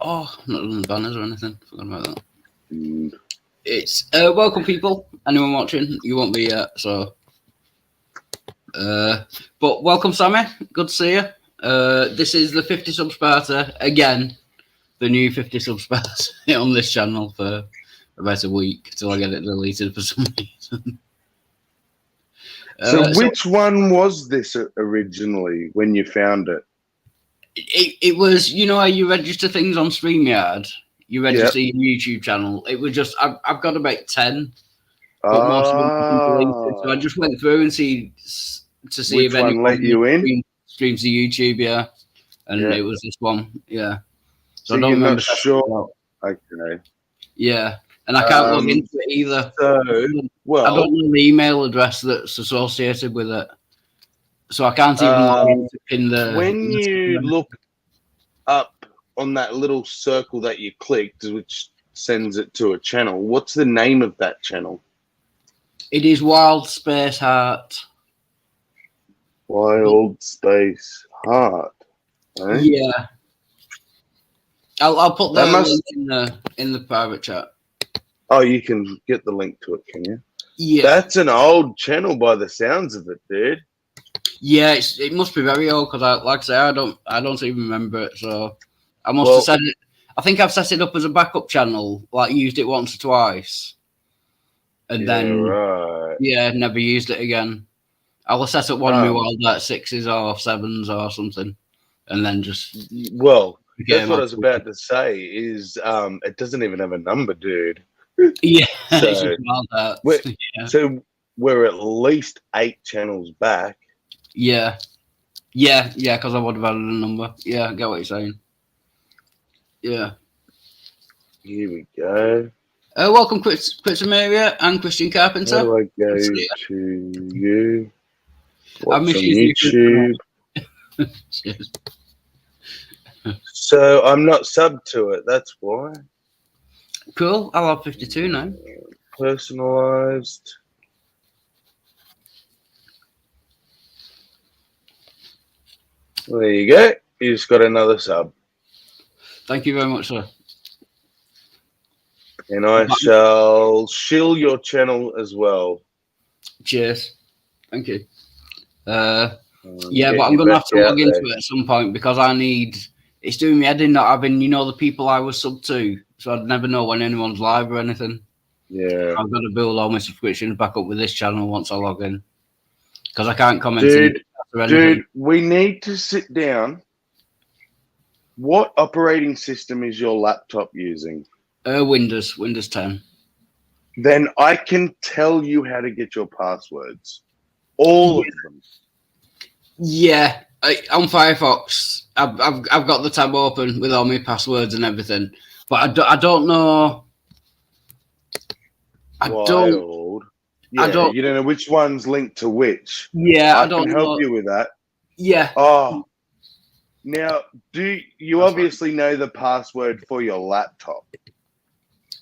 Oh, I'm not doing the banners or anything. Forgot about that. Mm. It's welcome, people. Anyone watching? You won't be yet, so. But welcome, Sammy. Good to see you. This is the 50 sub Sparta again. The new 50 sub Sparta on this channel for about a week till I get it deleted for some reason. So which one was this originally when you found it? It was, you know how you register things on StreamYard? You register your YouTube channel. It was just, I've got about 10, but most of them have been deleted. So I just went through and see which if anyone one let you in. Streams to YouTube, yeah. And Yeah. it was this one, yeah. So you're not sure? Okay. Yeah. And I can't log into it either. So, well, I don't know the email address that's associated with it. So I can't even log in to pin the... When you look up on that little circle that you clicked, which sends it to a channel, what's the name of that channel? It is Wild Space Heart. Wild Space Heart. Eh? Yeah. I'll put the link in the private chat. Oh, you can get the link to it, can you? Yeah. That's an old channel by the sounds of it, dude. Yeah, it must be very old because, like I say, I don't even remember it. So I must have set it. I think I've set it up as a backup channel, like used it once or twice, and then never used it again. I'll set up one of my wild like 6s or 7s or something, and then just that's what I was about to say. Is it doesn't even have a number, dude. Yeah, so we're at least 8 channels back. Yeah, because I would have added a number. Yeah, I get what you're saying. Yeah. Here we go. Welcome, Chris Amaria and Christian Carpenter. How do I go to you? What's on YouTube? So I'm not subbed to it. That's why. Cool. I'll have 52 now. Personalized. There you go. You just got another sub. Thank you very much, sir. And I shall shill your channel as well. Cheers. Thank you. Yeah, but I'm going to have to log into it at some point because it's doing me head in not having, the people I was sub to. So I'd never know when anyone's live or anything. Yeah. I've got to build all my subscriptions back up with this channel once I log in. Because I can't comment in the chat or anything. Dude, we need to sit down. What operating system is your laptop using? Windows 10. Then I can tell you how to get your passwords. All of them. Yeah, on Firefox, I've got the tab open with all my passwords and everything, but I don't know. I don't. You don't know which one's linked to which. Yeah, I don't can help you with that. Yeah. Oh. Now, do you obviously know the password for your laptop?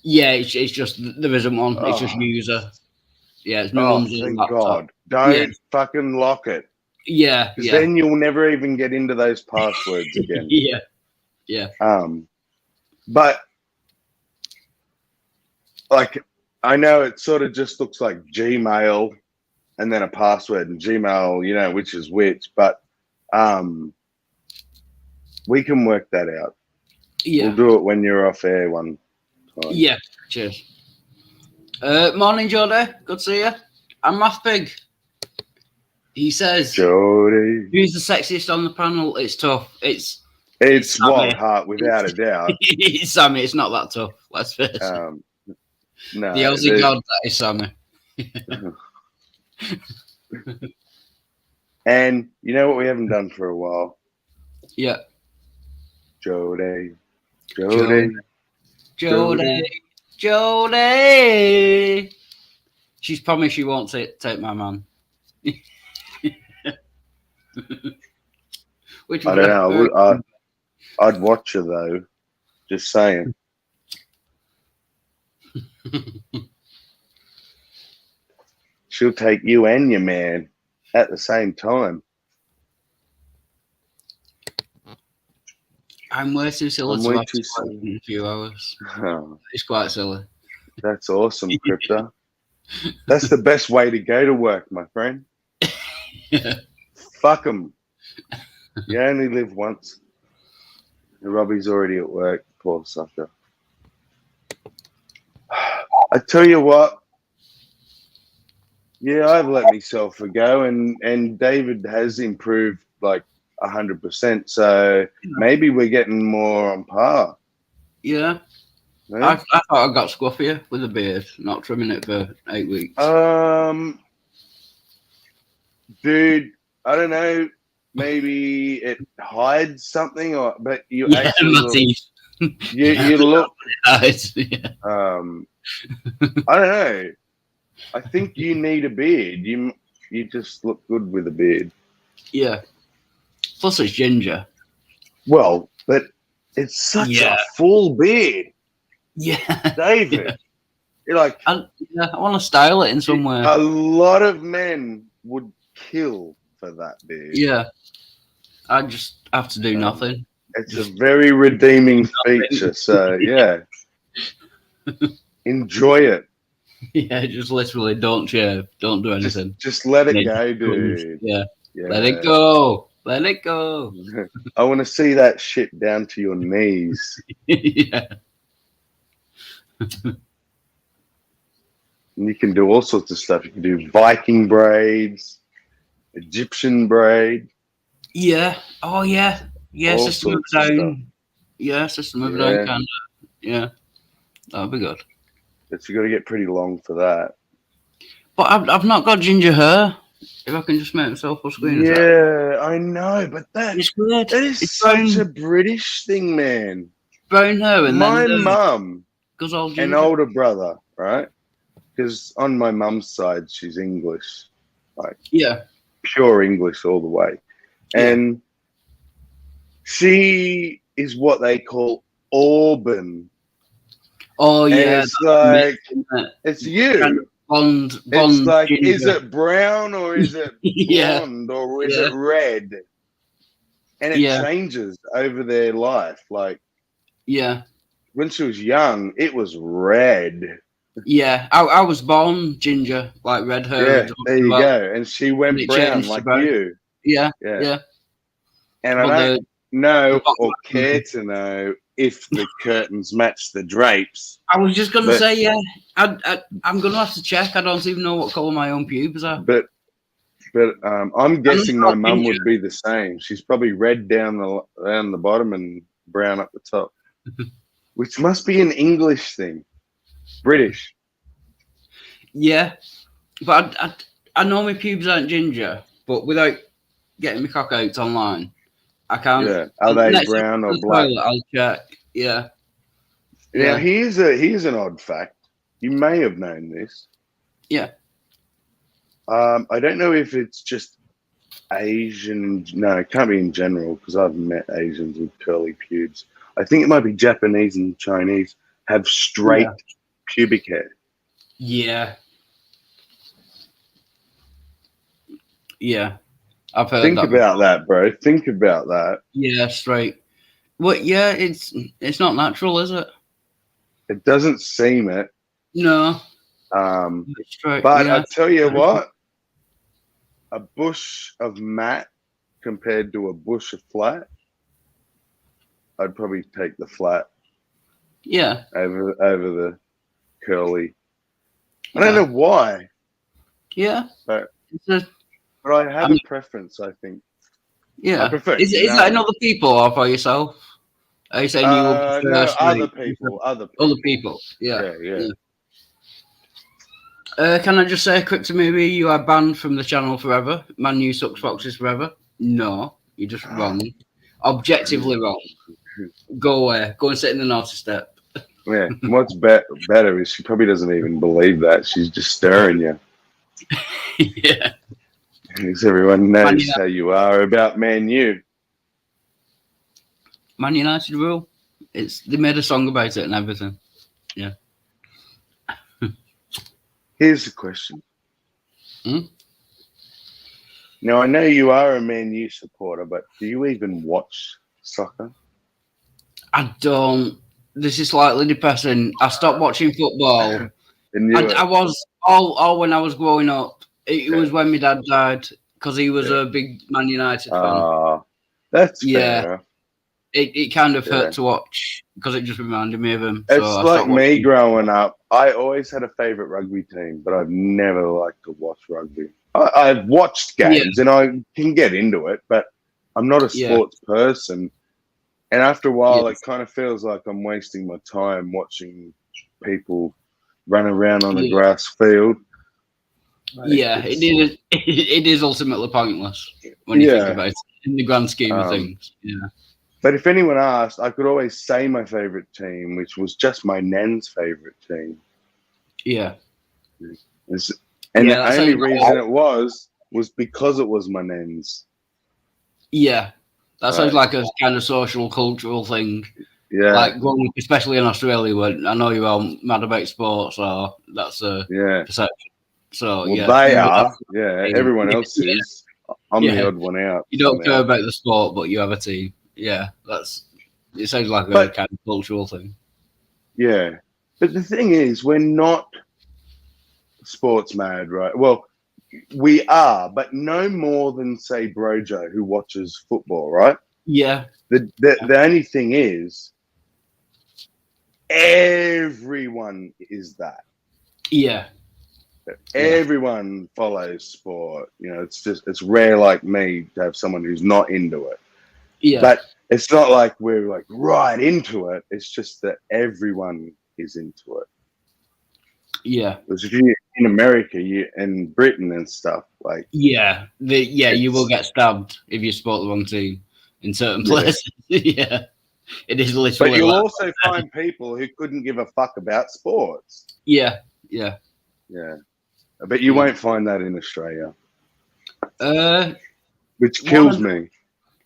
Yeah, it's just there isn't one. It's just user. Yeah, it's my mum's thank laptop. God. Don't fucking lock it. Yeah, because then you'll never even get into those passwords again. Yeah. But like, I know it sort of just looks like Gmail and then a password, and Gmail, which is which, but we can work that out. Yeah, we'll do it when you're off air one time. Yeah, cheers. Morning, Jody. Good to see you. I'm Math Pig. He says, Jody, who's the sexiest on the panel? It's tough. It's Wild Heart, without a doubt. It's Sammy. It's not that tough. Let's face it. No, the Aussie god, that is Sammy. And you know what we haven't done for a while? Yeah. Jody. She's promised she won't take my man. Which I don't know. I'd watch her though. Just saying. She'll take you and your man at the same time. I'm way too silly I'm to way have too to play silly. in a few hours. Oh, It's quite silly. that's awesome, Crypto. That's the best way to go to work, my friend. Fuck them. You only live once. And Robbie's already at work. Poor sucker. I tell you what. Yeah, I've let myself a go, and David has improved like 100%. So maybe we're getting more on par. Yeah. Eh? I thought I got scruffier with a beard, not trimming it for 8 weeks. Dude, I don't know. Maybe it hides something, but you Yeah, actually my look. teeth. You look. Yeah. I don't know. I think you need a beard. You just look good with a beard. Yeah. Plus it's ginger. Well, but it's such a Yeah. full beard, Yeah. David. You're like I want to style it in some way. a lot of men would kill for that beard. Yeah. I just have to do nothing. It's Just a very redeeming feature. So yeah, enjoy it. yeah, just literally don't shave, don't do anything. Just let it Yeah, go, dude. Yeah. Yeah. Let it go. Let it go. I want to see that shit down to your knees. Yeah. And you can do all sorts of stuff. You can do Viking braids, Egyptian braid. Yeah. Oh yeah. Yeah, All System of sorts of Down. Yeah, System of Down kind of. Yeah. That'd be good. But you got to get pretty long for that. But I've not got ginger hair. If I can just make myself full screen. Yeah, I know, but that It's good. is It's such a British thing, man. brown hair and My then mum goes all and ginger. older brother, right? Because on my mum's side, she's English, like Yeah. pure English all the way. And she is what they call Auburn. Oh And yeah. it's like, Kind it's you. of blonde. It's like, ginger. is it brown or is it Yeah. blonde or is it red? And it changes over their life. Like, yeah. when she was young, it was red. Yeah. I was born ginger, like red hair. Yeah, there you go. And she went it brown changed to like brown. you. Yeah. Yeah. Yeah. And Well, I don't know the- or care to know if the curtains match the drapes. I was just gonna But- say, yeah. I'm gonna have to check. I don't even know what colour my own pubes are. But I'm guessing my not mum ginger. would be the same. She's probably red down the bottom and brown up the top, which must be an English thing, British. Yeah, but I know my pubes aren't ginger, but without getting my cock out online, I can't. Yeah, are they Next brown time or to the black? toilet, I'll check. Yeah. Now here's an odd fact. You may have known this. Yeah. I don't know if it's just Asian. No, it can't be in general because I've met Asians with curly pubes. I think it might be Japanese and Chinese have straight pubic hair. Yeah. Yeah. I've heard Think that. about that, bro. Think about that. Yeah, straight. Well, yeah, it's not natural, is it? It doesn't seem it. No. It's straight. But Yeah. I tell you what, a bush of mat compared to a bush of flat, I'd probably take the flat Yeah. over the curly. I don't know why, Yeah. but It's a, I have a preference. I think. yeah. I prefer. Is that in other people or for yourself? Are you saying you would prefer No, straight? other people. Other people. Yeah. Yeah. Can I just say quick to movie? You are banned from the channel forever. Man U sucks foxes forever. No, you're just wrong. Objectively wrong. Go away. Go and sit in the naughty step. Yeah. What's better is she probably doesn't even believe that. She's just stirring you. Yeah. Because everyone knows how you are about Man U. Man United rule. They made a song about it and everything. Yeah. Here's the question. Hmm? Now I know you are a Man U supporter, but do you even watch soccer? I don't. This is slightly depressing. I stopped watching football. I was all when I was growing up. It was when my dad died because he was a big Man United fan. That's fair. It kind of hurt to watch because it just reminded me of him. It's like me growing up. I always had a favorite rugby team, but I've never liked to watch rugby. I've watched games and I can get into it, but I'm not a sports person. And after a while, it kind of feels like I'm wasting my time watching people run around on a grass field. It is ultimately pointless when you think about it in the grand scheme of things. Yeah. But if anyone asked, I could always say my favorite team, which was just my nan's favorite team. Yeah. And the only reason it was because it was my nan's. Yeah. That sounds like a kind of social, cultural thing. Yeah. Like, especially in Australia, where I know you're all mad about sports, so that's a perception. So, they are. Yeah. Everyone else is. I'm the odd one out. You don't care about the sport, but you have a team. Yeah. It sounds like a kind of cultural thing. Yeah. But the thing is, we're not sports mad, right? Well, we are, but no more than, say, Brojo, who watches football, right? Yeah. The only thing is, everyone is that. Yeah. Everyone follows sport. You know, it's rare like me to have someone who's not into it. Yeah. But it's not like we're like right into it. It's just that everyone is into it. Yeah. Because if you're in America, and Britain and stuff, like you will get stabbed if you support the wrong team in certain places. Yeah. It is literally. But you'll also find people who couldn't give a fuck about sports. Yeah. But you won't find that in Australia. Which kills me.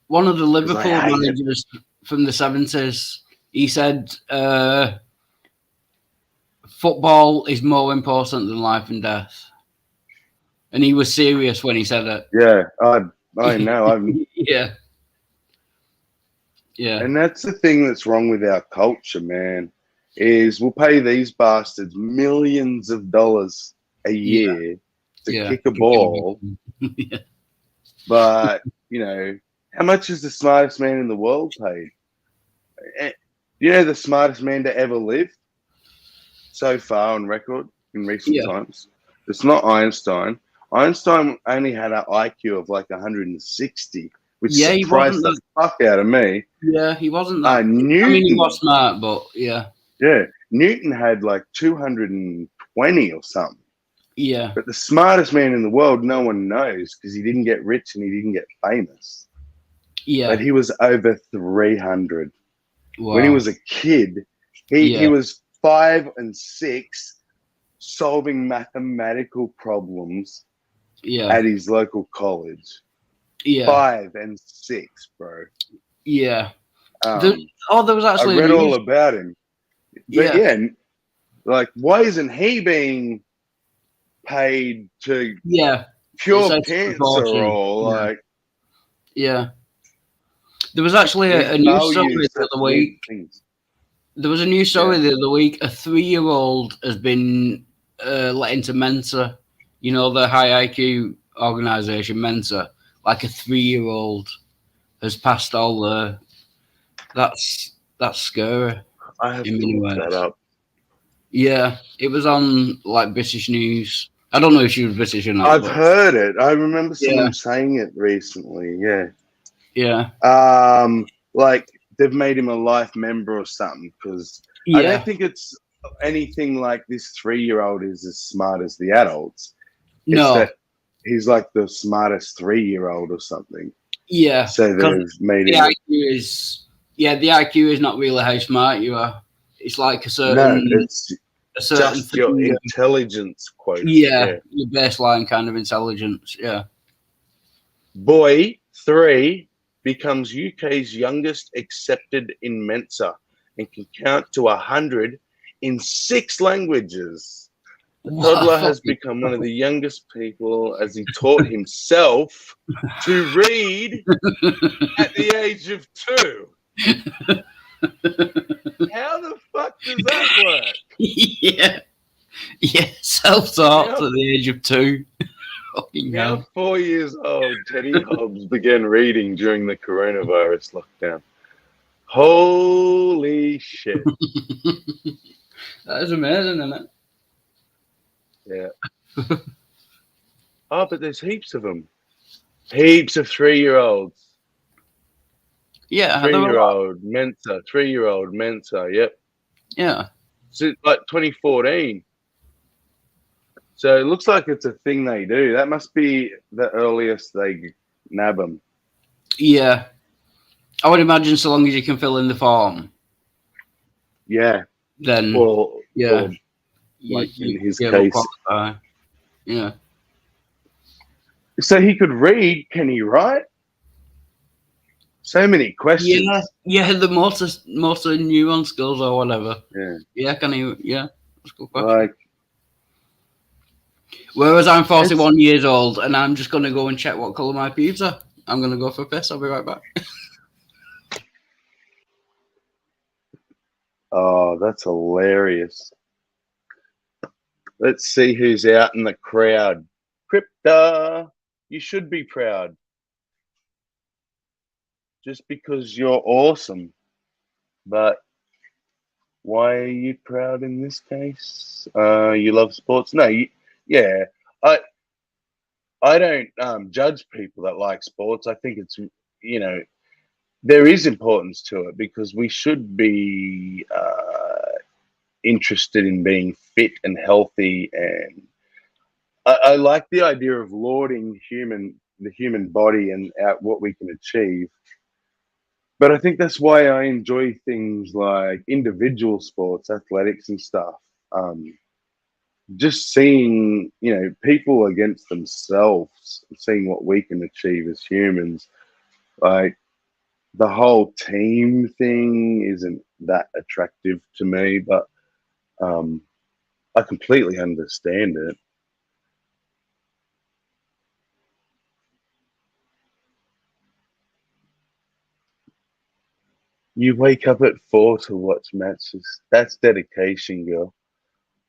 One of the Liverpool managers from the 70s, he said, football is more important than life and death. And he was serious when he said it. Yeah, I know. Yeah. And that's the thing that's wrong with our culture, man, is we'll pay these bastards millions of dollars a year to kick a ball. But, you know, how much is the smartest man in the world paid? You know the smartest man to ever live so far on record in recent times? It's not Einstein. Einstein only had an IQ of like 160, which surprised the fuck out of me. Yeah, he wasn't that. Newton, I mean, he was smart, but yeah. Yeah, Newton had like 220 or something. Yeah. But the smartest man in the world, no one knows because he didn't get rich and he didn't get famous. Yeah. But he was over 300. Wow. When he was a kid, he was 5 and 6 solving mathematical problems at his local college. Yeah. 5 and 6, bro. Yeah. There was actually. I read all about him. But like, why isn't he being paid to cure cancer or like? Yeah. There was actually a news story the other week. There was a news story the other week. A 3-year-old has been let into Mensa. You know, the high IQ organization Mensa. Like a 3-year-old has passed all the. That's scary. I have to look that up. Yeah, it was on like British News. I don't know if she was British or not. I've heard it. I remember someone saying it recently. Yeah. Yeah. Like they've made him a life member or something because I don't think it's anything like this 3-year-old is as smart as the adults. No. It's that he's like the smartest 3-year-old or something. Yeah. So they've made the IQ is the IQ is not really how smart you are. It's like a certain. No, it's just thing, your intelligence quotient. Yeah, your baseline kind of intelligence. Yeah. Boy 3 becomes UK's youngest accepted in Mensa and can count to 100 in 6 languages. The toddler has become one of the youngest people as he taught himself to read at the age of 2. Yeah. Yeah. Self-taught Now, at the age of 2. Fucking now hell. 4 years old, Teddy Hobbs began reading during the coronavirus lockdown. Holy shit. That is amazing, isn't it? Yeah. Oh, but there's heaps of them. Heaps of 3-year-olds. Yeah. There were a lot. 3-year-old Mensa. 3-year-old Mensa. Yep. Yeah. Since like 2014. So it looks like it's a thing they do. That must be the earliest they nab them. Yeah. I would imagine so long as you can fill in the form, Yeah. then Or, yeah, or like in his be able to case. qualify. Yeah. So he could read. Can he write? So many questions. Yeah, the motor neuron skills or whatever. Yeah. Yeah, can he? Yeah, that's a good question. Like, Whereas I'm 41 years old and I'm just going to go and check what colour my pubes are. I'm going to go for a piss. I'll be right back. oh, that's hilarious. Let's see who's out in the crowd. Crypta, you should be proud. Just because you're awesome. But why are you proud in this case? You love sports? No, yeah. I don't judge people that like sports. I think it's, there is importance to it because we should be interested in being fit and healthy. And I like the idea of lauding the human body and what we can achieve. But I think that's why I enjoy things like individual sports, athletics and stuff. Just seeing, people against themselves, seeing what we can achieve as humans. Like the whole team thing isn't that attractive to me, but I completely understand it. You wake up at 4 to watch matches. That's dedication, girl.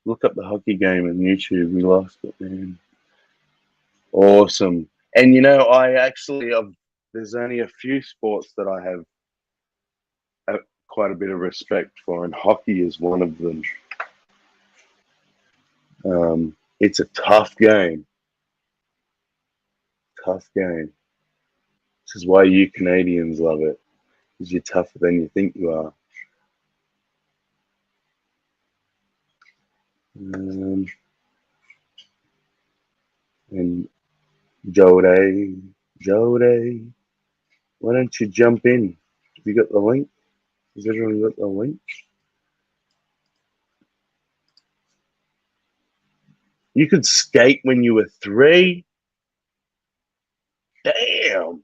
Look up the hockey game on YouTube. We lost it, man. Awesome. And there's only a few sports that I have quite a bit of respect for, and hockey is one of them. It's a tough game. Tough game. This is why you Canadians love it, because you're tougher than you think you are. And Jode, why don't you jump in? Have you got the link? Has everyone got the link? You could skate when you were 3. Damn.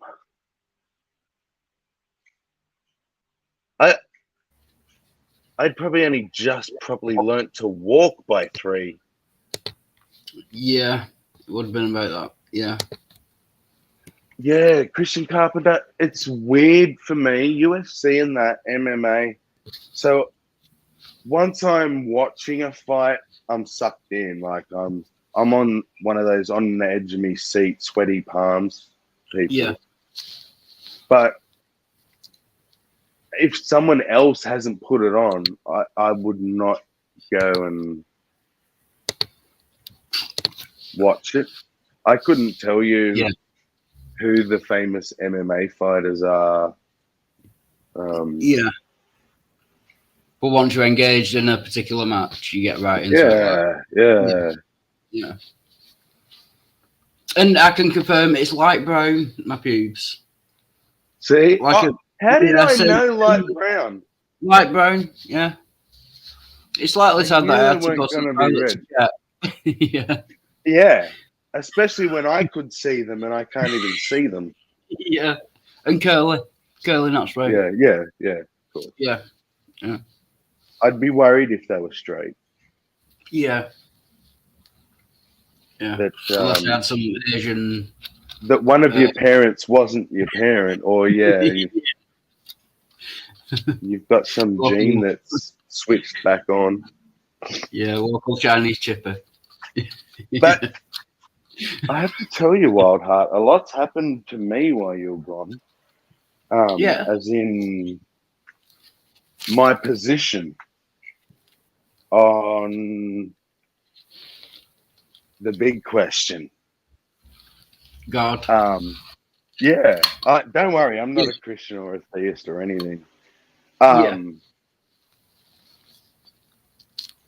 I'd probably only just properly learnt to walk by 3. Yeah, it would have been about that. Yeah. Yeah, Christian Carpenter. It's weird for me, UFC and that MMA. So once I'm watching a fight, I'm sucked in. Like I'm on one of those on the edge of my seat, sweaty palms people. Yeah. But if someone else hasn't put it on, I would not go and watch it. I couldn't tell you who the famous MMA fighters are. Yeah. But once you're engaged in a particular match, you get right into it. Yeah. And I can confirm it's light brown, my pubes. See? How did I know light brown? Light brown, yeah. It's likely to have that. I had to go to yeah. Yeah. Especially when I could see them and I can't even see them. Yeah. And curly. Curly, not straight. Yeah. Cool. Yeah. I'd be worried if they were straight. Yeah. That, unless you had some Asian. That one of your parents wasn't your parent, or you've got some gene that's switched back on. Yeah, local Chinese chipper. But I have to tell you, Wildheart, a lot's happened to me while you're gone. Yeah. As in my position on the big question. God. Yeah, don't worry, I'm not a Christian or a theist or anything. Yeah.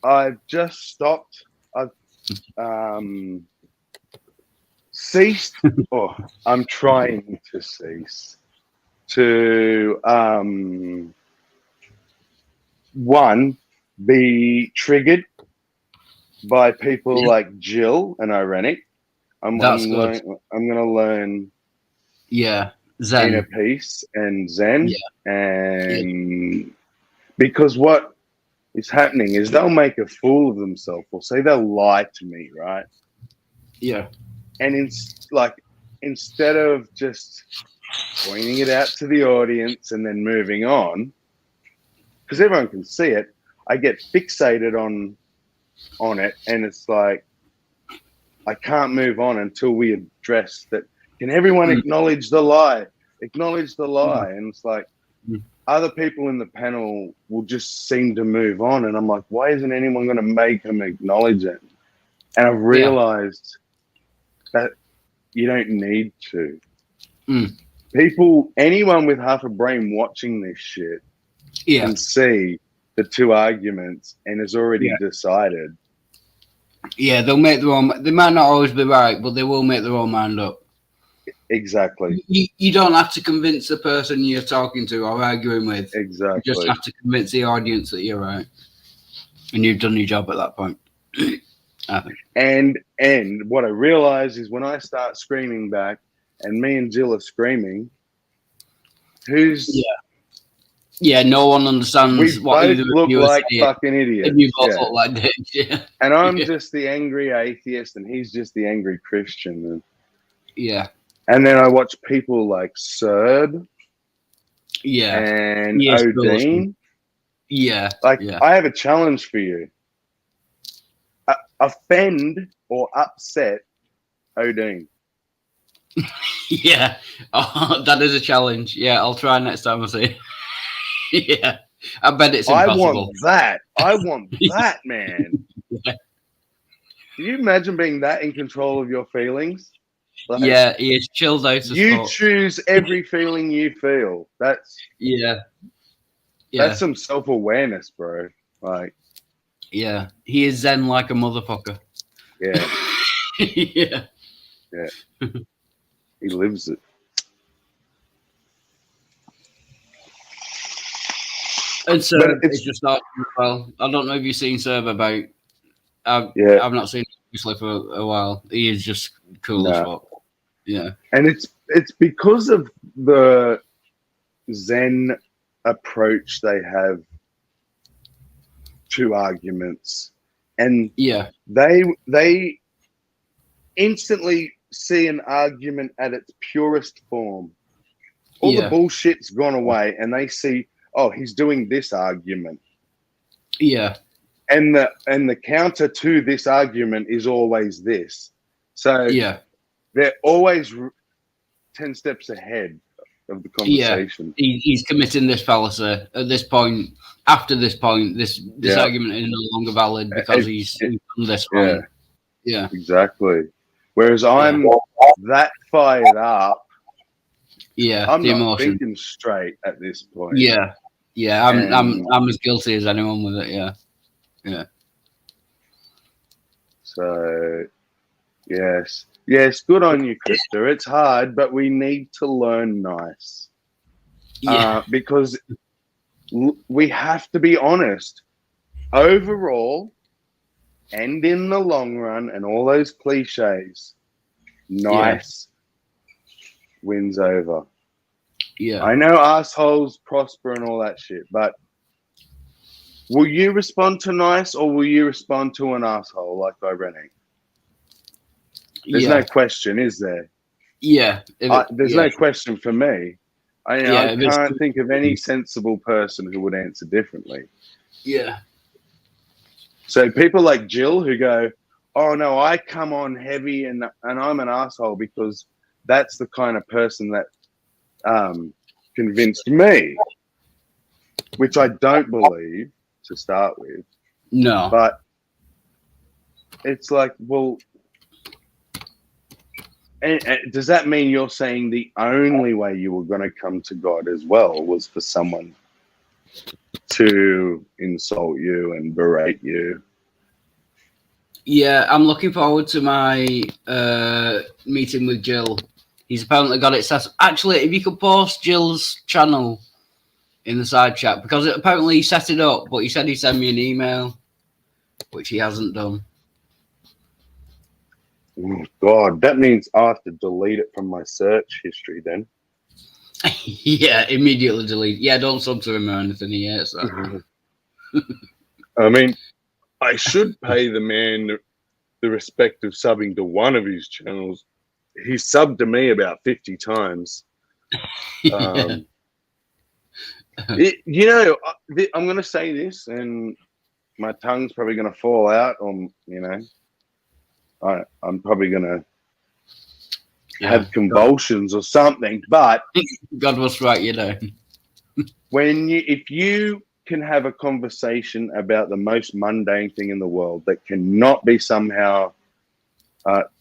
I've just stopped. I've ceased, or I'm trying to cease to one, be triggered by people like Jill and Irenic. I'm good. I'm gonna learn Yeah. Zen. inner peace and Zen, Yeah. and because what is happening is they'll make a fool of themselves, or say they'll lie to me, right? Yeah. And instead of just pointing it out to the audience and then moving on, because everyone can see it, I get fixated on it, and it's like I can't move on until we address that. Can everyone acknowledge the lie? Acknowledge the lie. And it's like other people in the panel will just seem to move on, and I'm like, why isn't anyone going to make them acknowledge it? And I've realized that you don't need to. People, anyone with half a brain watching this shit can see the two arguments and has already decided. Yeah, they'll make their own. They might not always be right, but they will make their own mind up. Exactly. You don't have to convince the person you're talking to or arguing with. Exactly. You just have to convince the audience that you're right, and you've done your job at that point. I think. And what I realize is when I start screaming back, and me and Jill are screaming, Yeah, no one understands we what both either look of you like saying. fucking idiots. And you both look like dicks, yeah. And I'm just the angry atheist, and he's just the angry Christian. Yeah. And then I watch people like Serb. Yeah. And Odin. Yeah. Like, I have a challenge for you. Offend or upset Odin. Yeah. Oh, that is a challenge. Yeah, I'll try next time I see it. Yeah. I bet it's impossible. I want that. I want that, man. Yeah. Can you imagine being that in control of your feelings? Like, yeah, he is chilled out. You choose every feeling you feel. That's That's some self-awareness, bro. Like, yeah, he is zen like a motherfucker. Yeah. Yeah. He lives it. And so it's just not well. I don't know if you've seen Serb about. I've not seen him obviously for a while. He is just cool as fuck. Yeah. And it's because of the Zen approach they have to arguments, and they instantly see an argument at its purest form. All the bullshit's gone away, and they see, oh, he's doing this argument. Yeah. And the counter to this argument is always this. So they're always 10 steps ahead of the conversation. Yeah. He's committing this fallacy at this point. After this point, this argument is no longer valid because he's done this point. Yeah. Exactly. Whereas I'm that fired up. Yeah. I'm not thinking straight at this point. Yeah. Yeah. I'm as guilty as anyone with it. Yeah. Yeah. So, yes, good on you, Krista. It's hard, but we need to learn nice. Yeah. Because we have to be honest. Overall, and in the long run, and all those cliches, nice wins over. Yeah. I know assholes prosper and all that shit, but will you respond to nice, or will you respond to an asshole like Irenic? There's no question, is there? Yeah. There's no question for me. I can't think of any sensible person who would answer differently. Yeah. So people like Jill who go, "Oh no, I come on heavy and I'm an asshole because that's the kind of person that convinced me," which I don't believe to start with. No. But it's like, well, and does that mean you're saying the only way you were going to come to God as well was for someone to insult you and berate you? Yeah, I'm looking forward to my meeting with Jill. He's apparently got it set. Actually, if you could post Jill's channel in the side chat, because apparently he set it up, but he said he'd send me an email, which he hasn't done. Oh, God, that means I have to delete it from my search history then. Yeah, immediately delete. Yeah, don't sub to him or anything. He hates that. I mean, I should pay the man the respect of subbing to one of his channels. He subbed to me about 50 times. Yeah. I'm going to say this, and my tongue's probably going to fall out, or I'm probably going to have convulsions or something. But God must write you down. if you can have a conversation about the most mundane thing in the world that cannot be somehow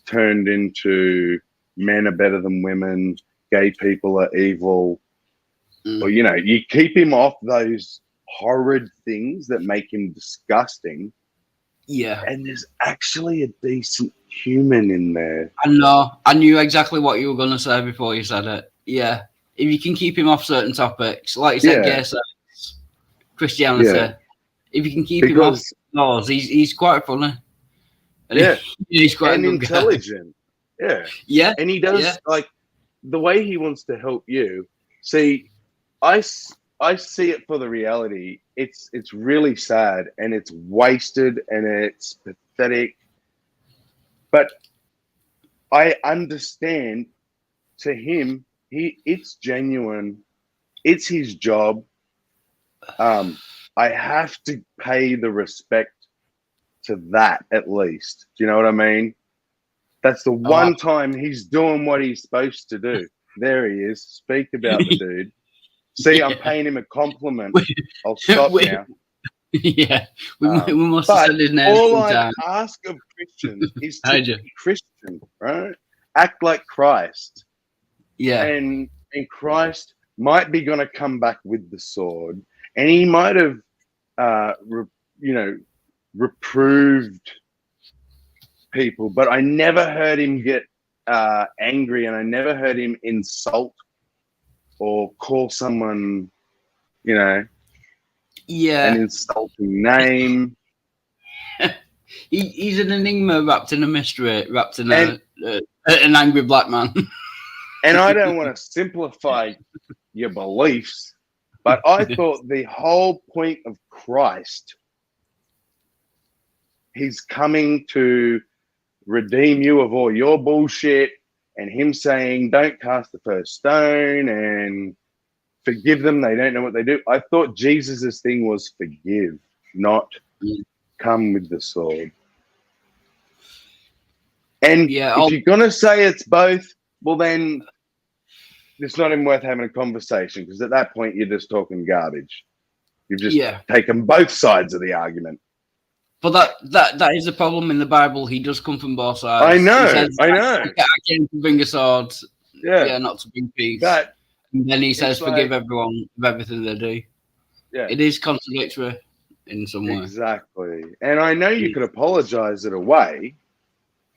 turned into men are better than women, gay people are evil, or you keep him off those horrid things that make him disgusting. Yeah. And there's actually a decent human in there. I know. I knew exactly what you were going to say before you said it. Yeah. If you can keep him off certain topics, like you said, gay sex, Christianity, if you can keep him off those, he's quite funny. And he's quite and intelligent. Guy. Yeah. And he does, like, the way he wants to help you. See, I see it for the reality. It's really sad and it's wasted and it's pathetic. But I understand, to him, it's genuine. It's his job. I have to pay the respect to that at least. Do you know what I mean? That's the one time he's doing what he's supposed to do. There he is. Speak about the dude. See, I'm paying him a compliment. I'll stop now. Yeah, we must have said his name. All I ask of Christians is to be Christian, right? Act like Christ. Yeah. And Christ might be going to come back with the sword, and he might have, reproved people, but I never heard him get angry, and I never heard him insult or call someone, an insulting name. He's an enigma wrapped in a mystery, wrapped in an angry black man. And I don't want to simplify your beliefs, but I thought the whole point of Christ, he's coming to redeem you of all your bullshit, and him saying, don't cast the first stone and forgive them. They don't know what they do. I thought Jesus's thing was forgive, not come with the sword. And if you're going to say it's both, well, then it's not even worth having a conversation, because at that point you're just talking garbage. You've just taken both sides of the argument. But that is the problem in the Bible. He does come from both sides. I know. I came to bring a sword. Yeah, not to bring peace. But and then he says, forgive everyone of everything they do. Yeah. It is contradictory in some way. Exactly. And I know you could apologize it away.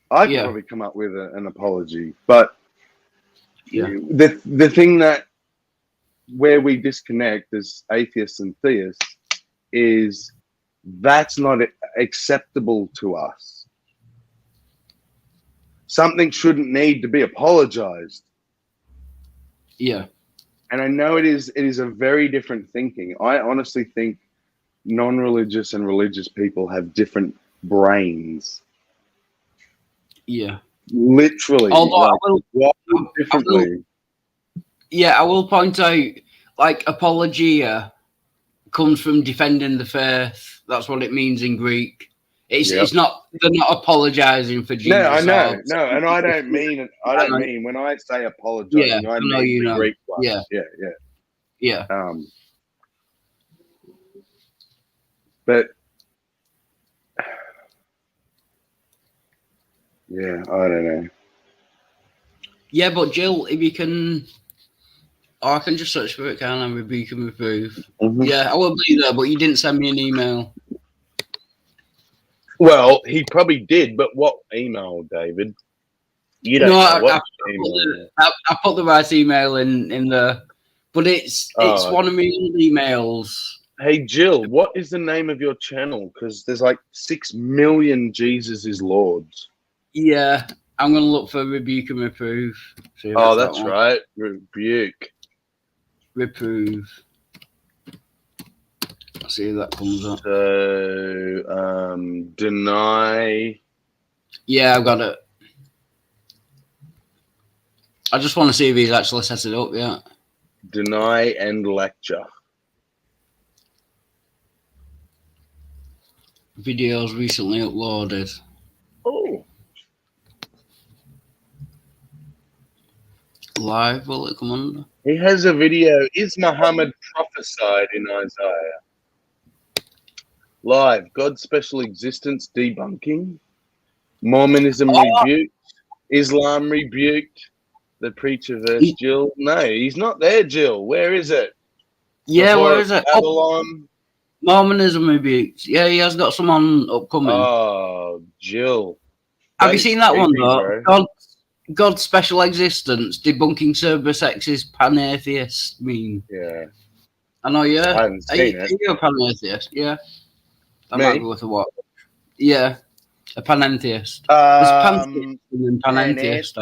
I could probably come up with an apology. But the thing where we disconnect as atheists and theists is that's not acceptable to us. Something shouldn't need to be apologized. Yeah. And I know it is a very different thinking. I honestly think non-religious and religious people have different brains. Yeah. Literally. Although differently. I will point out, like, apologia comes from defending the faith. That's what it means in Greek. It's not. They're not apologizing for Jesus. No, I know. No, and I don't mean it. I don't mean when I say apologizing. Yeah, I I know mean you the know. Greek one. Yeah. Yeah. But yeah, I don't know. Yeah, but Jill, if you can, I can just search for it, can't I? Rebuke and reprove. Mm-hmm. Yeah, I will be there, but you didn't send me an email. Well, he probably did, but what email, David? You don't know what email. I put the right email in the, but it's one of my old emails. Hey Jill, what is the name of your channel? Because there's like 6 million Jesus is Lords. Yeah, I'm gonna look for rebuke and reprove. That's right, rebuke, reprove. I'll see if that comes up. So deny. Yeah, I've got it. I just want to see if he's actually set it up yet. Deny and lecture. Videos recently uploaded. Oh. Live, will it come under? He has a video. Is Muhammad prophesied in Isaiah? Live. God's special existence debunking. Mormonism rebuked. Islam rebuked. The preacher verse Jill. No, he's not there, Jill. Where is it? Yeah, where is it? Babylon. Mormonism rebuked. Yeah, he has got some on upcoming. Oh, Jill. Have you seen that one though? God's special existence, debunking Cerber-Sex's pan-atheist meme. Yeah. I know, yeah. I haven't seen it. Are you a pan-atheist? Yeah. That Me? might be worth a watch. Yeah. A pan-atheist. Pan-atheist,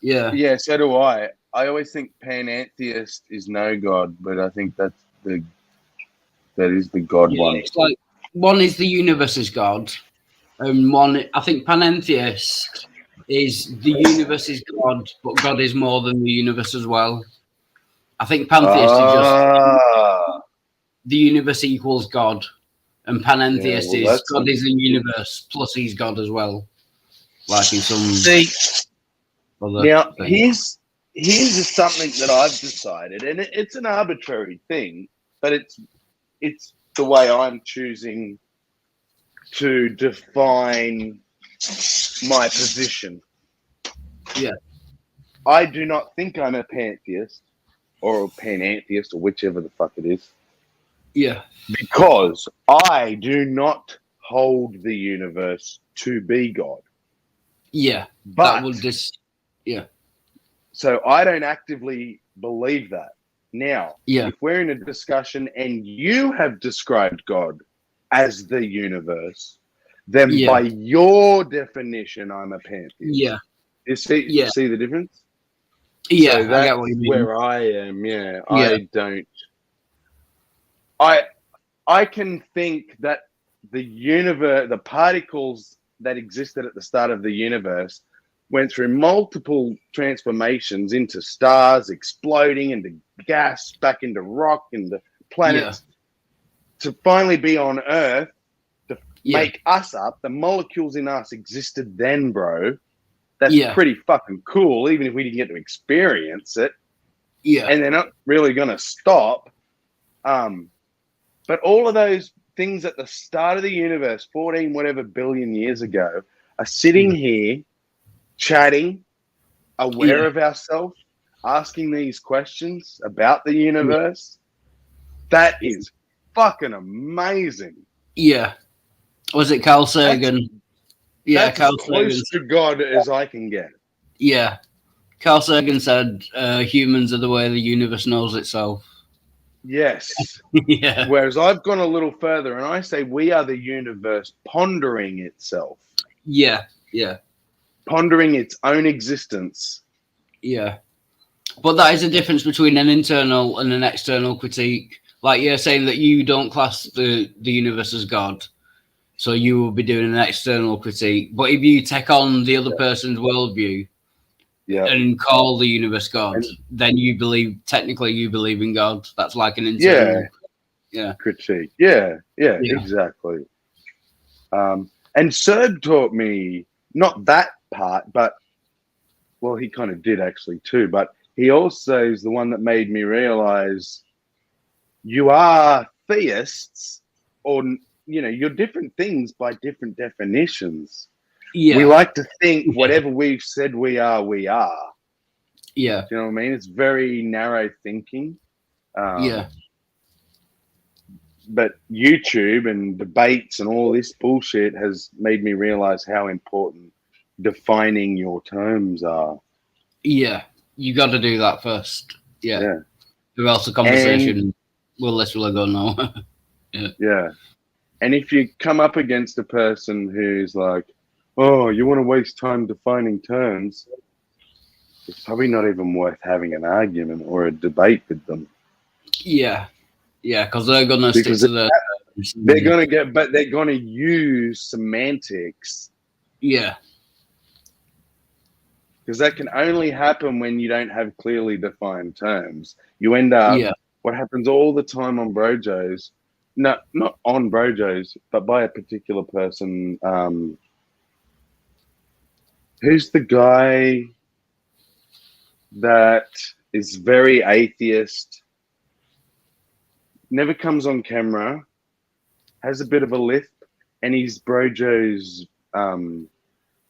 Yeah. Yeah, so do I. I always think pan-atheist is no God, but I think that is the God one. It's like one is the universe is God, and one I think panentheist is the universe is God, but God is more than the universe as well. I think pantheist is just the universe equals God, and panentheist is God is the universe plus he's God as well. Like in some now here's something that I've decided, and it's an arbitrary thing, but it's the way I'm choosing to define my position. Yeah. I do not think I'm a pantheist or a panentheist or whichever the fuck it is. Yeah. Because I do not hold the universe to be God. Yeah. But that would just so I don't actively believe that. Now, if we're in a discussion and you have described God as the universe, then by your definition, I'm a pantheist. Yeah. You see the difference? Yeah, so that's I get what you mean. Where I am. Yeah, I don't. I can think that the universe, the particles that existed at the start of the universe, went through multiple transformations into stars, exploding into gas, back into rock, into planets, to finally be on Earth, to make us up. The molecules in us existed then, bro. That's pretty fucking cool, even if we didn't get to experience it. Yeah. And they're not really going to stop. But all of those things at the start of the universe, 14 whatever billion years ago, are sitting here chatting, aware of ourselves, asking these questions about the universe. That is fucking amazing. Yeah. Was it Carl Sagan? That's as close to God as I can get. Yeah. Carl Sagan said humans are the way the universe knows itself. Yes. Yeah. Whereas I've gone a little further and I say we are the universe pondering itself. Yeah. Yeah. Pondering its own existence. Yeah. But that is a difference between an internal and an external critique. Like you're saying that you don't class the universe as God. So you will be doing an external critique. But if you take on the other person's worldview and call the universe God, then you believe in God. That's like an internal critique. Yeah, exactly. And Serb taught me not that part, but well, he kind of did actually too. But he also is the one that made me realize you are theists, or you're different things by different definitions. Yeah. We like to think whatever we've said we are, we are. Yeah. Do you know what I mean? It's very narrow thinking. Yeah. But YouTube and debates and all this bullshit has made me realize how important defining your terms are. Yeah. You got to do that first. Yeah. Yeah. Or else the conversation will literally go nowhere. Yeah. And if you come up against a person who's like, oh, you want to waste time defining terms, it's probably not even worth having an argument or a debate with them. Yeah. Yeah, because they're going to stick to the... They're going to use semantics. Yeah. Because that can only happen when you don't have clearly defined terms. You end up, what happens all the time on Brojos, no, not on Brojos, but by a particular person. Who's the guy that is very atheist, never comes on camera, has a bit of a lisp, and he's Brojo's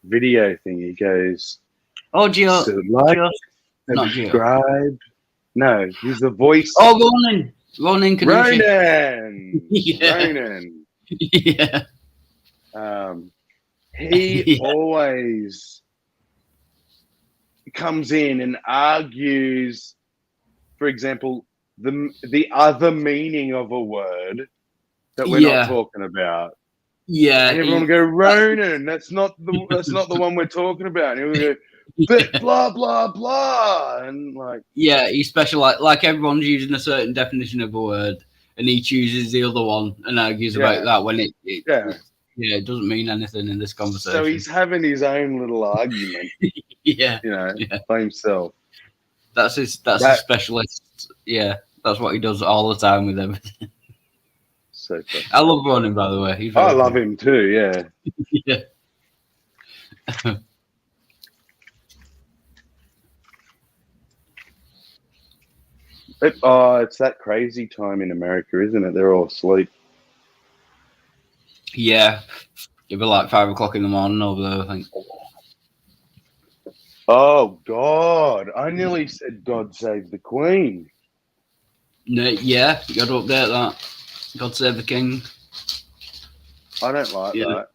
video thing. He goes, "Oh, Gio, so like, not subscribe." Gio. No, he's the voice. Oh, Ronan Kanushi. Ronan. Ronan. Yeah. He always comes in and argues, for example, the other meaning of a word that we're not talking about. Yeah. And everyone will go, Ronan, that's not the one we're talking about. And he'll go, but blah blah blah, and like, yeah, he specializes, like everyone's using a certain definition of a word, and he chooses the other one and argues about that when it doesn't mean anything in this conversation. So he's having his own little argument. By himself. That's his specialist. Yeah, that's what he does all the time with everything. So I love Ronan, by the way. I love him too. Yeah. Yeah. It's that crazy time in America, isn't it? They're all asleep. Yeah. It'll be like 5 o'clock in the morning over there, I think. Oh, God. I nearly said God Save the Queen. No, yeah, you got to update that. God Save the King. I don't like that.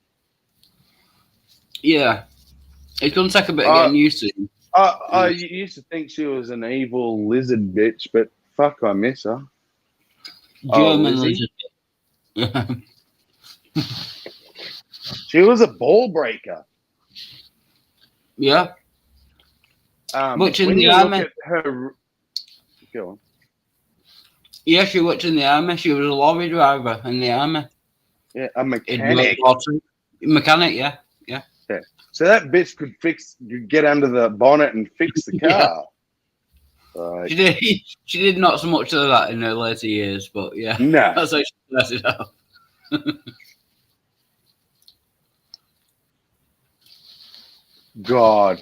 Yeah. It's going to take a bit of getting used to. I used to think she was an evil lizard bitch, but fuck, I miss her. German lizard. She was a ball breaker. Yeah. Which in the army. Go on. Yeah, she worked in the army. She was a lorry driver in the army. Yeah, a mechanic. Mechanic, yeah. So that bitch could get under the bonnet and fix the car. She did not so much of that in her later years, but yeah. No. That's how she started out. God.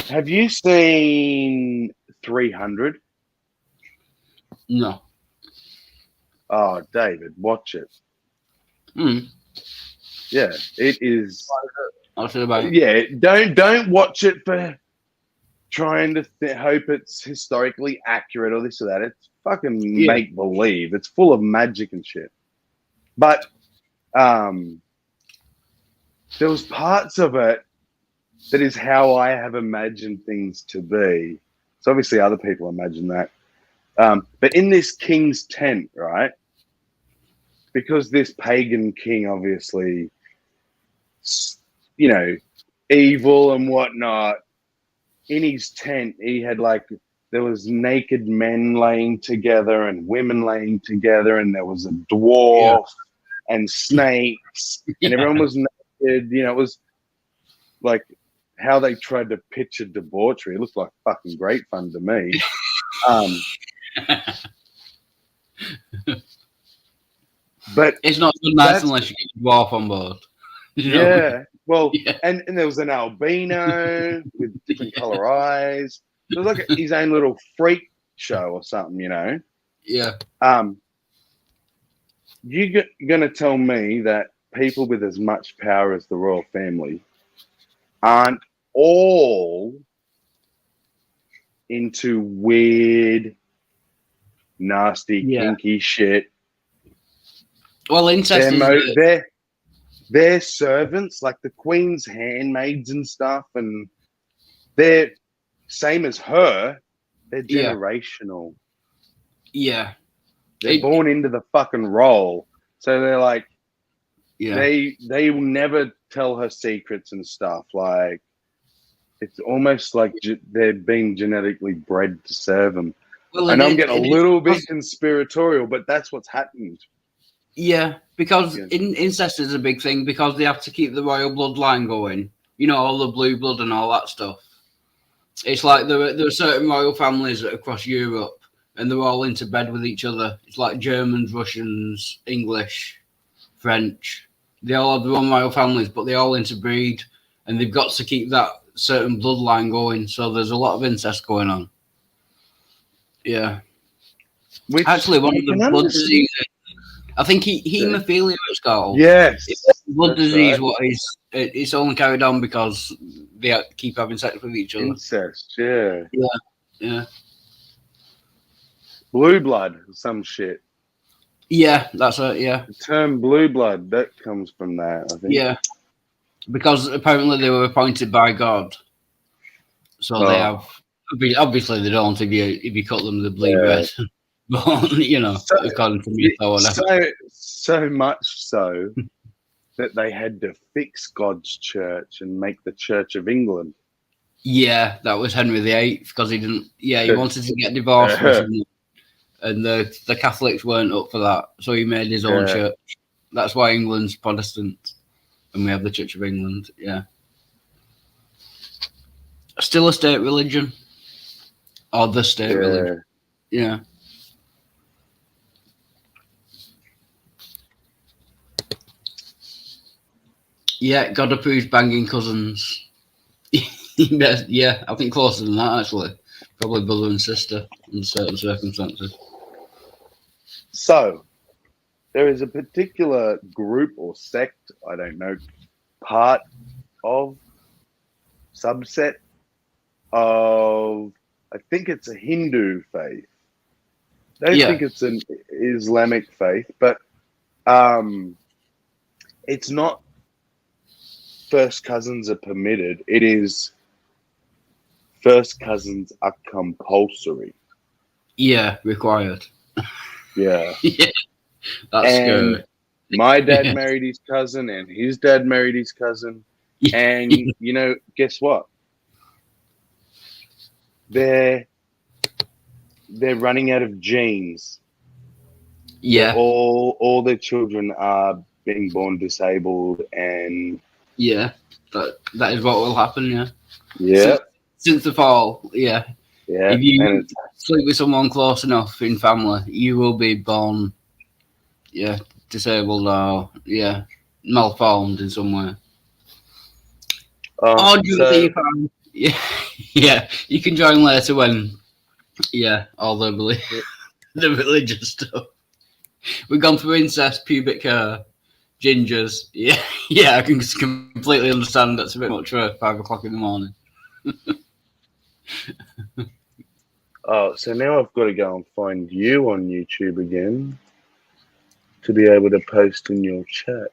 Have you seen 300? No. Oh, David, watch it. Yeah, it is. I'll say about it. Yeah, don't watch it for trying to hope it's historically accurate or this or that. It's fucking make believe. It's full of magic and shit. But there was parts of it that is how I have imagined things to be. So obviously other people imagine that. But in this king's tent, right? Because this pagan king, obviously, evil and whatnot, in his tent, he had there was naked men laying together and women laying together, and there was a dwarf and snakes, and everyone was naked. It was like how they tried to picture debauchery. It looked like fucking great fun to me. But it's not so nice unless you get your dwarf on board. You know? yeah, well, Yeah. and there was an albino with different color eyes. It was like his own little freak show or something, you know. Yeah. You're gonna tell me that people with as much power as the royal family aren't all into weird, nasty, Yeah. kinky shit? Well, incest is Their servants, like the queen's handmaids and stuff, and they're same as her. They're Yeah. generational. yeah. They're born into the fucking role, so they're like, Yeah. they will never tell her secrets and stuff. Like, it's almost like they're being genetically bred to serve them. Well, and I'm getting a little bit conspiratorial, but that's what's happened. Yeah, because incest is a big thing because they have to keep the royal bloodline going. You know, all the blue blood and all that stuff. It's like there are certain royal families across Europe, and they're all into bed with each other. It's like Germans, Russians, English, French. They all have their own royal families, but they all interbreed, and they've got to keep that certain bloodline going. So there's a lot of incest going on. Yeah. Actually, one of the blood diseases, I think haemophilia it's called. Yes. Blood disease, right. What is it's only carried on because they keep having sex with each other. Incest, yeah. Yeah. Blue blood, some shit. Yeah, that's it, yeah. The term blue blood, that comes from that, I think. Yeah. Because apparently they were appointed by God. So they have, obviously they don't if you cut them, they bleed red. But, you know, according to me or whatever. So much so that they had to fix God's church and make the Church of England. Yeah, that was Henry VIII because he didn't. Yeah, he wanted to get divorced, and the Catholics weren't up for that, so he made his own church. That's why England's Protestant, and we have the Church of England. Yeah, still a state religion, or the state religion. Yeah. Yeah, God approves banging cousins. Yeah, I think closer than that, actually. Probably brother and sister in certain circumstances. So, there is a particular group or sect, I don't know, part of, subset of, I think it's a Hindu faith. I don't think it's an Islamic faith, but it's not first cousins are permitted. It is first cousins are compulsory. Yeah, required. Yeah. Yeah, that's scary. My dad married his cousin, and his dad married his cousin. And, you know, guess what? They're running out of genes. Yeah. All their children are being born disabled, and yeah, that is what will happen. Yeah. Yeah. Since the fall, yeah. Yeah. If you sleep with someone close enough in family, you will be born, disabled or malformed in some way. Or do you find, yeah, you can join later when, all the the religious stuff. We've gone through incest, pubic hair, gingers. Yeah, I can completely understand that's a bit much for 5 o'clock in the morning. So now I've got to go and find you on YouTube again to be able to post in your chat.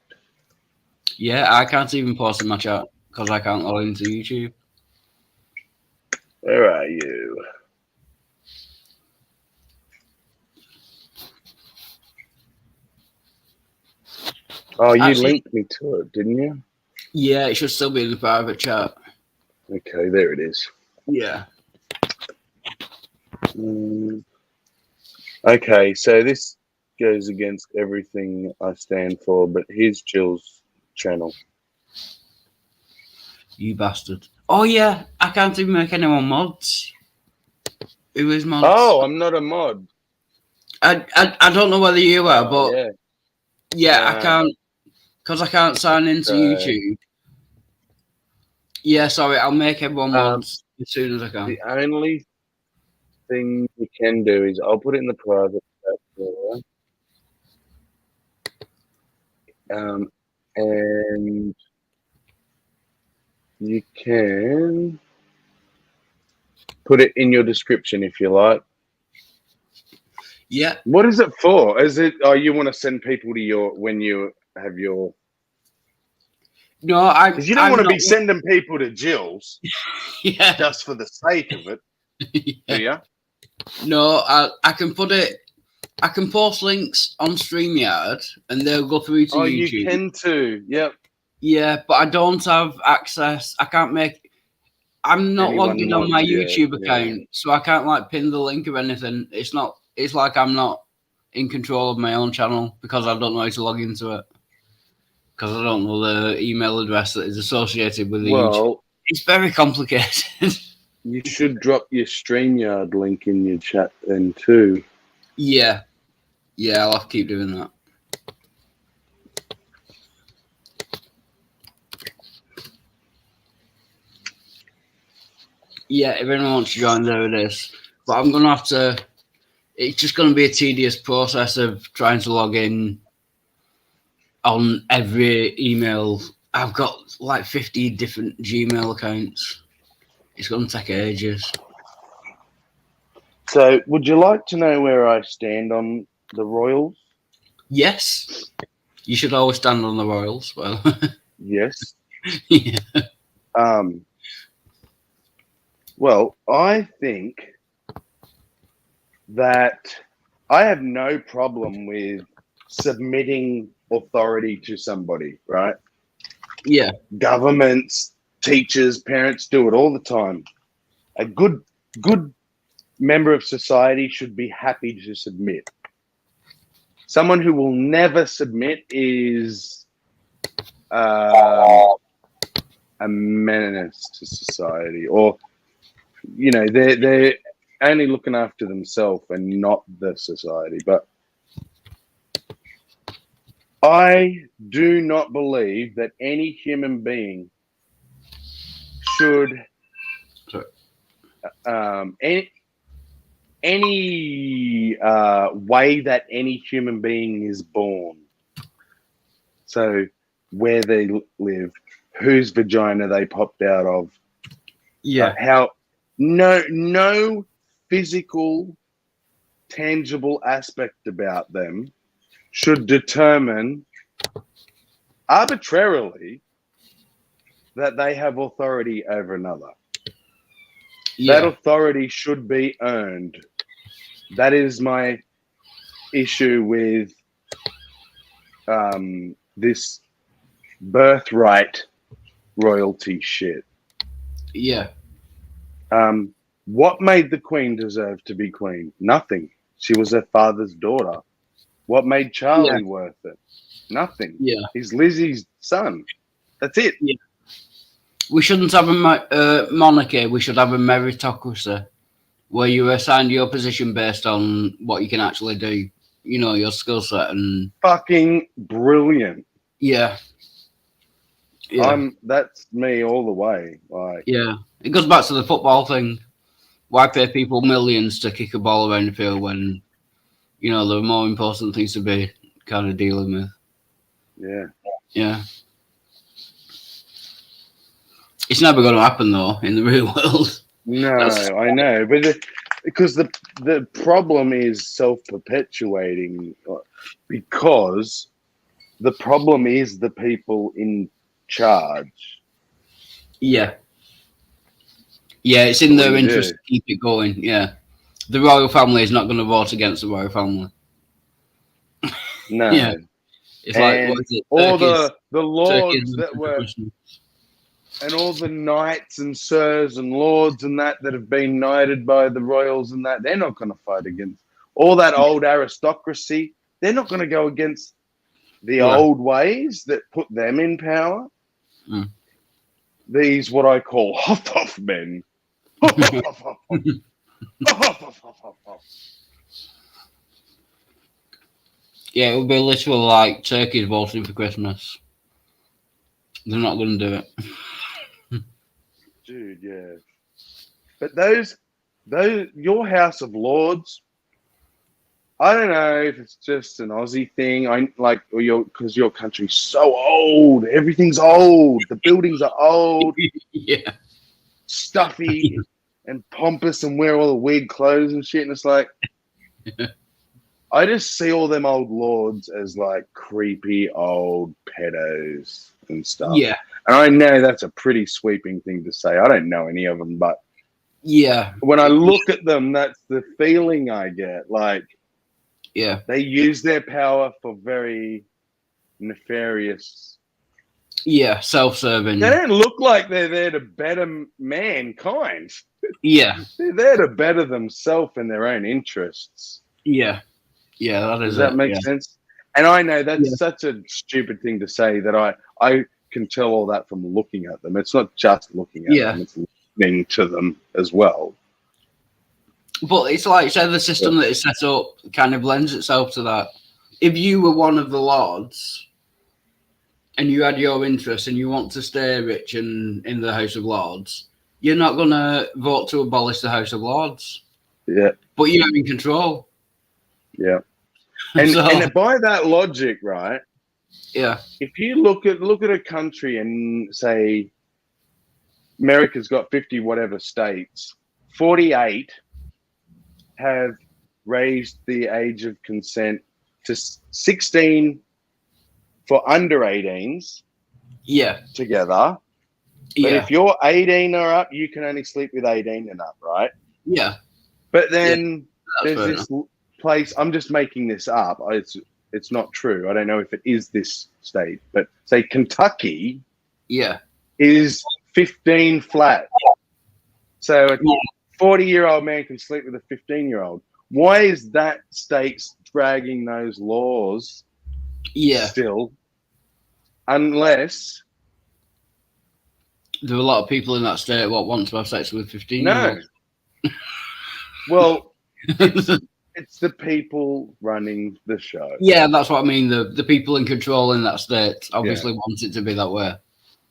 Yeah, I can't even post in my chat because I can't log into YouTube. Where are you? Oh, you linked me to it, didn't you? Yeah, it should still be in the private chat. Okay, there it is. Yeah. Okay, so this goes against everything I stand for, but here's Jill's channel. You bastard. Oh, yeah, I can't even make anyone mods. Who is mods? Oh, I'm not a mod. I don't know whether you are, but Yeah, I can't, because I can't sign into YouTube. Yeah, sorry, I'll make everyone once as soon as I can. The only thing you can do is I'll put it in the private chat for you. And you can put it in your description if you like. Yeah. What is it for? Is it you want to send people to your when you have your? No, because you don't want to be sending people to Jill's. Yeah. Just for the sake of it. Yeah. Do you? No, I can put it. I can post links on StreamYard and they'll go through to YouTube. You can too. Yep. Yeah, but I don't have access. I can't make. I'm not logged in on my YouTube account, so I can't like pin the link or anything. It's not. It's like I'm not in control of my own channel because I don't know how to log into it. Because I don't know the email address that is associated with the YouTube. It's very complicated. You should drop your StreamYard link in your chat then too. Yeah. Yeah, I'll have to keep doing that. Yeah, if anyone wants to join, there it is. But I'm going to have to... It's just going to be a tedious process of trying to log in on every email. I've got like 50 different Gmail accounts. It's going to take ages. So, would you like to know where I stand on the Royals? Yes. You should always stand on the Royals. Well, yes. Yeah. Well, I think that I have no problem with submitting authority to somebody, right? Yeah. Governments, teachers, parents do it all the time. A good member of society should be happy to submit. Someone who will never submit is a menace to society, or they're only looking after themselves and not the society. But I do not believe that any human being should any way that any human being is born. So where they live, whose vagina they popped out of, how no physical, tangible aspect about them should determine arbitrarily that they have authority over another. Yeah. That authority should be earned. That is my issue with this birthright royalty shit. Yeah. What made the Queen deserve to be Queen? Nothing. She was her father's daughter. What made Charlie worth it? Nothing. Yeah. He's Lizzie's son. That's it. Yeah. We shouldn't have a monarchy. We should have a meritocracy where you assign your position based on what you can actually do. You know, your skill set and... Fucking brilliant. Yeah. Yeah. That's me all the way. Like, yeah. It goes back to the football thing. Why pay people millions to kick a ball around the field when, you know, there are more important things to be kind of dealing with? Yeah. Yeah. It's never going to happen, though, in the real world. No, I know. But because the problem is self-perpetuating, because the problem is the people in charge. Yeah. Yeah, it's in their interest to keep it going, yeah. The royal family is not going to vote against the royal family. No. Yeah. It's like, what is it? All the lords that were... And all the knights and sirs and lords and that have been knighted by the royals and that, they're not going to fight against. All that old aristocracy, they're not going to go against the old ways that put them in power. Mm. These, what I call Huff men. Yeah, it would be literally like turkeys voting for Christmas. They're not going to do it. Dude, yeah. But those, your House of Lords, I don't know if it's just an Aussie thing. I like, or because your country's so old. Everything's old. The buildings are old, Yeah. stuffy, and pompous, and wear all the weird clothes and shit. And it's like, I just see all them old lords as like creepy old pedos and stuff. Yeah. And I know that's a pretty sweeping thing to say. I don't know any of them, but Yeah. when I look at them, that's the feeling I get. Like, Yeah. they use their power for very nefarious. Yeah. Self-serving. They don't look like they're there to better mankind. Yeah. They're there to better themselves and their own interests. Yeah. Yeah. That is Does that it. make Yeah. sense? And I know that's Yeah. such a stupid thing to say that I can tell all that from looking at them. It's not just looking at Yeah. them, it's listening to them as well. But it's like, say, the system that is set up kind of lends itself to that. If you were one of the lords and you had your interests and you want to stay rich and in the House of Lords, you're not going to vote to abolish the House of Lords. Yeah. But you're in control. Yeah. And, So- and by that logic, right, Yeah. if you look at a country and say America's got 50 whatever states, 48 have raised the age of consent to 16 for under 18s Yeah. together. But Yeah. if you're 18 or up, you can only sleep with 18 and up, right? Yeah. But then That's fair there's this place, I'm just making this up. It's not true. I don't know if it is this state, but say Kentucky Yeah. is 15 flat. So a 40-year-old man can sleep with a 15-year-old. Why is that state dragging those laws Yeah. still? Unless There are a lot of people in that state what want to have sex with 15 no. Well, it's the people running the show. Yeah, that's what I mean. The people in control in that state obviously want it to be that way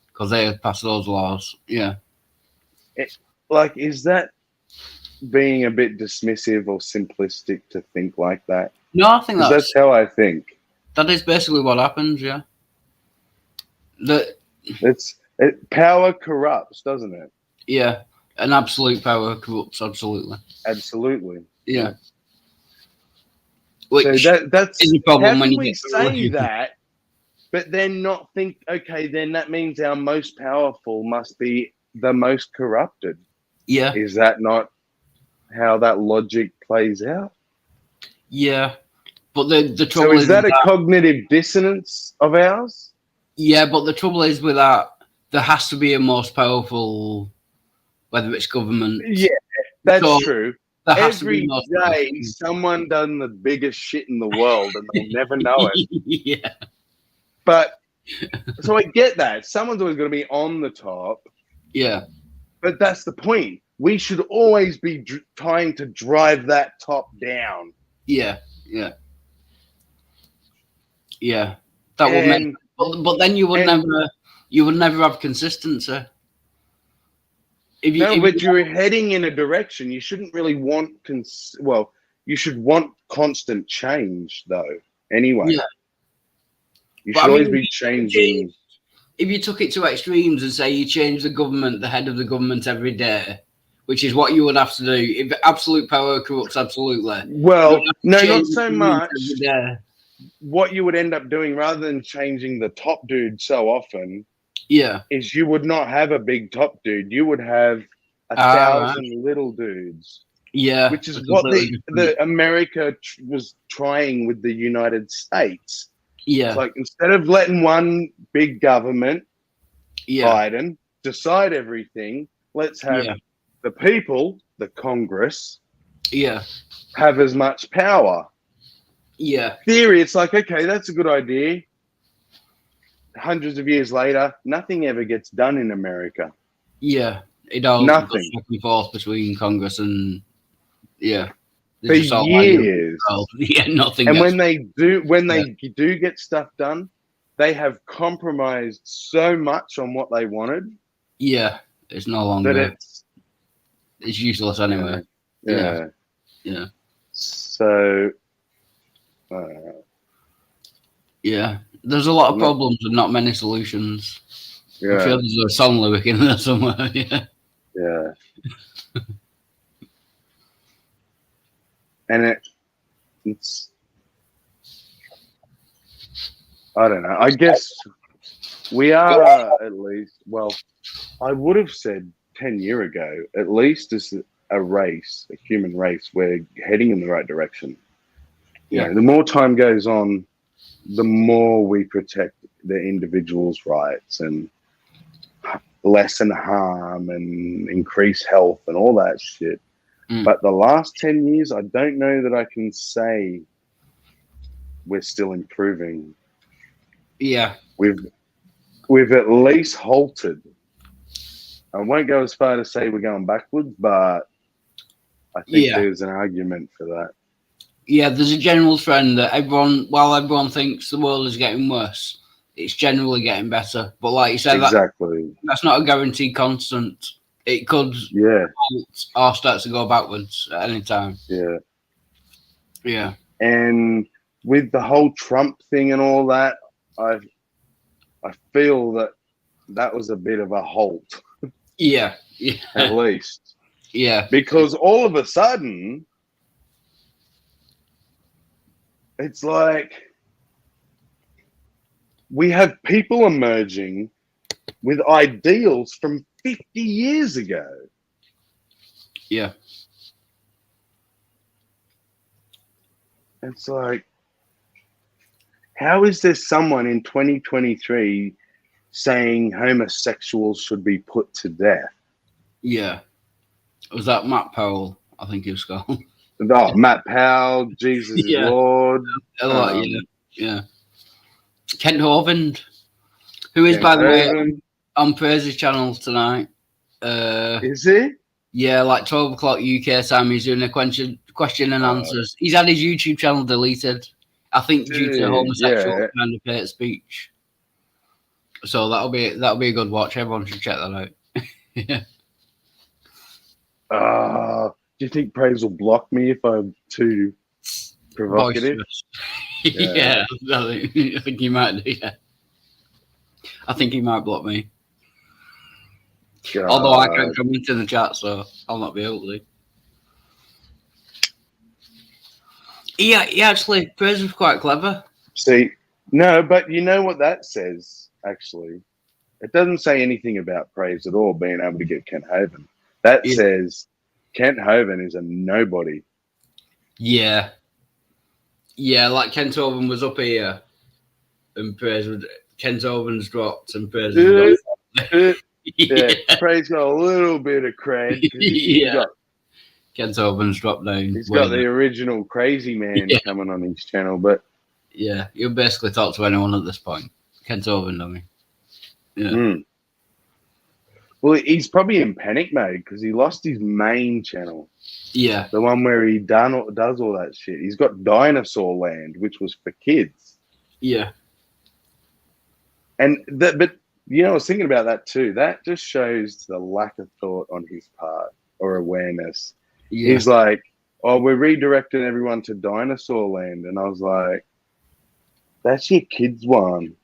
because they pass those laws. Yeah. Like, is that being a bit dismissive or simplistic to think like that? No, I think 'Cause that's how I think. that is basically what happens. Yeah. Power corrupts, doesn't it? Yeah, an absolute power corrupts. Absolutely. Absolutely. Yeah. Which So that's is a problem how when can you we get say that, but then not think, okay, then that means our most powerful must be the most corrupted. Yeah. Is that not how that logic plays out? Yeah. But the trouble So is that a cognitive dissonance of ours? Yeah, but the trouble is with that, there has to be a most powerful, whether it's government. Yeah, that's So, true. There has to be Every most day, powerful. someone done the biggest shit in the world, and they'll never know it. Yeah. But so I get that someone's always going to be on the top. Yeah. But that's the point. We should always be trying to drive that top down. Yeah. Yeah. Yeah. That would make. But then you would never have consistency. But you're heading in a direction. You shouldn't really want you should want constant change though. Anyway, Yeah. You But should I always mean, be changing. If you took it to extremes and say you change the government, the head of the government every day, which is what you would have to do, if absolute power corrupts absolutely. Well, you no, would have not to so change much. every day. What you would end up doing, rather than changing the top dude so often, Yeah. is you would not have a big top dude. You would have 1,000 little dudes. Yeah. Which is what the America was trying with the United States. Yeah. It's like, instead of letting one big government, Yeah. Biden, decide everything, let's have the people, the Congress, have as much power. Yeah. Theory, it's like, okay, that's a good idea. Hundreds of years later, nothing ever gets done in America. Yeah. It all Nothing. goes back and forth between Congress and the They're for just all years. like, yeah, nothing. And gets- when they do get stuff done, they have compromised so much on what they wanted yeah, it's no that longer. It's useless anyway. yeah. Yeah. So Yeah. There's a lot of No. problems and not many solutions. I'm yeah, sure there's a song lyric in there somewhere. Yeah. yeah. And it's I don't know. I guess we are at least. Well, I would have said 10 years ago. At least as a race, a human race, we're heading in the right direction. Yeah. The more time goes on, the more we protect the individual's rights and lessen harm and increase health and all that shit. But the last 10 years, I don't know that I can say we're still improving. Yeah. We've at least halted. I won't go as far to say we're going backwards, but I think there's an argument for that. Yeah, there's a general trend that while everyone thinks the world is getting worse, it's generally getting better. But like you said, Exactly. that's not a guaranteed constant. It could halt or start to go backwards at any time. Yeah. Yeah. And with the whole Trump thing and all that, I feel that was a bit of a halt. Yeah. At least. Yeah. Because all of a sudden, it's like we have people emerging with ideals from 50 years ago. Yeah. It's like, how is there someone in 2023 saying homosexuals should be put to death? Yeah. Was that Matt Powell? I think he was called. Oh, Matt Powell, Jesus is Lord. A lot, yeah. Kent Hovind, who is, by the way, on Praise's channel tonight. Is he? Yeah, like 12 o'clock UK time. He's doing a question and answers. He's had his YouTube channel deleted, I think, due to homosexual kind of hate speech. So that'll be a good watch. Everyone should check that out. Yeah. Do you think Praise will block me if I'm too provocative? Yeah, I think he might do. Yeah, I think he might block me. God. Although I can't come into the chat, so I'll not be able to. He actually, Praise was quite clever. See, no, but you know what that says, actually? It doesn't say anything about Praise at all being able to get Kent Hovind. That says Kent Hovind is a nobody. Yeah. Yeah, like Kent Hovind was up here and Kent Hovind's dropped and Praise was Praise got a little bit of cred. Kent Hovind's dropped down. He's got the original crazy man coming on his channel, but yeah, you'll basically talk to anyone at this point. Kent Hovind, I mean. Yeah. Well, he's probably in panic mode because he lost his main channel. Yeah. The one where he does all that shit. He's got Dinosaur Land, which was for kids. Yeah. But I was thinking about that too. That just shows the lack of thought on his part or awareness. Yeah. He's like, oh, we're redirecting everyone to Dinosaur Land. And I was like, that's your kids' one.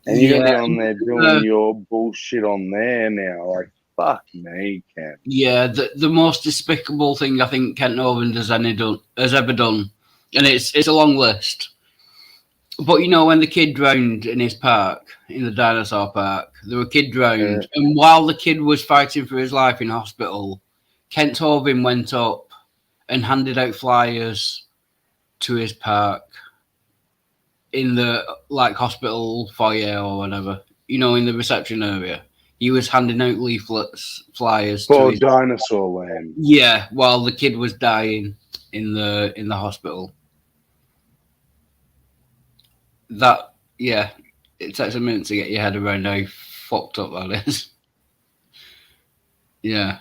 And you're going to be on there doing your bullshit on there now. Like, fuck me, Ken. Yeah, the most despicable thing I think Kent Hovind has ever done, and it's a long list. But, when the kid drowned in his park, in the dinosaur park, there were a kid drowned. And while the kid was fighting for his life in hospital, Kent Hovind went up and handed out flyers to his park in the hospital foyer or whatever, in the reception area. He was handing out leaflets, flyers for Dinosaur Land. Yeah, while the kid was dying in the hospital. It takes a minute to get your head around how fucked up that is. Yeah.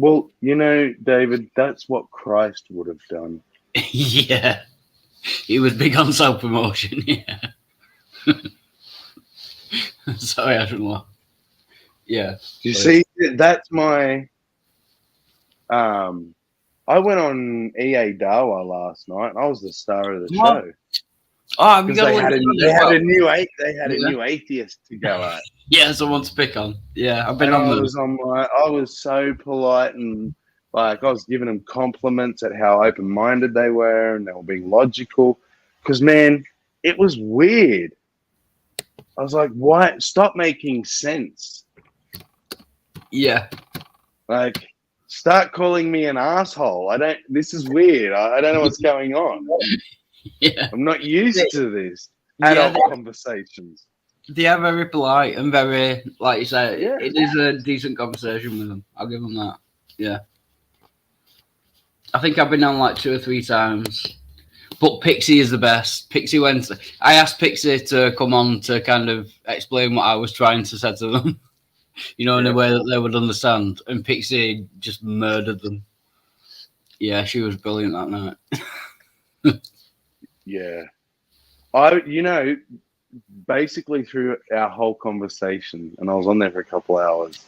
Well, you know, David, that's what Christ would have done. Yeah, he was big on self-promotion. Yeah. Sorry, I shouldn't laugh. Yeah. You see, that's my. I went on EA Dawa last night, and I was the star of the show. Oh, because they had a new atheist to go at. Yeah, someone to pick on. Yeah, I've been and on. I was so polite and like I was giving them compliments at how open-minded they were and they were being logical. Because man, it was weird. I was like, "Why? Stop making sense." Yeah. Like, start calling me an asshole. This is weird. I don't know what's going on. Yeah. I'm not used to this. Adult conversations. They are very polite and very, like you say, Yeah. it is a decent conversation with them. I'll give them that. Yeah. I think I've been on like 2 or 3 times. But Pixie is the best. Pixie went. I asked Pixie to come on to kind of explain what I was trying to say to them. In a way that they would understand. And Pixie just murdered them. Yeah, she was brilliant that night. Yeah. Basically through our whole conversation, and I was on there for a couple hours,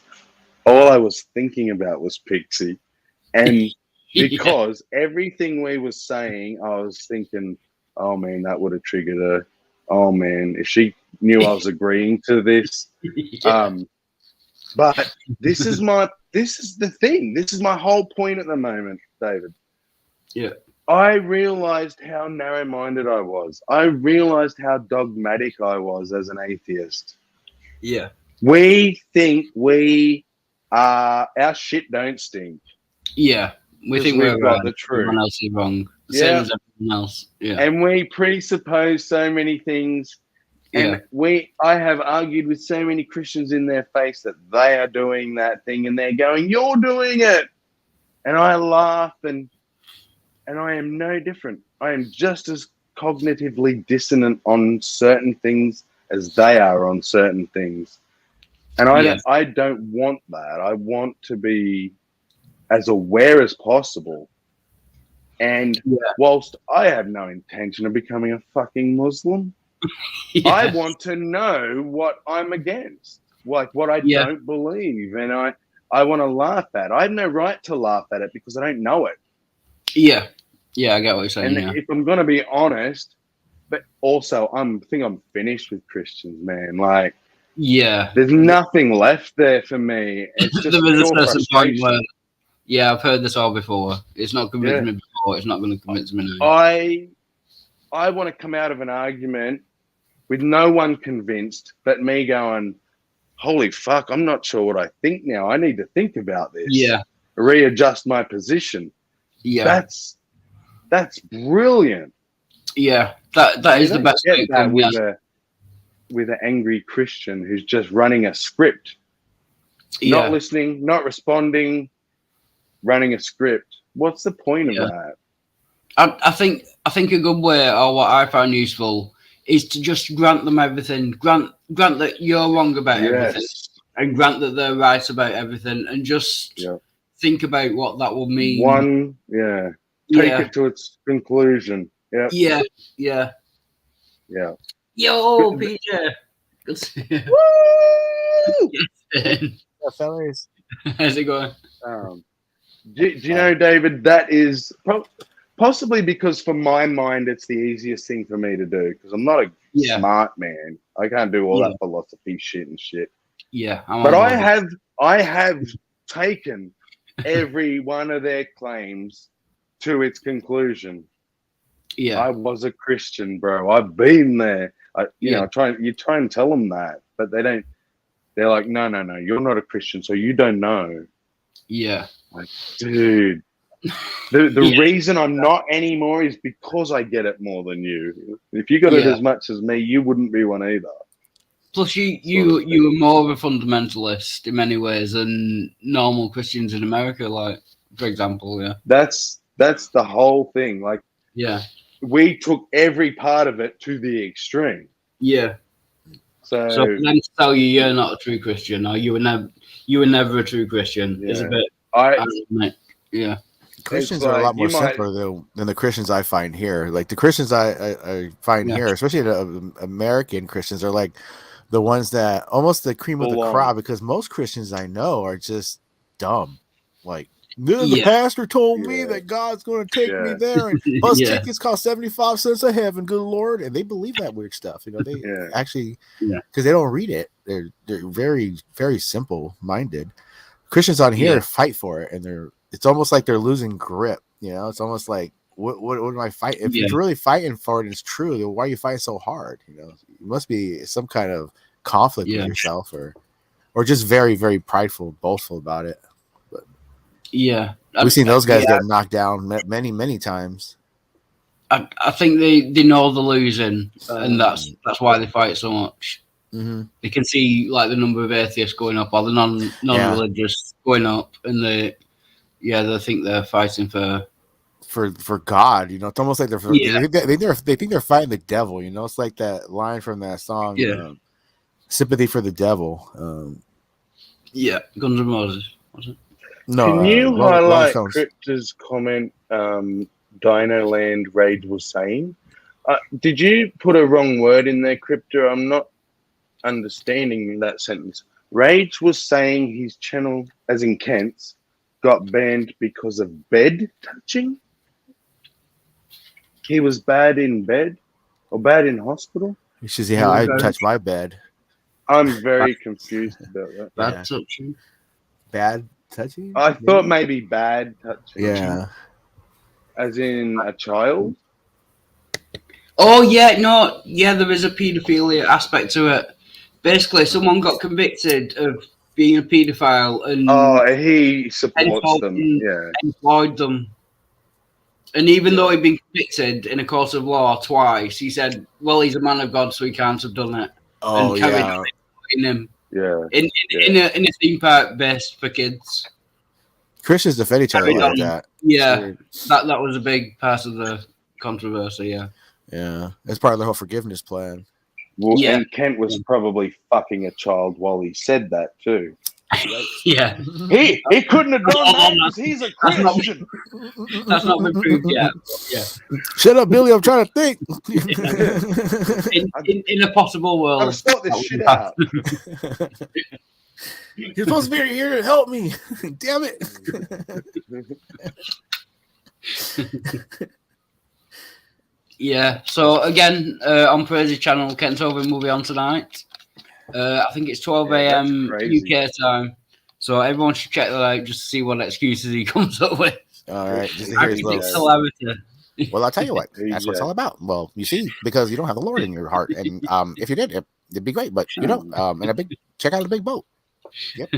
all I was thinking about was Pixie. And because everything we was saying, I was thinking, oh man, that would have triggered her. Oh man, if she knew I was agreeing to this. Yeah. But this is the thing. This is my whole point at the moment, David. Yeah. I realized how narrow-minded I was. I realized how dogmatic I was as an atheist. Yeah. We think our shit don't stink. Yeah. We think we've got the truth. Everyone else is wrong. Same as everyone else. Yeah. And we presuppose so many things. And I have argued with so many Christians in their face that they are doing that thing and they're going, "You're doing it." And I laugh and I am no different. I am just as cognitively dissonant on certain things as they are on certain things. And I don't want that. I want to be as aware as possible. And whilst I have no intention of becoming a fucking Muslim, I want to know what I'm against, like what I don't believe. And I want to laugh at. I have no right to laugh at it because I don't know it. Yeah. Yeah, I get what you're saying. And if I'm going to be honest, but also I think I'm finished with Christians, man. Like, there's nothing left there for me. It's just there is a certain point where, I've heard this all before. It's not convinced me before. It's not going to convince me now. I want to come out of an argument with no one convinced, but me going, "Holy fuck! I'm not sure what I think now. I need to think about this. Yeah, readjust my position." Yeah, that's brilliant. Yeah, that is the best thing. With an angry Christian who's just running a script, not listening, not responding, running a script. What's the point of that? I think a good way, or what I found useful, is to just grant them everything. Grant that you're wrong about everything, and grant that they're right about everything, and just think about what that will mean. Take it to its conclusion. Yeah. Yo, PJ. Good to see you. Woo! Yes, fellas. How's it going? Do you know, David, that is possibly because for my mind, it's the easiest thing for me to do because I'm not a smart man. I can't do all that philosophy shit and shit. Yeah. But I have taken every one of their claims to its conclusion. Yeah. I was a Christian, bro. I've been there. You try and tell them that, but they don't. They're like, no, you're not a Christian, so you don't know. Yeah. Like, dude, the reason I'm not anymore is because I get it more than you. If you got it as much as me, you wouldn't be one either. Plus, you were more of a fundamentalist in many ways than normal Christians in America, like, for example, That's the whole thing. Like, we took every part of it to the extreme. Yeah. So for them to tell you you're not a true Christian or you were never a true Christian is a bit Yeah. Christians It's are a lot like, more you might- simpler than the Christians I find here. Like the Christians I find Yeah. here, especially the American Christians, are like the ones that almost the cream of the Full on. crop, because most Christians I know are just dumb. Like the Yeah. pastor told me Yeah. that God's going to take me Yeah. there, and bus Yeah. tickets cost 75 cents a heaven. Good Lord, and they believe that weird stuff. You know, they Yeah. actually, Yeah. because they don't read it. They're very very simple minded. Christians on here Yeah. fight for it, and it's almost like they're losing grip. You know, it's almost like what am I fighting? If Yeah. you're really fighting for it, and it's true. Then why are you fighting so hard? You know, it must be some kind of conflict Yeah. with yourself, or just very very prideful, boastful about it. Yeah. We've seen those guys Yeah. get knocked down many times. I think they know they're losing, and that's why they fight so much. Mm-hmm. They can see like the number of atheists going up, or the non-religious going up, and they think they're fighting for God. You know, it's almost like Yeah. they think they're fighting the devil. You know, it's like that line from that song, Yeah. "Sympathy for the Devil." Guns N' Roses, was it? No, Can you Rolling highlight Stones. Crypta's comment? Dino Land Rage was saying. Did you put a wrong word in there, Crypta? I'm not understanding that sentence. Rage was saying his channel, as in Kent's, got banned because of bed touching. He was bad in bed or bad in hospital. You should see how I touch my bed. I'm very confused about that. Bad Yeah. touching. Bad touching. I thought maybe bad touching. Yeah. As in a child. Oh yeah, no, yeah, there is a paedophilia aspect to it. Basically, someone got convicted of being a paedophile and Oh, he supports And- them. Yeah. employed them. And even though he'd been convicted in a court of law twice, he said, "Well, he's a man of God, so he can't have done it." Oh and carried yeah. on employing him Yeah. in a theme park based for kids. Christians defend each other Carried like on. that. Yeah, that was a big part of the controversy. Yeah. Yeah, it's part of the whole forgiveness plan. Well, Yeah. and Kent was probably fucking a child while he said that too. Yeah, He couldn't have done that Oh, 'cause he's a that's not- Christian. that's not been proved yet. Yeah, Shut up, Billy. I'm trying to think. in a possible world, I've sort this shit out. You're supposed to be here to help me. Damn it. Yeah. So again, on Crazy Channel, Kent's Over movie on tonight. I think it's 12 Yeah, that's a.m. crazy. UK time. So everyone should check that out just to see what excuses he comes up with. All right. Just to I hear his think little- it's hilarity. Well, I'll tell you what. He's, That's what it's all about. Well, you see, because you don't have the Lord in your heart, and if you did, it'd be great. But you don't. And check out the big boat. Yep.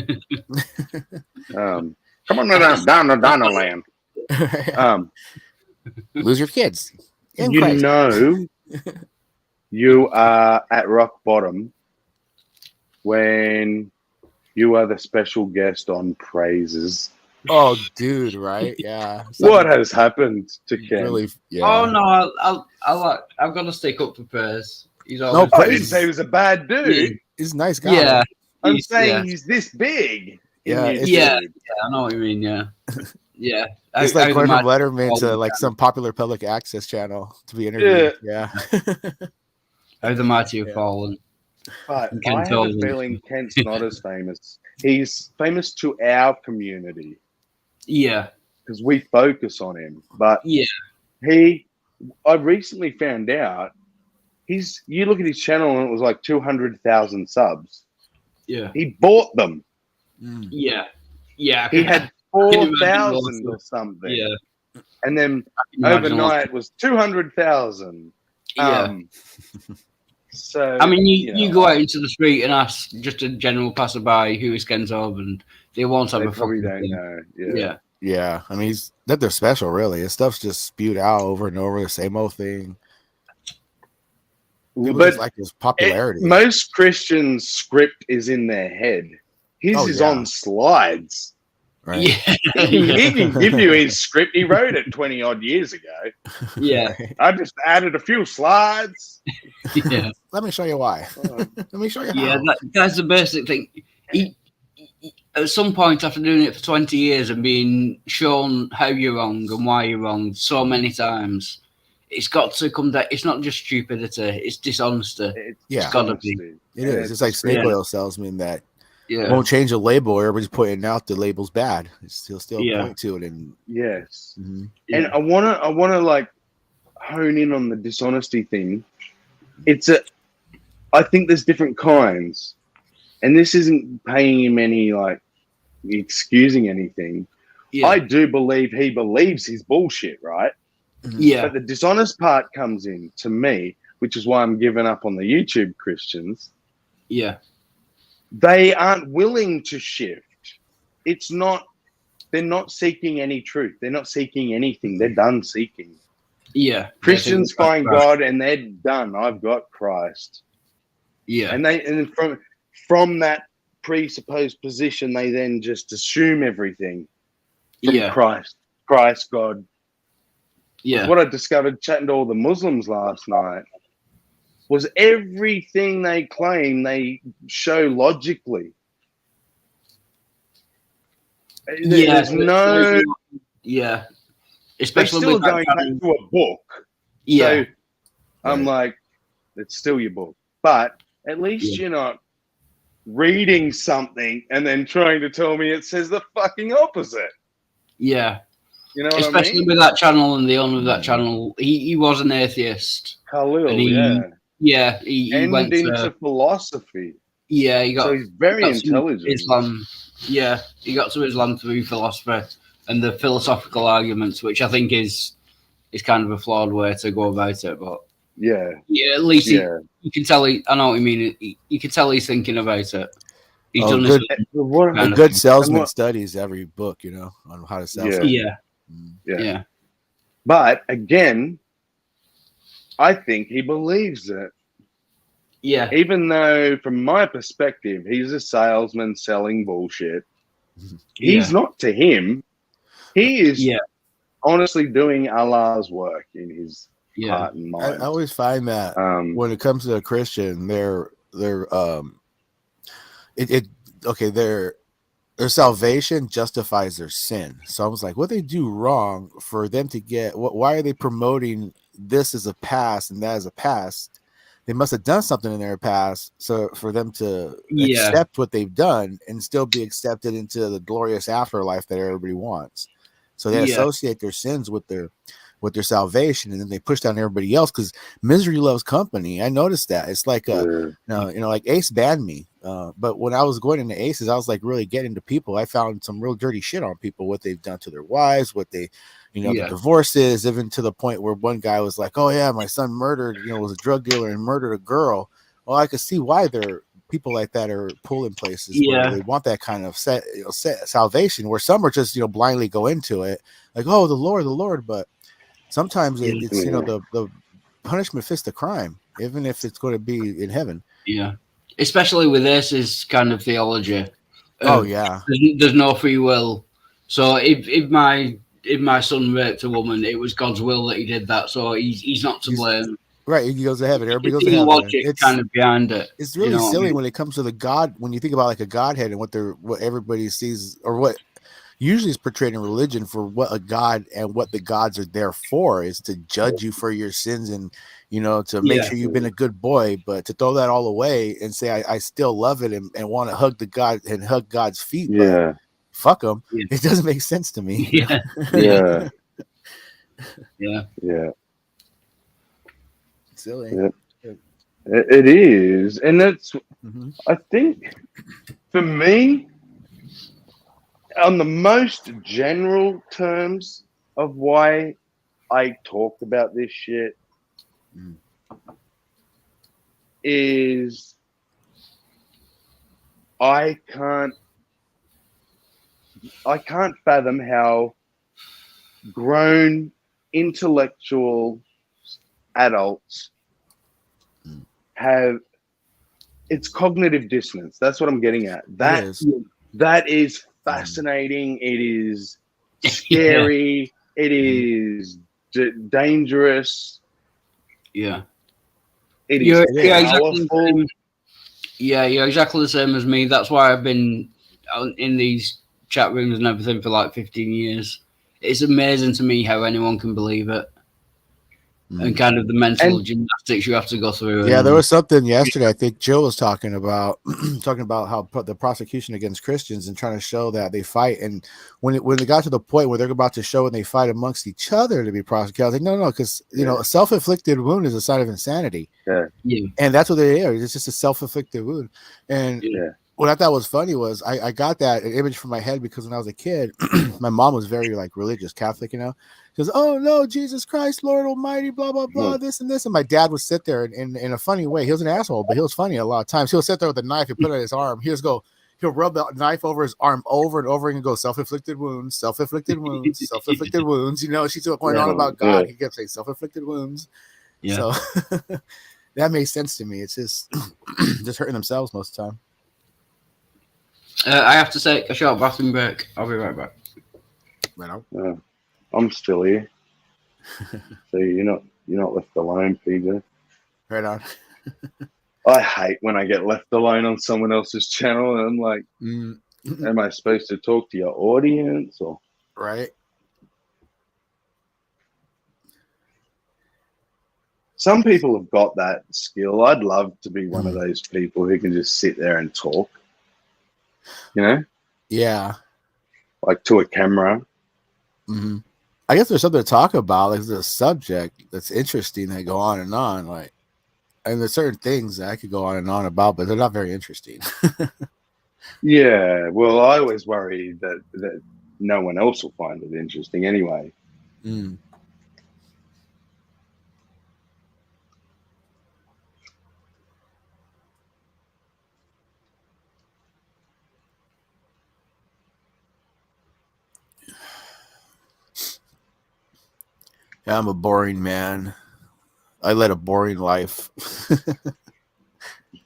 Come on down to Dino Land. Lose your kids. In You Christ. know you are at rock bottom when you are the special guest on Praises. Oh, dude, right? Yeah. What has happened to Ken? Really? Yeah. Oh no, I've got to stick up for Prez. He's No, always I didn't say he was a bad dude. He's a nice guy. yeah. I'm he's- saying he's this big. in Yeah, YouTube. it's- Yeah. I know what you mean. Yeah, yeah. It's I like going from imagine- Letterman to like some popular public access channel to be interviewed. Yeah. How the mighty have Yeah. fallen. But You can I have tell a them. feeling Kent's not as famous. He's famous to our community Yeah, because we focus on him. But yeah, I recently found out you look at his channel and it was like 200,000 subs. yeah, He bought them. Mm. yeah, yeah. He had can imagine 4,000 those. or something. Yeah, And then imagine overnight it was 200,000. Yeah. So I mean, you know, go out into the street and ask just a general passerby who is Ken's Hub, and they won't have they a probably fucking don't clue. know. Yeah, Yeah. I mean, they're special, really. His stuff's just spewed out over and over, the same old thing. People But just like his popularity. most Christians' script is in their head. His Oh, is yeah. on slides. right? yeah, He can give you his script. He wrote it 20 odd years ago. yeah, I just added a few slides. yeah. Let me show you why. Oh, Let me show you how. Yeah, that's the basic thing. at some point after doing it for 20 years and being shown how you're wrong and why you're wrong so many times, it's got to come down. It's not just stupidity; it's dishonesty. Yeah, it's got to be. It is. It's like snake oil salesman that Yeah, won't change a label. Everybody's pointing out the label's bad. He'll still point to it, and yes. mhm. And I wanna like hone in on the dishonesty thing. I think there's different kinds, and this isn't paying him any like excusing anything. yeah, I do believe he believes his bullshit, right? yeah, But the dishonest part comes in to me, which is why I'm giving up on the YouTube Christians. yeah, They aren't willing to shift. They're not seeking any truth. They're not seeking anything. They're done seeking. yeah. Christians find God and they're done. I've got Christ. Yeah, And from that presupposed position, they then just assume everything from Christ, God. yeah, What I discovered chatting to all the Muslims last night was everything they claim they show logically. There's no. yeah. They're Especially still with that going back to a book. Yeah, So I'm like, it's still your book. But at least you're not reading something and then trying to tell me it says the fucking opposite. yeah. You know what Especially I mean? with that channel and the owner of that channel, he was an atheist. Khalil, And he went into philosophy. Yeah, he got. So he's very got to intelligent. Islam. Yeah, he got to Islam through philosophy and the philosophical arguments, which I think is kind of a flawed way to go about it. But yeah, at least you can tell. I know what you mean. You can tell he's thinking about it. He's done good, a good salesman studies every book, on how to sell. Yeah. But again, I think he believes it. Yeah. Even though, from my perspective, he's a salesman selling bullshit. He's not to him. He is honestly doing Allah's work in his heart and mind. I always find that when it comes to a Christian, their salvation justifies their sin. So I was like, what they do wrong for them to get? Why are they promoting this as a past and that as a past? They must have done something in their past, so for them to accept what they've done and still be accepted into the glorious afterlife that everybody wants. So they associate their sins with their salvation, and then they push down everybody else because misery loves company. I noticed that. It's like like Ace banned me, but when I was going into Aces, I was like really getting to people. I found some real dirty shit on people, what they've done to their wives, what they the divorces, even to the point where one guy was like, oh yeah, my son murdered, was a drug dealer and murdered a girl. Well, I could see why there people like that are pulling places where they want that kind of salvation, where some are just blindly go into it like, oh, the Lord, but sometimes it's the punishment fits the crime, even if it's going to be in heaven. Yeah, especially with Ace's kind of theology. There's no free will. So if my son raped a woman, it was God's will that he did that. So he's not to blame. Right, he goes to heaven. Everybody goes to heaven. Logic kind of behind it. It's really silly when it comes to the God. When you think about like a Godhead and what everybody sees, or what usually is portrayed in religion for what a God and what the gods are there for, is to judge you for your sins and to make sure you've been a good boy. But to throw that all away and say I still love it and want to hug the God and hug God's feet. Yeah. Fuck them. Yeah. It doesn't make sense to me. Yeah. Silly. Yeah. It is. And that's, I think, for me, on the most general terms of why I talk about this shit is I can't fathom how grown intellectual adults have it's cognitive dissonance. That's what I'm getting at. That is fascinating. It is scary. It is dangerous. Yeah. You're exactly the same as me. That's why I've been in these chat rooms and everything for like 15 years. It's amazing to me how anyone can believe it. And kind of the mental gymnastics you have to go through. Yeah, there was something yesterday. I think Jill was talking about how the prosecution against Christians and trying to show that they fight. And when it got to the point where they're about to show and they fight amongst each other to be prosecuted, I was like, no, because a self-inflicted wound is a sign of insanity. Yeah. And that's what they are. It's just a self-inflicted wound. And what I thought was funny was I got that image from my head because when I was a kid, my mom was very like religious Catholic, She goes, "Oh no, Jesus Christ, Lord Almighty, blah blah blah, this and this." And my dad would sit there in a funny way. He was an asshole, but he was funny a lot of times. He'll sit there with a knife and put it on his arm. He'll rub the knife over his arm over and over and go, self-inflicted wounds, self-inflicted wounds, self-inflicted wounds. She's going on about God. He kept saying self-inflicted wounds. Yeah. So that makes sense to me. It's just just hurting themselves most of the time. I have to take a short bathroom break. I'll be right back. Right on. I'm still here. So you're not left alone, PJ. Right on. I hate when I get left alone on someone else's channel, and I'm like, am I supposed to talk to your audience or right? Some people have got that skill. I'd love to be one of those people who can just sit there and talk. Yeah. Like to a camera. Mm-hmm. I guess there's something to talk about. Like there's a subject that's interesting that go on, like, and there's certain things that I could go on and on about, but they're not very interesting. Yeah, well, I always worry that no one else will find it interesting anyway. Mm. Yeah, I'm a boring man. I led a boring life.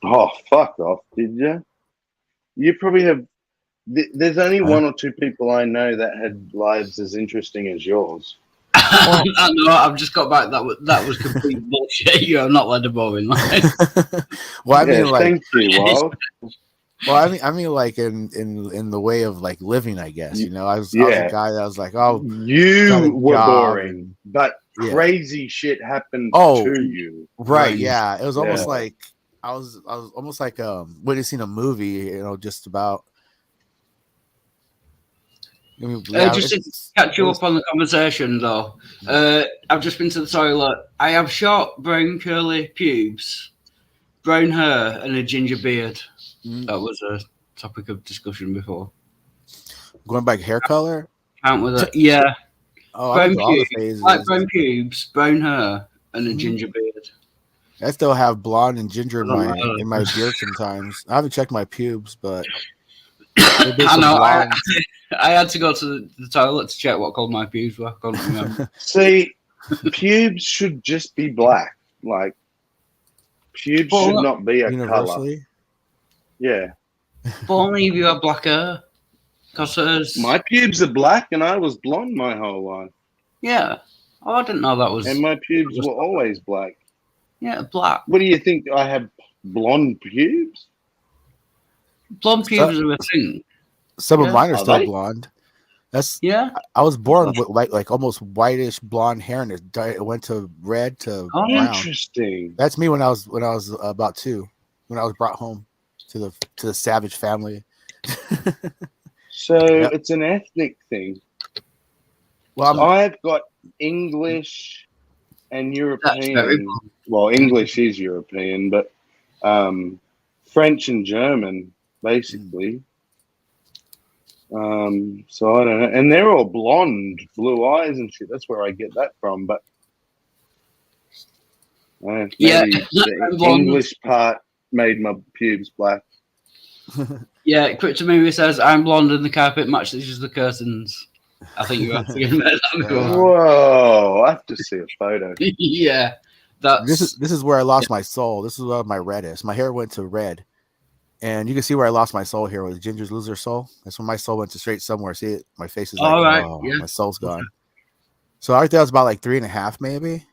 Oh, fuck off, did you? You probably have... There's only one or two people I know that had lives as interesting as yours. I know, I've just got back. That was complete bullshit. You have not led a boring life. Well, I mean, like... Thank you, Wild. Well, I mean, like in the way of like living, I guess. I was a guy that was like, oh, you were boring, but crazy shit happened to you. Right? Yeah, it was almost like I was almost like witnessing a movie, just about. Just to catch you up on the conversation, though, I've just been to the toilet. I have short, brown, curly pubes, brown hair, and a ginger beard. That was a topic of discussion before. Going by hair color? Count with it. Yeah. Oh, brown pubes, like brown pubes, brown hair, and a ginger beard. I still have blonde and ginger in my beard sometimes. I haven't checked my pubes, but I know. I had to go to the toilet to check what colour my pubes were. I couldn't remember. See, pubes should just be black. Like, pubes should not be a colour. Yeah. But only if you have black hair. Because my pubes are black and I was blonde my whole life. Yeah. Oh, I didn't know that was... And my pubes were always black. Yeah, black. What do you think? I have blonde pubes? Blonde pubes are a thing. Some of mine are still blonde. I was born with like almost whitish blonde hair, and it went to red to brown. Interesting. That's me when I was about 2, when I was brought home to the Savage family. So it's an ethnic thing. Well, I've got English and European. Well, English is European, but French and German, basically. So I don't know. And they're all blonde, blue eyes and shit. That's where I get that from. But the English part made my pubes black. Yeah, Crypto Movie says, I'm blonde and the carpet matches the curtains. I think you have to get that. Whoa, I have to see a photo. Yeah. This is where I lost my soul. This is where my red is. My hair went to red. And you can see where I lost my soul here with Gingers lose their soul. That's when my soul went to straight somewhere. See it? My face is like, my soul's gone. So I think that was about like 3.5 maybe.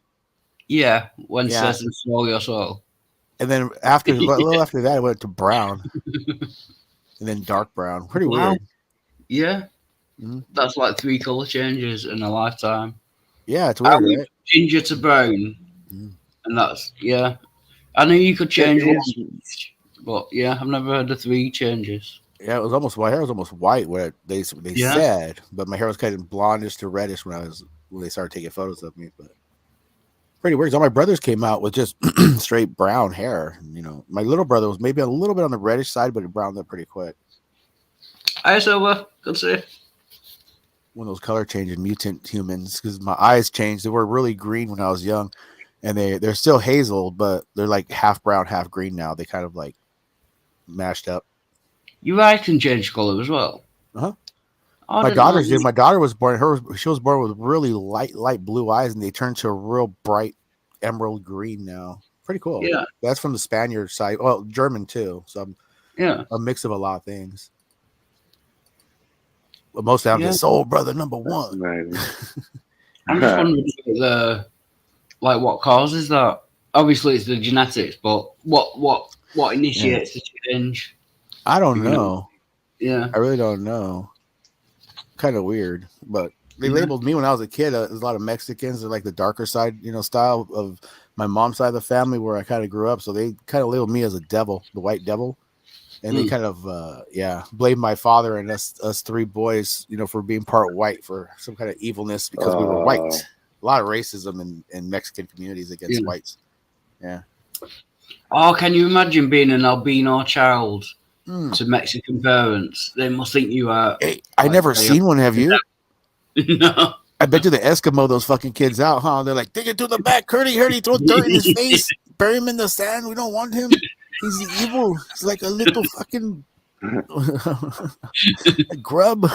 Yeah, when certain stole your soul. And then after a little after that, it went to brown. and then dark brown. Pretty Wow. weird. Yeah. Mhm. That's like 3 color changes in a lifetime. Yeah, it's I weird, went right? ginger to brown, Mhm. and that's I knew you could change It one, is- but yeah, I've never heard of 3 changes. Yeah, it was almost my hair was almost white. What they Yeah. said, but my hair was kind of blondish to reddish when they started taking photos of me. But pretty weird. All my brothers came out with just straight brown hair. You know, my little brother was maybe a little bit on the reddish side, but it browned up pretty quick. Hi, Silver. Good to see you. One of those color changing mutant humans because my eyes changed. They were really green when I was young, and they're still hazel, but they're like half brown, half green now. They kind of like mashed up. Your eyes can change colour as well. Uh-huh. Oh, I My didn't know daughters that. did. My daughter was born. She was born with really light blue eyes, and they turned to a real bright emerald green now. Pretty cool. Yeah. That's from the Spaniard side. Well, German too. So Yeah. a mix of a lot of things. But most of them Yeah. the soul brother number one. Amazing. I'm just wondering what causes that. Obviously, it's the genetics, but what initiates the change? I don't You know. know. Yeah. I really don't know. Kind of weird, but they Yeah. labeled me when I was a kid. There's a lot of Mexicans. They're like the darker side, style of my mom's side of the family where I kind of grew up. So they kind of labeled me as a devil, the white devil, and they kind of blamed my father and us 3 boys, for being part white for some kind of evilness because we were white. A lot of racism in Mexican communities against whites. Yeah. Oh, can you imagine being an albino child Mm. to Mexican parents? They must think you are. Hey, I never seen one. Have you? No. I bet you the Eskimo those fucking kids out, huh? They're like, take it to the back, Curdy, throw dirt in his face, bury him in the sand. We don't want him. He's evil. He's like a little fucking grub.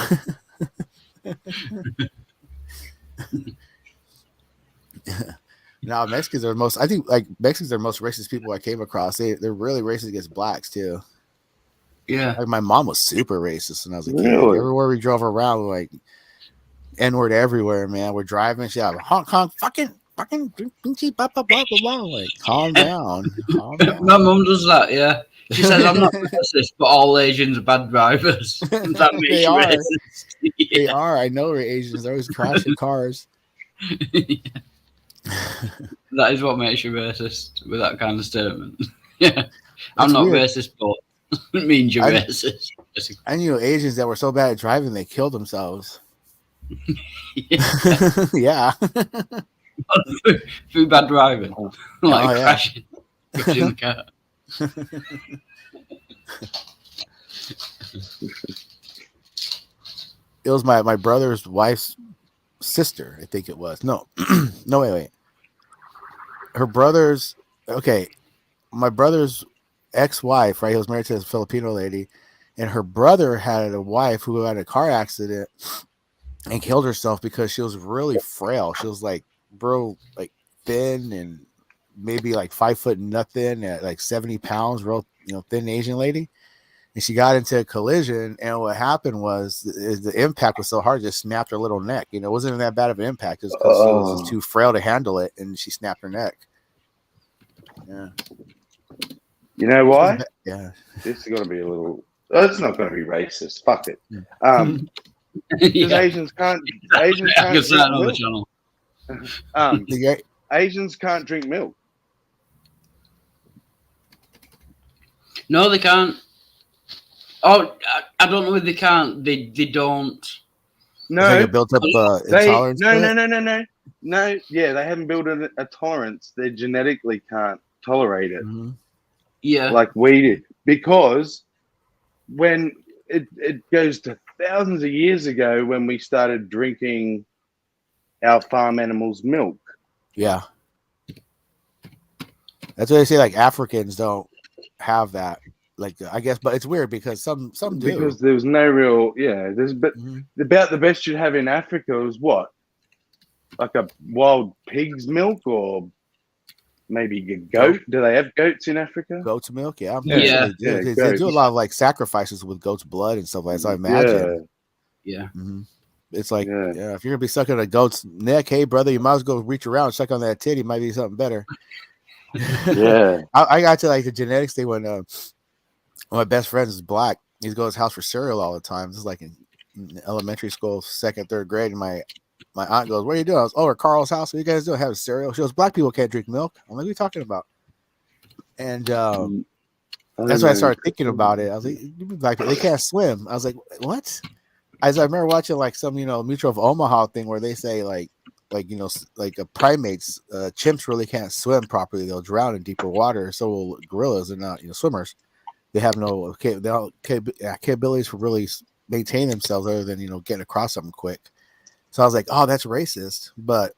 Now Mexicans are most. I think like Mexicans are the most racist people I came across. They're really racist against blacks too. Yeah. Like my mom was super racist when I was a kid. Really? Everywhere we drove around, like N-word everywhere, man. We're driving, she had honk honk, fucking, blah blah blah blah blah. Like, calm down, calm down. My mum does that. Yeah. She says I'm not racist, but all Asians are bad drivers. That makes They you are. racist. They are. I know we're Asians. They're always crashing cars. That is what makes you racist with that kind of statement. Yeah. I'm That's not weird. racist, but it means you're I- racist. I knew Asians that were so bad at driving they killed themselves. Yeah. Yeah. Through bad driving. Like Oh, yeah. crashing in the car. It was my brother's wife's sister, I think it was. No, no, wait. Her brother's my brother's ex-wife, right? He was married to this Filipino lady, and her brother had a wife who had a car accident and killed herself because she was really frail. She was like thin and maybe like 5 foot nothing at like 70 pounds, real thin Asian lady. And she got into a collision, and what happened was the impact was so hard, it just snapped her little neck. It wasn't even that bad of an impact, just because she was just too frail to handle it, and she snapped her neck. Yeah. You know why? Yeah. This is going to be a little. It's not going to be racist. Fuck it. Because Yeah. Asians can't. I Asians can can't say that drink on the milk. channel. Asians can't drink milk. No, they can't. Oh, I don't know if they can't. They don't. It's like No, a built up they intolerance. to it? no. Yeah, they haven't built a tolerance. They genetically can't tolerate it Mhm. Yeah. like we did, because when it goes to thousands of years ago when we started drinking our farm animals' milk. Yeah. That's what they say. Like Africans don't have that. Like I guess, but it's weird because some do. Because there was no real, there's Mhm. about the best you'd have in Africa was what? Like a wild pig's milk, or maybe a goat? Do they have goats in Africa? Goat's milk, yeah. I'm Yeah. pretty sure they do. Yeah, They goats. do a lot of like sacrifices with goat's blood and stuff like that. So I imagine. Yeah. Mhm. It's like, Yeah. yeah, if you're gonna be sucking a goat's neck, hey brother, you might as well go reach around, suck on that titty. Might be something better. Yeah. I got to like the genetics thing when my best friend is black, he'd go to his house for cereal all the time. This is like in elementary school, 2nd, 3rd grade. And my aunt goes, "What are you doing?" I was over at Carl's house. What are you guys doing? Having cereal? She goes, "Black people can't drink milk." I'm like, "What are you talking about?" And that's why I started thinking about it. I was like, "Black people, they can't swim." I was like, "What?" As I remember watching like some, Mutual of Omaha thing where they say like primates, chimps really can't swim properly. They'll drown in deeper water. So will gorillas are not, swimmers. They have no capabilities for really maintain themselves other than, getting across something quick. So I was like, oh, that's racist. But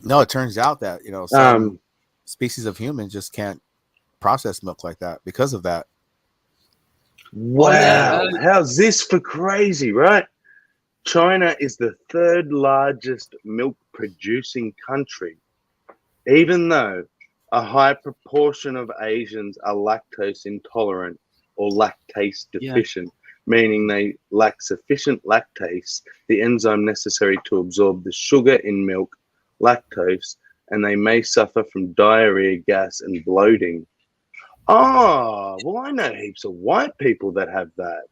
no, it turns out that, some species of humans just can't process milk like that because of that. Wow. How's this for crazy, right? China is the 3rd largest milk producing country, even though a high proportion of Asians are lactose intolerant or lactase deficient, meaning they lack sufficient lactase, the enzyme necessary to absorb the sugar in milk, lactose, and they may suffer from diarrhea, gas, and bloating. Oh, well, I know heaps of white people that have that.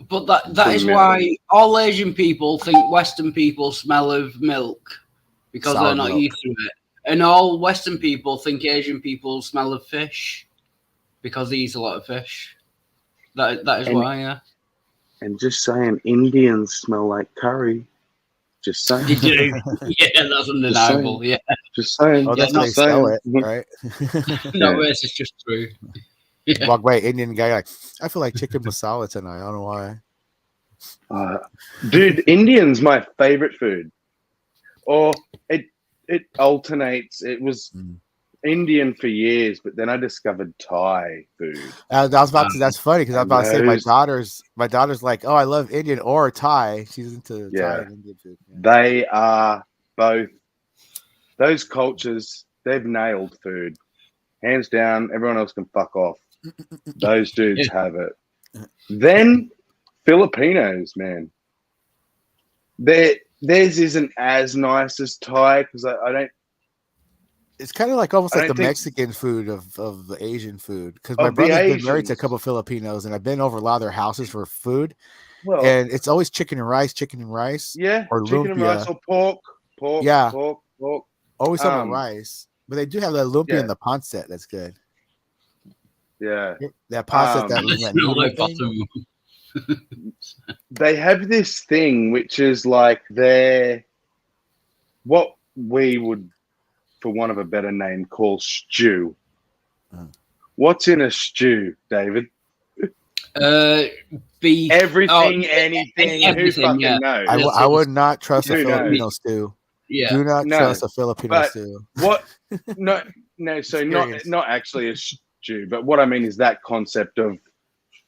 But that is why all Asian people think Western people smell of milk because they're not used to it. And all Western people think Asian people smell of fish because they eat a lot of fish. That is why, yeah. And just saying, Indians smell like curry. Just saying. They do. Yeah, that's undeniable. Yeah. Just saying. Oh, that's not how they sell it, right? Not racist, just true. Yeah. Walk by Indian guy like, I feel like chicken masala tonight. I don't know why. Dude, Indian's my favorite food. Or it alternates. It was Indian for years, but then I discovered Thai food. I was about to. That's funny because I was about to say my daughter's like, oh, I love Indian or Thai. She's into Thai and Indian food. Yeah. They are both. Those cultures, they've nailed food. Hands down, everyone else can fuck off. Those dudes have it. Then Filipinos, man. Theirs isn't as nice as Thai because I don't. It's kind of like almost like the Mexican food of the Asian food because my brother's been married to a couple of Filipinos and I've been over a lot of their houses for food. Well, and it's always chicken and rice. Yeah, or chicken lumpia. And rice or pork. Yeah, pork. Always something rice. But they do have that lumpia and the pancit that's good. Yeah. That pancit that they have this thing which is like what we would, for want of a better name, call stew. What's in a stew, David? Beef. Everything, anything. Who fucking knows? I would not trust a Filipino stew. Yeah. Do not trust a Filipino stew. What? No. So not actually a stew, but what I mean is that concept of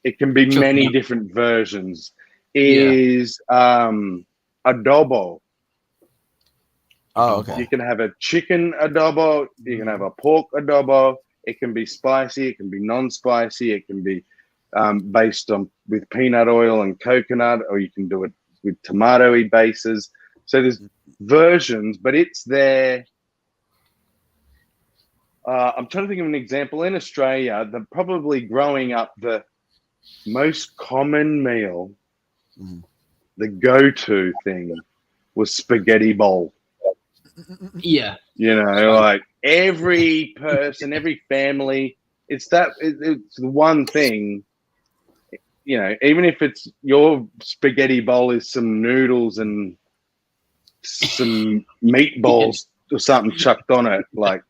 it can be many different versions. Is adobo. Oh, okay. You can have a chicken adobo. You can have a pork adobo. It can be spicy. It can be non-spicy. It can be based on with peanut oil and coconut, or you can do it with tomato-y bases. So there's versions, but it's there. I'm trying to think of an example. In Australia, probably growing up, the most common meal, the go-to thing, was spaghetti bowl. Yeah. Like every person, every family, it's the one thing, even if it's your spaghetti bowl is some noodles and some meatballs or something chucked on it, like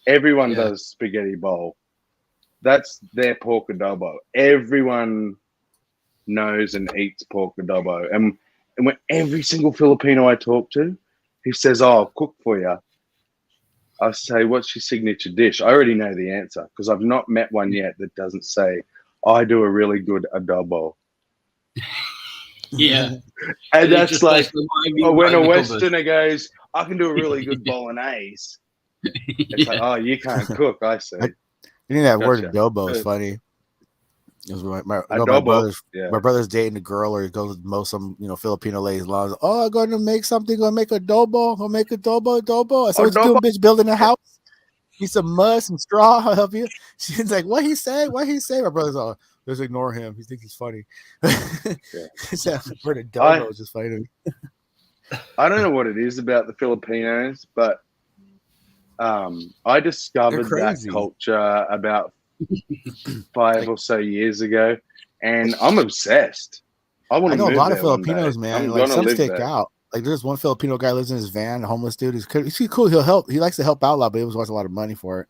everyone does spaghetti bowl. That's their pork adobo. Everyone knows and eats pork adobo. And when every single Filipino I talk to, he says, "Oh, I'll cook for you," I say, "What's your signature dish?" I already know the answer because I've not met one yet that doesn't say, "I do a really good adobo." Yeah. And that's like, when a Westerner goes, "I can do a really good bolognese." It's like, "Oh, you can't cook," I say. You think that word adobo is funny. It was my brother's dating a girl, or he goes to mow some Filipino lady's lawn. "Oh, I'm going to make something. Going to make adobo. I'll make adobo. I said, "What you doing, bitch? Building a house? Need some mud, some straw. I'll help you." She's like, "What he say? What he say?" My brother's all, Just ignore him. He thinks he's funny. Yeah. Bernardo is just fighting. I don't know what it is about the Filipinos, but I discovered that crazy. culture about 5 or so years ago, and I'm obsessed. I want I to know a move lot of there one Filipinos, day. man. I'm Like gonna some live stick there. out. Like there's one Filipino guy lives in his van, a homeless dude. He's cool. He'll help. He likes to help out a lot, but he always wants a lot of money for it.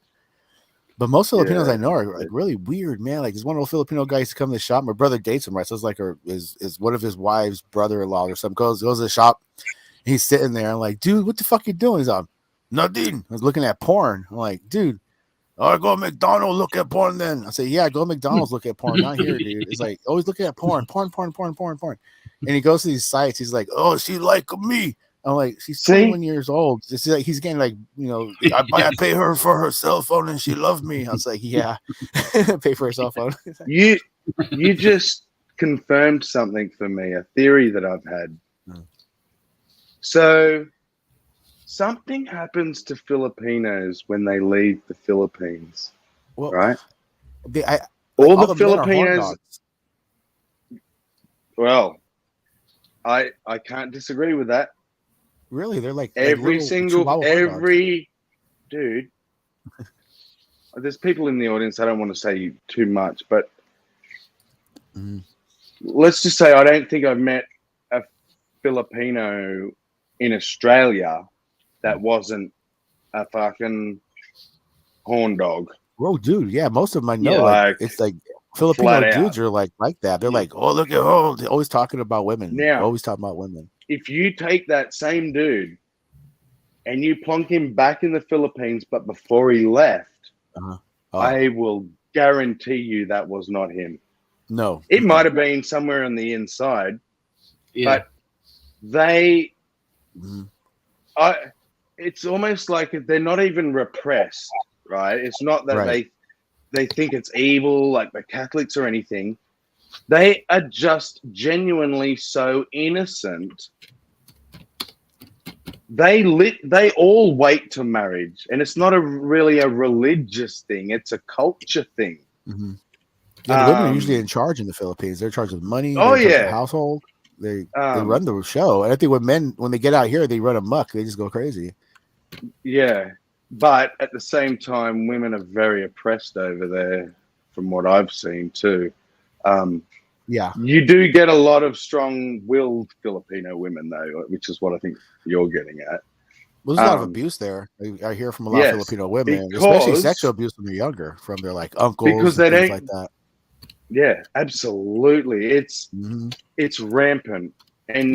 But most Filipinos Yeah. I know are like really weird, man. Like there's one old Filipino guy used to come to the shop. My brother dates him, right? So it's like is one of his wife's brother-in-law or something. Goes to the shop. He's sitting there. I'm like, dude, what the fuck you doing? He's like, nothing. I was looking at porn. I'm like, dude, all right, go to McDonald's, look at porn then. I say, yeah, go to McDonald's, look at porn. Not here, dude. It's like always looking at porn. And he goes to these sites. He's like, oh, she like me. I'm like, she's 21 years old. It's like he's getting like, I pay her for her cell phone and she loved me. I was like, yeah, pay for her cell phone. You just confirmed something for me, a theory that I've had. So something happens to Filipinos when they leave the Philippines, well, right? All the the men are horn Filipinos. dogs. Well, I can't disagree with that. Really, they're like Every little Chihuahua horn dogs. Dude. There's people in the audience. I don't want to say too much, but let's just say I don't think I've met a Filipino in Australia that wasn't a fucking horn dog. Well, dude, yeah, most of them I know. Yeah, like it's like Filipino flat dudes out. are like that. They're like, oh, look at her. They're always talking about women. Now- Always talking about women. If you take that same dude and you plonk him back in the Philippines, but before he left, I will guarantee you that was not him. No, It might have been somewhere on the inside, Yeah. but they, it's almost like they're not even repressed, right? It's not that Right. they think it's evil, like the Catholics or anything. They are just genuinely so innocent. They all wait to marriage, and it's not really a religious thing; it's a culture thing. Yeah, the women are usually in charge in the Philippines. They're in charge of money. Oh, they're in charge of yeah. the household. They run the show, and I think when they get out here, they run amok. They just go crazy. Yeah, but at the same time, women are very oppressed over there, from what I've seen too. Yeah, You do get a lot of strong-willed Filipino women, though, which is what I think you're getting at. well, there's a lot of abuse there. I hear from a lot of Filipino women, especially sexual abuse when they're younger, from their like uncles because and they things don't. like that. Yeah, absolutely. It's rampant, and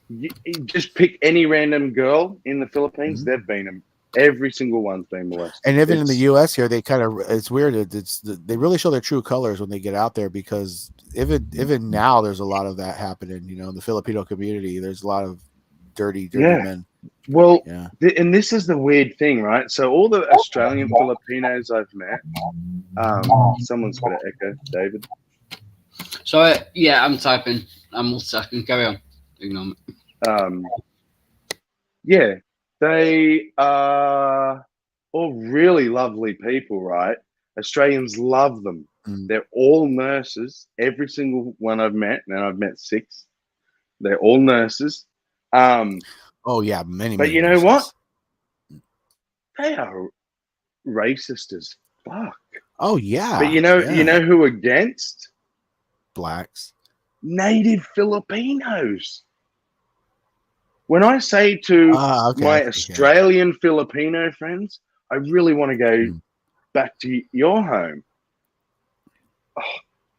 you just pick any random girl in the Philippines. They've been every single one's been molested. And even in the U.S. here, they kind of it's weird. They really show their true colors when they get out there, because even now there's a lot of that happening. In the Filipino community, there's a lot of dirty men. Well, and this is the weird thing, right? So all the Australian Filipinos I've met, someone's got an echo, David. So yeah, I'm typing. I'm multitasking. Carry on. Ignore me. Yeah, they are all really lovely people, right? Australians love them. They're all nurses. Every single one I've met, and I've met 6. They're all nurses. Oh yeah, many. But many you know nurses. what? They are racist as fuck. Oh yeah. But you know who against? Blacks. Native Filipinos. When I say to my Australian Filipino friends, I really want to go back to your home. Oh,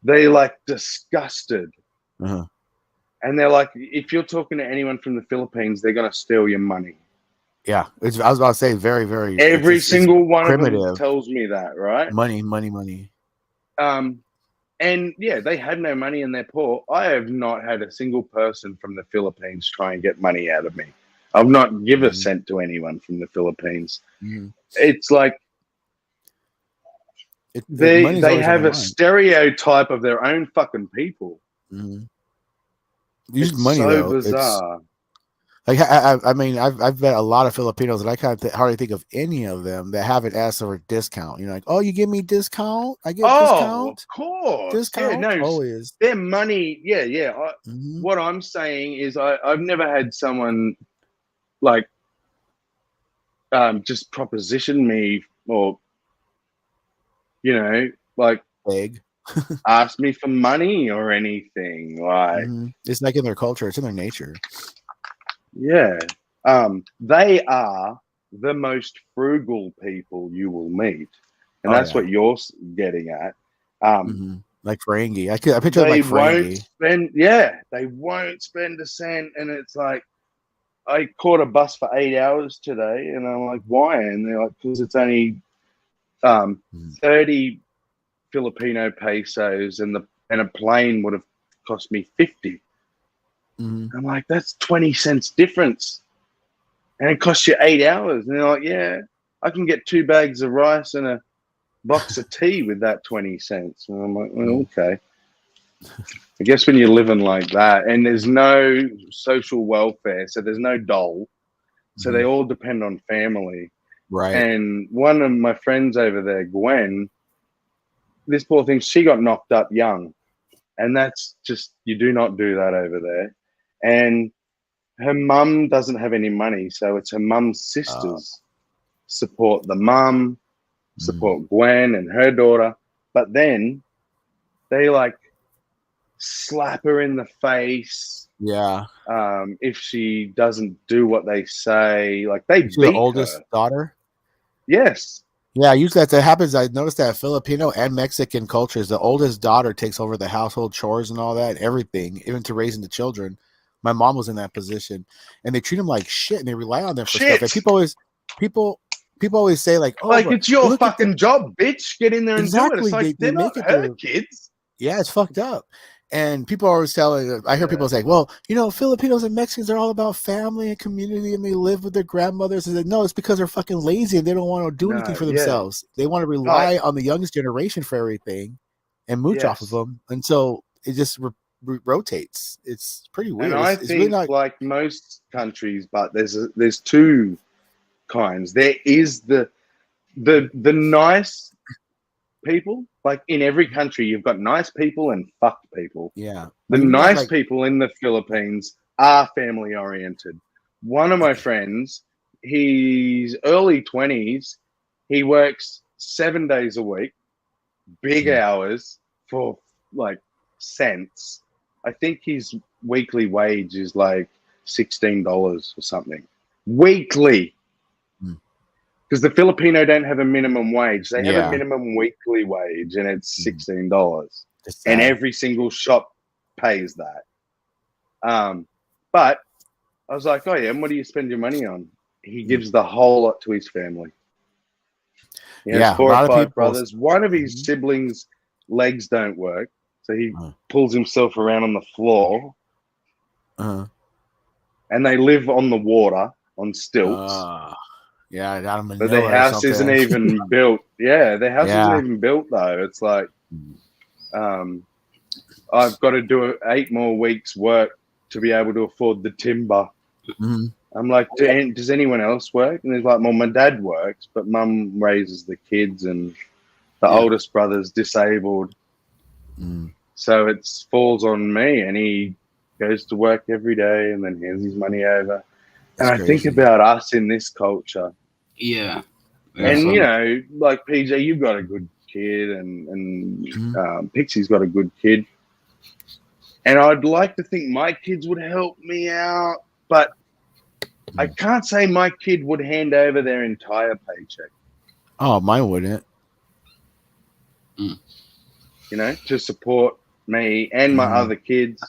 they're like disgusted. And they're like, if you're talking to anyone from the Philippines, they're going to steal your money. Yeah. I was about to say very, very. Every single one primitive. of them tells me that, right? Money. And yeah, they had no money and they're poor. I have not had a single person from the Philippines try and get money out of me. I've not given a cent to anyone from the Philippines. It's like they have a stereotype of their own fucking people. Use money so though. Bizarre. Like I mean, I've met a lot of Filipinos, and I kind of hardly think of any of them that haven't asked for a discount. You know, like, oh, you give me discount, I get Oh, of discount, course. Yeah, discount. no, Always. their money. Yeah, yeah. Mhm. What I'm saying is, I've never had someone like just proposition me or like Big. ask me for money or anything. Like, It's like in their culture. It's in their nature. yeah, they are the most frugal people you will meet, and that's what you're getting at. Like Ferengi. I picture them They like won't Ferengi. spend. Yeah, they won't spend a cent, and it's like, I caught a bus for 8 hours today, and I'm like, why? And they're like, because it's only 30 Filipino pesos, and a plane would have cost me 50. I'm like, that's 20 cents difference, and it costs you 8 hours. And they're like, yeah, I can get 2 bags of rice and a box of tea with that 20 cents. And I'm like, well, okay. I guess when you're living like that, and there's no social welfare, so there's no dole, so they all depend on family. Right. And one of my friends over there, Gwen, this poor thing, she got knocked up young. And that's just, you do not do that over there. And her mum doesn't have any money, so it's her mum's sisters support the mum, support Gwen and her daughter. But then they like slap her in the face. Yeah. If she doesn't do what they say, like they beat the oldest her. daughter. Yes. Yeah, usually that happens. I noticed that Filipino and Mexican cultures, the oldest daughter takes over the household chores and all that, everything, even to raising the children. My mom was in that position, and they treat them like shit, and they rely on them for stuff. And people always say like, "Oh, like it's your fucking job, bitch. Get in there and do it." It's like they're not her kids. Yeah, it's fucked up. And people are always telling, I hear people say, well, Filipinos and Mexicans are all about family and community, and they live with their grandmothers. And no, it's because they're fucking lazy and they don't want to do anything for themselves. They want to rely on the youngest generation for everything and mooch off of them. And so it just rotates. It's pretty weird. And I think really like most countries, but there's two kinds. There is the nice people. Like in every country, you've got nice people and fucked people. Yeah. The nice people in the Philippines are family oriented. One of my friends, he's early 20s. He works 7 days a week, big hours for like cents. I think his weekly wage is like $16 or something. Weekly. Because the Filipino don't have a minimum wage. They have a minimum weekly wage, and it's $16. And every single shop pays that. But I was like, oh, yeah, and what do you spend your money on? He gives the whole lot to his family. He has 4 or 5 brothers. One of his siblings' legs don't work, so he pulls himself around on the floor. And they live on the water, on stilts. Yeah, but their house isn't even built. Yeah, their house isn't even built though. It's like, I've got to do 8 more weeks' work to be able to afford the timber. I'm like, does anyone else work? And he's like, well, my dad works, but mum raises the kids, and the oldest brother's disabled. So it falls on me, and he goes to work every day and then hands his money over. And I think about us in this culture. Yeah. And, like PJ, you've got a good kid, and Pixie's got a good kid. And I'd like to think my kids would help me out, but I can't say my kid would hand over their entire paycheck. Oh, mine wouldn't. To support me and my other kids.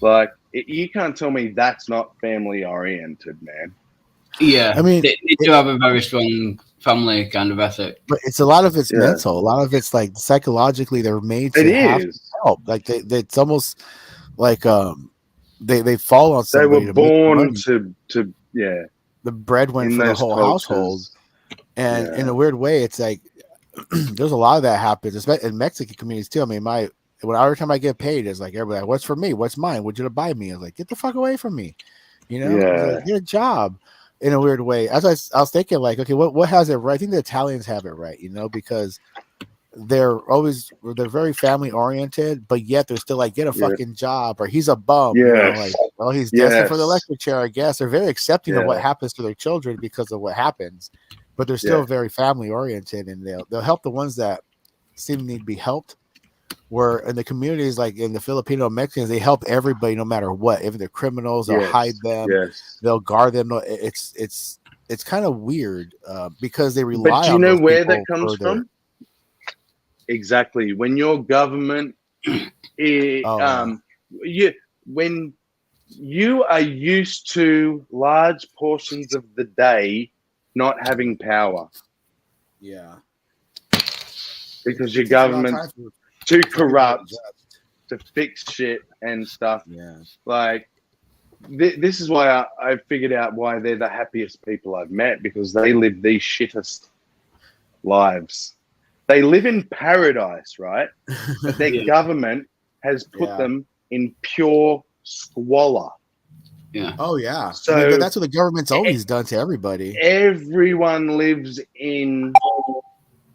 Like, you can't tell me that's not family oriented, man. Yeah, I mean, they do have a very strong family kind of ethic. But it's a lot of it's mental. A lot of it's like psychologically they're made to have help. Like it's almost like they fall on somebody. They were born to the breadwinner for the whole household. And in a weird way, it's like there's a lot of that happens, especially in Mexican communities too. I mean, every time I get paid, it's like everybody, what's for me? What's mine? What you to buy me? I was like, get the fuck away from me. You know, Yeah. get a job in a weird way. As I was thinking, like, okay, what has it right? I think the Italians have it right, you know, because they're very family oriented, but yet they're still like, get a Yeah. fucking job, or he's a bum, you know, like, Yes. well, he's destined for the Yes. electric chair, I guess. They're very accepting of what Yeah. happens to their children because of what happens, but they're still Yeah. very family oriented, and they'll help the ones that seem to need to be helped. Where in the communities, like in the Filipino Mexicans, they help everybody no matter what. If they're criminals, they'll Yes. hide them, Yes. they'll guard them. It's kind of weird because they rely But do you on know those where that people comes for their- from? Exactly. When your government, when you are used to large portions of the day not having power Yeah, because your It takes a long time government's for too people to corrupt adjust. to fix shit and stuff. Yeah, Like, this is why I figured out why they're the happiest people I've met, because they live the shittest lives. They live in paradise, right? But their Yeah. government has put Yeah. them in pure squalor. Yeah. Oh yeah. So- I mean, but that's what the government's always done to everybody. Everyone lives in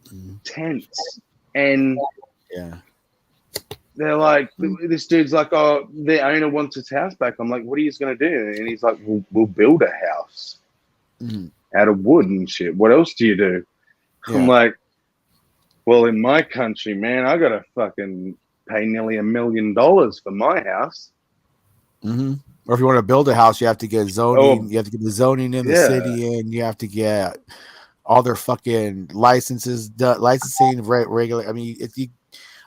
Mhm. tents, and Yeah. they're like, this dude's like, oh, the owner wants his house back. I'm like, what are you going to do? And he's like, we'll build a house Mhm. out of wood and shit. What else do you do? I'm Yeah. like, well, in my country, man, I got to fucking pay nearly $1 million for my house. Mm-hmm. Or if you want to build a house, you have to get zoning. Oh, You have to get the zoning in the yeah. city, and you have to get all their fucking licenses, licensing regular. I mean,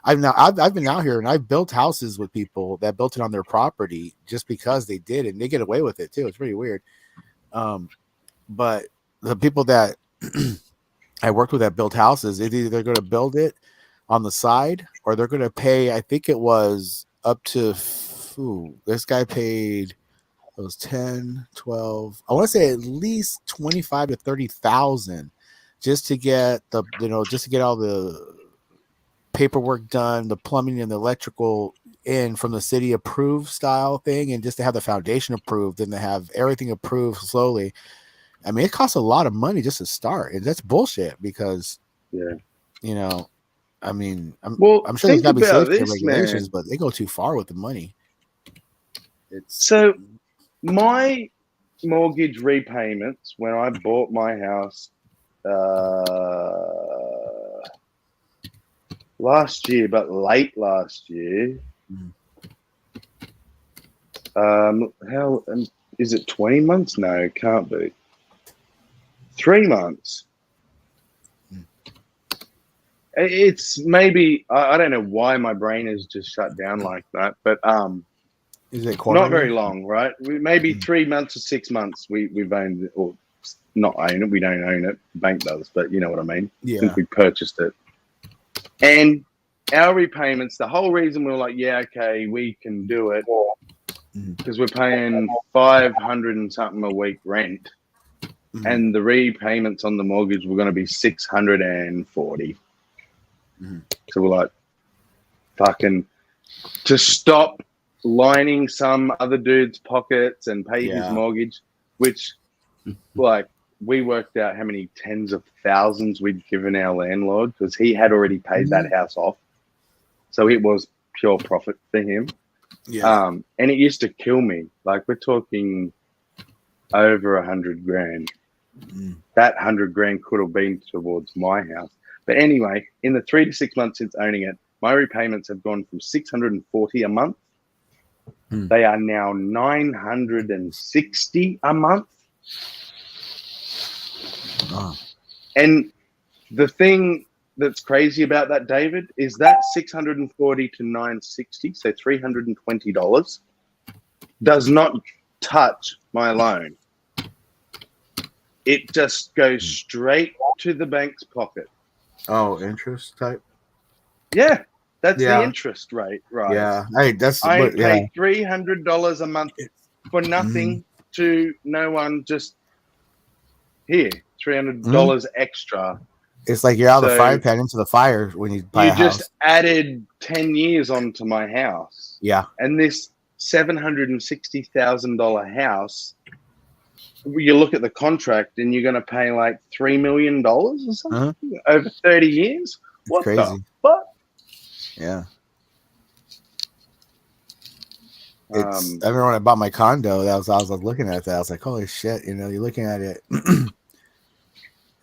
I've been out here and I've built houses with people that built it on their property just because they did, and they get away with it too. It's pretty weird. But the people that I worked with that built houses, they're going to build it on the side, or they're going to pay. I think it was up to. This guy paid, it was 10, 12. I want to say at least 25 to 30,000 just to get just to get all the paperwork done, the plumbing and the electrical in from the city approved style thing, and just to have the foundation approved and to have everything approved slowly. I mean, it costs a lot of money just to start, and that's bullshit because, I mean, I'm sure there's got to be safety and regulations, but they go too far with the money. So my mortgage repayments when I bought my house last year, but late last year. How is it? 20 months? No, it can't be. 3 months. It's maybe I don't know why my brain is just shut down like that, but is it not very long, right? Maybe 3 months or 6 months. We've owned it, or not own it. We don't own it. The bank does, but you know what I mean. Yeah. Since we purchased it, and our repayments. The whole reason we were like, yeah, okay, we can do it because we're paying $500 and something a week rent, and the repayments on the mortgage were going to be $640. So we're like, fucking, to stop lining some other dude's pockets and pay his mortgage, which, like, we worked out how many tens of thousands we'd given our landlord because he had already paid that house off. So it was pure profit for him. Yeah. And it used to kill me. Like, we're talking over $100,000. That $100,000 could have been towards my house. But anyway, in the 3 to 6 months since owning it, my repayments have gone from $640 a month. They are now $960 a month. And the thing that's crazy about that, David, is that $640 to $960, so $320, does not touch my loan. It just goes straight to the bank's pocket. Oh, interest type? Yeah, that's the interest rate, right? Yeah, hey, I pay $300 a month for nothing to no one. Just here, $300 extra. It's like you're out of the fire pan into the fire when you buy a house. You just added 10 years onto my house. Yeah, and this $760,000 house. You look at the contract and you're going to pay like $3 million or something over 30 years. What crazy. the fuck? Yeah. I remember when I bought my condo, I was looking at that. I was like, holy shit, you know, you're looking at it.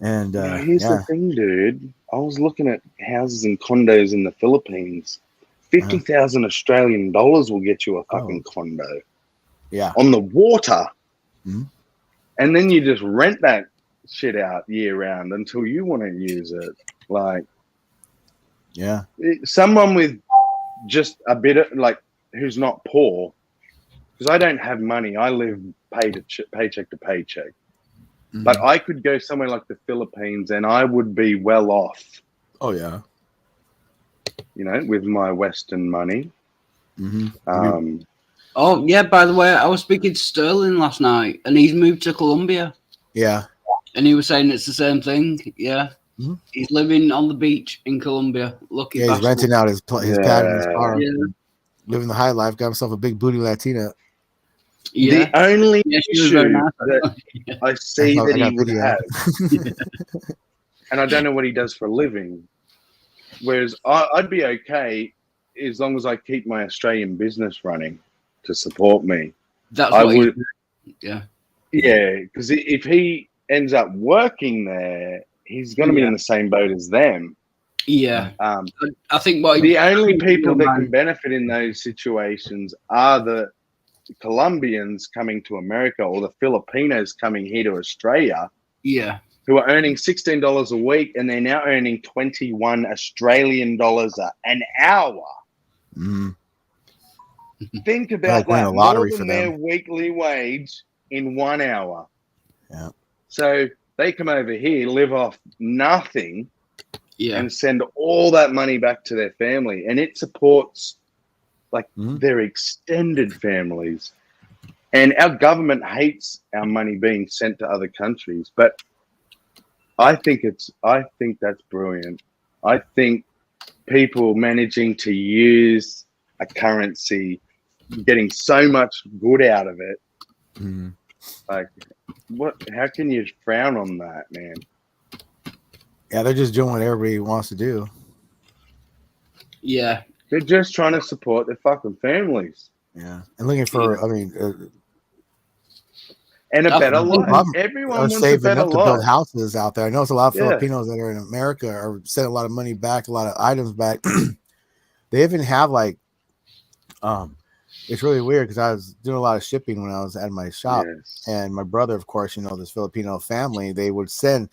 And here's the thing, dude. I was looking at houses and condos in the Philippines. 50,000 Australian dollars will get you a fucking condo. Yeah. On the water. Mm-hmm. And then you just rent that shit out year round until you want to use it. Like, yeah, someone with just a bit of, like, who's not poor, because I don't have money. I live paycheck to paycheck. Mm-hmm. But I could go somewhere like the Philippines and I would be well off. Oh, yeah. You know, with my Western money. Mm-hmm. Oh, yeah, by the way, I was speaking to Sterling last night, and he's moved to Colombia. Yeah. And he was saying it's the same thing, yeah. Mm-hmm. He's living on the beach in Colombia. Lucky he's renting out his pad and his car. Yeah. Living the high life, got himself a big booty Latina. Yeah. The only issue that I see that he would have, and I don't know what he does for a living, whereas I'd be okay as long as I keep my Australian business running to support me. That's what I would. Yeah. Yeah, because if he ends up working there, he's going to be in the same boat as them. Yeah. I think the only people that can benefit in those situations are the Colombians coming to America or the Filipinos coming here to Australia. Yeah. Who are earning $16 a week and they're now earning 21 Australian dollars an hour. Mm. Think about that. More than their weekly wage in 1 hour. Yeah. So they come over here, live off nothing, and send all that money back to their family. And it supports their extended families. And our government hates our money being sent to other countries. But I think that's brilliant. I think people managing to use a currency, getting so much good out of it. Mm. Like, how can you frown on that, man? Yeah, they're just doing what everybody wants to do. Yeah. They're just trying to support their fucking families. Yeah. And looking for, and a better life. Everyone wants a better life. To build houses out there. I know it's a lot of Filipinos that are in America are sending a lot of money back, a lot of items back. They even have it's really weird because I was doing a lot of shipping when I was at my shop, and my brother, of course, this Filipino family, they would send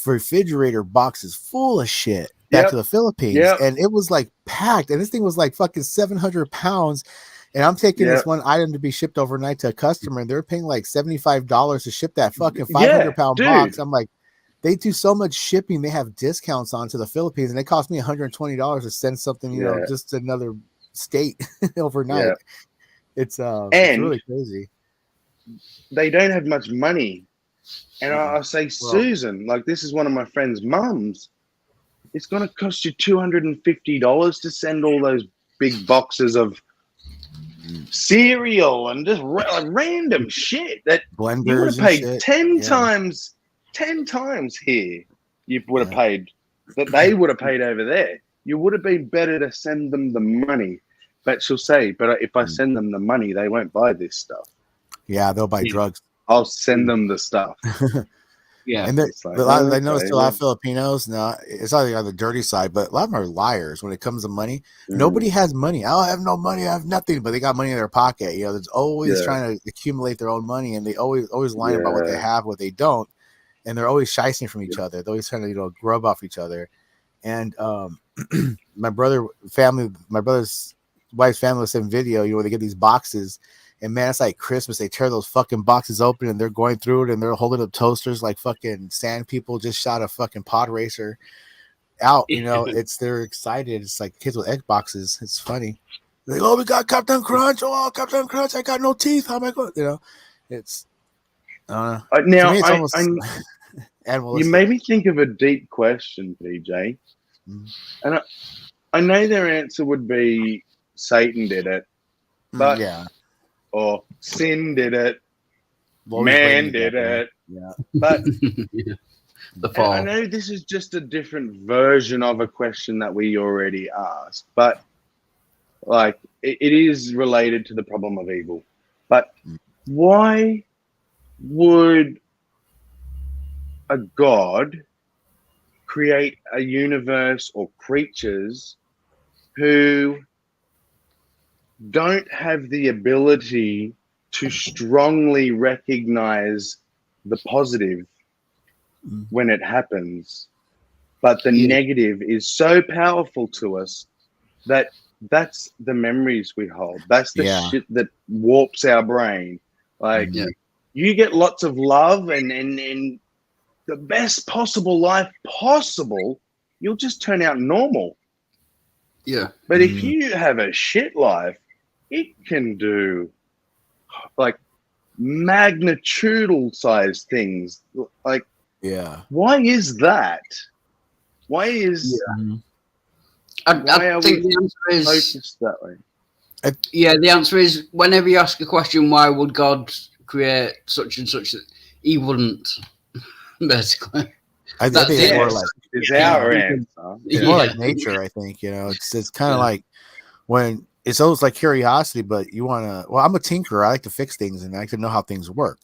refrigerator boxes full of shit back to the Philippines, and it was like packed, and this thing was like fucking 700 pounds. And I'm taking this one item to be shipped overnight to a customer, and they're paying like $75 to ship that fucking 500-pound box. I'm like, they do so much shipping. They have discounts onto the Philippines, and it cost me $120 to send something, just to another state overnight. It's really crazy. They don't have much money. And I say, Susan, like, this is one of my friend's mums. It's going to cost you $250 to send all those big boxes of cereal and just random shit that blenders you would have paid 10 times here. You would have paid that they would have paid over there. You would have been better to send them the money. But she'll say, but if I send them the money, they won't buy this stuff. Yeah, they'll buy drugs. I'll send them the stuff. Yeah. And I noticed a lot of Filipinos now, it's not on the dirty side, but a lot of them are liars when it comes to money. Nobody has money. I don't have no money. I have nothing, but they got money in their pocket. They're always trying to accumulate their own money, and they always lying about what they have, what they don't. And they're always shysting from each other. They're always trying to, grub off each other. And my brother's wife's family was sending video, where they get these boxes. And man, it's like Christmas. They tear those fucking boxes open and they're going through it and they're holding up toasters like fucking sand people just shot a fucking pod racer out. They're excited. It's like kids with egg boxes. It's funny. They're like, oh, we got Captain Crunch. Oh, Captain Crunch, I got no teeth. How am I going? It's now it's almost animalistic. You made me think of a deep question, PJ. And I know their answer would be Satan did it, but or sin did it, Always man blaming did that guy. it. Yeah. But Yeah. The I fall. know this is just a different version of a question that we already asked, but like it is related to the problem of evil. But why would a god create a universe or creatures who don't have the ability to strongly recognize the positive when it happens, but the Yeah. negative is so powerful to us that that's the memories we hold. That's the Yeah. shit that warps our brain. Like Yeah. you get lots of love and the best possible life possible, you'll just turn out normal. Yeah. But if you have a shit life, it can do like magnitudal size things. Like, Yeah. why is that? Why is why I are think we the answer is focused that way? the answer is whenever you ask a question, why would God create such and such? He wouldn't, basically. I That's think it. it's more like Is Yeah. our answer. it's Yeah. more like nature. I think it's kind of Yeah. like when it's almost like curiosity, but you want to. Well, I'm a tinkerer. I like to fix things and I like to know how things work.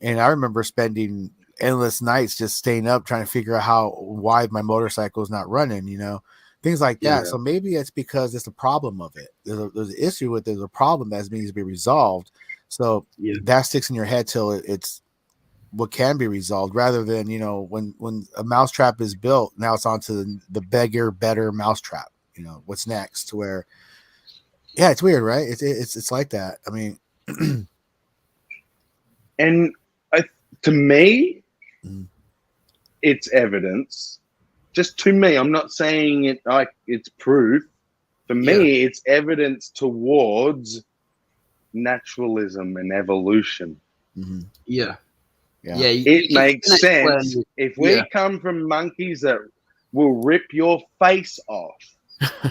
And I remember spending endless nights just staying up trying to figure out why my motorcycle is not running. Things like that. Yeah. So maybe it's because it's the problem of it. There's an issue with. There's a problem that needs to be resolved. So Yeah. that sticks in your head till it's what can be resolved, rather than when a mousetrap is built, now it's onto the bigger, better mousetrap. What's next? To where, yeah, it's weird, right? It's like that. I mean, And to me, Mm. it's evidence. Just to me, I'm not saying it like it's proof. For me, it's evidence towards naturalism and evolution. mhm. Yeah. Yeah. Yeah. It you makes can explain sense it. if we Yeah. come from monkeys that will rip your face off,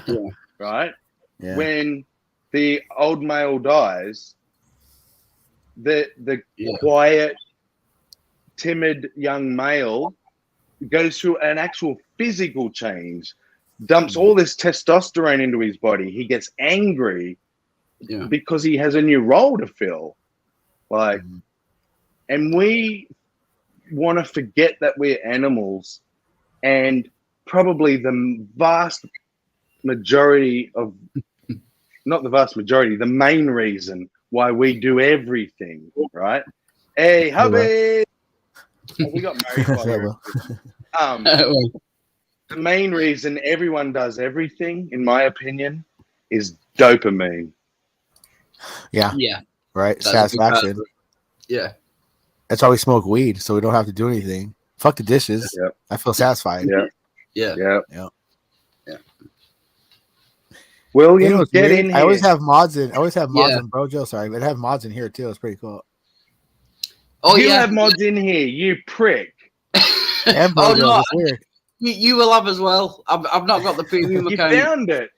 Yeah. right? Yeah. When the old male dies, the Yeah. quiet, timid young male goes through an actual physical change, dumps all this testosterone into his body. He gets angry Yeah. because he has a new role to fill. Like, Mhm. and we want to forget that we're animals, and probably the vast majority of, not the vast majority, the main reason why we do everything, right? Hey, hubby! Oh, we got married while we were the main reason everyone does everything, in my opinion, is dopamine. Yeah. Yeah. Right. That's a big part Satisfaction. of it. Yeah. That's why we smoke weed, so we don't have to do anything. Fuck the dishes. Yep. I feel satisfied. Yeah, Yeah. yeah. Yeah. William, What's get weird? in here. I always have mods in. Yeah. in Brojo. Sorry, but I have mods in here too. It's pretty cool. Oh, you yeah. have mods in here, you prick. And Oh, Brojo. no. It's weird. You will have as well. I've not got the premium You account. found it.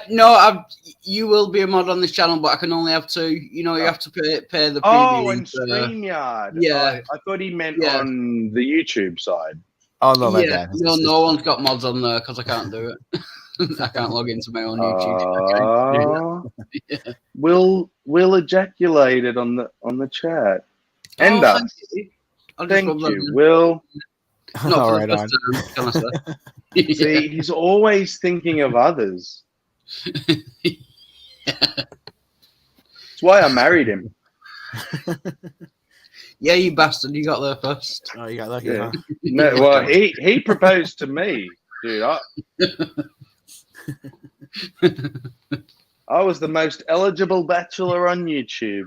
No, you will be a mod on this channel, but I can only have 2. You have to pay the premium. Oh, and StreamYard. Yeah. I thought he meant Yeah. on the YouTube side. Oh no, my Yeah, bad. no one's got mods on there because I can't do it. I can't log into my own YouTube. Oh, Will ejaculated on the chat. And thank us. you. I'll just Thank rub that you, in. Will. Not All for right, the on. first time, can I say? See, he's always thinking of others. That's why I married him. Yeah, you bastard, you got there first. Oh, you got lucky, Yeah. huh? No, well, he proposed to me, dude. I was the most eligible bachelor on YouTube.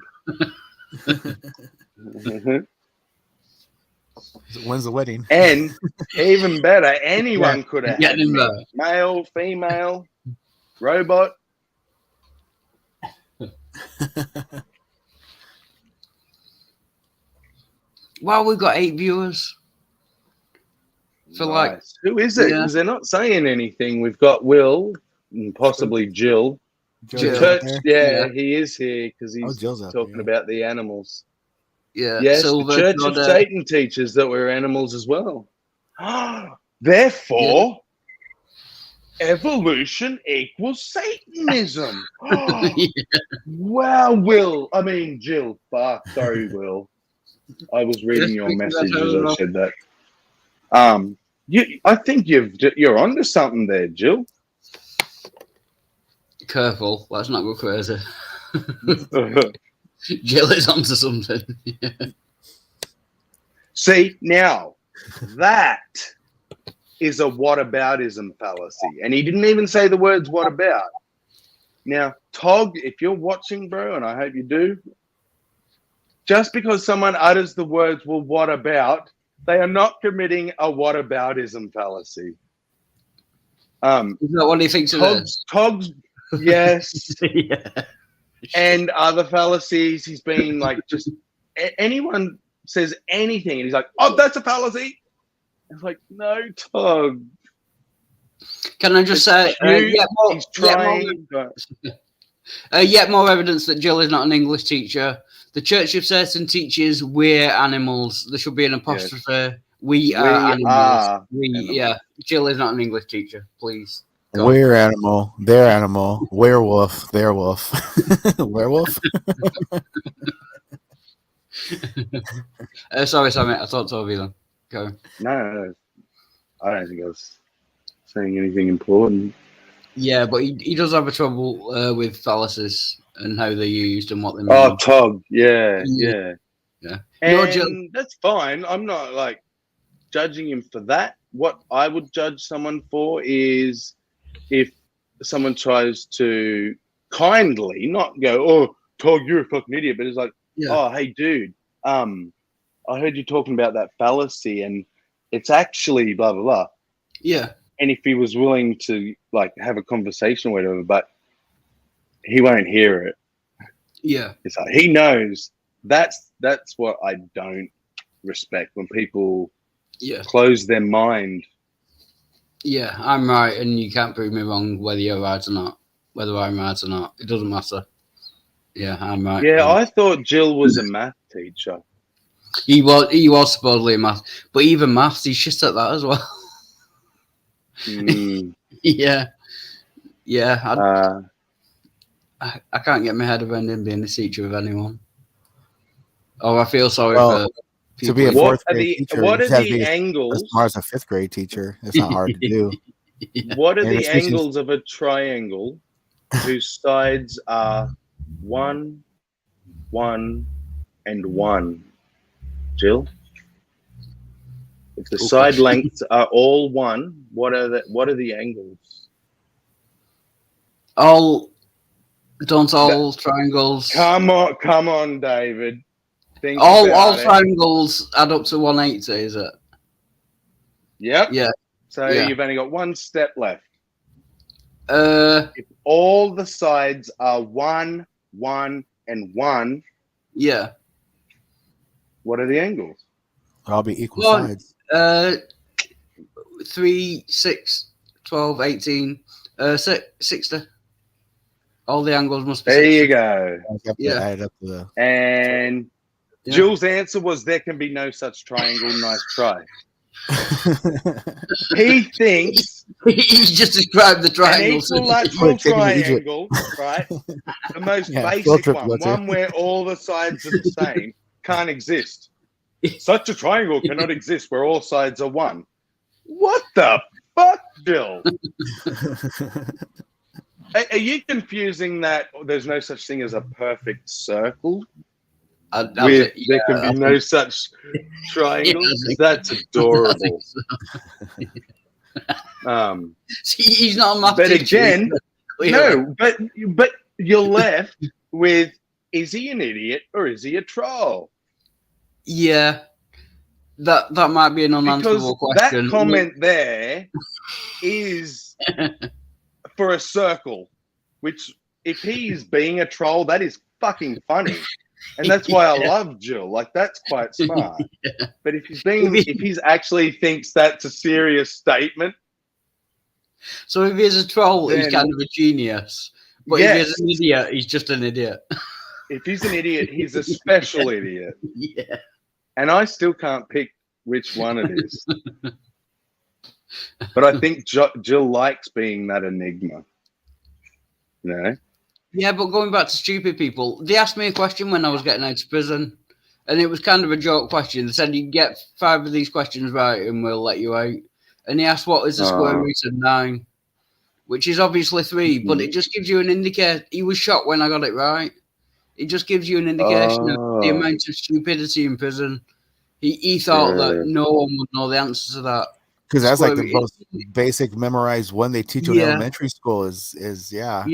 When's the wedding? And even better, anyone could have Get had in me. there. Male, female, robot. Wow, we've got 8 viewers. For like, Nice. Who is it? Yeah. Because they're not saying anything. We've got Will and possibly Jill. Jill. Jill's out Church, there? yeah, he is here because he's Jill's out talking there. about the animals. Yeah, Yes, Silver, the Church of Yoda. Satan teaches that we're animals as well. Therefore, evolution equals Satanism. Wow, Jill. Fuck, sorry, Will. I was reading your message as I said that. I think you're onto something there, Jill. Careful, let's not go crazy. Jill is onto something. See, now that is a whataboutism fallacy. And he didn't even say the words what about. Now, Tog, if you're watching, bro, and I hope you do, just because someone utters the words, well, what about, they are not committing a whataboutism fallacy. Is that what he thinks it is? Tog's, yes. Yeah. And other fallacies, he's been like, just anyone says anything, and he's like, oh, that's a fallacy. It's like, no, Tog. Can I just say, he's trying. Yet more evidence that Jill is not an English teacher. The Church of Satan teaches we're animals. There should be an apostrophe. Yes. We are animals. Yeah, Jill is not an English teacher. Please. We're animal. They're animal. Werewolf. They're wolf. Werewolf. Sorry, I thought Toby then. Go. No, I don't think I was saying anything important. Yeah, but he does have a trouble with fallacies and how they're used and what they mean. Oh, Tog. Yeah. And that's fine. I'm not like judging him for that. What I would judge someone for is if someone tries to kindly not go, oh, Tog, you're a fucking idiot, but it's like, oh, hey, dude, I heard you talking about that fallacy and it's actually blah, blah, blah. Yeah. And if he was willing to like have a conversation or whatever, but he won't hear it. Yeah. It's like, he knows that's what I don't respect when people close their mind. Yeah, I'm right, and you can't prove me wrong whether you're right or not. Whether I'm right or not, it doesn't matter. Yeah, I'm right. Yeah, I thought Jill was a math teacher. He was supposedly a math, but even maths, he's shit at that as well. Yeah. I can't get my head around him being a teacher of anyone. Oh, I feel sorry for to be a fourth grade teacher. What are the angles? As far as a fifth grade teacher, it's not hard to do. What are the angles of a triangle whose sides are 1, 1, and 1? Jill, if the side lengths are all 1, what are the angles? All triangles. Come on, David. All triangles add up to 180, is it? Yep. Yeah. So you've only got one step left. If all the sides are 1, 1, and 1. Yeah. What are the angles? I'll be equal sides. 3, 6, 12, 18, 60. All the angles must be 60. There you go. Add up to and Jill's answer was there can be no such triangle. Nice try. He thinks he just described the triangle. An equilateral triangle, right? The most basic one where all the sides are the same, can't exist. Such a triangle cannot exist where all sides are 1. What the fuck, Jill? Are you confusing that there's no such thing as a perfect circle? There can be no such triangle? That's adorable. He's not a math but teacher. Again, no, but you're left with, is he an idiot or is he a troll? Yeah. That might be an unanswerable question. That comment there is for a circle, which if he's being a troll, that is fucking funny. And that's why I love Jill. Like, that's quite smart. But if he's actually thinks that's a serious statement. So if he's a troll, he's kind of a genius. But Yes. if he's an idiot, he's just an idiot. If he's an idiot, he's a special idiot. Yeah. And I still can't pick which one it is. But I think Jill likes being that enigma. You know? Yeah, but going back to stupid people, they asked me a question when I was getting out of prison, and it was kind of a joke question. They said, you get 5 of these questions right and we'll let you out. And he asked, what is the square root of 9? Which is obviously 3, but it just gives you an indicator. He was shocked when I got it right. It just gives you an indication of the amount of stupidity in prison. He thought that no one would know the answer to that. Because that's like the most basic memorized one they teach you in elementary school is yeah.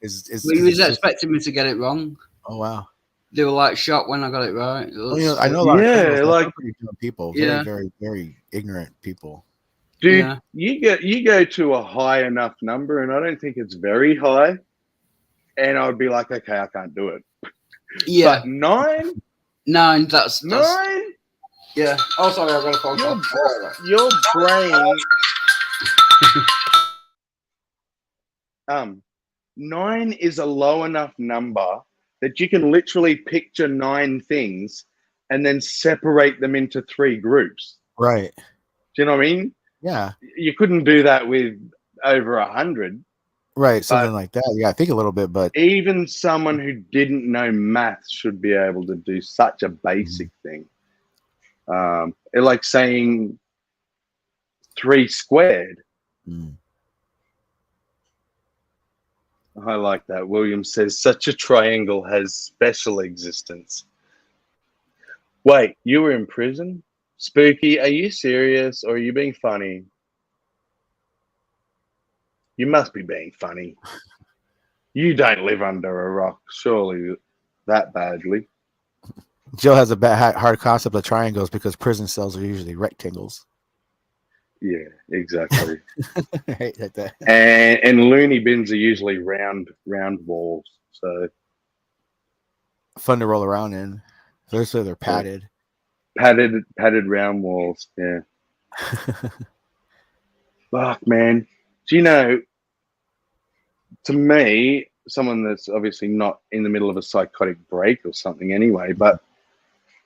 Is But he was expecting me to get it wrong. Oh wow. They were like shocked when I got it right. Well, I know a lot of criminals, like pretty dumb people, very, very, very ignorant people. Dude, you go to a high enough number, and I don't think it's very high, and I would be like, okay, I can't do it. Yeah, but 9, that's 9. Yeah. Oh, sorry, I got a phone call. Your brain. 9 is a low enough number that you can literally picture 9 things and then separate them into 3 groups. Right. Do you know what I mean? Yeah. You couldn't do that with over 100. Right. Something like that. Yeah, I think a little bit, but even someone who didn't know math should be able to do such a basic thing. It's like saying 3 squared. I like that. William says such a triangle has special existence. Wait, you were in prison? Spooky, are you serious or are you being funny? You must be being funny. You don't live under a rock, surely, that badly. Joe has a hard concept of triangles because prison cells are usually rectangles. Yeah, exactly. I hate that. And loony bins are usually round walls, so fun to roll around in. So they're padded. Padded round walls. Yeah. Fuck, man. Do you know? To me, someone that's obviously not in the middle of a psychotic break or something, anyway, but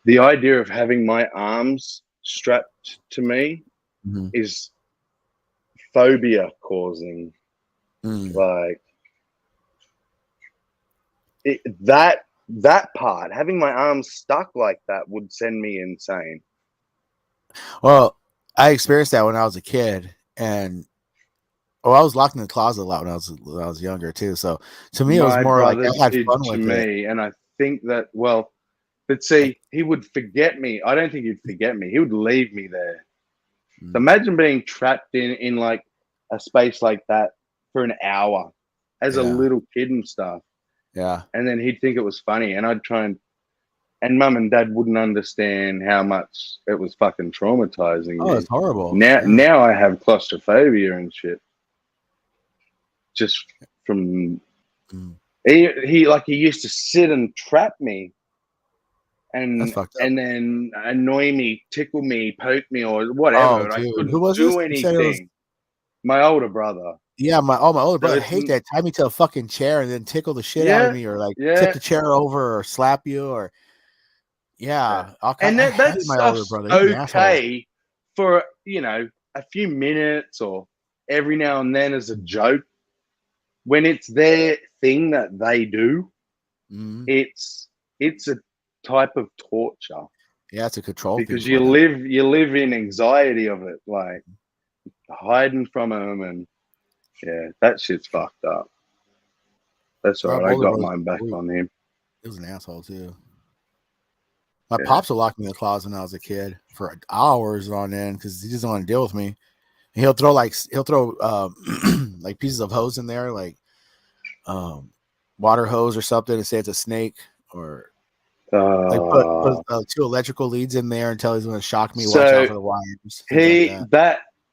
the idea of having my arms strapped to me is phobia causing. Like that part, having my arms stuck like that would send me insane. Well, I experienced that when I was a kid, and I was locked in the closet a lot when I was younger too. So to me, it was more like I had fun with me, and I think that but see, he would forget me. I don't think he'd forget me. He would leave me there. So imagine being trapped in like a space like that for an hour as a little kid and stuff. Yeah. And then he'd think it was funny, and I'd try and mum and dad wouldn't understand how much it was fucking traumatizing. Oh, it's horrible. Now I have claustrophobia and shit. Just from he used to sit and trap me. And then annoy me, tickle me, poke me, or whatever. I couldn't do anything. My older brother. Yeah, my older brother. I hate that. Tie me to a fucking chair and then tickle the shit out of me, or like tip the chair over, or slap you, or and that stuff's okay for a few minutes or every now and then as a joke. When it's their thing that they do, it's a type of torture. Yeah, it's a control because you live in anxiety of it, like hiding from them, and that shit's fucked up. That's all right. I got mine back on him. He was an asshole too. My pops would lock me in the closet when I was a kid for hours on end because he doesn't want to deal with me. And he'll throw like pieces of hose in there, like water hose or something, and say it's a snake, or like put 2 electrical leads in there and tell he's going to shock me. Watch out for the wires.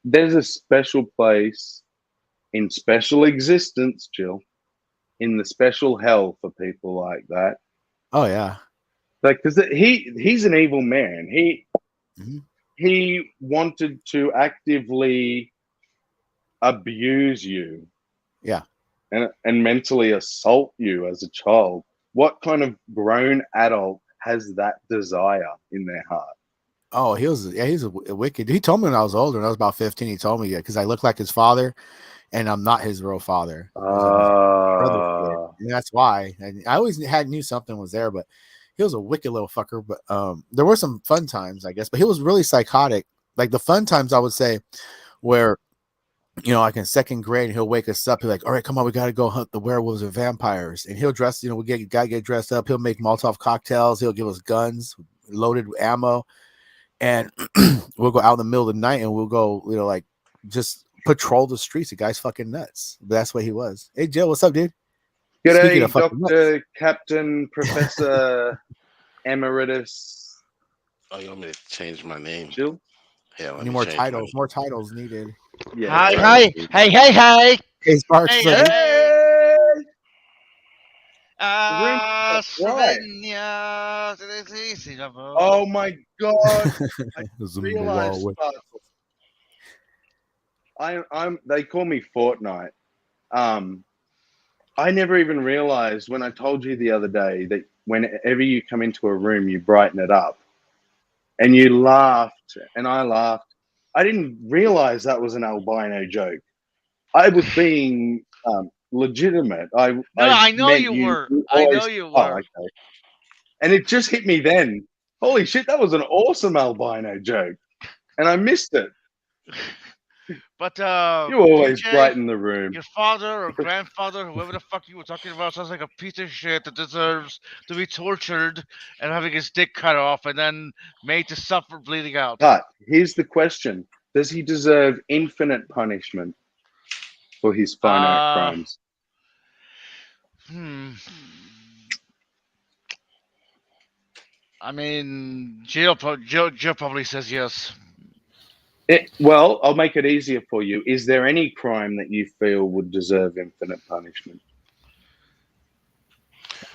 There's a special place in special existence, Jill, in the special hell for people like that. Oh yeah, like because he's an evil man. He wanted to actively abuse you. Yeah, and mentally assault you as a child, what kind of grown adult has that desire in their heart? Oh, he's a wicked. He told me when I was older, when I was about 15, he told me because I look like his father, and I'm not his real father. I was like his brother's kid, and that's why. And I always knew something was there, but he was a wicked little fucker. But there were some fun times, I guess. But he was really psychotic. Like the fun times, I would say, where like in second grade, he'll wake us up. He's like, "All right, come on, we got to go hunt the werewolves and vampires." And he'll dress. We get dressed up. He'll make Molotov cocktails. He'll give us guns loaded with ammo. And we'll go out in the middle of the night and we'll go, like just patrol the streets. The guy's fucking nuts. But that's what he was. Hey, Jill, what's up, dude? G'day, Dr. Captain Professor Emeritus. Oh, you want me to change my name? Jill? Yeah, any more titles? More titles needed. Yeah. Hi. Hey. Hey, Sparks. Hey! Right. Oh my God! I realized they call me Fortnite. I never even realized when I told you the other day that whenever you come into a room, you brighten it up, and you laughed, and I laughed. I didn't realize that was an albino joke. I was being legitimate. I know you were. I know you were. Okay. And it just hit me then. Holy shit, that was an awesome albino joke. And I missed it. But you always DJ, brighten the room. Your father or grandfather, whoever the fuck you were talking about, sounds like a piece of shit that deserves to be tortured and having his dick cut off and then made to suffer bleeding out. But here's the question. Does he deserve infinite punishment for his finite crimes? I mean, Jill probably says yes. Well, I'll make it easier for you. Is there any crime that you feel would deserve infinite punishment?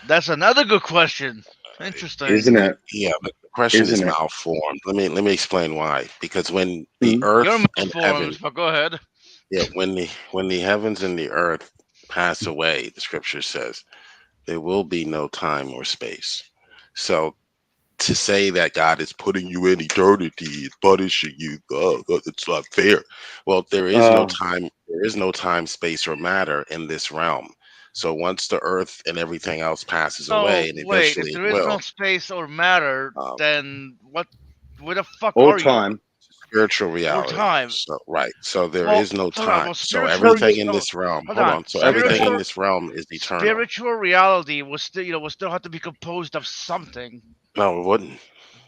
That's another good question. Interesting, isn't it? Yeah, but the question is malformed. Let me explain why. Because when the earth and heaven, but go ahead. Yeah, when the heavens and the earth pass away, the scripture says there will be no time or space. So to say that God is putting you in eternity, is punishing you, it's not fair. Well, there is no time. There is no time, space, or matter in this realm. So once the earth and everything else passes away, and eventually if there is no space or matter, then what? Where the fuck or are time? You? Spiritual reality. Or time. So, right. So there is no time. So everything in this realm. Hold on. So everything in this realm is eternal. Spiritual reality will still have to be composed of something. No, it wouldn't.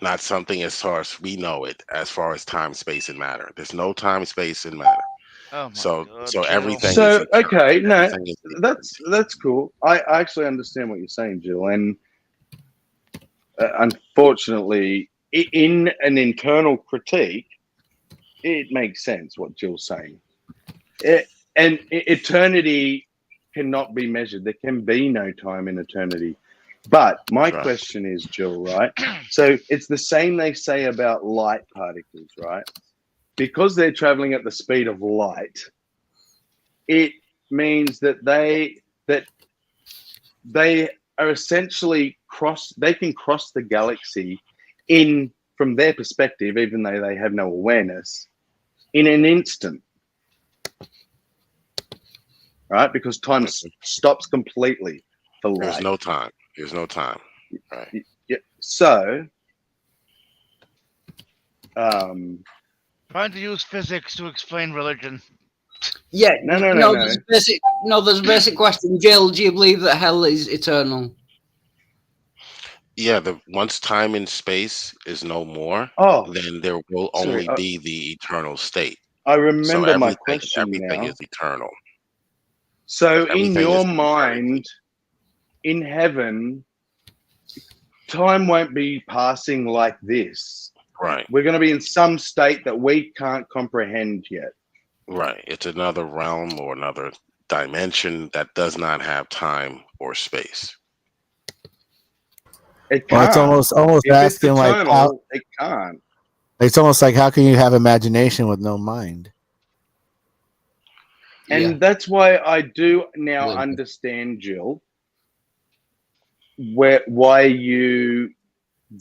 Not something as far as we know it, as far as time, space, and matter. There's no time, space, and matter. Oh my so God, so everything. So okay, no, that's cool. I actually understand what you're saying, Jill, and unfortunately, in an internal critique, it makes sense what Jill's saying. And eternity cannot be measured. There can be no time in eternity. But my question is, Jill, right? So it's the same they say about light particles, right? Because they're traveling at the speed of light, it means that they are essentially they can cross the galaxy from their perspective, even though they have no awareness, in an instant. Right? Because time stops completely for light. There's no time. There's no time. Right. Yeah. So trying to use physics to explain religion. Yeah, no. There's a basic question. Jill, do you believe that hell is eternal? Yeah, once time and space is no more, then there will only be the eternal state. I remember my question everything now. Is eternal. So in your mind, in heaven, time won't be passing like this. Right. We're going to be in some state that we can't comprehend yet. Right. It's another realm or another dimension that does not have time or space. It can't. Well, it's almost if asking it's eternal, like how it can't. It's almost like how can you have imagination with no mind? And Yeah. that's why I do now Absolutely. understand, Jill, why you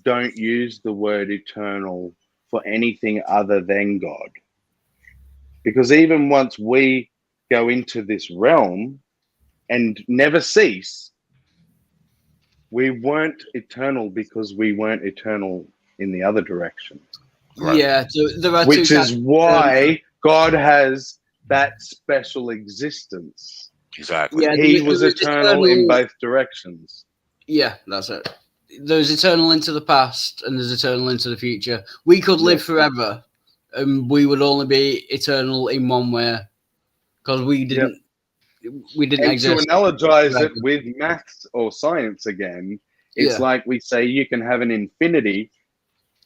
don't use the word eternal for anything other than God. Because even once we go into this realm and never cease, we weren't eternal because we weren't eternal in the other direction. Right. Yeah, so there are Which two is kinds of why God has that special existence. Exactly. Yeah, He there was is eternal in eternal- both directions. Yeah, that's it. There's eternal into the past and there's eternal into the future. We could live Yeah. forever and we would only be eternal in one way because we didn't And to exist. analogize it forever. with maths or science again, it's Yeah. like we say you can have an infinity,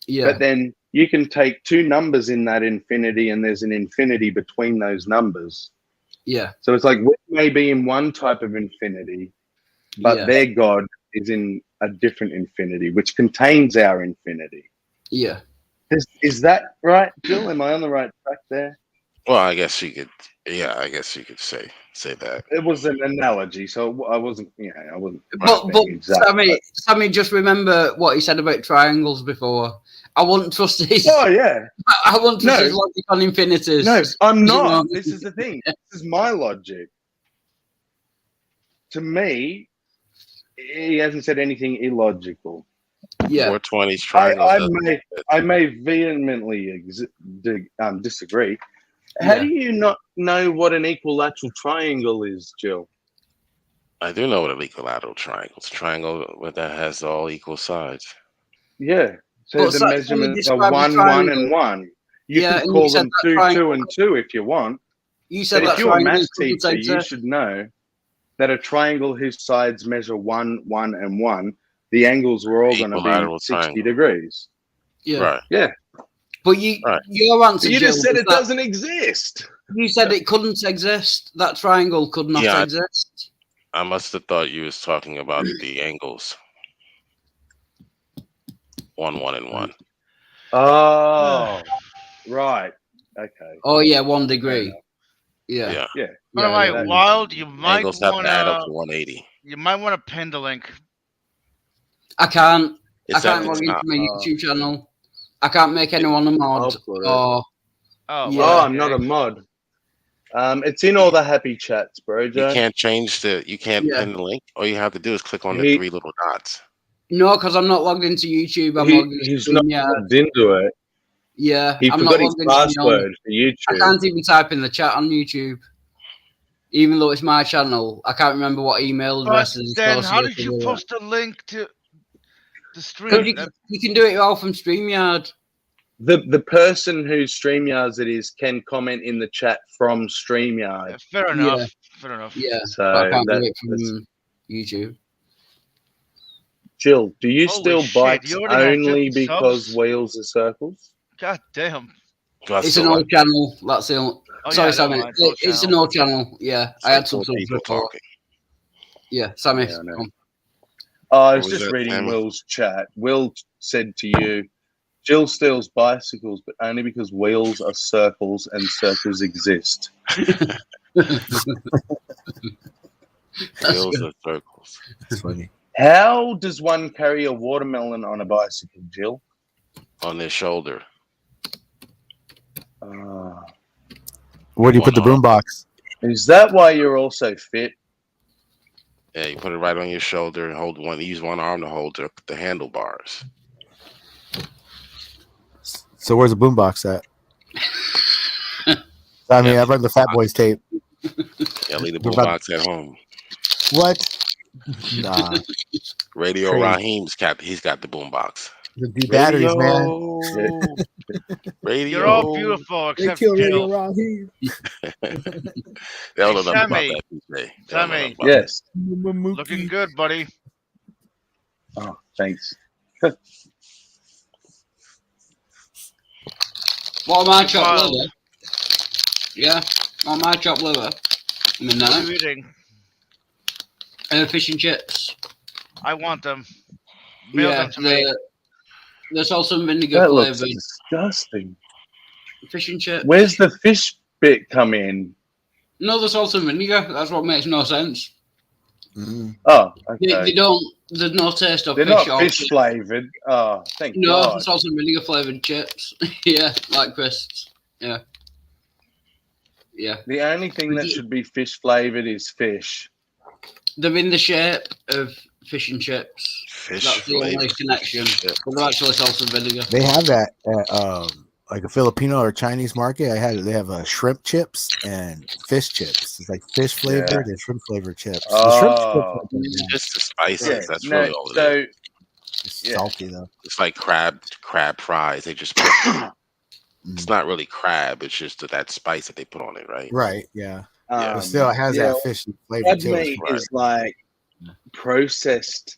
Yeah, but then you can take two numbers in that infinity and there's an infinity between those numbers. yeah, So it's like we may be in one type of infinity, but Yeah. their God is in a different infinity, which contains our infinity. yeah. Is that right, Jill? Am I on the right track there? Well, I guess you could. Yeah, I guess you could say that. It was an analogy, so I wasn't. I wasn't. But being exact, Sammy, just remember what he said about triangles before. I wouldn't trust his. Oh yeah. I wouldn't trust No. his logic on infinities. No, I'm You not. know. This is the thing. This is my logic. To me, he hasn't said anything illogical. Yeah, 420's triangle. I may vehemently disagree. How Yeah. do you not know what an equilateral triangle is, Jill? I do know what an equilateral triangle is. A triangle that has all equal sides. Yeah. So But the Sammy measurements are described a 1, 1, and triangle. 1. You Yeah, could and call you said them that 2, 2, triangle- and 2 if you want. you said But that if you're a math triangle teacher, you should know that a triangle whose sides measure 1, 1, and 1, the angles were all going to be Equilateral 60 triangle. degrees. Yeah, Right. Yeah. but your So answer, you just Jill, said was it that- doesn't exist. You said it couldn't exist. That triangle could not Yeah. exist. I must have thought you was talking about the angles. 1, 1, and 1. Oh, right. Okay. Oh yeah, 1 degree. Yeah. Yeah. Yeah. By the way, that- Wild, you might Angles have want to add up to to 180. pin the link. I can't. It's I can't at log the into top. my YouTube channel. I can't make anyone a mod. I'll put it. Or Oh, Yeah. well, Oh, I'm not a mod. It's in all the happy chats, bro. You Joe. can't change you can't Yeah. pin the link. All you have to do is click on the He- 3 little dots. no, because I'm not logged into YouTube. I'm logged into He's not StreamYard. logged into it. Yeah, He I'm forgot not his logged into my own. password for I YouTube. can't even type in the chat on YouTube. Even though it's my channel, I can't remember what email But address is then, how did associated you with it. post a link to the stream? Because you can do it all from StreamYard. The person who StreamYards it is can comment in the chat from StreamYard. Fair enough. Fair enough. Yeah, So but I can't do that- it from YouTube. Jill, do you Holy steal shit, bikes you already had only 50 because subs? wheels are circles? God damn. That's It's the an one. old channel. That's the only. Oh, Sorry, yeah, Sammy. no, it's old It's an channel. old channel. Yeah, It's I had like some 4 subs people before. talking. Yeah, Sammy. Yeah, I know. come. I was was just that, reading Sammy? Will's chat. Will said to you, Jill steals bicycles, but only because wheels are circles and circles exist. That's Wheels good. are circles. It's funny. How does one carry a watermelon on a bicycle, Jill? On their shoulder. Where do you put the One boombox? Is that why you're also fit? Yeah, you put it right on your shoulder and use one arm to hold the handlebars. So where's the boombox at? I mean, I run the Fat Boys tape. Yeah, leave the What about- boombox at home. What? Nah, Radio Crazy. Raheem's he's got the boombox. the batteries, man. Radio. You're all beautiful They except kill Radio Jill. Raheem. They don't know nothing about Sammy. that PJ. They don't know Sammy. nothing about Yes. Looking good, buddy. Oh, thanks. What am I chopped Wow. liver? Yeah, what am I chopped liver? I mean, What are no. you eating? Fish and chips. I want them. Mail Yeah, them to me. there's also some vinegar That looks flavored disgusting. fish and chips. Where's the fish bit come in? No, the salt and vinegar. That's what makes no sense. Mm. Oh, okay. They don't. There's no taste of They're fish. not fish flavored. Oh, thank No, God. salt and vinegar flavored chips. Yeah, like crisps. Yeah. Yeah. The only thing that should be fish flavored is fish. They're in the shape of fish and chips. Fish That's the only flavored connection. chips. But they're actually salt and vinegar. They have that at like a Filipino or Chinese market. They have shrimp chips and fish chips. It's like fish flavored and shrimp flavored chips. The shrimp Oh. chips It's just the spices. Yeah, That's no, really all it is. so it's yeah. salty though. It's like crab fries. They just put, it's not really crab. It's just that spice that they put on it, right? Right, yeah. Yeah. But still, it has yeah, that fishy flavor crab too. meat right. is like processed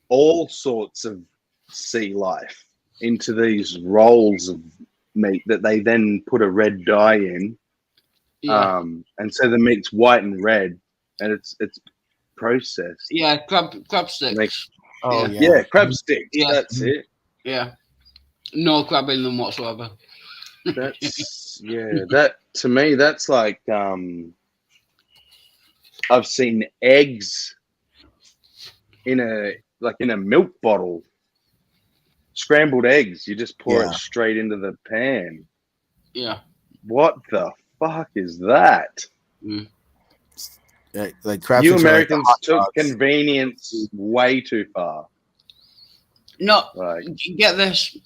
all sorts of sea life into these rolls of meat that they then put a red dye in. Yeah. And so the meat's white and red, and it's processed. Yeah, crab sticks. Like- Oh Yeah. yeah. Yeah, crab sticks. Yeah. That's it. Yeah. No crab in them whatsoever. That's that to me that's like I've seen eggs in a milk bottle. Scrambled eggs, you just pour Yeah. it straight into the pan. Yeah. What the fuck is that? Like crab You sticks are like the Americans hot took dogs. convenience way too far. No, Like get this.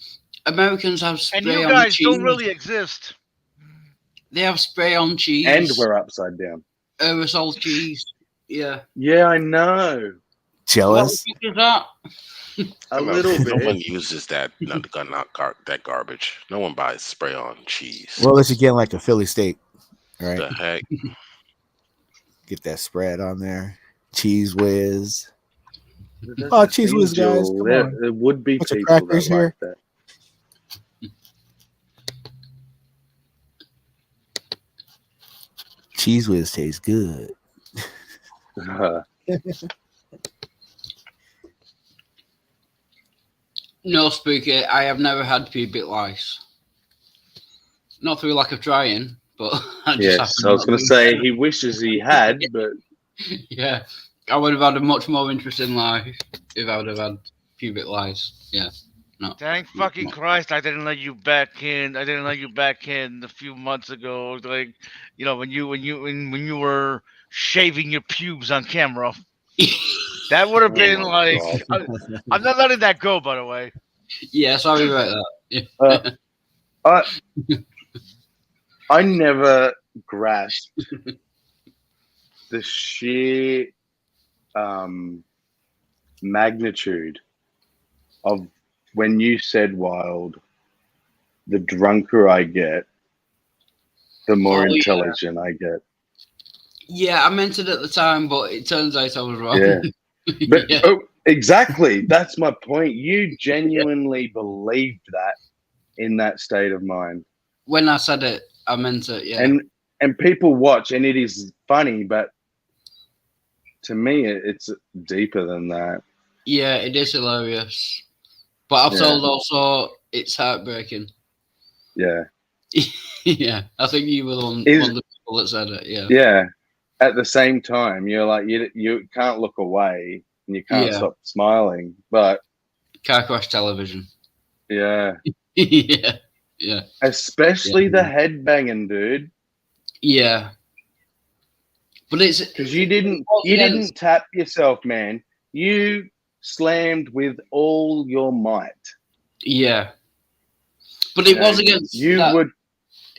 Americans have And spray you on guys cheese. don't really exist. They have spray on cheese. and we're upside down. aerosol cheese. Yeah. Yeah, I know. What Jealous. the fuck is that? A little No one bit. uses that. That garbage. No one buys spray on cheese. Well, unless you get like a Philly steak, right? the heck? Get that spread on there. Cheese whiz. That's Oh, a cheese whiz, thing, guys, Joel. come There, on. there would be Bunch of people crackers that here. like that. Cheese whiz tastes good. No, Spooky. I have never had pubic lice. Not through lack of trying, but I just yes, happened I was not going to say he wishes he had, but Yeah, I would have had a much more interesting life if I would have had pubic lice. Yeah. No. Thank fucking Christ, I didn't let you back in. I didn't let you back in a few months ago. Like, you know, when you were shaving your pubes on camera. That would have been my like. I'm not letting that go, by the way. Yeah, sorry about that. I never grasped the sheer magnitude of when you said Wild, the drunker I get, the more Oh, yeah. intelligent I get. Yeah, I meant it at the time, but it turns out I was wrong. Yeah. But Yeah. oh, exactly, that's my point. You genuinely believed that in that state of mind. When I said it, I meant it. Yeah. And people watch and it is funny, but to me it's deeper than that. Yeah, it is hilarious. But I've Yeah. told also it's heartbreaking. Yeah. Yeah, I think you were one of the people that said it. Yeah. Yeah. At the same time, you're like you can't look away and you can't Yeah. stop smiling. But Car crash television. yeah. Yeah. Yeah. Especially the headbanging, dude. Yeah. But it's Because you didn't tap yourself, man. You slammed with all your might. yeah. But it was against you that, would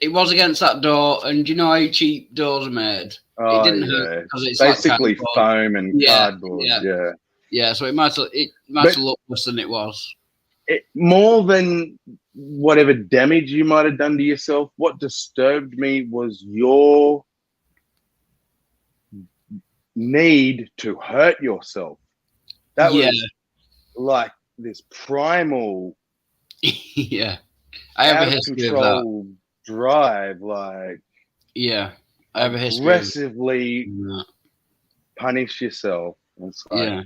it was against that door, and do you know how cheap doors are made? oh, didn't yeah. hurt because it's Basically like foam and Yeah, cardboard. yeah. Yeah. Yeah, so it might have But- looked worse than it was. More than whatever damage you might have done to yourself, what disturbed me was your need to hurt yourself. That Yeah. was like this primal, Yeah. I have a out of history of that. control drive, like Yeah. I have a history of aggressively that. punish yourself. It's like, Yeah.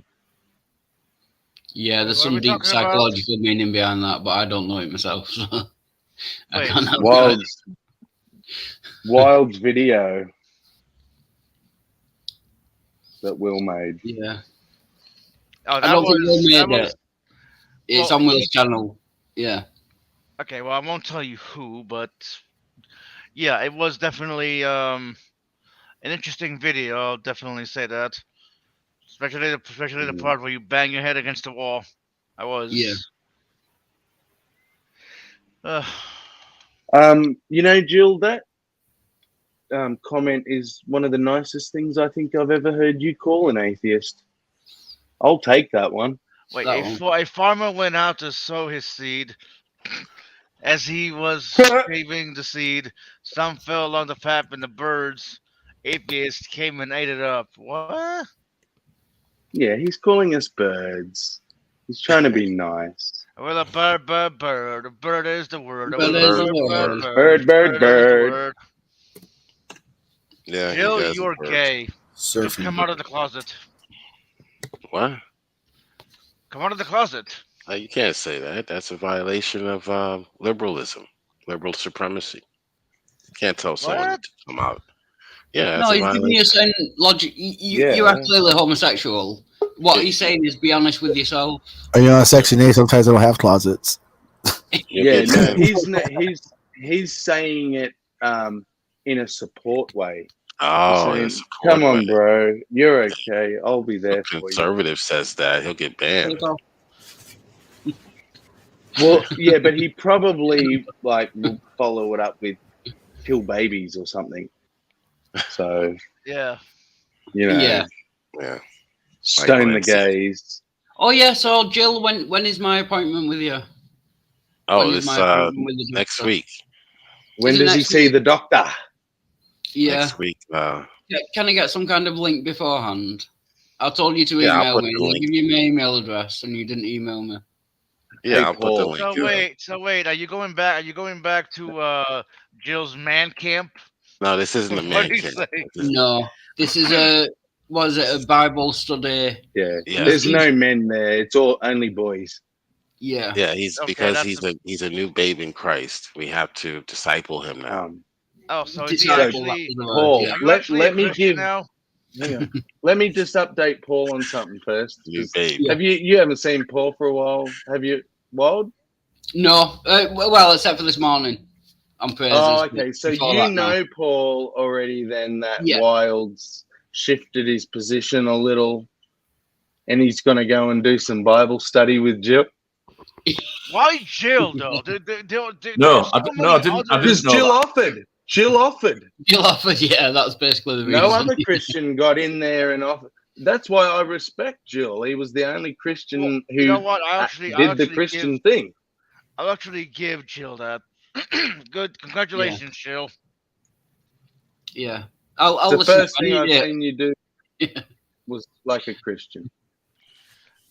Yeah, there's What are some we deep talking about? psychological meaning behind that, but I don't know it myself. So I Wait, can't help Wild's video that Will made. Yeah. Oh, I don't think Will that made was it. It's well, on Will's channel. Yeah. okay. Well, I won't tell you who, but yeah, it was definitely an interesting video. I'll definitely say that. Especially the Mhm. part where you bang your head against the wall. I was. Yeah. Uh, Jill, that comment is one of the nicest things I think I've ever heard you call an atheist. I'll take that one. wait, That one. a farmer went out to sow his seed. As he was saving the seed, some fell along the path, and the birds, atheists, came and ate it up. What? Yeah, he's calling us birds. He's trying to be nice. Well, a bird, bird, bird. A bird is the word. A Bird bird, is bird, the bird, word. bird. Bird, Bird is the bird. word. Yeah, he Jill, does. you are birds. gay. Just Surfing. come out of the closet. What? Come out of the closet. You can't say that. That's a violation of liberalism, liberal supremacy. You can't tell someone What? to come out. Yeah, No, that's a he's giving you a violation. certain logic. You Yeah. are clearly homosexual. What Yeah. he's saying is be honest with yourself. And you know, Section 8, sometimes they don't have closets. You'll Yeah, get no, banned. he's saying it in a support way. Oh, Saying, in support come on, way. bro, you're okay. I'll be A there for you. conservative says that he'll get banned. Well, yeah, but he probably will follow it up with kill babies or something. So Yeah. Yeah. Yeah. stone the Glenn said. gays. Oh yeah. So Jill, when is my appointment with you? Oh, When is this my appointment with the next doctor? week. When Is it does he next see week? the doctor? Yeah. Next week. Yeah, can I get some kind of link beforehand? I told you to Yeah, I'll email put me. the I link. give you my email address, and you didn't email me. Yeah, Hey, I'll put the Paul. link. So wait. Are you going back to Jill's man camp? No, this isn't a What man do you camp. say? No, this is a a Bible study? Yeah, Yeah. there's no men there. It's all only boys. Yeah. Yeah, he's Okay, because that's he's a new babe in Christ. We have to disciple him now. Oh, so is he Disciple, actually? that was the word, Paul, yeah. Are you actually let a me Christian give. now? Hang on. Let me just update Paul on something first. New babe. Yeah. Have you haven't seen Paul for a while? Have you, Wild? No, well, except for this morning on praises. Oh, okay. So Before you that, no. know Paul already. Then that Yeah. Wild's shifted his position a little, and he's going to go and do some Bible study with Jill. Why Jill though? No, I didn't Because know Jill that. offered. Jill offered. Jill offered, yeah, that's basically the reason. No other Christian got in there and offered. That's why I respect Jill. He was the only Christian who You know what? did the Christian thing. I'll actually give Jill that. Good, congratulations, Jill. Yeah, I'll The listen. first thing I've seen you do Yeah. was like a Christian.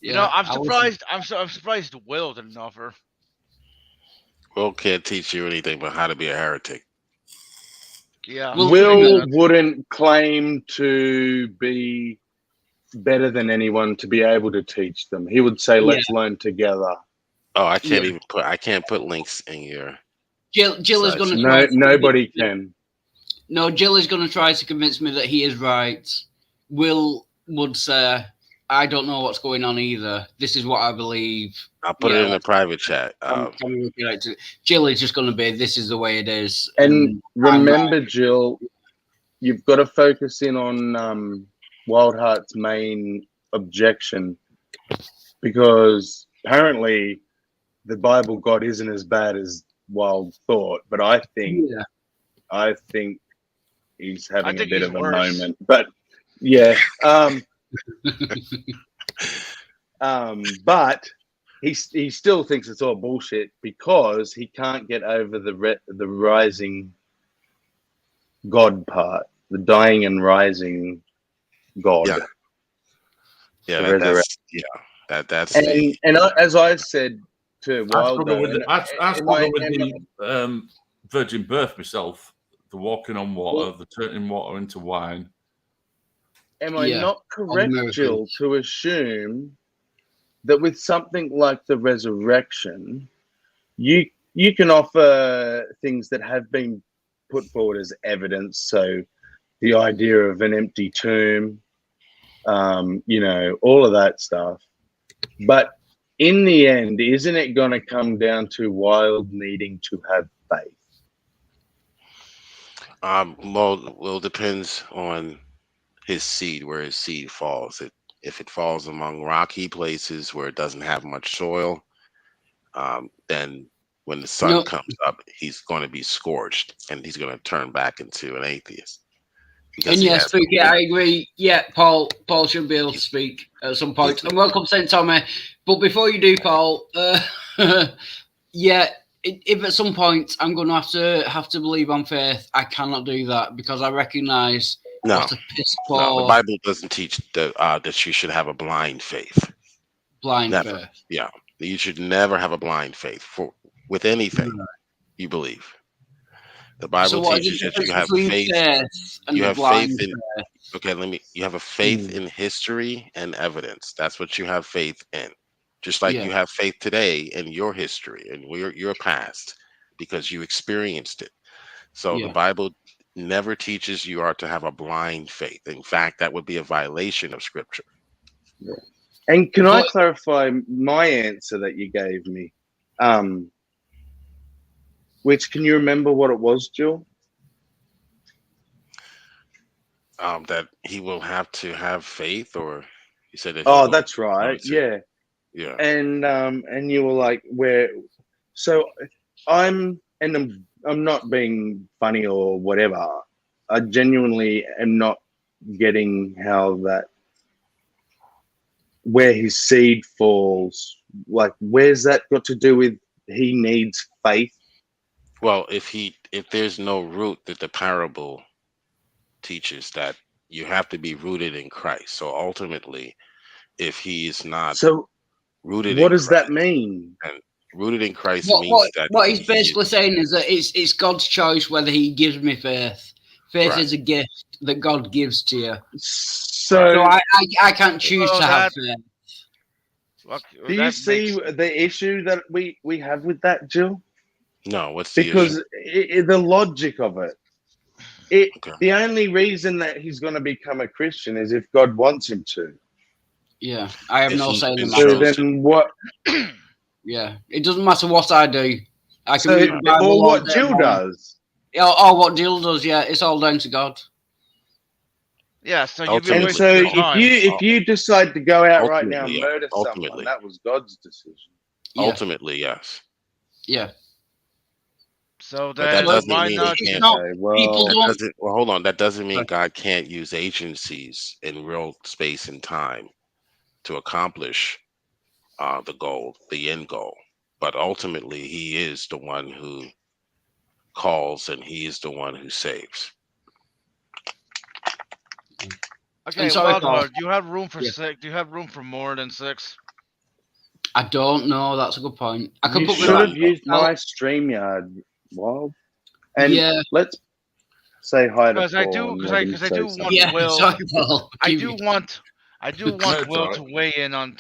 You know, I'm I'll surprised. I'm surprised Will didn't offer. Will can't teach you anything but how to be a heretic. Yeah. Will wouldn't claim to be better than anyone to be able to teach them. He would say, "Let's learn together." Oh, I can't put links in your. Jill is going to No, nobody can. No, Jill is going to try to convince me that he is right. Will would say, I don't know what's going on either. This is what I believe. I'll put it in the private chat. Jill is just going to be, this is the way it is. And remember, Jill, you've got to focus in on Wildheart's main objection, because apparently the Bible God isn't as bad as Wild thought, but I think he's having a bit of a moment. But yeah, but he still thinks it's all bullshit because he can't get over the rising God part, the dying and rising God. Yeah, that's and as I said to Wild, I struggle with the virgin birth myself, the walking on water, the turning water into wine. Am I not correct, Jill, to assume that with something like the resurrection, you can offer things that have been put forward as evidence? So the idea of an empty tomb, all of that stuff. But in the end, isn't it going to come down to Wild needing to have faith? Well, it depends on his seed, where his seed falls. If it falls among rocky places where it doesn't have much soil, then when the sun comes up, he's going to be scorched, and he's going to turn back into an atheist. And yes, I agree. Yeah, Paul should be able to speak at some point. And welcome, St. Tommy. But before you do, Paul, if at some point I'm going to have to believe on faith, I cannot do that because I recognise what a piss poor. No, the Bible doesn't teach that you should have a blind faith. Faith. Yeah, you should never have a blind faith with anything you believe. The Bible teaches that you have faith. You have faith in. Okay, you have a faith in history and evidence. That's what you have faith in. Just like you have faith today in your history and your past because you experienced it. So the Bible never teaches you are to have a blind faith. In fact, that would be a violation of Scripture. Yeah. And can I clarify my answer that you gave me? Which, can you remember what it was, Jill? That he will have to have faith, or you said that. Oh, that's right. Yeah. Yeah. And you were like, where? So I'm not being funny or whatever. I genuinely am not getting how that, where his seed falls. Like, where's that got to do with he needs faith? Well, if there's no root, that the parable teaches that you have to be rooted in Christ. So ultimately, if he is not rooted, what does that mean? And rooted in Christ means that what he's basically saying is that it's God's choice whether he gives me faith. Faith is a gift that God gives to you. So I can't choose to have faith. Do you see the issue that we have with that, Jill? No, what's the because issue? The logic of it. The only reason that he's going to become a Christian is if God wants him to. Yeah, I have no say in that. So then what? Yeah, it doesn't matter what I do. I can read the or Bible what Jill does. Or what Jill does. Yeah, it's all down to God. Yeah, so if you decide to go out right now and murder someone, that was God's decision. Yeah. Ultimately, yes. Yeah. So that doesn't mean hold on. That doesn't mean God can't use agencies in real space and time to accomplish the end goal. But ultimately, he is the one who calls and he is the one who saves. Okay, Wildheart, do you have room for 6? Do you have room for more than 6? I don't know. That's a good point. You should have used my StreamYard, Wild. And let's say hi to Paul. Because I do want Will to weigh in on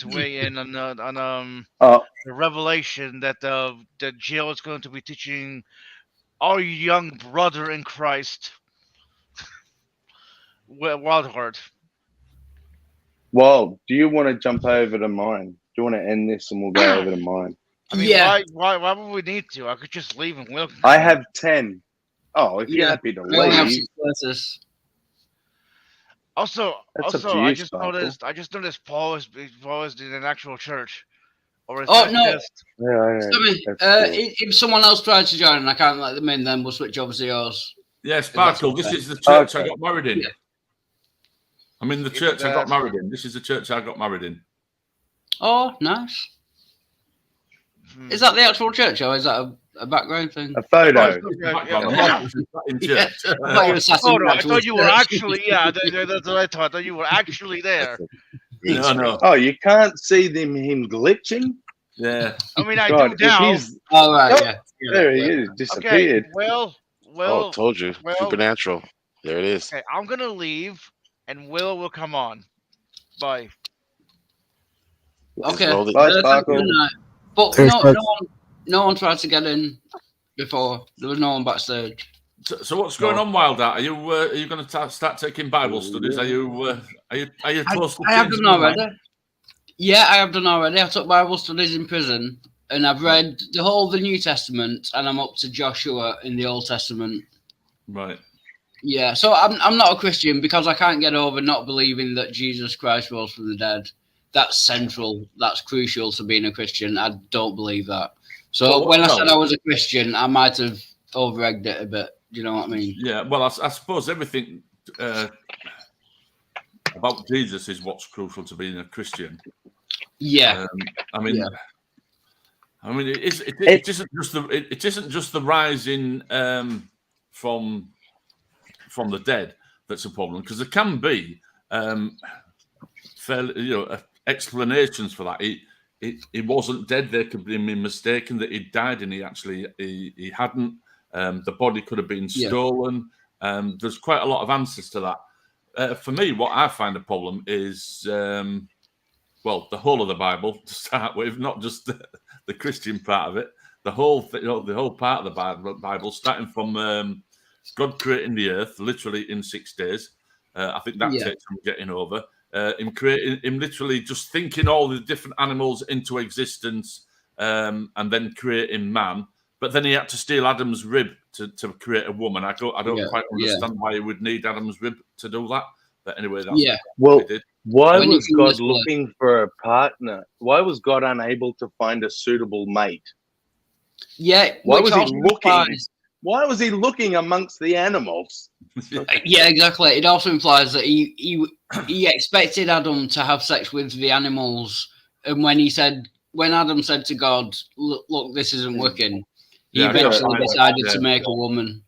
the revelation that Jill is going to be teaching our young brother in Christ, Wildheart. Well, do you want to jump over to mine? Do you want to end this and we'll go over to mine? I mean, why would we need to? I could just leave and Will. I have 10. Oh, if you're happy to leave. Also, I just noticed Paul is in an actual church. Or is no! If someone else tries to join and I can't let them in, then we'll switch over to yours. Yeah, Sparkle. This is the church I got married in. Yeah. I'm in the church I got married in. This is the church I got married in. Oh, nice. Is that the actual church, or is that a background thing? A photo. I thought you were actually. Yeah, that's what I thought. I thought you were actually there. No. Oh, you can't see him glitching? Yeah. I mean, I do now. Oh, right, yeah. There he is, disappeared. Okay, well, I told you, supernatural. There it is. Okay, I'm gonna leave, and will come on. Bye. Okay. Bye, Sparkle. But no one tried to get in before. There was no one backstage. So what's going on, Wild Art? Are you going to start taking Bible studies? Are you close to I have changing done your mind? already. Yeah, I have done already. I took Bible studies in prison, and I've read the whole of the New Testament, and I'm up to Joshua in the Old Testament. Right. Yeah, so I'm not a Christian because I can't get over not believing that Jesus Christ rose from the dead. That's central. That's crucial to being a Christian. I don't believe that. So Well, when I no. said I was a Christian, I might have over-egged it a bit. Do you know what I mean? Yeah. Well, I suppose everything about Jesus is what's crucial to being a Christian. Yeah. I mean, Yeah. it isn't just the rising from the dead that's a problem, because there can be fairly, explanations for that. He wasn't dead. There could be mistaken that he died, and he hadn't. The body could have been stolen. There's quite a lot of answers to that. For me, what I find a problem is, the whole of the Bible to start with, not just the Christian part of it. The whole part of the Bible, starting from God creating the earth literally in 6 days. I think that takes some getting over. Him literally just thinking all the different animals into existence, and then creating man. But then he had to steal Adam's rib to create a woman. I don't quite understand why he would need Adam's rib to do that. But anyway, that's what he did. Why When was you God this way. looking for a partner? Why was God unable to find a suitable mate? Yeah. Why which was he also looking? implies- Why was he looking amongst the animals? Yeah, exactly. It also implies that he expected Adam to have sex with the animals, and when Adam said to God, "Look, this isn't working," he eventually decided to make a woman.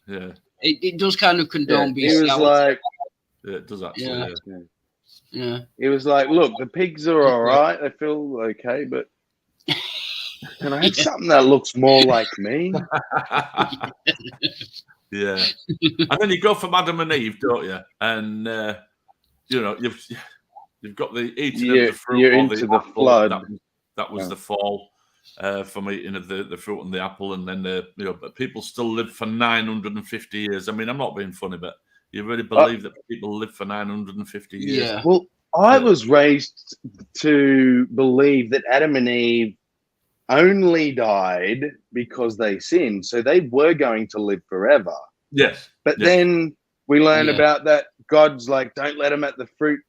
Yeah, it does kind of condone He was bestiality. like, it does actually. Yeah. he was like, look, the pigs are all right. They feel okay, but can I have something that looks more like me? Yeah, and then you go from Adam and Eve, don't you? And you've got the eating of the fruit. You're or into the apple. flood. That was the fall from eating of the fruit and the apple, and then but people still live for 950 years. I mean, I'm not being funny, but you really believe that people live for 950 years? Yeah. Well, I was raised to believe that Adam and Eve only died because they sinned, so they were going to live forever. Yes. But then we learn about that God's like, don't let them at the fruit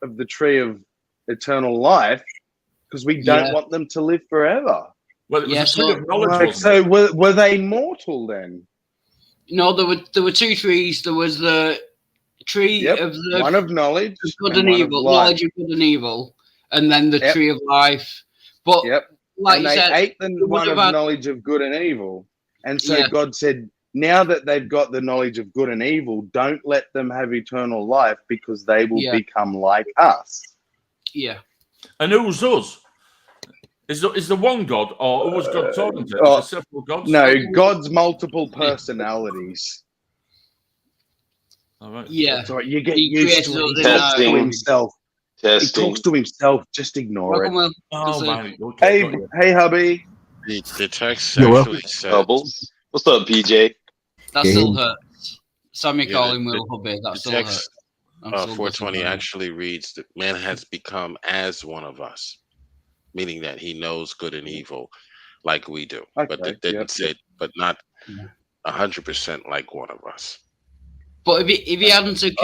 of the tree of eternal life, because we don't want them to live forever. Well, it was a tree of knowledge. Like, so were they mortal then? No, there were two trees. There was the tree of the one of knowledge, good and evil, knowledge of good and evil, and then the tree of life. But like and you said, they ate the one of knowledge of good and evil. And so God said, now that they've got the knowledge of good and evil, don't let them have eternal life, because they will become like us. Yeah. And who's us? Is the one God, or who was God talking to? Is there several gods? No, God's multiple personalities. All right. Yeah. That's right. You get used to it. He talks to himself. He talks to himself. Just ignore it. Oh, right. Okay, hey, hubby. The text actually says... Bubbles. What's up, PJ? That still hurts. Sammy calling Will hubby. That still hurts. 420 actually reads that man has become as one of us, meaning that he knows good and evil like we do. Okay, but it didn't say, but not 100% like one of us. But if he hadn't have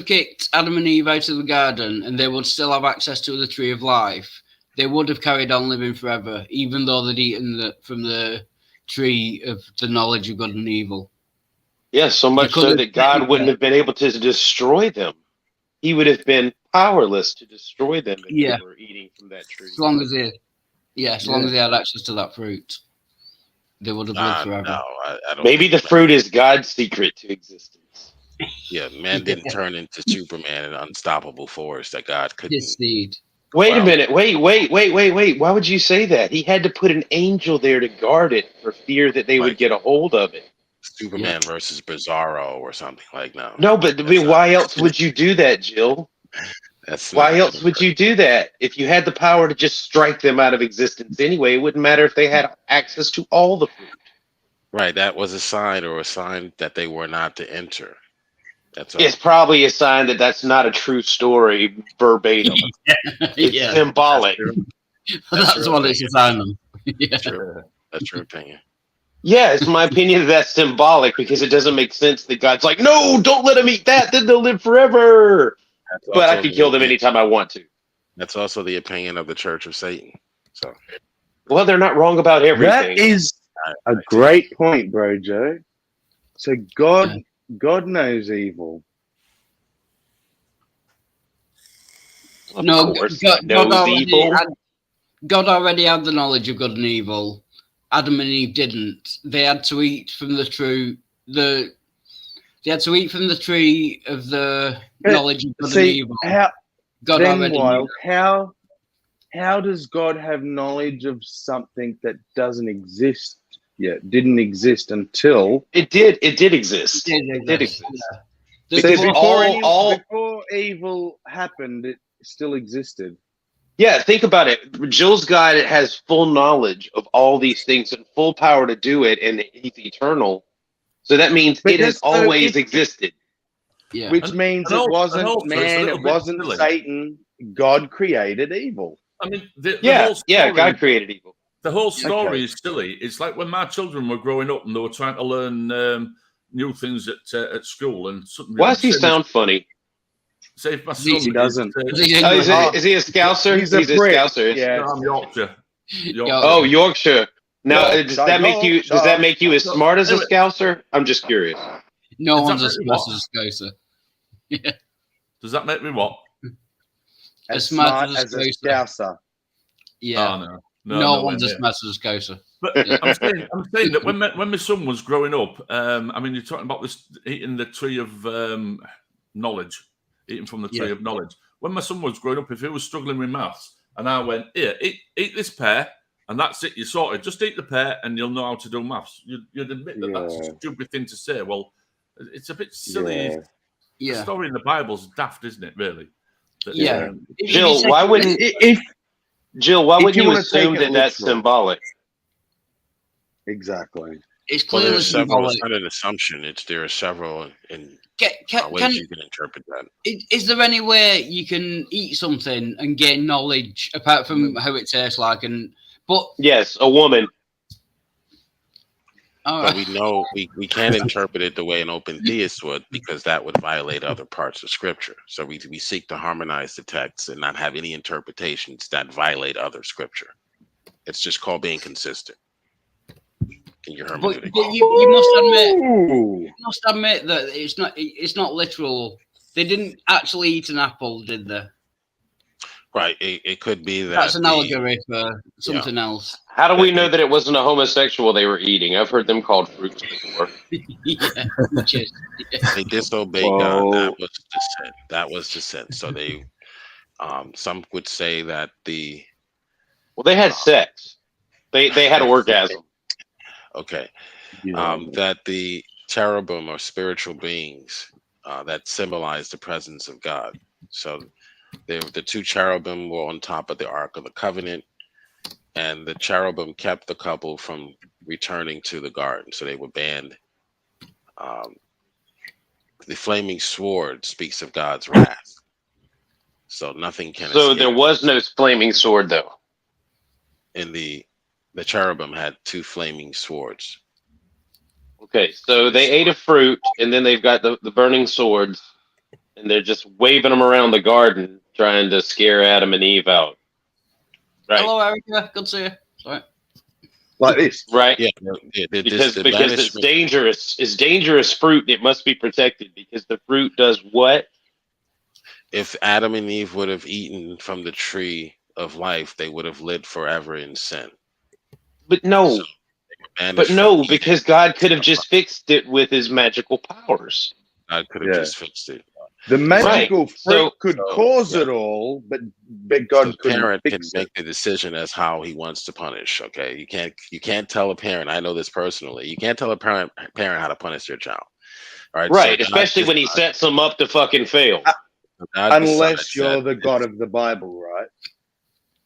kicked Adam and Eve out of the garden, and they would still have access to the tree of life, they would have carried on living forever, even though they'd eaten from the tree of the knowledge of good and evil. Yeah, so much so that God wouldn't have been able to destroy them. He would have been powerless to destroy them if they were eating from that tree. As long as they had access to that fruit, they would have lived forever. No, I don't. Maybe the fruit is God's secret to existence. Yeah, man didn't turn into Superman, an unstoppable force that God couldn't. His seed. Wait a minute. Wait. Why would you say that? He had to put an angel there to guard it for fear that they would get a hold of it. Superman versus Bizarro or something like that. No, but why else would you do that, Jill? Why else would you do that? If you had the power to just strike them out of existence anyway, it wouldn't matter if they had access to all the fruit. Right, that was a sign that they were not to enter. That's all. It's probably a sign that that's not a true story verbatim. It's symbolic. That's what it's signing. That's your opinion. Yeah, it's my opinion that's symbolic because it doesn't make sense that God's like, no, don't let them eat that, then they'll live forever. But I can kill them anytime I want to. That's also the opinion of the Church of Satan. So, well, they're not wrong about everything. That is a great point, bro, Joe. So God knows evil. No, God already had the knowledge of good and evil. Adam and Eve didn't. They had to eat from the tree of the knowledge of good and evil. How does God have knowledge of something that doesn't exist yet? Didn't exist until it did. It did exist. It did exist. Yeah. Because before evil happened, it still existed. Yeah, think about it. Jill's God has full knowledge of all these things and full power to do it, and he's eternal. So that means it has always existed. Yeah. Which means it wasn't man, it wasn't Satan. God created evil. I mean, God created evil. The whole story is silly. It's like when my children were growing up and they were trying to learn new things at school, and suddenly. Why does he sound funny? Say if my son he doesn't. Is he a Scouser? He's a Scouser. Yeah, I'm Yorkshire. Oh, Yorkshire. Now, does that make you as smart as a Scouser? I'm just curious. No one's as smart as a Scouser. Yeah. Does that make me what? As smart as a Scouser. Yeah. Oh, no one's as smart as a Scouser. But I'm saying that when my son was growing up, I mean, you're talking about this eating the tree of knowledge. Eating from the tree of knowledge. When my son was growing up, if he was struggling with maths, and I went, here, eat this pear, and that's it, you're sorted. Just eat the pear, and you'll know how to do maths. You'd admit that that's a stupid thing to say. Well, it's a bit silly. The story in the Bible's daft, isn't it, really? Jill, why wouldn't you assume that that's symbolic? Exactly. It's clearly symbolic. It's not an assumption. There are several ways you can interpret that. Is there any way you can eat something and gain knowledge apart from how it tastes like? Yes, a woman. But we know we can't interpret it the way an open theist would, because that would violate other parts of Scripture. So we seek to harmonize the text and not have any interpretations that violate other Scripture. It's just called being consistent. But you must admit that it's not literal. They didn't actually eat an apple, did they? Right. It could be that that's an allegory for something else. How do we know that it wasn't a homosexual they were eating? I've heard them called fruits before. They disobeyed God. That was the sin. So they, some would say that they had sex. They had an orgasm. Okay. That the cherubim are spiritual beings that symbolize the presence of God. So the two cherubim were on top of the Ark of the Covenant, and the cherubim kept the couple from returning to the garden. So they were banned. The flaming sword speaks of God's wrath. So nothing can escape. So there was no flaming sword, though. In the cherubim had two flaming swords. Okay, so they ate a fruit, and then they've got the burning swords, and they're just waving them around the garden, trying to scare Adam and Eve out. Right. Hello, Erica. Good to see you. Sorry. Like this, right? Yeah, because it's dangerous. It's dangerous fruit. It must be protected because the fruit does what? If Adam and Eve would have eaten from the tree of life, they would have lived forever in sin. But no, because God could have just fixed it with his magical powers. God could have just fixed it. The magical fruit could cause it all, but God couldn't. The parent can fix make the decision as how he wants to punish. Okay, you can't tell a parent. I know this personally. You can't tell a parent how to punish their child. All right, right, so especially when he sets them up to fucking fail. Unless you're the God of the Bible, right?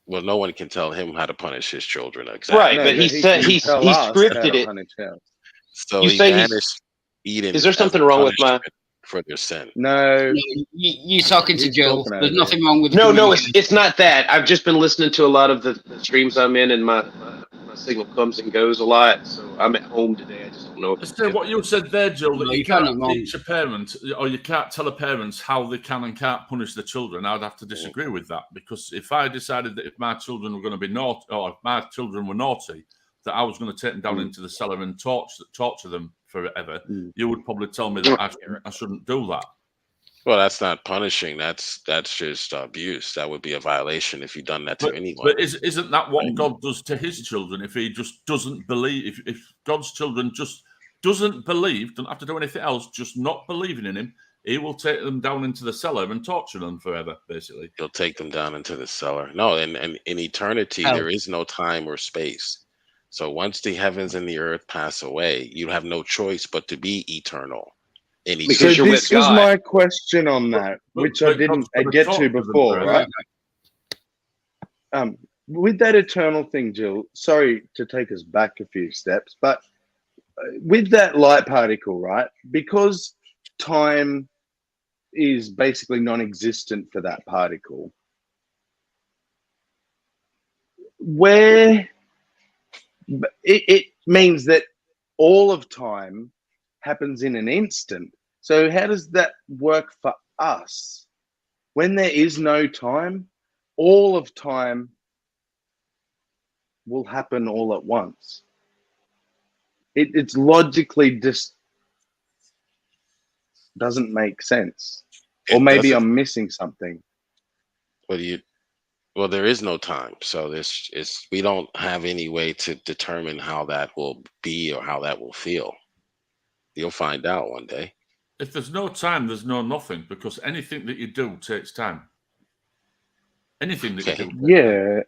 Well, no one can tell him how to punish his children. Exactly. Right, but he scripted it. So You he say he's. banished Eden. Is there as a something wrong with my? punishment for their sin. No, You're talking to He's Jill. talking There's over nothing wrong with No, communication. it's not that. I've just been listening to a lot of the streams I'm in, and my signal comes and goes a lot. So I'm at home today. I just don't know. So what you said there, Jill, that No, you you can't can't teach a parent or you can't tell a parents how they can and can't punish their children, I'd have to disagree with that, because if I decided that if my children were going to be naughty, or if my children were naughty, that I was going to take them down into the cellar and torture them forever, you would probably tell me that I shouldn't do that. Well, that's not punishing. That's just abuse. That would be a violation if you've done that to anyone. But isn't that what God does to his children? If he just doesn't believe, if God's children just doesn't believe, don't have to do anything else, just not believing in him, he will take them down into the cellar and torture them forever, basically. He'll take them down into the cellar. No, and in eternity, there is no time or space. So once the heavens and the earth pass away, you have no choice but to be eternal. So this was my question on that, which I didn't get to before, right? With that eternal thing, Jill, sorry to take us back a few steps, but with that light particle, right? Because time is basically non-existent for that particle, where it means that all of time happens in an instant. So how does that work for us? When there is no time, all of time will happen all at once. It's logically just doesn't make sense. Or maybe I'm missing something. Well, there is no time. So we don't have any way to determine how that will be or how that will feel. You'll find out one day. If there's no time, there's no nothing, because anything that you do takes time. Anything that you do. Yeah.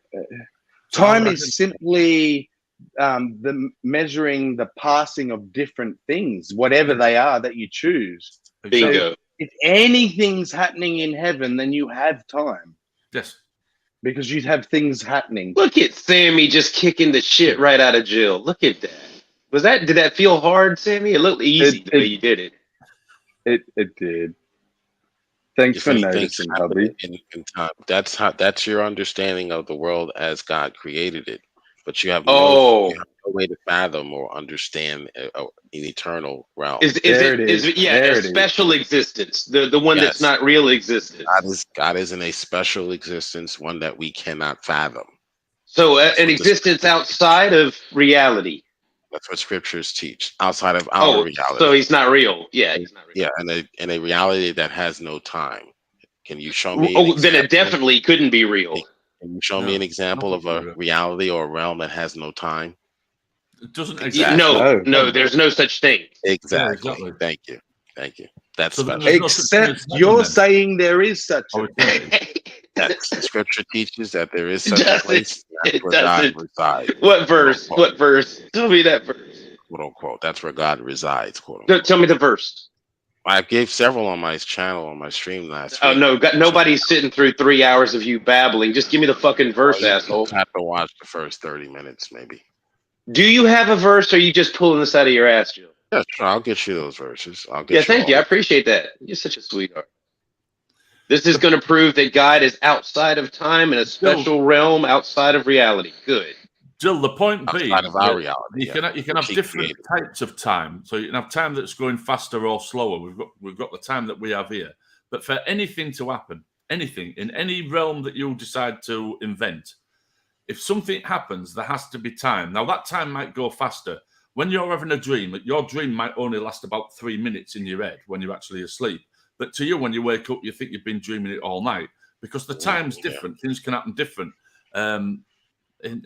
Time is simply the measuring the passing of different things, whatever they are that you choose. Bingo. So if anything's happening in heaven, then you have time. Yes. Because you have things happening. Look at Sammy just kicking the shit right out of Jill. Look at that. Did that feel hard, Sammy? It looked easy the way you did it. It did. Thanks for noticing, hubby. In time. That's your understanding of the world as God created it. But you have no way to fathom or understand an eternal realm. Is it a special existence? The one that's not real existence. God is in a special existence, one that we cannot fathom. So an existence outside of reality. That's what scriptures teach. Outside of our reality. So he's not real. Yeah, he's not real. Yeah, and a reality that has no time. Can you show me? Then it definitely couldn't be real. Can you show me an example of a reality or a realm that has no time? It doesn't exist. No, there's no such thing. Exactly. Yeah, Thank you. That's special. Except you're saying there is such a thing. That's the scripture teaches that there is such a place. That's where God resides. What verse? What verse? Tell me that verse. Quote unquote. That's where God resides. Quote unquote. Tell me the verse. I gave several on my channel on my stream last week. Oh no, nobody's sitting through 3 hours of you babbling. Just give me the fucking verse, asshole. I have to watch the first 30 minutes, maybe. Do you have a verse, or are you just pulling this out of your ass, Joe? Yeah, sure. I'll get you those verses. Thank you. I appreciate that. You're such a sweetheart. This is going to prove that God is outside of time in a special realm outside of reality. Good. Jill, the point being, outside of our reality, you can have different types of time. So you can have time that's going faster or slower. We've got the time that we have here. But for anything to happen, anything in any realm that you decide to invent, if something happens, there has to be time. Now that time might go faster. When you're having a dream, your dream might only last about 3 minutes in your head when you're actually asleep. But to you, when you wake up, you think you've been dreaming it all night because the time's different. Things can happen different.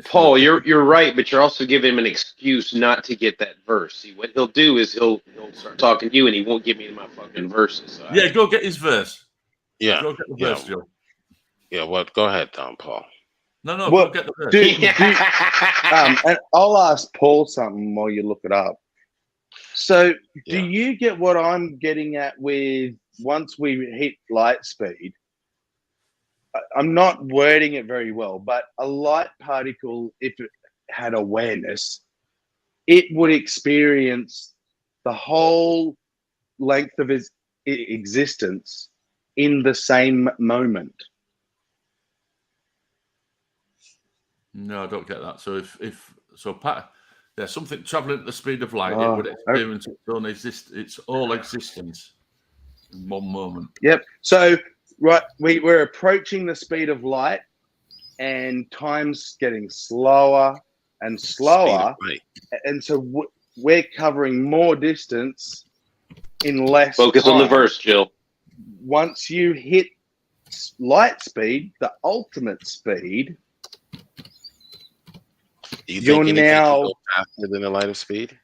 Paul, you're right, but you're also giving him an excuse not to get that verse. See, what he'll do is he'll start talking to you, and he won't give me my fucking verses. So go get his verse. Yeah, go get the verse, Joe. Yeah, go ahead, Paul. No, go get the verse. And I'll ask Paul something while you look it up. So, do you get what I'm getting at with once we hit light speed? I'm not wording it very well, but a light particle, if it had awareness, it would experience the whole length of its existence in the same moment. No, I don't get that. So there's something traveling at the speed of light, it would experience its all existence in one moment. Yep. So we're approaching the speed of light, and time's getting slower and slower, and so we're covering more distance in less Focus time. on the verse, Jill. Once you hit light speed, the ultimate speed, Do you you're think anything now can go faster than the light of speed?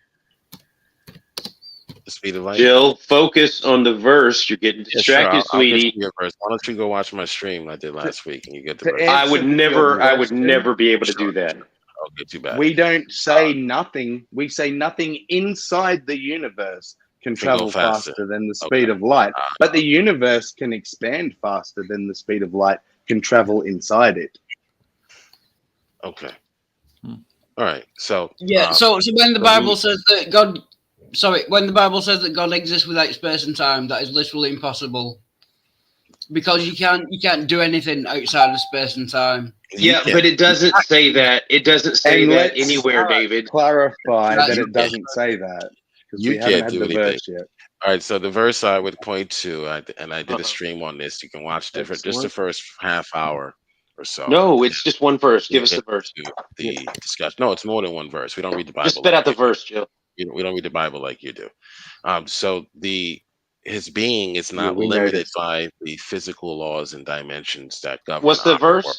The speed of light? Jill, focus on the verse. You're getting distracted, I'll sweetie. get to your verse. Why don't you go watch my stream I did last week and you get the verse? I would never be able to do that. Okay, too bad. we don't say nothing. We say nothing inside the universe can travel faster than the speed of light, but the universe can expand faster than the speed of light can travel inside it. Okay. All right. So so when the Bible says that when the Bible says that God exists without space and time, that is literally impossible, because you can't do anything outside of space and time. Yeah, but it doesn't say that. It doesn't say that anywhere, David. Clarify that it doesn't say that, because we haven't had the verse yet. All right, so the verse I would point to, and I did a stream on this. You can watch just the first half hour or so. No, it's just one verse. Give us the verse. The discussion. No, it's more than one verse. We don't read the Bible. Just spit out the verse, Jill. We don't read the Bible like you do. So his being is not limited by the physical laws and dimensions that govern. What's the verse? World.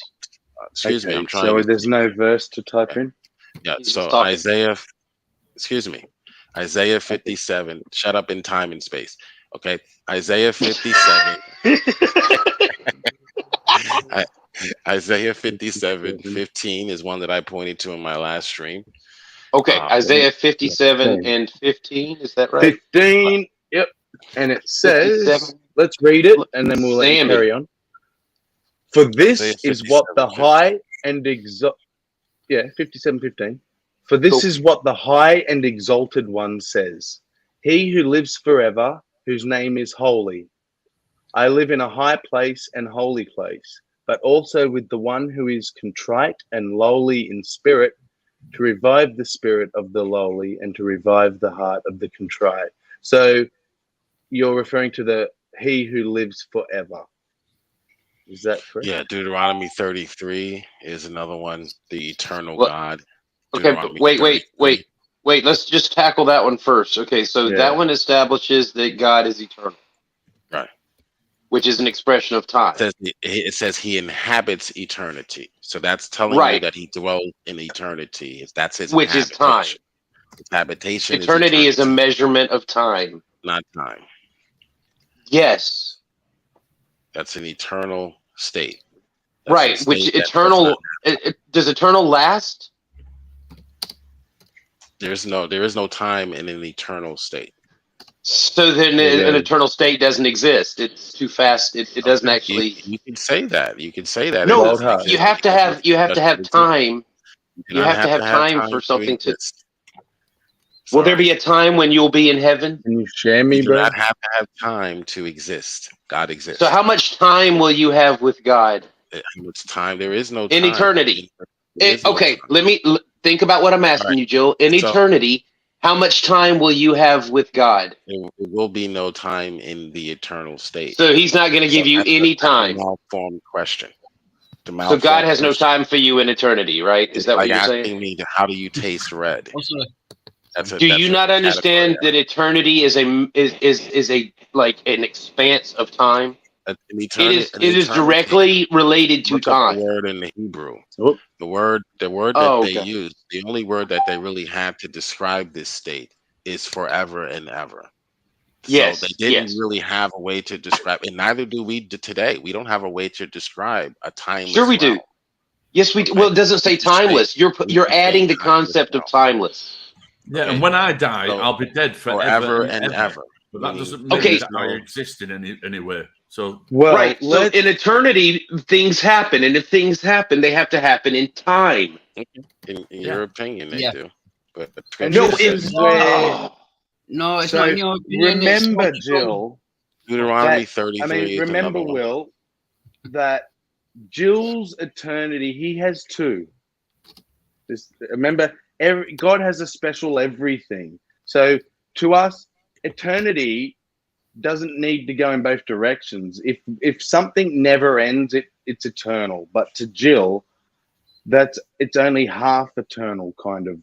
Excuse me, I'm trying. So there's no verse to type in? Yeah, so Isaiah 57. Shut up in time and space. Okay, Isaiah 57. Isaiah 57:15 is one that I pointed to in my last stream. Okay, Isaiah 57 and 15, is that right? 15, yep. And it says, 57. Let's read it, and then we'll let you carry on. For this is what the high and 57:15. For this is what the high and exalted one says. He who lives forever, whose name is holy. I live in a high place and holy place, but also with the one who is contrite and lowly in spirit, to revive the spirit of the lowly and to revive the heart of the contrite. So you're referring to he who lives forever. Is that correct? Yeah, Deuteronomy 33 is another one, the eternal God. Okay, but wait. Let's just tackle that one first. Okay, so that one establishes that God is eternal. Right. Which is an expression of time. It says he inhabits eternity. So that's telling you that he dwells in eternity. That's his which is time. His habitation. Eternity is a measurement of time. Not time. Yes. That's an eternal state. Right, which eternal does eternal last? There is no time in an eternal state. So then an eternal state doesn't exist. It's too fast. It doesn't actually. You can say that. No, you have to have time. You have to have time for something to. Will there be a time when you'll be in heaven? Can you share me, bro? You do not have to have time to exist. God exists. So how much time will you have with God? How much time? There is no time. In eternity. Okay, let me think about what I'm asking you, Jill. In eternity, how much time will you have with God? There will be no time in the eternal state. So he's not going to give you any time. Malformed question. So God has no time for you in eternity, right? Is that what you're saying? Asking me, how do you taste red? Do you not understand that eternity is an expanse of time? It is directly related to time. The word in the Hebrew, the word that they use, the only word that they really have to describe this state is forever and ever. Yes, so they didn't really have a way to describe, and neither do we today. We don't have a way to describe a timeless. Sure, we do. Yes, we do. Well, it doesn't say timeless. You're adding the concept of timeless. Yeah, and when I die, I'll be dead forever and ever. But that doesn't mean that I exist in any way. So right. So in eternity, things happen, and if things happen, they have to happen in time. In your opinion, they do. But And No, this it's is where. No, it's So not in your opinion. It's remember, what you told- Jill. Deuteronomy that- 33. remember, Will, that Jill's eternity. He has two. Remember, God has a special everything. So to us, eternity doesn't need to go in both directions. If something never ends, it's eternal. But to Jill, it's only half eternal, kind of.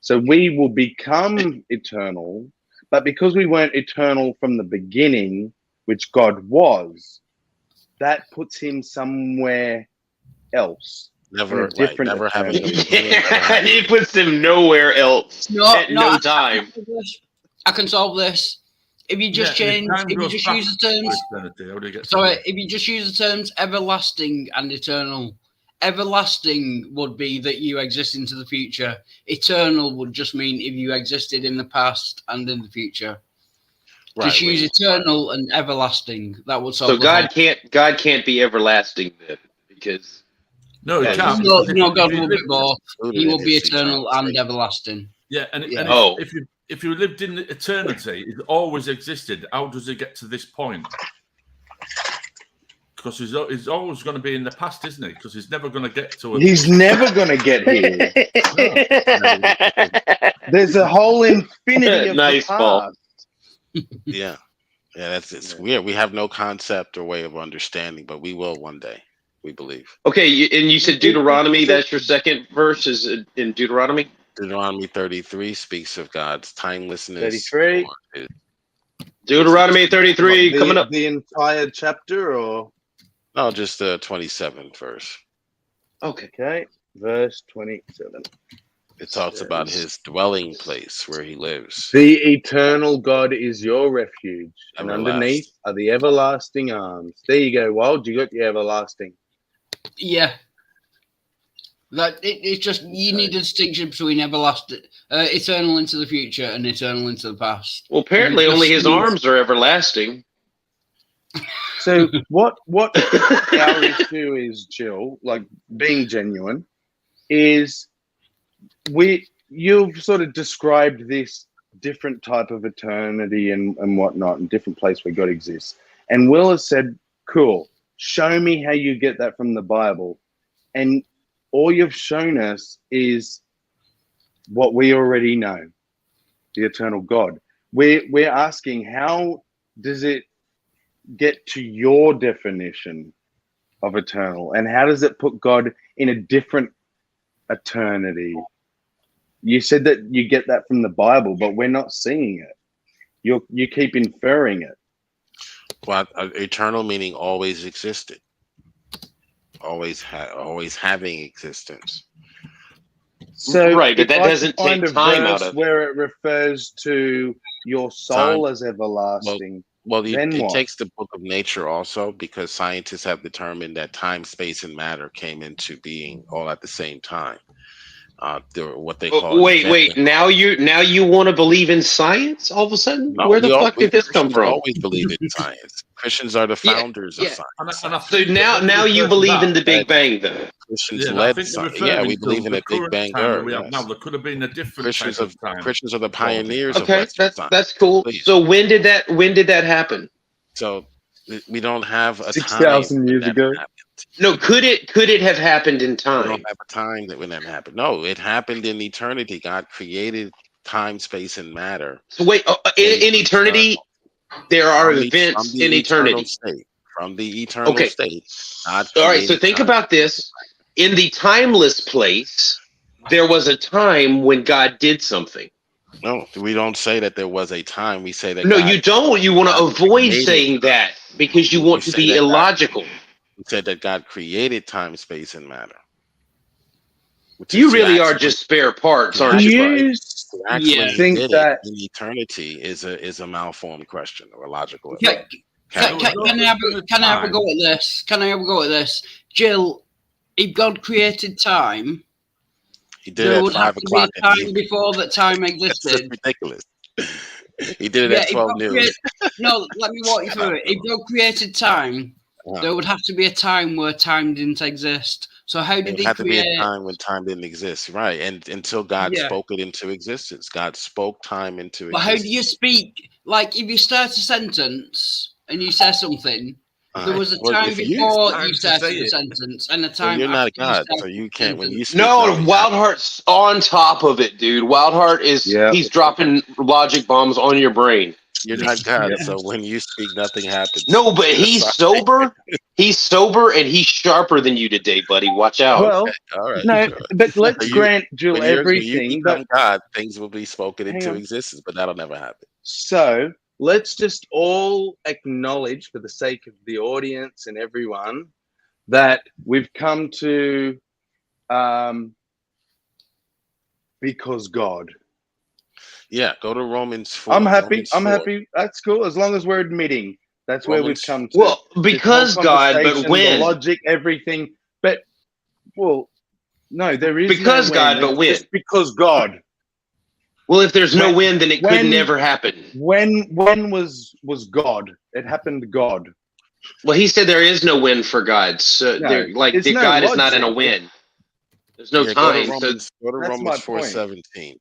So we will become eternal, but because we weren't eternal from the beginning, which God was, that puts him somewhere else. Never having. It puts him nowhere else at no time. I can solve this. If you just change, if you just use the terms. Sorry, if you just use the terms everlasting and eternal. Everlasting would be that you exist into the future. Eternal would just mean if you existed in the past and in the future. Right, just use eternal and everlasting. That would solve. So God can't be everlasting then, because no, it can't. No, God will be both. He will be eternal and everlasting. Yeah, and if you lived in eternity, it always existed. How does it get to this point? Because he's always going to be in the past, isn't he? Because he's never going to get to it. He's never going to get here. There's a whole infinity of nice the past. ball. Yeah, it's weird. We have no concept or way of understanding, but we will one day. We believe. Okay, and you said Deuteronomy. That's your second verse. Is in Deuteronomy. Deuteronomy 33 speaks of God's timelessness. 33. Deuteronomy 33 coming up. The entire chapter, or no, just the 27th verse. Okay, verse 27. It talks about his dwelling place where he lives. The eternal God is your refuge, and underneath are the everlasting arms. There you go, Wild. You got the everlasting. Yeah. It's just you need a distinction between everlasting, eternal into the future, and eternal into the past. Well, apparently only his arms are everlasting. So what our issue is, Jill, like being genuine, is you've sort of described this different type of eternity and whatnot, and different place where God exists. And Will has said, cool, show me how you get that from the Bible. And all you've shown us is what we already know, the eternal God. We're asking, how does it get to your definition of eternal? And how does it put God in a different eternity? You said that you get that from the Bible, but we're not seeing it. You keep inferring it. Well, eternal meaning always existed. Always having existence. So right, but that doesn't take time out of where it refers to your soul as everlasting. Well, it takes the book of nature also, because scientists have determined that time, space, and matter came into being all at the same time. What they call wait. Now you want to believe in science all of a sudden? No, where the fuck did this come from? Always believe in science. Christians are the founders of science. So now you believe in the Big Bang, though. Christians led science. Yeah, we believe in the Big Bang Earth. Now there could have been a different Christians are the pioneers. Okay, of that's cool. Please. So when did that happen? So we don't have a 6,000 years ago. No, could it have happened in time? We don't have a time that when that happened. No, it happened in eternity. God created time, space, and matter. So wait, in eternity, there are events in eternity. From the eternal state. All right, so think about this. In the timeless place, there was a time when God did something. No, we don't say that there was a time. We say that. No, you don't. You want to avoid saying that because you want to be illogical. We said that God created time, space, and matter. You really are just spare parts, aren't you? I think that in eternity is a malformed question or a logical. Can I have a go at this? Can I have a go at this? Jill, if God created time, he did it at 5 o'clock. Time before that time existed. That's ridiculous. He did it at 12 noon. No, let me walk you through it. If God created time, there would have to be a time where time didn't exist. So how did There he had to be a create? time when time didn't exist, right? And until God Yeah. spoke it into existence, God spoke time into But how existence. do you speak? Like, if you start a sentence and you say something, there was a Well, time if you- before Time you to started say the it. sentence and a Well, time you're after not you God, started so you the can't. When you sentence. speak, No, nothing Wildheart's on top of it, dude. Wildheart is Yeah. he's dropping logic bombs on your brain. You're not God, Yep. so when you speak, nothing happens. No, but he's Sorry. sober. He's sober and he's sharper than you today, buddy. Watch out. Well, All right. no, sure. but let's So you- grant Jill When you everything. become But God, things will be spoken Hang into on. existence, but that'll never happen. so let's just all acknowledge, for the sake of the audience and everyone, that we've come to because God. Yeah, go to Romans 4. I'm happy. Romans I'm 4. happy. That's cool. As long as we're admitting that's where Romans- we've come to. Well, This because whole God, but conversation, when? the logic, everything. But well, no, there is Because no God, when. but It's when? just because God. Well, if there's no When- win, then it could when- never happen. When was God? It happened to God. Well, he said there is no win for God. So, No, like, there's no God is not in a logic. win. There's no Yeah, time. Go to Romans, go to that's Romans my point. 4:17.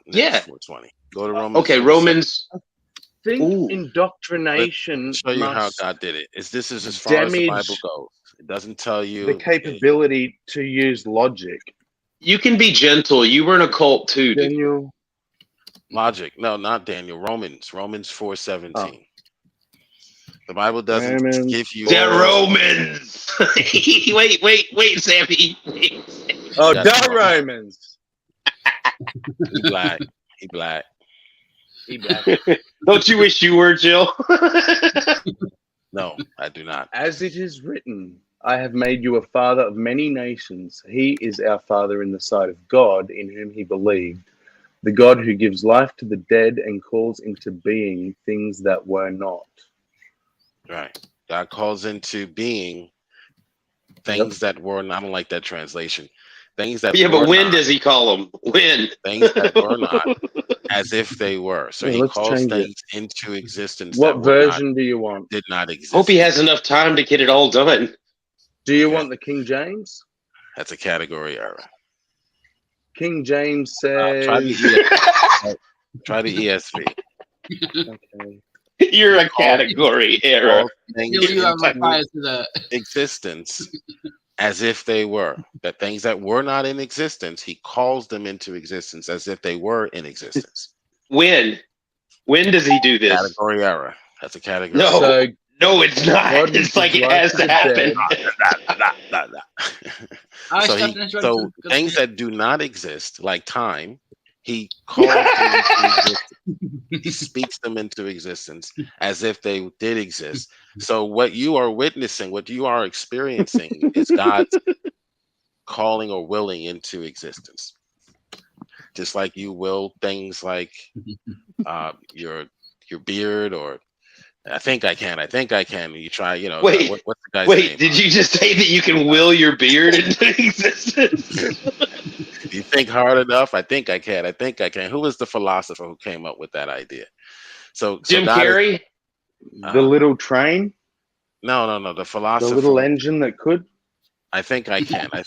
Yeah. 4:20. Go to Romans. Okay, 4:17. Romans. Think Ooh. indoctrination Show you how must God did it. This is as far as the damage Bible goes. It doesn't tell you the capability to use logic. You can be gentle. You were in a cult too, dude. Daniel, logic. No, not Daniel. Romans 4:17. Oh. The Bible doesn't Romans give you. The Romans. wait, Sammy. oh, That's the wrong. Romans. He black. He black. He black. Don't you wish you were, Jill? No, I do not. As it is written, I have made you a father of many nations. He is our father in the sight of God, in whom he believed, the God who gives life to the dead and calls into being things that were not. Right. God calls into being things that were not. I don't like that translation. Things that Yeah, were but when not, does he call them? When? things that were not as if they were. So Yeah, he let's calls change it. things into existence What that were version do you want? did not exist. Hope he has enough time to get it all done. Do you Okay. want the King James? That's a category error. King James Try says. Try the ESV. Okay. You're a category error. Calls things Still, you have into prior to that. existence as if they were. That things that were not in existence, he calls them into existence as if they were in existence. When? When does he do this? Category error. That's a category. No. So No, it's not. God It's like it gives has life to the happen. Alright, So Stefan, it's so good things to- that do not exist, like time, he calls them into existence. He speaks them into existence as if they did exist. So what you are witnessing, what you are experiencing, is God's calling or willing into existence. Just like you will things like your beard, or I think I can. You try, Wait, what's the guy's Wait, name? did you just say that you can will your beard into existence? If you think hard enough, I think I can. Who was the philosopher who came up with that idea? So Jim God is- Carrey? the little train, No. The the philosopher. little engine that could. I think I can. And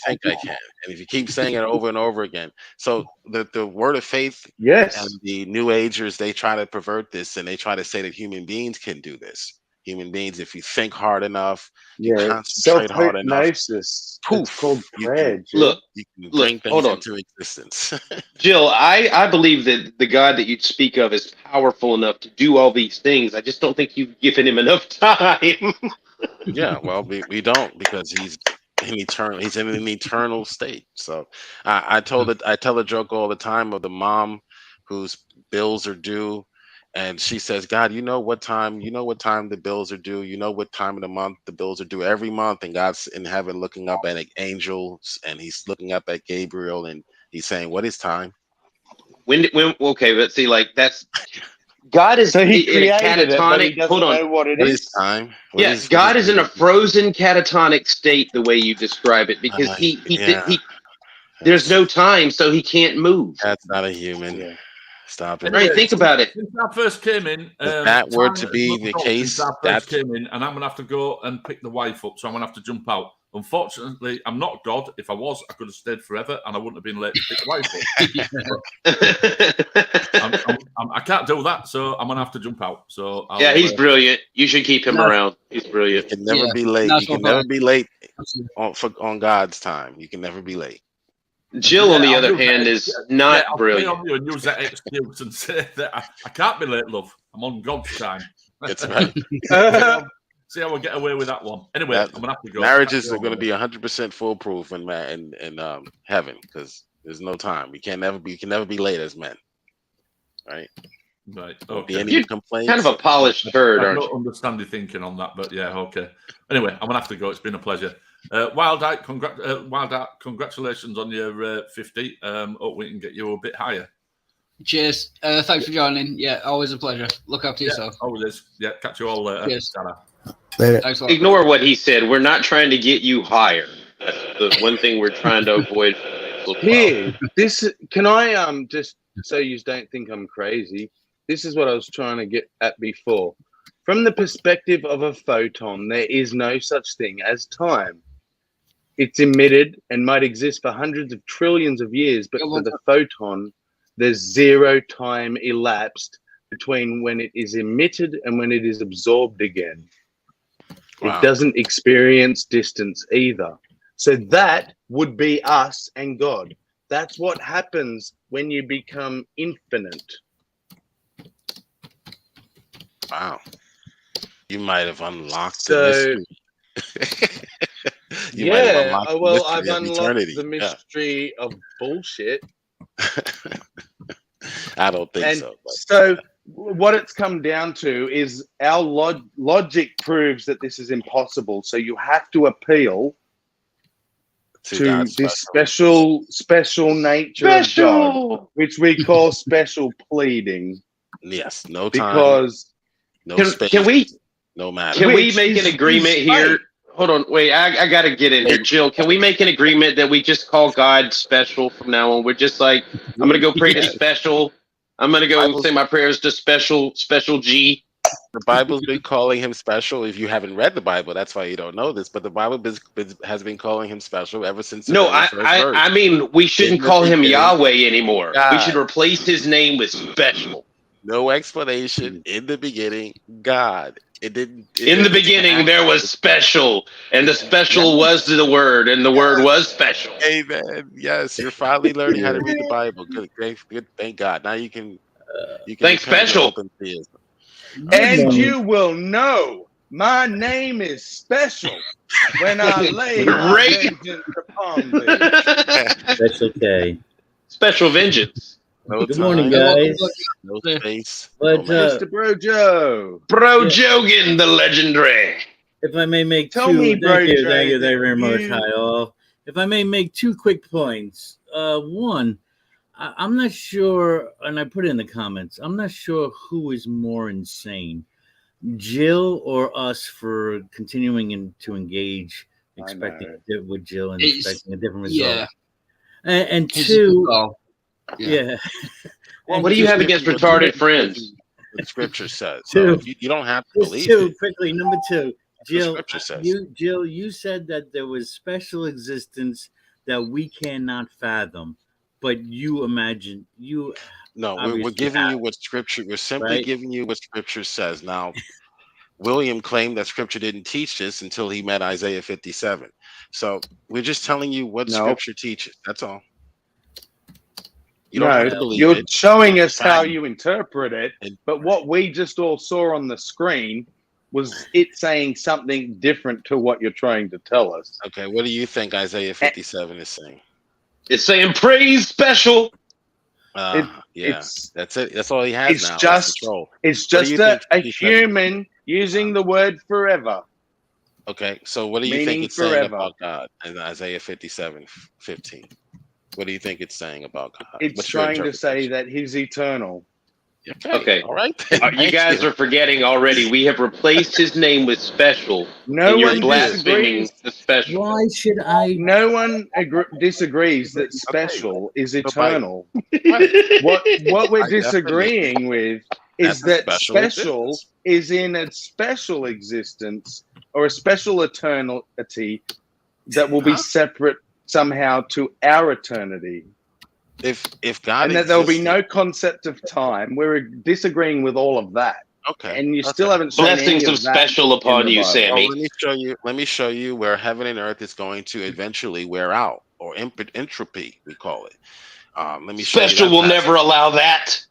if you keep saying it over and over again, so the word of faith Yes. and the New Agers, they try to pervert this, and they try to say that human beings can do this. Human beings, if you think hard enough, you Yeah. concentrate hard enough, Self-hypnosis. poof, It's called you prayer. can- Jill. Look, you can Look, bring things hold on. into existence. Jill, I believe that the God that you speak of is powerful enough to do all these things. I just don't think you've given him enough time. Yeah, well, we don't, because he's in an eternal state. So I tell a joke all the time of the mom whose bills are due, and she says, God, you know what time the bills are due, you know what time of the month the bills are due every month, and God's in heaven looking up at angels, and he's looking up at Gabriel, and he's saying, what is time? When okay, but see, like that's God is So he in a created it, but he catatonic. doesn't Hold on. know what it What is. is time? Yes, God is in a frozen catatonic state, the way you describe it, because there's no time, so he can't move. That's not a human. Yeah. Stop it. Right, think about it. Since I first came in, If that were time to has be not the stopped case, since I first came in, and I'm gonna have to go and pick the wife up, so I'm gonna have to jump out. Unfortunately, I'm not God. If I was, I could have stayed forever, and I wouldn't have been late to pick the wife up. I can't do that, so I'm gonna have to jump out. So yeah, he's brilliant. You should keep him around. He's brilliant. You can never be late. You can never be late on God's time. You can never be late. Jill, on the other hand, is not brilliant. I'll you and use that excuse and say that I can't be late, love. I'm on God's time. That's right. See how I get away with that one. Anyway, I'm gonna have to go. Marriages are going to be 100% foolproof in heaven because there's no time. You can never be late as men. Right. Right. Okay. You're kind of a polished turd, I aren't don't you? understand your thinking on that, but yeah, okay. Anyway, I'm gonna have to go. It's been a pleasure. Wild Art, congratulations on your 50. Hope we can get you a bit higher. Cheers. Thanks for joining. Yeah, always a pleasure. Look after yourself. Always is. Yeah, catch you all later. Cheers. Later. Ignore what he said. We're not trying to get you higher. That's the one thing we're trying to avoid. Here, can I just so you don't think I'm crazy? This is what I was trying to get at before. From the perspective of a photon, there is no such thing as time. It's emitted and might exist for hundreds of trillions of years, but for the photon, there's zero time elapsed between when it is emitted and when it is absorbed again. Wow. It doesn't experience distance either. So that would be us and God. That's what happens when you become infinite. Wow. You might have unlocked the mystery. I've unlocked the mystery of bullshit. I don't think so. But, so what it's come down to is our logic proves that this is impossible. So you have to appeal to this special nature of God, which we call special pleading. Yes, no time. Because no space. No matter. Can we make an agreement here? Hold on, wait. I got to get in here, Jill. Can we make an agreement that we just call God special from now on? We're just like, I'm gonna go pray to special. I'm gonna go say my prayers to special G. The Bible's been calling him special. If you haven't read the Bible, that's why you don't know this. But the Bible has been calling him special ever since. I mean, we shouldn't call him Yahweh anymore. God. We should replace his name with special. No explanation. In the beginning, God. In the beginning, there was special, and the special was the word, and the word was special. Amen. Yes, you're finally learning how to read the Bible. Good. Thank God. Now you can. Thanks, special. And you will know my name is special when I lay my vengeance upon thee. Special K. Special vengeance. No Good morning, guys. No space. But, Mr. Brojo. Brojogan, the legendary. If I may make Thank you very much, hi all. If I may make 2 quick points. One, I'm not sure, and I put it in the comments, I'm not sure who is more insane, Jill or us for continuing to engage, expecting with Jill and expecting a different result. Yeah. And 2, yeah. Well, what do you have against retarded friends? The scripture says. So you don't have to believe it. Quickly, number 2. Jill, Jill, you said that there was special existence that we cannot fathom, but you imagine you. No, we're giving you what scripture. We're simply giving you what scripture says. Now, William claimed that scripture didn't teach this until he met Isaiah 57. So we're just telling you what scripture teaches. That's all. You don't have to believe you're it. showing us how you interpret it, but what we just all saw on the screen was it saying something different to what you're trying to tell us. Okay, what do you think Isaiah 57 is saying? It's saying praise special. That's it. That's all he has it's now. It's just a human using the word forever. Okay, so what do you think it's saying about God in Isaiah 57:15? What do you think it's saying about God? It's trying to say that he's eternal. Okay. All right. You guys are forgetting already. We have replaced his name with special. No one blaspheming the special. Why should I? No one disagrees that special is eternal. What we're disagreeing with is that special is in a special existence or a special eternity that will be separate somehow to our eternity. If God and that there will be existed- no concept of time. We're disagreeing with all of that. Okay. And you still haven't shown Blessings any of that special in upon the you, Bible. Sammy. Let me show you where heaven and earth is going to eventually wear out, or entropy, we call it. Let me show you Special that will passage. never allow that.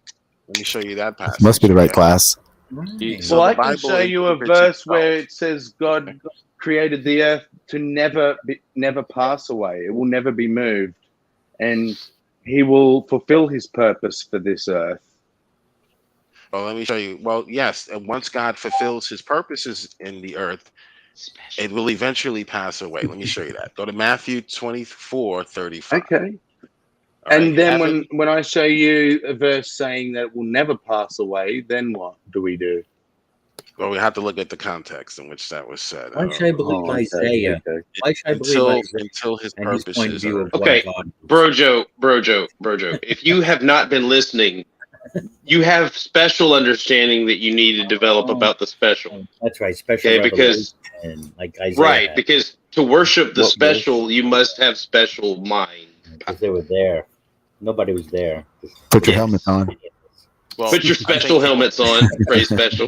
Let me show you that passage. Must be the right class. Right. So Well, the I can Bible show you a interprets verse itself. where it says God created the earth to never pass away. It will never be moved, and He will fulfill His purpose for this earth. Well, let me show you. Well, yes, and once God fulfills His purposes in the earth, it will eventually pass away. Let me show you that. Go to Matthew 24:35. Okay. All And right, then heaven- when I show you a verse saying that it will never pass away, then what do we do? well, we have to look at the context in which that was said. Why should I believe Isaiah? Why should I believe Until Isaiah his and his point of purposes view are of what Okay, God is? Brojo. If you have not been listening, you have special understanding that you need to develop about the special. That's right, special Okay, because revelation, like Isaiah right, had, because to worship the What special, you must have special mind. because they were there. Nobody was there. Put your Yes. helmet on. well, Put your I special think helmets on. Pray special.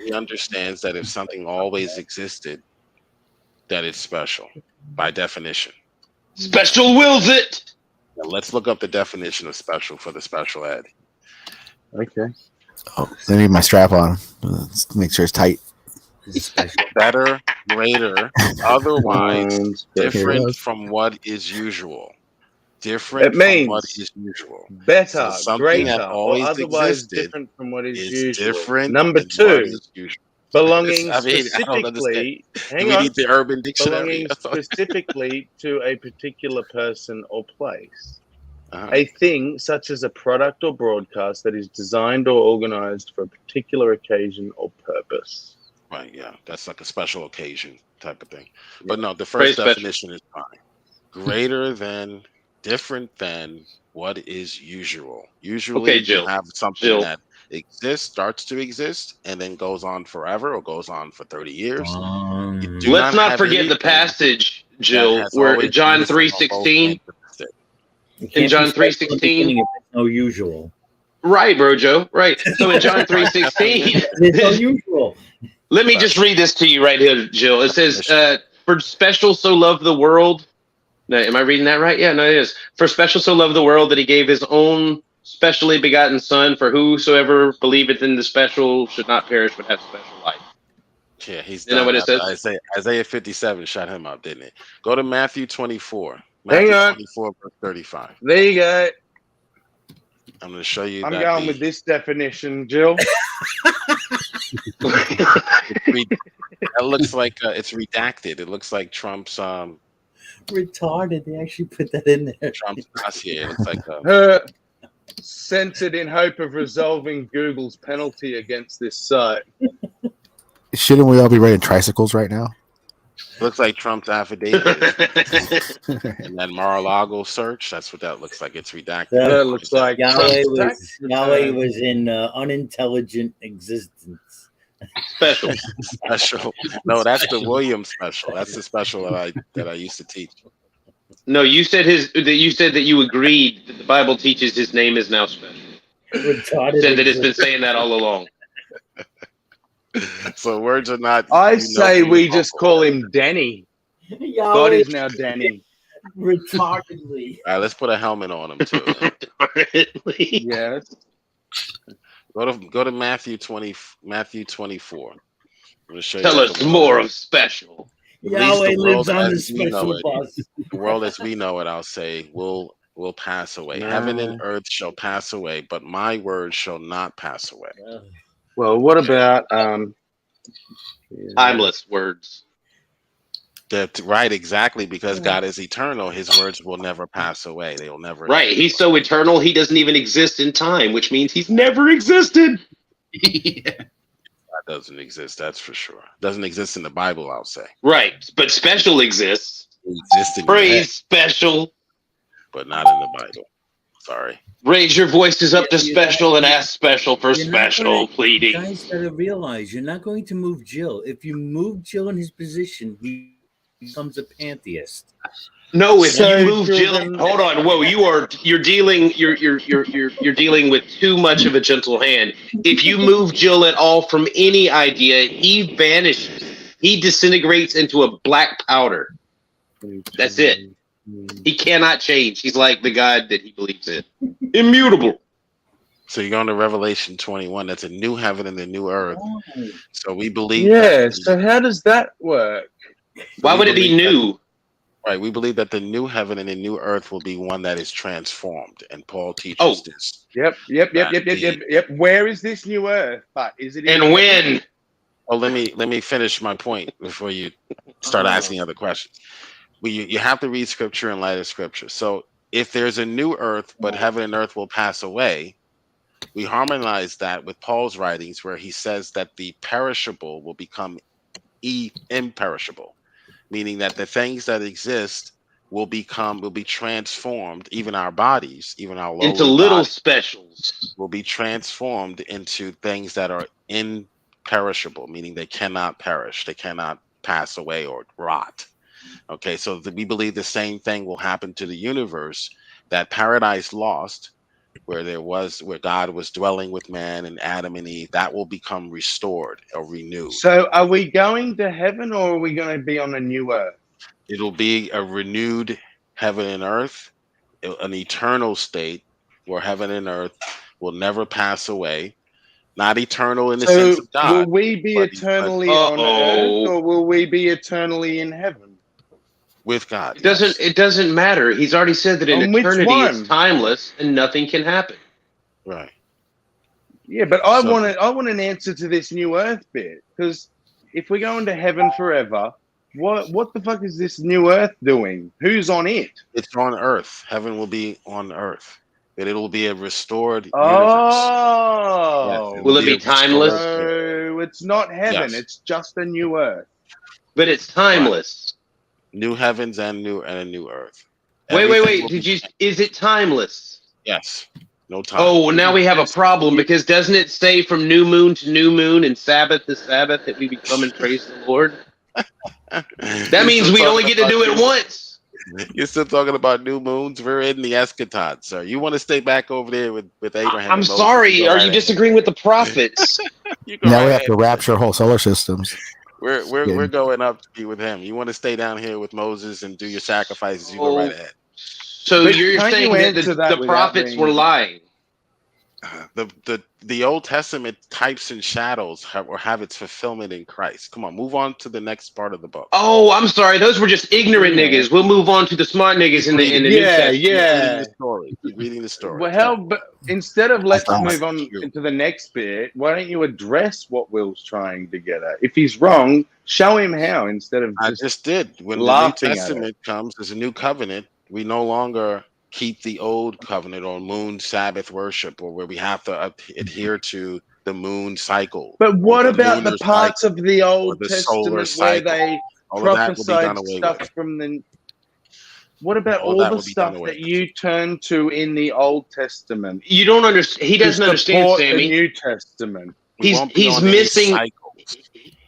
he understands that if something always existed, that it's special by definition. Special wills it. Now, let's look up the definition of special for the special ed. Okay. Oh, I need my strap on. Let's make sure it's tight. Special. Better, greater, otherwise different goes. from what is usual. Different It from means what is usual. better, So something greater, that or always otherwise existed different from what is Is usual. different Number than what two, is usual. belonging I mean, I don't specifically. Do Hang we on. need the Urban Dictionary? Belonging specifically to a particular person or place. Uh-huh. A thing such as a product or broadcast that is designed or organized for a particular occasion or purpose. Right, yeah, that's like a special occasion type of thing. But no, the Very first special. definition is fine. Greater than, different than what is usual. Usually, Okay, you Jill. have something Jill. that exists, starts to exist, and then goes on forever or goes on for 30 years. You do Let's not have forget the anything passage, that Jill, has where always John existed or both 3:16. ends of it. It can't In be John special in the 3:16. beginning if it's no usual. Right, Brojo. Right. So in John 3:16, It's no usual. let me just read this to you right here, Jill. It says, "For special so loved the world." No, am I reading that right? Yeah, no, it is. For special so loved the world that He gave His own specially begotten Son. For whosoever believeth in the special should not perish but have special life. Yeah, he's You know what it done. says? Isaiah 57 shut him up, didn't it? Go to Matthew 24. Hang Matthew on. 24, verse 35. There you go. I'm going to show you I'm that going with this definition, Jill. that looks like it's redacted. It looks like Trump's Retarded. They actually put that in there. Trump's dossier. It looks like Censored in hope of resolving Google's penalty against this site. Shouldn't we all be riding tricycles right now? looks like Trump's affidavit. And then Mar-a-Lago search. That's what that looks like. It's redacted. That looks like Yahweh Trump's was tax Yahweh return. was in unintelligent existence. Special. Special. No, that's the Williams special. That's the special that I used to teach. No, you said that you agreed that the Bible teaches His name is now special. Retarded You said that it's been existence. saying that all along. So words are not. I you know, say we people. just call him Danny. God Yahweh is now Danny. retardedly. All right, let's put a helmet on him too. Yes. Go to Matthew 24. I'm gonna show Tell you us more of special. At least Yahweh the lives world on the as we know special it. bus. The world as we know it, I'll say, will pass away. Heaven and earth shall pass away, but my word shall not pass away. Well, what about Timeless words. That's right, exactly, because God is eternal. His words will never pass away. They will never. Right. He's so eternal, He doesn't even exist in time, which means He's never existed. That doesn't exist. That's for sure. Doesn't exist in the Bible, I'll say. Right. But special exists. It exists in your head, Praise special. but not in the Bible. Sorry. Raise your voices up to You- special and ask special for You're not special gonna- pleading. Guys gotta realize you're not going to move Jill. If you move Jill in his position, he becomes a pantheist. No, if So you move Jill, children- hold on. Whoa, you're dealing with too much of a gentle hand. If you move Jill at all from any idea, he vanishes. He disintegrates into a black powder. That's it. He cannot change. He's like the God that he believes in. Immutable. So you're going to Revelation 21. That's a new heaven and a new earth. So we believe. Yeah. that So how does that work? Why would it be new? Right, we believe that the new heaven and the new earth will be one that is transformed, and Paul teaches this. Yep. Where is this new earth? But is it? And when? Oh, let me finish my point before you start asking other questions. You have to read scripture in light of scripture. So if there's a new earth, but heaven and earth will pass away, we harmonize that with Paul's writings, where he says that the perishable will become imperishable, meaning that the things that exist will be transformed. Even our bodies, even our Into little specials. will be transformed into things that are imperishable, meaning they cannot perish, they cannot pass away or rot. Okay, so we believe the same thing will happen to the universe. That paradise lost, where God was dwelling with man and Adam and Eve, that will become restored or renewed. So are we going to heaven, or are we going to be on a new earth? It'll be a renewed heaven and earth, an eternal state where heaven and earth will never pass away. Not eternal in the sense of God. Will we be eternally on earth, or will we be eternally in heaven? With God. It doesn't matter. He's already said that in eternity it's timeless and nothing can happen. Right. Yeah, but I want an answer to this new earth bit, because if we're going to heaven forever, what the fuck is this new earth doing? Who's on it? It's on earth. Heaven will be on earth. But it'll be a restored universe. Oh. Yes, will it be timeless? So it's not heaven, it's just a new earth. But it's timeless. New heavens and a new earth. Wait. Is it timeless? Yes. No time. Oh, well, now we have a problem, because doesn't it say from new moon to new moon and Sabbath to Sabbath that we become and praise the Lord? That means we only get to do it once. You're still talking about new moons. We're in the eschaton, sir. You want to stay back over there with Abraham? I'm sorry. Are you disagreeing with the prophets? Now we have to rapture whole solar systems. We're going up to be with him. You want to stay down here with Moses and do your sacrifices? You go right ahead. So you're saying that the prophets were lying? The Old Testament types and shadows have its fulfillment in Christ. Come on, move on to the next part of the book. Oh, I'm sorry. Those were just ignorant niggas. We'll move on to the smart niggas in the New Testament. Keep reading the story. Well, but instead of let's move on into the next bit, why don't you address what Will's trying to get at? If he's wrong, show him how instead of I just did. When the New Testament comes as a new covenant, we no longer keep the old covenant or moon Sabbath worship, or where we have to adhere to the moon cycle. But what about the parts of the Old Testament where they prophesied stuff from the... What about all the stuff that you turn to in the Old Testament? You don't understand. He doesn't understand, Sammy. The New Testament. He's missing.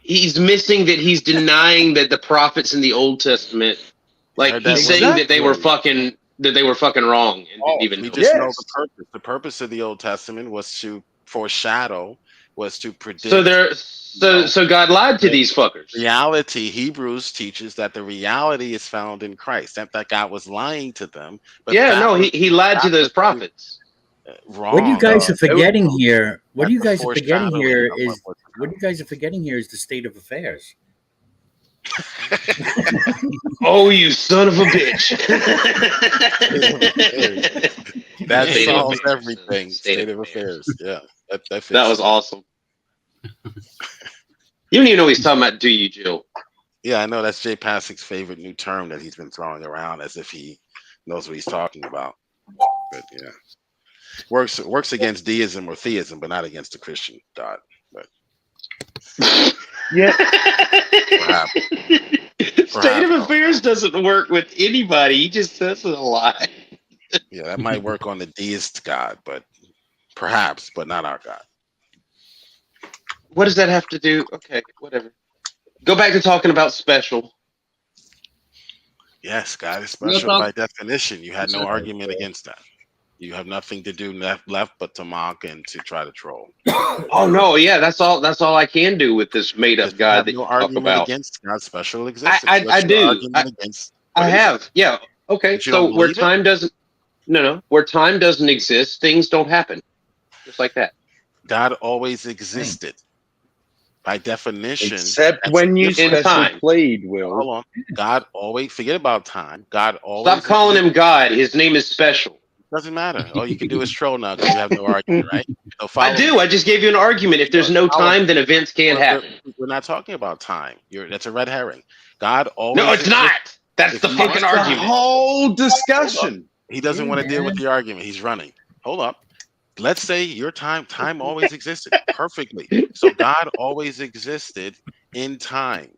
He's missing that he's denying that the prophets in the Old Testament, like he's saying that they were fucking wrong. And we just know the purpose. The purpose of the Old Testament was to foreshadow, was to predict. So God lied to these fuckers. Reality, Hebrews teaches that the reality is found in Christ. That God was lying to them. But he lied to those prophets. Wrong. What you guys are forgetting here? What you guys are forgetting here is the state of affairs. Oh, you son of a bitch! That solves everything. State of affairs. Yeah, that was awesome. You don't even know what he's talking about, do you, Jill? Yeah, I know. That's Jay Passick's favorite new term that he's been throwing around as if he knows what he's talking about. But yeah, works against deism or theism, but not against the Christian God. But yeah. State of affairs doesn't work with anybody. He just says it a lot. Yeah, that might work on the deist God, but perhaps, but not our God. What does that have to do? Okay, whatever. Go back to talking about special. Yes, God is Real special talk. by definition. You had no Yes, argument against that. You have nothing to do left but to mock and to try to troll. Oh no, yeah, that's all I can do with this made up You God have that no you talk argument about. against God's special existence. I What's your do. argument against? I What is it? have. Yeah. Okay. But you So don't where believe it? time doesn't where time doesn't exist, things don't happen. Just like that. God always existed. By definition. Except that's when you in special time. plead, Will. Hold on. God always forget about time. God always Stop calling him existed. God. His name is special. Doesn't matter. All you can do is troll now because you have no argument, right? So follow I do. me. I just gave you an argument. If there's no Follow me. time, then events can't happen. We're not talking about time. That's a red herring. God always. No, it's not. That's If the you fucking want The argument. whole discussion. He doesn't want to deal with the argument. He's running. Hold up. Let's say your time always existed perfectly. So God always existed in time.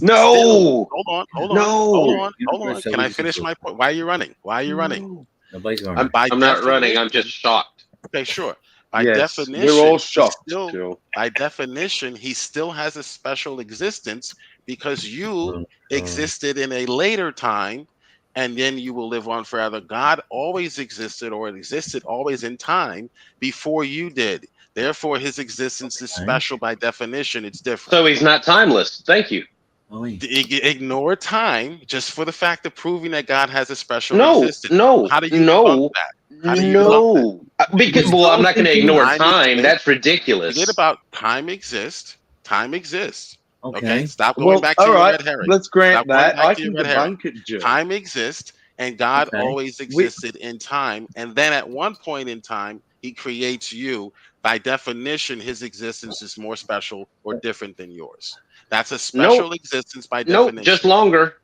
No. Hold on. No. Can I finish my point? Why are you running? Why are you running? Nobody's running. I'm not running. I'm just shocked. Okay, sure. By Yes, definition, we're all he shocked, still- Jill. by definition, he still has a special existence because you existed in a later time, and then you will live on forever. God always existed, or it existed always in time before you did. Therefore, his existence is special by definition. It's different. So he's not timeless. Thank you. Oh, wait. Ignore time just for the fact of proving that God has a special No. existence. No. How do you no. debunk that? How do you No. Because I'm not going to ignore Time time. exists. That's ridiculous. Forget about time exists. Time exists. Okay. Okay. Stop going Well, back to all your right. red herring. Let's grant Stop going that. back I to your can red herring. debunk it, Jill. Time exists, and God Okay. always existed in time. And then at one point in time, he creates you. By definition, his existence is more special or different than yours. That's a special existence by definition. Nope, just longer.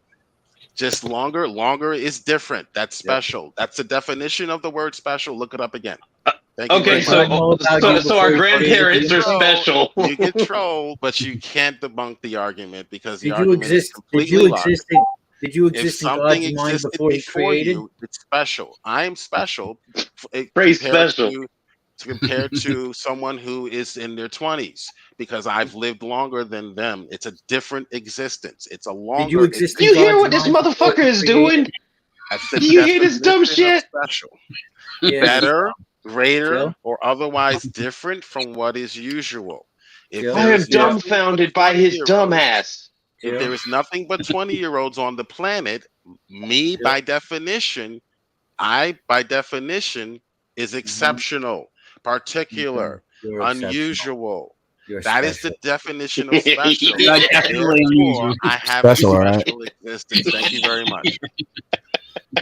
Just longer. Longer is different. That's special. That's the definition of the word special. Look it up again. Thank you Okay, very much. so our grandparents are special. You can troll, but you can't debunk the argument because the Did you argument is exist? Did completely you lost. exist? Did you If exist in something God's mind existed before He before created? you, it's special. I am special. Very compared special. compared to someone who is in their 20s because I've lived longer than them. It's a different existence. It's a longer. Did you exist? You hear what this motherfucker is doing? Do you hear this dumb shit? Special. Yeah. Better, greater, Jill? or otherwise different from what is usual. If Jill? I there am is nothing dumbfounded but by his 20-year-olds, dumbass. if there is nothing but 20-year-olds on the planet, me by definition, by definition is exceptional, particular, You're exceptional. unusual. You're That is the special. definition of special. You're definitely Therefore, unusual. I have Special, a all right. special existence. Thank you very much.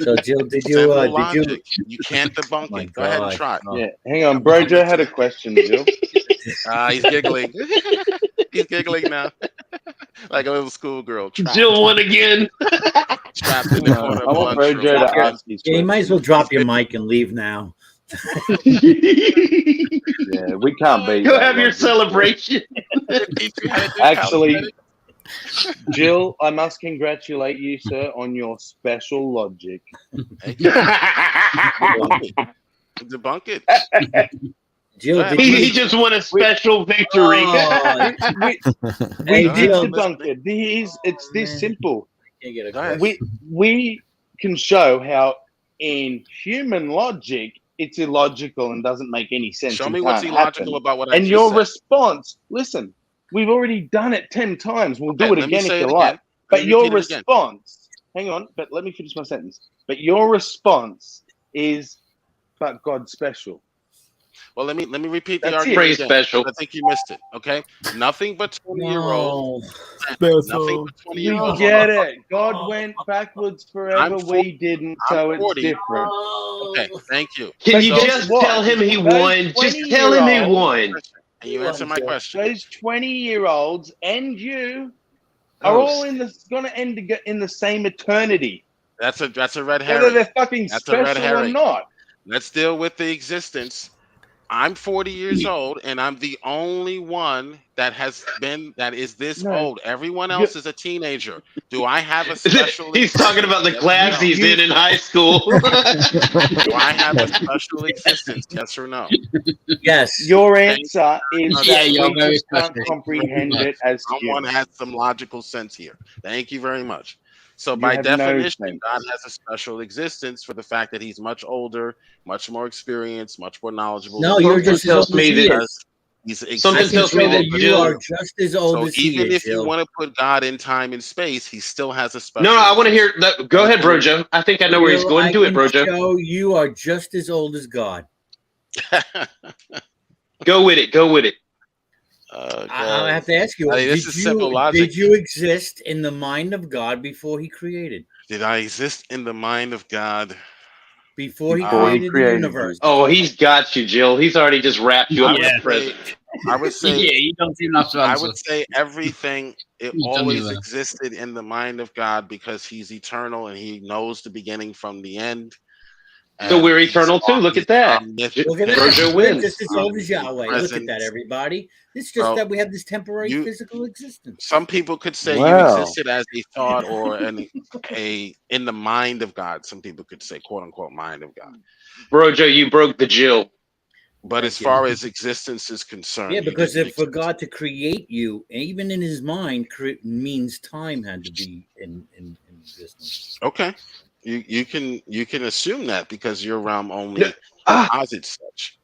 So, Jill, did Simple you? logic. You can't debunk My it. Go ahead and God. try. Yeah, hang on. Brojo had a question, Jill. He's giggling. He's giggling now, like a little schoolgirl. Jill won again. Trapped in the corner. I want of lunchroom. Brojo to ask his Yeah, you might as well drop your mic and leave now. Yeah, we can't beat Go that have your logic. celebration. Teach you how to do Actually, calisthenics. Jill, I must congratulate you, sir, on your special logic. Thank you. Debunk it. Jill, did he you? just won a special victory. Oh, We Hey, did Jill. debunk it. It's this man. simple. Can't get a Go ahead. question. We can show how in human logic it's illogical and doesn't make any sense. Show and me what's can't illogical happen. about what I And just your said. response, listen, we've already done it 10 times. We'll do Okay, it let me again say if it you like. again. Let But me your repeat it again. response, hang on, but let me finish my sentence. But your response is, but God's special. Well, let me repeat the That's it. argument Pretty again. special. I think you missed it. Okay, nothing but 20-year-olds. Nothing but We 20-year-olds. get it. God went backwards forever. I'm We didn't, so I'm it's 40. different. Okay, thank you. Can But you guess just what? tell him he Those won? Just tell him he 20-year-olds won. Can you answer my question? Those 20-year-olds and you are Oh, all going to end in the same eternity, That's a red whether herring. they're fucking That's a red special or herring. not. Let's deal with the existence. I'm 40 years old, and I'm the only one that is this No. old. Everyone else is a teenager. Do I have a special? He's talking about the Yes or class no? he's in high school. Do I have a special existence? Yes or no? Yes. Your answer is Yeah, that you're we very just can't special. comprehend it as Someone humans. has some logical sense here. Thank you very much. So You by have no definition, sense. God has a special existence for the fact that he's much older, much more experienced, much more knowledgeable. No, than you're we are. just as old as he is. He's Something I can tells me show that you Jill. are just as old So as he even is, if you Jill. want to put God in time and space, he still has a special. No, I want to hear. Go ahead, Brojo. I think I know where he's Jill, going. Do I it, can Brojo. show you are just as old as God. Go with it. Go with it. I have to ask you, I mean, this is simple logic. did you exist in the mind of God before he created? Did I exist in the mind of God? Before he Before he created the created universe? Oh, he's got you, Jill. He's already just wrapped you up in Yeah. the present. I would say Yeah, you don't even have to I answer. would say everything it He's done always you there. existed in the mind of God because he's eternal and he knows the beginning from the end. So And we're he's eternal too. Look at that. omnipotent, Look at that. Brojo We're wins. just as old as Yahweh. Look at that, omnipresent. everybody. It's just Well, that we have this temporary you- physical existence. Some people could say you Wow. existed as a thought or a in the mind of God. Some people could say quote unquote mind of God. Brojo, you broke the Jill. But as Thank you. far as existence is concerned, Yeah, you because didn't if for exist. God to create you, even in his mind, means time had to be in existence. Okay. You can assume that because your realm only Ah. posits such.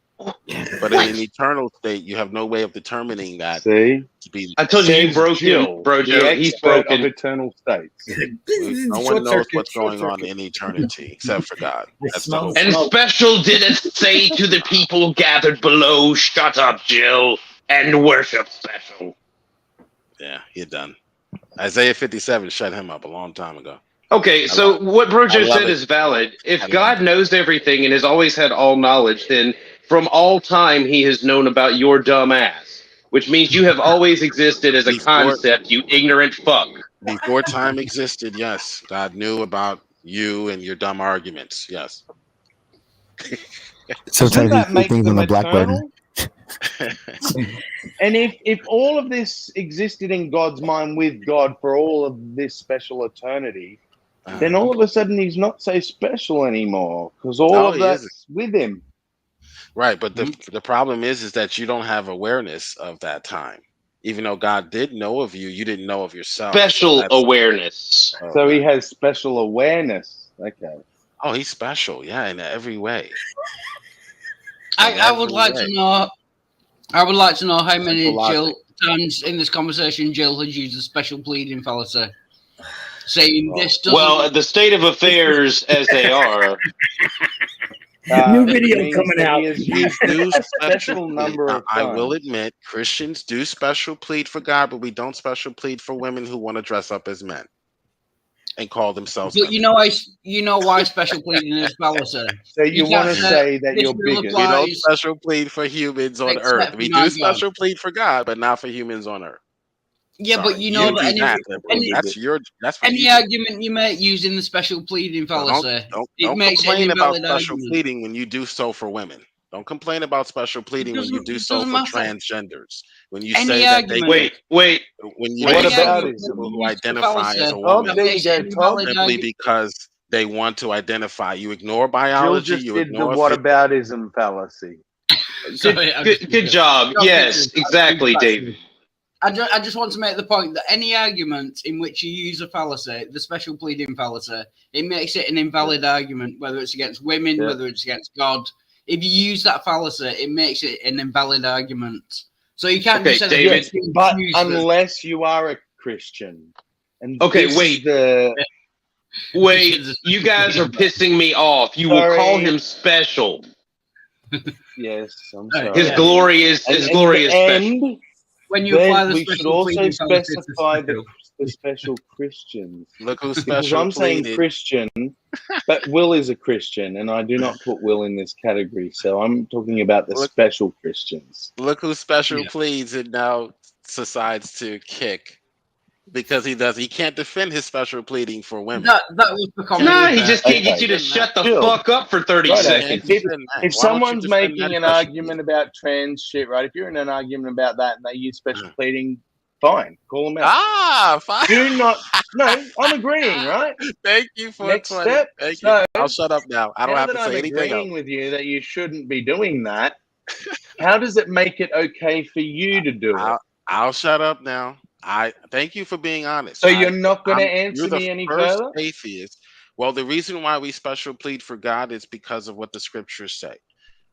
But in an eternal state, you have no way of determining that See, to be. I told you you Says broke Jill, him, Brojo. the He's expert broken. of eternal states. No one knows what's going on in eternity except for God. That's the whole. And Special didn't say to the people gathered below, "Shut up, Jill, and worship Special." Yeah, you're done. Isaiah 57 shut him up a long time ago. Okay, so what I Brojo love said it. is valid. I If love God knows everything and has always had all knowledge, then from all time he has known about your dumb ass, which means you have always existed as a Before- concept, you ignorant fuck. Before time existed, yes, God knew about you and your dumb arguments. Yes. Sometimes Doesn't that you make things them on the black button. eternal? And if all of this existed in God's mind with God for all of this special eternity, then all of a sudden he's not so special anymore because all Oh, of he that's isn't. with him. Right, but the problem is that you don't have awareness of that time. Even though God did know of you, you didn't know of yourself. Special So that's- awareness. oh, So he man. has special awareness. Okay. Oh, he's special, yeah, in every way. I would like to know. I would like to know how many Simple logic. times in this conversation Jill has used a special pleading fallacy, saying this doesn't. Well, the state of affairs as they are. New video it means coming that out. He has used Do a special number Now, of I times. will admit Christians do special plead for God, but we don't special plead for women who want to dress up as men and call themselves But women. you know why special pleading is fallacy. So you You want can't to say say that this you're will bigger. apply- We don't lies, special plead for humans on except earth. for We my do God. special plead for God, but not for humans on earth. Yeah, Sorry, but you know do that that, liberal. That's for any you. argument you make using the special pleading So fallacy, don't makes it an complain about invalid special argument. pleading when you do so for women. Don't complain about special pleading when you doesn't- do it so doesn't for matter. transgenders. When you Any say that they argument- Wait. when you What say about that it? people who Use the identify as fallacy. a Oh, woman there you Makes go, it an Todd. invalid simply argument. because they want to identify. You ignore Jill biology. just You did the ignore whataboutism fallacy. Sorry, I just- Good job. Don't Yes, think it's- exactly, David. I just want to make the point that any argument in which you use a fallacy, the special pleading fallacy, it makes it an invalid argument, whether it's against women, Yeah. whether it's against God. If you use that fallacy, it makes it an invalid argument. So you can't Okay, just say David, that it's But used as- unless you are a Christian. And Okay, this wait. is the Wait, you guys are pissing me off. You will call Sorry. him special. yes, I'm Hey, sorry. His glory is special. And when you apply then the we should special also pleading fallacy to specify special. the special Christians. Look who Because special I'm saying pleaded. Christian, but Will is a Christian, and I do not put Will in this category. So I'm talking about the Look- special Christians. Look who special Yeah. pleads and now decides to kick because he can't defend his special pleading for women. That was the comment. Nah, he just can't get Okay. you to shut the Chill. fuck up for 30 Righto. seconds. If Why don't you someone's defend making that an special argument about trans shit, right? If you're in an argument about that and they use special pleading, fine, call them out. Ah, fine. Do not. No, I'm agreeing, right? Thank you for Next explaining. step. Thank you. So, I'll shut up now. I don't now have that to I'm say anything agreeing else. with you that you shouldn't be doing that, how does it make it okay for you to do it? I'll shut up now. I thank you for being honest. So you're not going to you're answer the me any first further? atheist. Well, the reason why we special plead for God is because of what the scriptures say.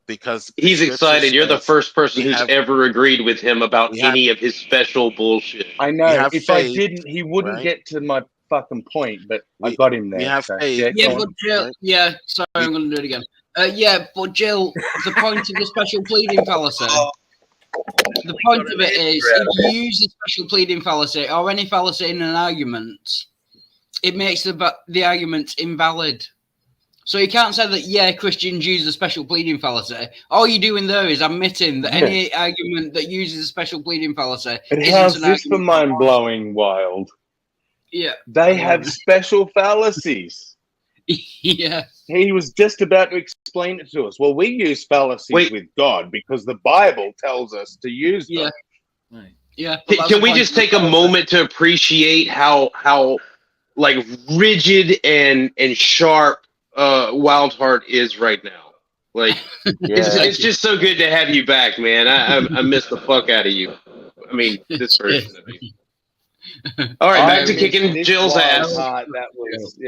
Because the He's scriptures excited. You're the say first person we who's have- ever agreed with him about we have- any of his special bullshit. I we know. have If I faith, didn't, he wouldn't right? get to my fucking point, but I We- got him there. we have so, faith. Yeah, Yeah, go but on. Jill, right? yeah, sorry, I'm going to do it again. Yeah, but Jill, the point of the special pleading fallacy, the point of it is, if you use the special pleading fallacy or any fallacy in an argument, it makes the argument invalid. So you can't say that, yeah, Christians use the special pleading fallacy. All you're doing there is admitting that any argument that uses a special pleading fallacy And isn't how's an this for argument. mind-blowing wild? Yeah. They have special fallacies. Yeah. He was just about to explain it to us. Well, we use fallacies with God because the Bible tells us to use them. Yeah. Yeah. Can we just take a moment to appreciate how like rigid and sharp Wildheart is right now? Like it's just so good to have you back, man. I miss the fuck out of you. I mean, this version of you. All right, back to kicking Jill's ass. That was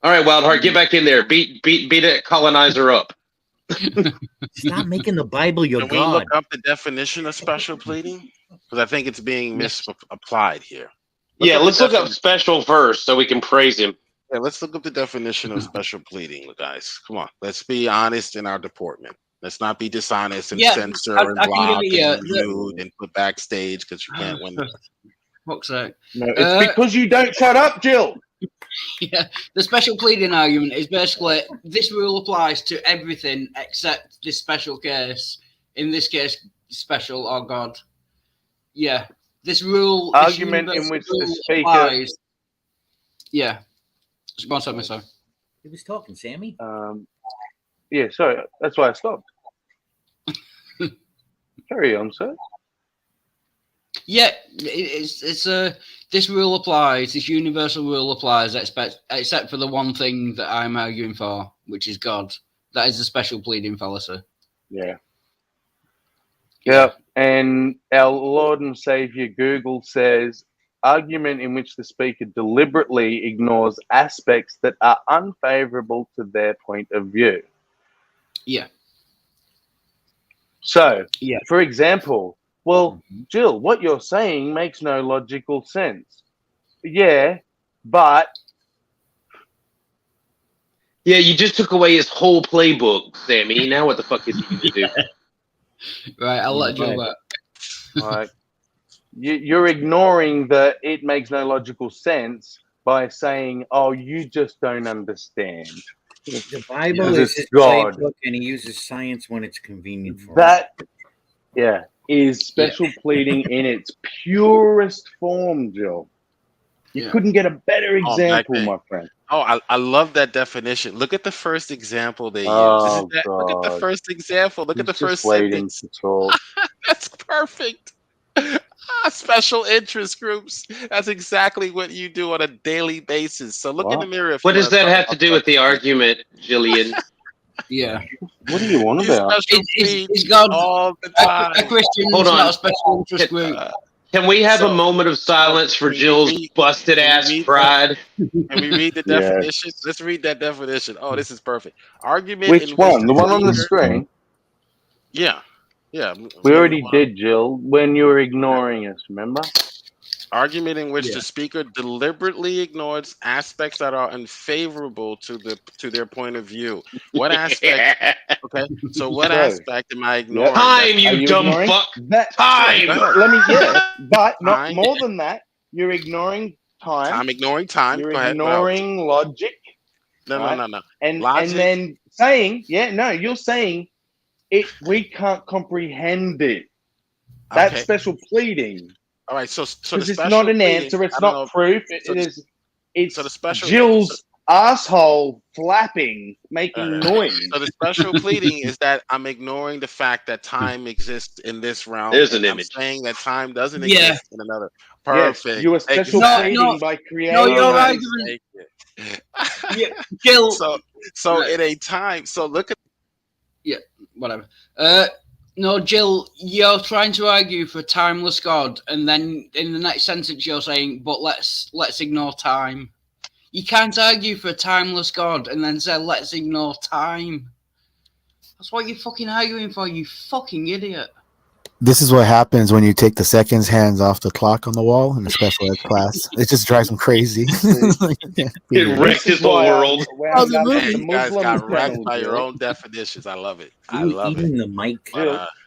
All right, Wildheart, get back in there. Beat a colonizer up. Stop making the Bible your Can we God. look up the definition of special pleading? Because I think it's being misapplied here. Let's look up special first so we can praise him. Yeah, let's look up the definition of special pleading, guys. Come on, let's be honest in our deportment. Let's not be dishonest and censor and block and mute and put backstage because you can't win. Fuck's sake. No, it's because you don't shut up, Jill. Yeah, the special pleading argument is basically this rule applies to everything except this special case. In this case, special or God. Yeah, this rule. Argument in which the speaker. Applies. Yeah. Sorry. He was talking, Sammy. Yeah, sorry. That's why I stopped. Carry on, sir. Yeah, it's this rule applies. This universal rule applies, except for the one thing that I'm arguing for, which is God. That is a special pleading fallacy. Yeah. Yeah, and our Lord and Savior Google says argument in which the speaker deliberately ignores aspects that are unfavorable to their point of view. Yeah. So, for example, well, Jill, what you're saying makes no logical sense. Yeah, but... Yeah, you just took away his whole playbook, Sammy. Now what the fuck is he going to do? Right, I'll let Jill back. Right. You're ignoring that it makes no logical sense by saying, oh, you just don't understand. The Bible is his God. playbook, and he uses science when it's convenient for him. That, is special pleading in its purest form, Jill. You couldn't get a better example, my friend. Oh, I love that definition. Look at the first example they use. Oh, Look at the first example. Look at the first waiting sentence. to talk. That's perfect. Special interest groups. That's exactly what you do on a daily basis. So look in the mirror. What does that have to do with the argument, Jillian? Yeah. What do you want about? Is God all the time. A Christian Hold is on. not a special interest group? Can we have a moment of silence for Jill's busted ass pride? Can we read the definition? Let's read that definition. Oh, this is perfect. Argument. Which one? The one on the screen? Yeah. Yeah. We already did, Jill, when you were ignoring us, remember? Argument in which the speaker deliberately ignores aspects that are unfavorable to their point of view. What aspect? Okay, so what aspect am I ignoring? Time, you dumb fuck. Time. Let me but not more than that. You're ignoring time. I'm ignoring time. You're Go ahead. ignoring logic. No. And Logic. and then saying, you're saying it. We can't comprehend it. That's special pleading. All right, so the it's special not an pleading, answer. It's not proof. It's so the special Jill's asshole flapping, making noise. So the special pleading is that I'm ignoring the fact that time exists in this realm. There's an I'm image. saying that time doesn't exist in another. Perfect. Yes, you were special pleading by creating. No, your argument. Jill. So in a time. So look at. Yeah, whatever. No, Jill, you're trying to argue for a timeless God, and then in the next sentence you're saying, "But let's ignore time." You can't argue for a timeless God and then say, "Let's ignore time." That's what you're fucking arguing for, you fucking idiot. This is what happens when you take the seconds hands off the clock on the wall in a special ed class. It just drives them crazy. It wrecked his whole world. Man, you guys got wrecked by your own definitions. I love it. I love it. The mic.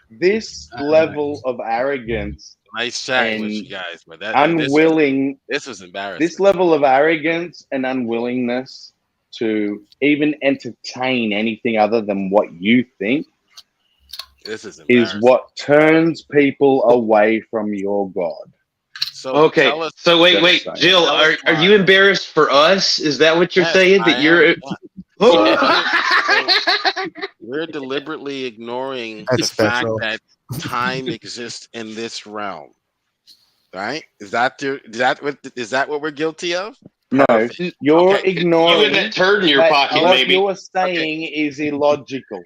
This level of arrogance. Nice chatting with you guys, but this was embarrassing. This level of arrogance and unwillingness to even entertain anything other than what you think is what turns people away from your God. So okay, so wait, Jill, are you embarrassed for us? Is that what you're saying? That you're we're deliberately ignoring the fact that time exists in this realm. Right? Is that what we're guilty of? No, you're ignoring. You and that turd in your pocket, what maybe. What you're saying is illogical.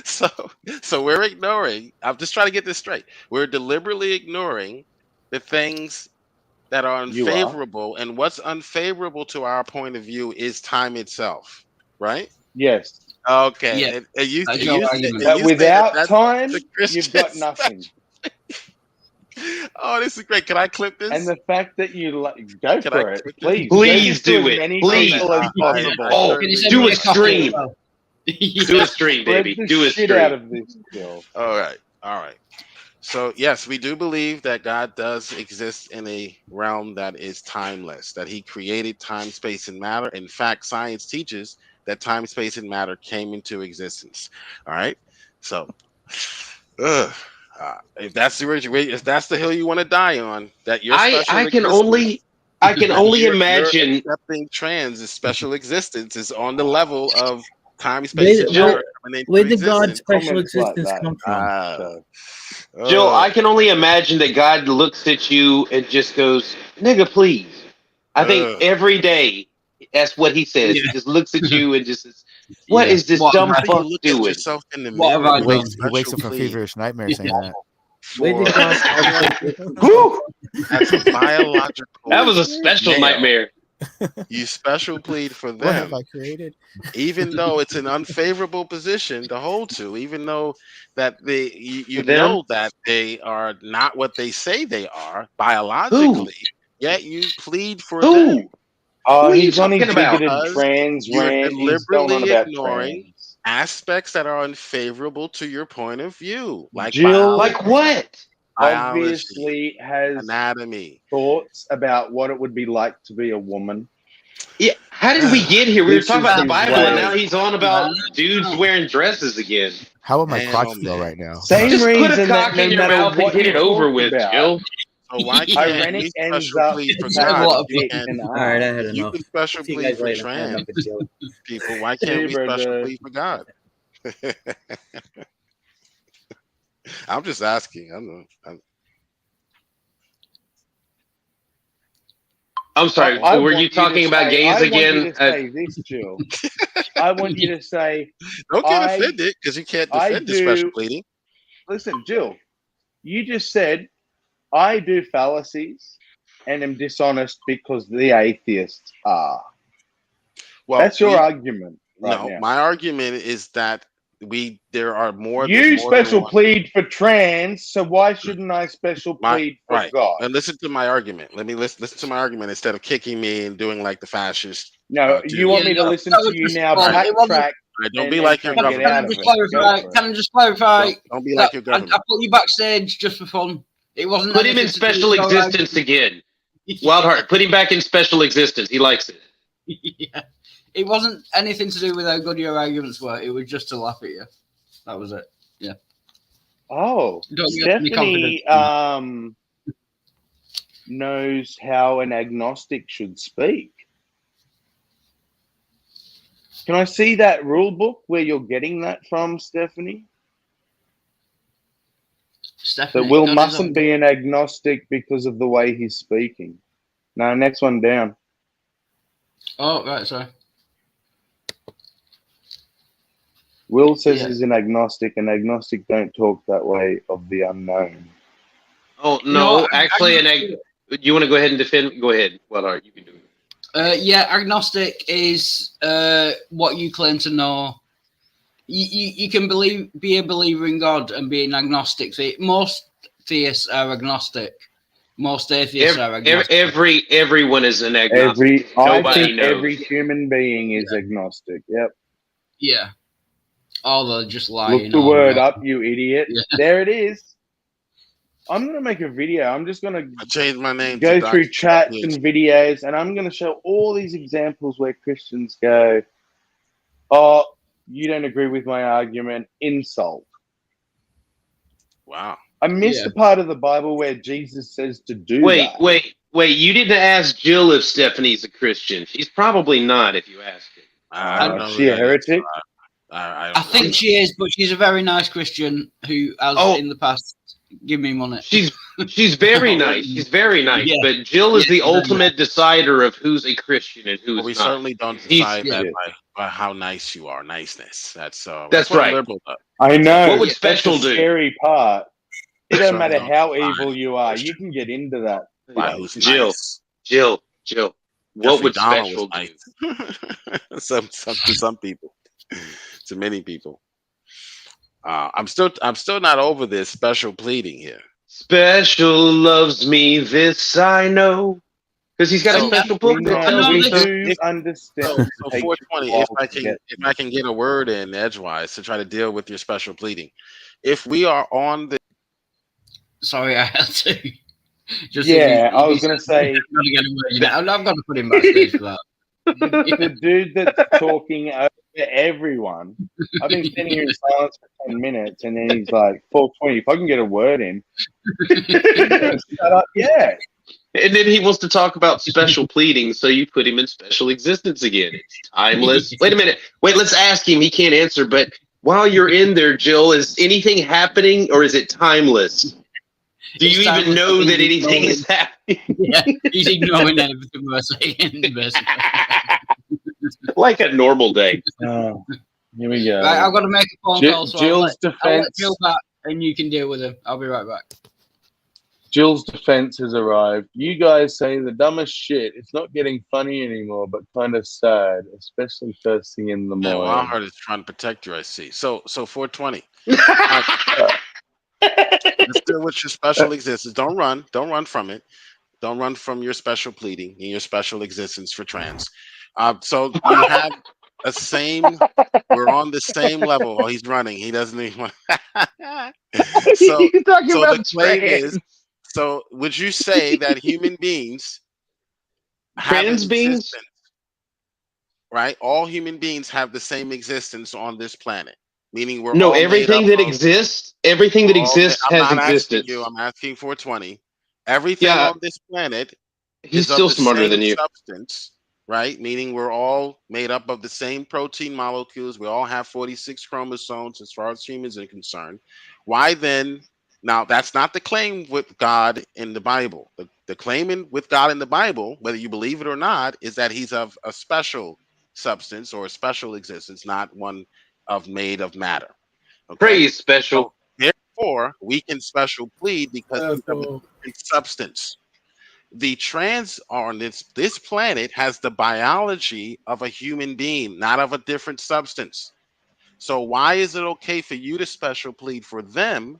So we're ignoring. I'm just trying to get this straight. We're deliberately ignoring the things that are unfavorable, and what's unfavorable to our point of view is time itself, right? Yes. Okay. Yeah. And without time, you've got nothing. Oh, this is great. Can I clip this? And the fact that you go for it, please. Please do it. Please. Oh, do a stream. Do a stream, baby. Do a stream. Out of this, Bill. All right. So, yes, we do believe that God does exist in a realm that is timeless, that he created time, space, and matter. In fact, science teaches that time, space, and matter came into existence. All right? So, if that's the hill you want to die on, that you're I can only imagine accepting trans as special existence is on the level of time, space, and matter. Where did God's special existence come from? Joe, I can only imagine that God looks at you and just goes, "Nigga, please." I think every day that's what he says. He just looks at you and just says, "What is this dumb fuck doing?" Yourself in the mirror. He wakes up from feverish nightmares saying that. That's a biological. That was a special nightmare. You special plead for them. What have I created? Even though it's an unfavorable position to hold to, even though that you know that they are not what they say they are biologically, yet you plead for them. Oh, he's talking about trans. You're deliberately ignoring aspects that are unfavorable to your point of view, like Jill, like what? Obviously has anatomy thoughts about what it would be like to be a woman. Yeah, how did we get here? We were talking about the Bible, and now he's on about dudes wearing dresses again. How would my crotch feel right now? Same just reason put a cock in your mouth and get it over with, Jill. So why can't we special plead for God? All right, I had enough. You can special plead for trans people. Why can't we special plead for God? I'm just asking. I'm sorry. Were you talking about gays again? I want you to say this, Jill. I want you to say. Don't get offended because you can't defend the special pleading. Listen, Jill. You just said I do fallacies and am dishonest because the atheists are. Well, that's your argument. Now. My argument is that there are more. You special plead for trans, so why shouldn't I special plead for God? And listen to my argument. Let me listen to my argument instead of kicking me and doing like the fascist. No, you want me to listen to you now? Backtrack. Don't be like your government. Can I just clarify? Don't be like your government. I put you backstage just for fun. It wasn't. Put him in special existence again. Wildheart, put him back in special existence. He likes it. Yeah. It wasn't anything to do with how good your arguments were. It was just to laugh at you. That was it. Yeah. Oh, Stephanie knows how an agnostic should speak. Can I see that rule book where you're getting that from, Stephanie? That Will mustn't be an agnostic because of the way he's speaking. No, next one down. Oh, right, sorry. Will says Yeah. he's an agnostic, and agnostic don't talk that way of the unknown. Oh You know no, what? actually, you want to go ahead and defend? Go ahead. Well, all right, you can do it. Yeah, agnostic is what you claim to know. You can be a believer in God and be an agnostic. Most theists are agnostic. Most atheists are agnostic. Everyone is an agnostic. I Nobody think knows. every human being is agnostic. Yep. Yeah. Although just lying. Look the word up, you idiot. Yeah. There it is. I'm gonna make a video. I'm just gonna I changed my name. go to through Dr. chats Jekyll. and videos, and I'm gonna show all these examples where Christians go, "Oh, you don't agree with my argument." Insult. Wow. I missed Yeah. the part of the Bible where Jesus says to do Wait, that. wait. You didn't ask Jill if Stephanie's a Christian. She's probably not if you ask her. I don't know. Is she a heretic? I think she is, but she's a very nice Christian who has in the past given me money. She's very nice. She's very nice. Yeah. But Jill is Yeah, the very ultimate decider of who's a Christian and who's Well, we not. certainly don't decide that by how nice you are. Niceness. That's That's what right. liberal does. I know. What would That's Special the do? scary part. It doesn't Certainly matter don't how define evil you are. Christian. You can get into that. By who's Jill. nice. Jill. What Jeffrey would Dahmer Special was do? nice. to some people, to many people. I'm still not over this special pleading here. Special loves me, this I know. Because he's got a special book We that know, tells we me so. do understand. So It takes 420. a while If I can get a word in edgewise to try to deal with your special pleading, if we are on the Sorry, I had to. I was going to say I'm going to put him backstage for that. the dude that's talking over everyone. I've been sitting here in silence for 10 minutes, and then he's like, 420, if I can get a word in. Shut up, yeah. And then he wants to talk about special pleading, so you put him in special existence again. It's timeless. Wait a minute. Wait, let's ask him. He can't answer, but while you're in there, Jill, is anything happening or is it timeless? Do you even know that anything is happening? Yeah, he's ignoring everything we're saying, basically. Like a normal day. Here we go. Right, I've got to make a phone call, so I'll let defense. Jill back, and you can deal with him. I'll be right back. Jill's defense has arrived. You guys say the dumbest shit. It's not getting funny anymore, but kind of sad, especially first thing in the yeah, morning. well, I heard it's trying to protect you. I see. So 420. Let's deal with your special existence. Don't run from it. Don't run from your special pleading and your special existence for trans. So you have a same. We're on the same level. Oh, he's running. He doesn't even. So the claim is. So would you say that human beings, trans beings, right? All human beings have the same existence on this planet. Meaning we're no all everything that exists. Everything that exists has existence. I'm asking 420. Everything on this planet. He's still smarter than you. Substance, right? Meaning we're all made up of the same protein molecules. We all have 46 chromosomes as far as humans are concerned. Why then? Now that's not the claim with God in the Bible. The claim with God in the Bible, whether you believe it or not, is that he's of a special substance or a special existence, not one made of matter. Okay? Praise special. So, therefore, we can special plead because of a different substance. The trans on this planet has the biology of a human being, not of a different substance. So why is it okay for you to special plead for them,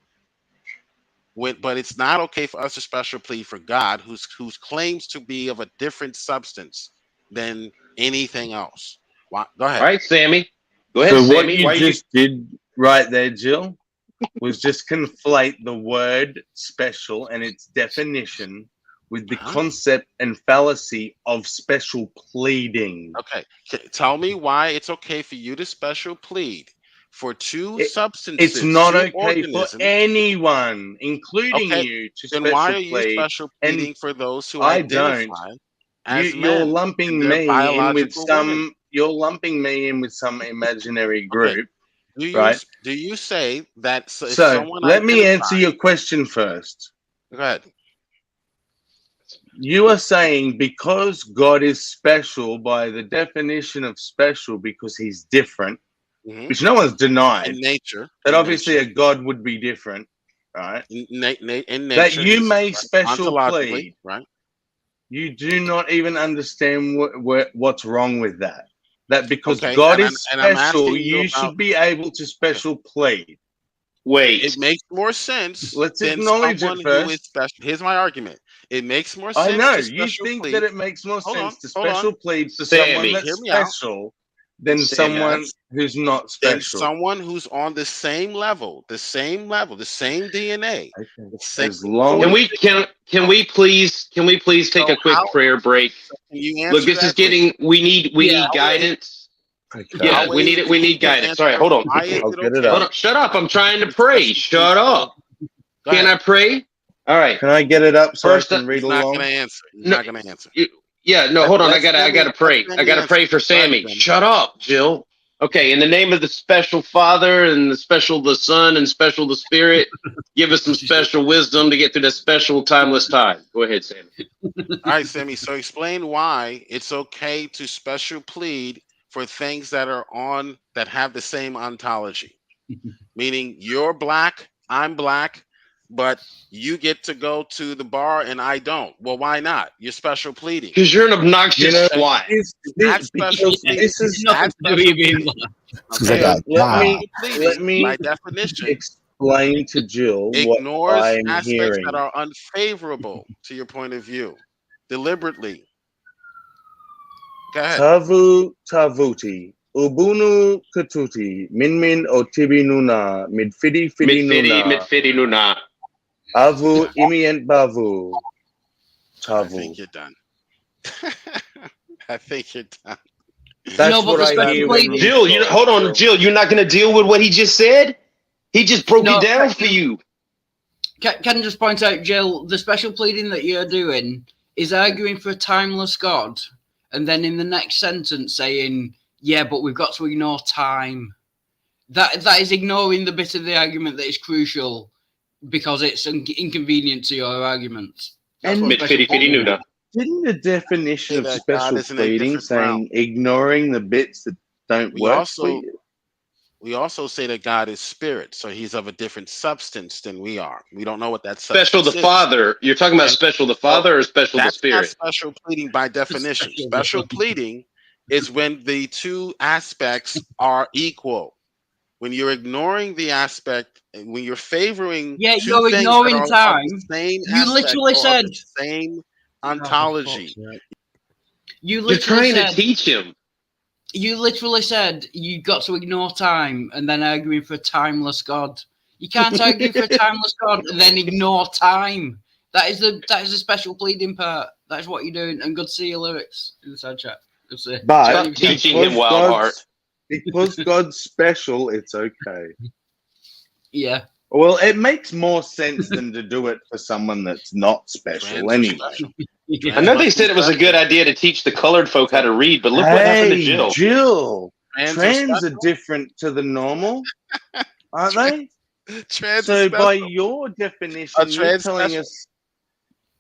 but it's not okay for us to special plead for God, whose claims to be of a different substance than anything else? Go ahead. All right, Sammy. Go ahead, So Sammy. what you just did right there, Jill, was just conflate the word special and its definition with the concept and fallacy of special pleading. Okay. Tell me why it's okay for you to special plead for two substances. It's not okay for anyone, including you, to then special why are you plead. special pleading for those who I identify don't. as You're men lumping and their me in with biological some. women? You're lumping me in with some imaginary group, Okay. Do you say that? So let me answer your question first. Go ahead. You are saying because God is special by the definition of special, because he's different, which no one's denied. In nature, that obviously a god would be different, right? In nature, that you may right? special Ontologically, plead, right? You do not even understand what's wrong with that. That because Okay, God and is I'm special, asking you you about- should be able to special plead. Wait, It makes more sense Let's than acknowledge someone it who first. is special. Here's my argument. It makes more I sense know to you special think plead. that it makes more Hold sense on, to hold on. special plead for Sammy, someone that's hear me out. special than Sammy, someone yes. who's not Then special. someone who's on the same level, the same DNA, Okay. the same As long can we please take So a quick how- prayer break? Can you answer Look, this that, is getting. We need guidance. Okay. Yeah, I'll we wait. need guidance. All right, hold on. Why is I'll it get it okay? up. Hold on. Shut up. I'm trying to pray. Shut up. Go Can I ahead. pray? All right. Can I get it up so First, I can read He's not along? going to answer. He's No, not going to answer. Yeah, no, hold on. I Let gotta Sammy pray. I gotta pray for answer. Go ahead, Sammy. Sammy. Shut up, Jill. Okay, in the name of the special Father and the special the Son and special the Spirit, give us some special wisdom to get through this special timeless time. Go ahead, Sammy. All right, Sammy. So explain why it's okay to special plead for things that have the same ontology. Meaning you're black, I'm black, but you get to go to the bar and I don't. Well, why not? You're special pleading. Because you're an obnoxious twat. That's special pleading. This is Nothing to do with you being black. Because I got let me by definition, explain to Jill what ignores I'm aspects hearing. that are unfavorable to your point of view deliberately. Go ahead. Tavu tavuti, ubunu katuti, minmin otibinuna, midfidi fidinuna, Mitfidi nuna. avu imient bavu, I tavu. think you're done. I think you're done. That's No, but what the I special hear pleading- when Jill, you hold on, Jill. You're not gonna deal with what he just said. He just broke No, it down for you. Can I just point out, Jill, the special pleading that you're doing is arguing for a timeless God, and then in the next sentence saying, "Yeah, but we've got to ignore time." That is ignoring the bit of the argument that is crucial because it's inconvenient to your argument. That's And what special Mitfidi pleading nuna. is. Didn't the definition Say of that special God is in a pleading different saying realm. ignoring the bits that don't We work also- for you? We also say that God is spirit, so he's of a different substance than we are. We don't know what that substance Special the is. Father. You're talking about And special the Father or special the That's not Spirit? special pleading by definition. Special. Special pleading is when the two aspects are equal. When you're ignoring the aspect, when you're favoring Yeah, two you're things ignoring that are of time. the same You aspect literally or of said- the same ontology. You You're literally trying said to teach him. you literally said you got to ignore time and then arguing for a timeless God. You can't argue for a timeless God and then ignore time. That is the special pleading part. That is what you're doing. And good to see your lyrics in the side chat. Good to see. But Stop teaching him, because Wild God's- Heart. Because God's special, it's okay. Yeah. Well, it makes more sense than to do it for someone that's not special Trans are anyway. special. Yeah. I know they said it was a good idea to teach the colored folk how to read, but look what happened to Jill. Jill, Trans trans are are different to the normal, aren't they? special. Trans So are by special. your definition, Are you're trans telling special? us.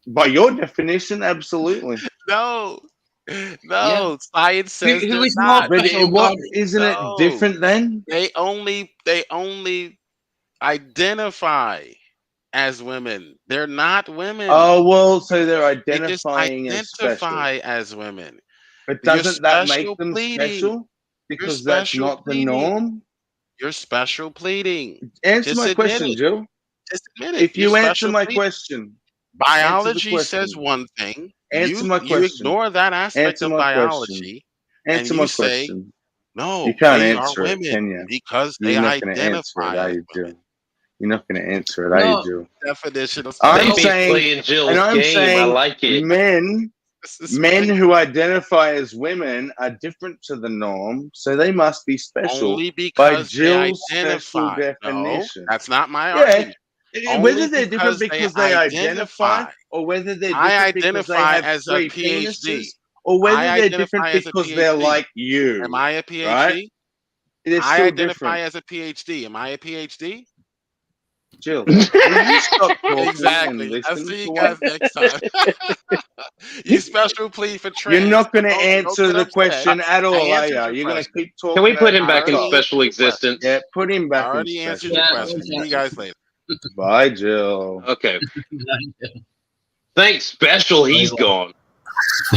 By your definition, absolutely. No, Yeah. science says Who they're is more not. But special what God? isn't No. it different then? They only identify as women. They're not women. Oh well, so they're they just identifying as special. identify as women. But You're doesn't that special make them pleading. special? Because that's special not the pleading. norm. You're special pleading. Answer Just my admit question, it. Jill. Just admit it. If You're you answer special my pleading. question, Biology question. says one thing. Answer my You question. ignore that aspect Answer of my biology. And answer you my say, question. no, You can't they are answer it, women can you? because they You're not going to answer identify it, are as you, women. Jill? You're not going to answer it, are No. you, Jill? Definition of I'm Baby's saying- playing Jill's And I'm game. I saying like it. men This is men ridiculous. who identify as women are different to the norm, so they must be special. Only by because they Jill's special identify. No, definition. that's not my Yeah. argument. Whether Only they're different because because they they identify, identify. or whether they're I different because they identify have as a three PhD. penises, or whether I they're identify different as a because they're PhD. like you. Am I a PhD? Right? They're I still identify different. as a PhD. Am I a PhD? Jill, will you stop talking and Exactly. I'll listen see to you what- guys next time. You special plea for trans. You're not going to Don't answer get the upset. question at all, I are answered you? your You're going to question. keep talking. Can we put him at back in Jill. special existence? Yeah, put him I back in already answered special. your Yeah, question. See you guys later. Bye, Jill. Okay. Thanks, special. He's gone.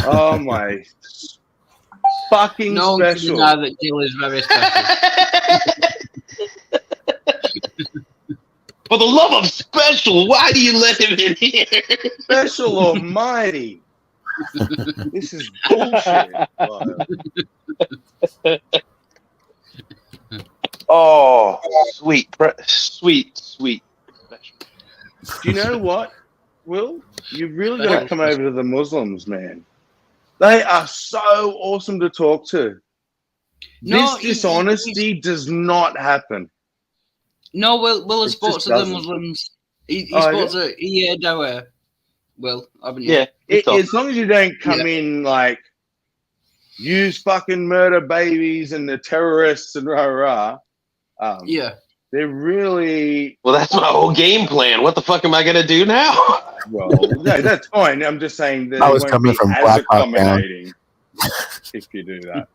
Oh my fucking No one can special. deny that Jill is very special. For the love of special, why do you let him in here? Special almighty. This is bullshit. Oh, sweet, sweet. Special. Do you know what, Will? You've really got to come over to the Muslims, man. They are so awesome to talk to. No, This dishonesty does not happen. No, Will has It spoke just to the doesn't. Muslims. He Oh, spoke to Dawa. Will, haven't you? Yeah. As long as you don't come in like use fucking murder babies and the terrorists and rah. Yeah. They're really Well, that's my whole game plan. What the fuck am I gonna do now? well. No, that's fine. I'm just saying that I it was won't coming be from as Black Hawk Down. accommodating if you do that.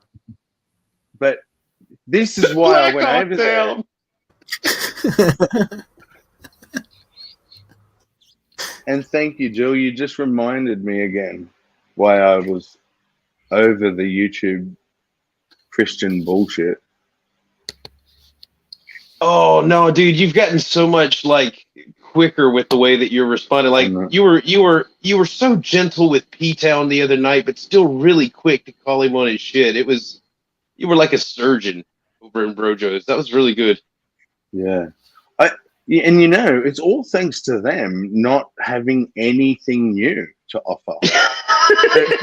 But this is why I went over there. And thank you, Jill. You just reminded me again why I was over the YouTube Christian bullshit. Oh no, dude, you've gotten so much like quicker with the way that you're responding. Like you were so gentle with P-Town the other night, but still really quick to call him on his shit. You were like a surgeon over in Brojo's. That was really good. Yeah. And you know, it's all thanks to them not having anything new to offer.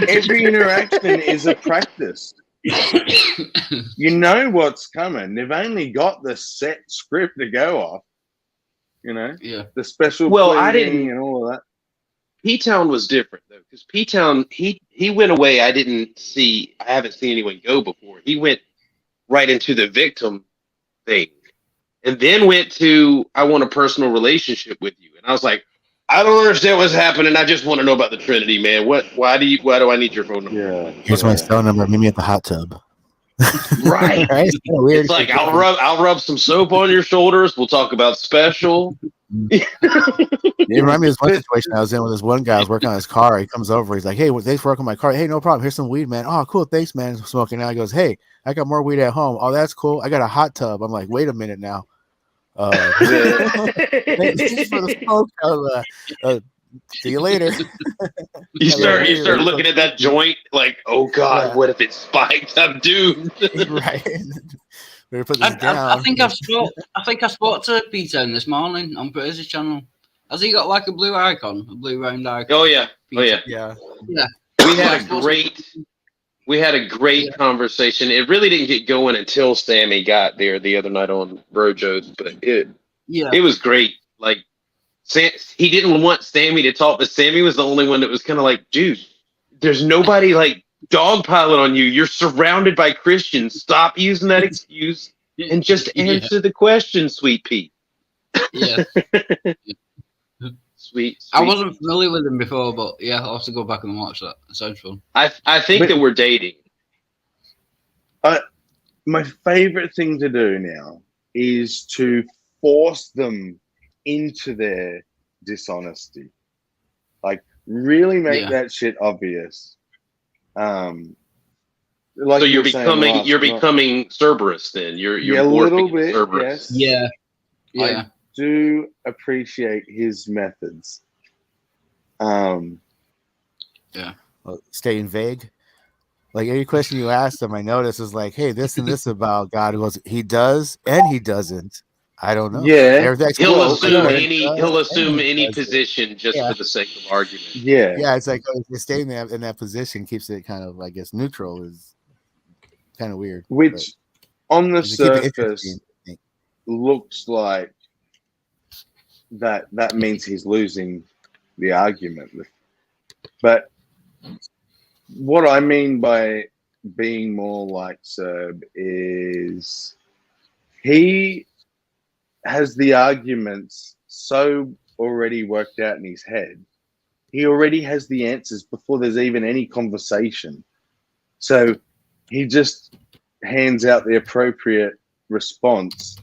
Every interaction is a practice. You know what's coming. They've only got the set script to go off. You know? Yeah. The special Well, I pleading didn't- and all of that. P-Town was different though, because P-Town he went away. I haven't seen anyone go before. He went right into the victim thing, and then went to I want a personal relationship with you. And I was like, I don't understand what's happening. I just want to know about the Trinity, man. Why do I need your phone number? Yeah. Here's my cell number. Meet me at the hot tub. Right. Right? It's kinda weird. It's like I'll rub some soap on your shoulders. We'll talk about special. It reminded me of this one situation I was in with this one guy. I was working on his car. He comes over. He's like, "Hey, thanks for working on my car. Hey, no problem. Here's some weed, man. Oh, cool. Thanks, man. I'm smoking now." He goes, "Hey, I got more weed at home. Oh, that's cool. I got a hot tub." I'm like, "Wait a minute now." Thanks for the smoke. See you later. You start looking at that joint like, oh god, what if it spikes? I'm doomed. Right. Better put this I down. think I spoke to Peter this morning on Peter's channel. Has he got like a blue icon, a blue round icon? Oh yeah. Oh yeah. Yeah. Yeah. We had a great conversation. It really didn't get going until Sammy got there the other night on Brojo's, but it was great. Like he didn't want Sammy to talk, but Sammy was the only one that was kind of like, dude, there's nobody like dogpiling on you. You're surrounded by Christians. Stop using that excuse and just answer the question, Sweet Pete. Yeah. Sweet. I wasn't familiar with him before, but yeah, I'll have to go back and watch that. It sounds fun. I think that we're dating. My favorite thing to do now is to force them into their dishonesty. Like really make that shit obvious. Like so you're saying becoming Cerberus then. You're a little morphing bit. Cerberus. Yes. Yeah. I do appreciate his methods. Yeah. Staying vague. Like any question you ask them, I notice is like, "Hey, this and this about God." He does and he doesn't. I don't know. Yeah. He'll assume any position just for the sake of argument. Yeah. Yeah, it's like staying in that position keeps it kind of, I guess, neutral is kind of weird. Which on the Keep it surface looks like that means he's losing the argument. But what I mean by being more like Serb is he has the arguments so already worked out in his head. He already has the answers before there's even any conversation. So he just hands out the appropriate response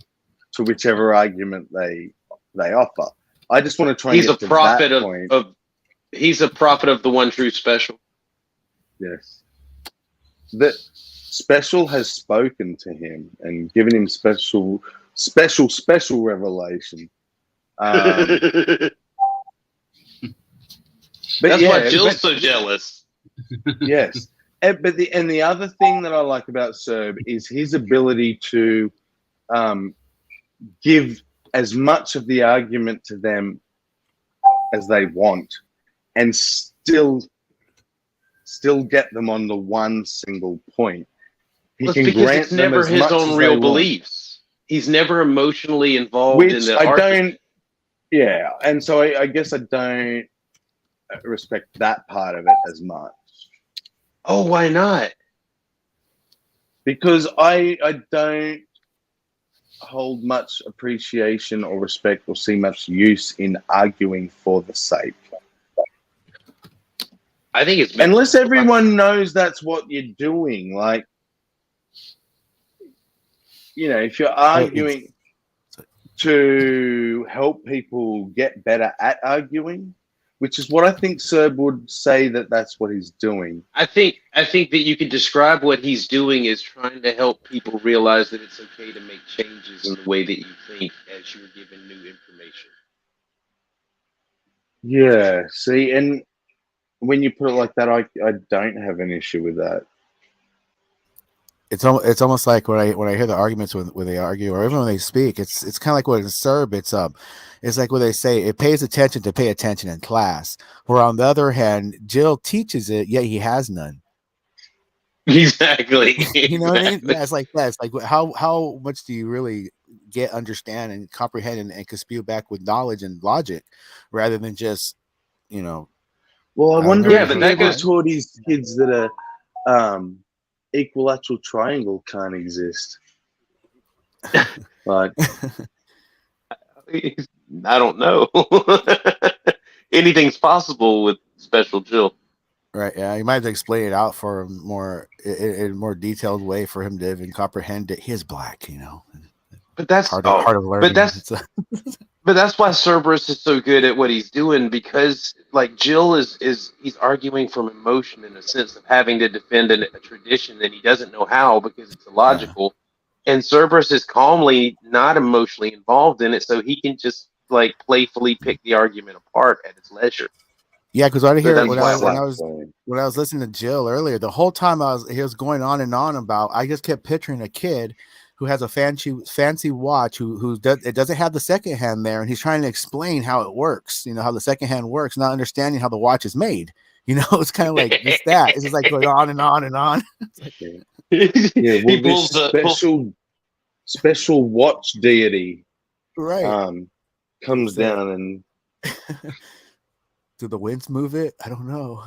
to whichever argument they offer. I just want to try. He's and a get prophet to that point. He's a prophet of the one true special. Yes. That special has spoken to him and given him special revelation. That's why Jill's so jealous. Yes. But the other thing that I like about Serb is his ability to give as much of the argument to them as they want and still get them on the one single point. He can because grant it's never them as his much own as real they want. beliefs. He's never emotionally involved in the argument. Yeah, and so I guess I don't respect that part of it as much. Oh, why not? Because I don't hold much appreciation or respect or see much use in arguing for the sake. I think it's unless everyone knows that's what you're doing. Like, you know, if you're arguing to help people get better at arguing, which is what I think Serb would say that's what he's doing. I think that you could describe what he's doing as trying to help people realize that it's okay to make changes in the way that you think as you're given new information. Yeah, see, and when you put it like that, I don't have an issue with that. It's almost like when I hear the arguments when they argue or even when they speak, it's kind of like what in Serb, it's like what they say, it pays attention to pay attention in class. Where on the other hand, Jill teaches it, yet he has none. Exactly. You know what I mean? Yeah, it's like that. It's like how much do you really understand and comprehend and can spew back with knowledge and logic rather than just, you know. Well, I wonder if but that goes toward these kids that are equilateral triangle can't exist. Like, I don't know. Anything's possible with Special Jill. Right. Yeah. You might have to explain it out for him more in a more detailed way for him to even comprehend it. He is black, you know. But that's part of learning. But that's why Cerberus is so good at what he's doing, because like Jill is he's arguing from emotion in a sense of having to defend a tradition that he doesn't know how because it's illogical. Yeah. And Cerberus is calmly not emotionally involved in it, so he can just like playfully pick the argument apart at his leisure. Yeah, because I hear when I was listening to Jill earlier, the whole time he was going on and on about. I just kept picturing a kid who has a fancy watch it doesn't have the second hand there, and he's trying to explain how it works. You know how the second hand works, not understanding how the watch is made. You know, it's kind of like just that. It's just like going on and on and on. Yeah, well, this special watch deity, right, comes down and. Do the winds move it? I don't know.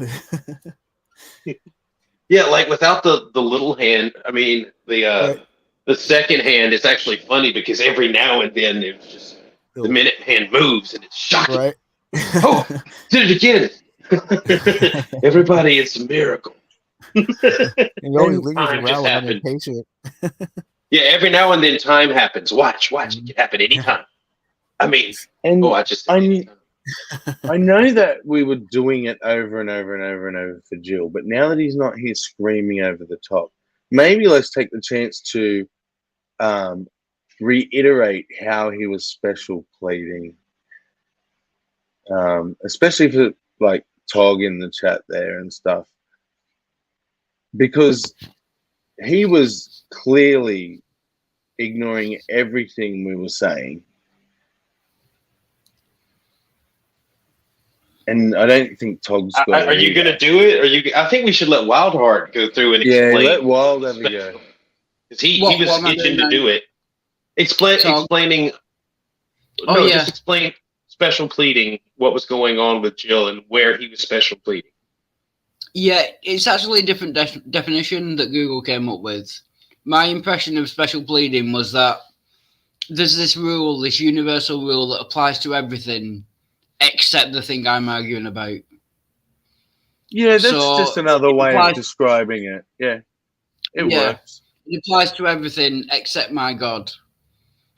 Yeah, like without the little hand, I mean the second hand is actually funny because every now and then it's just the minute hand moves and it's shocking. Right. Oh, did it again. Everybody, it's a miracle. It always lingers around when I'm impatient. Yeah, every now and then time happens. Watch. It can happen anytime. I mean, I know that we were doing it over and over and over and over for Jill, but now that he's not here screaming over the top, maybe let's take the chance to reiterate how he was special pleading, especially for like Tog in the chat there and stuff, because he was clearly ignoring everything we were saying. And I don't think Tog's got Are you going to do it? I think we should let Wildheart go through and explain. Yeah, let Wild have a go. Because he was itching to do it. Explaining. Just explain special pleading, what was going on with Jill and where he was special pleading. Yeah, it's actually a different definition that Google came up with. My impression of special pleading was that there's this rule, this universal rule that applies to everything except the thing I'm arguing about. Yeah, that's So, just another way applies- of describing it. Yeah, it Yeah. works. It applies to everything except my God.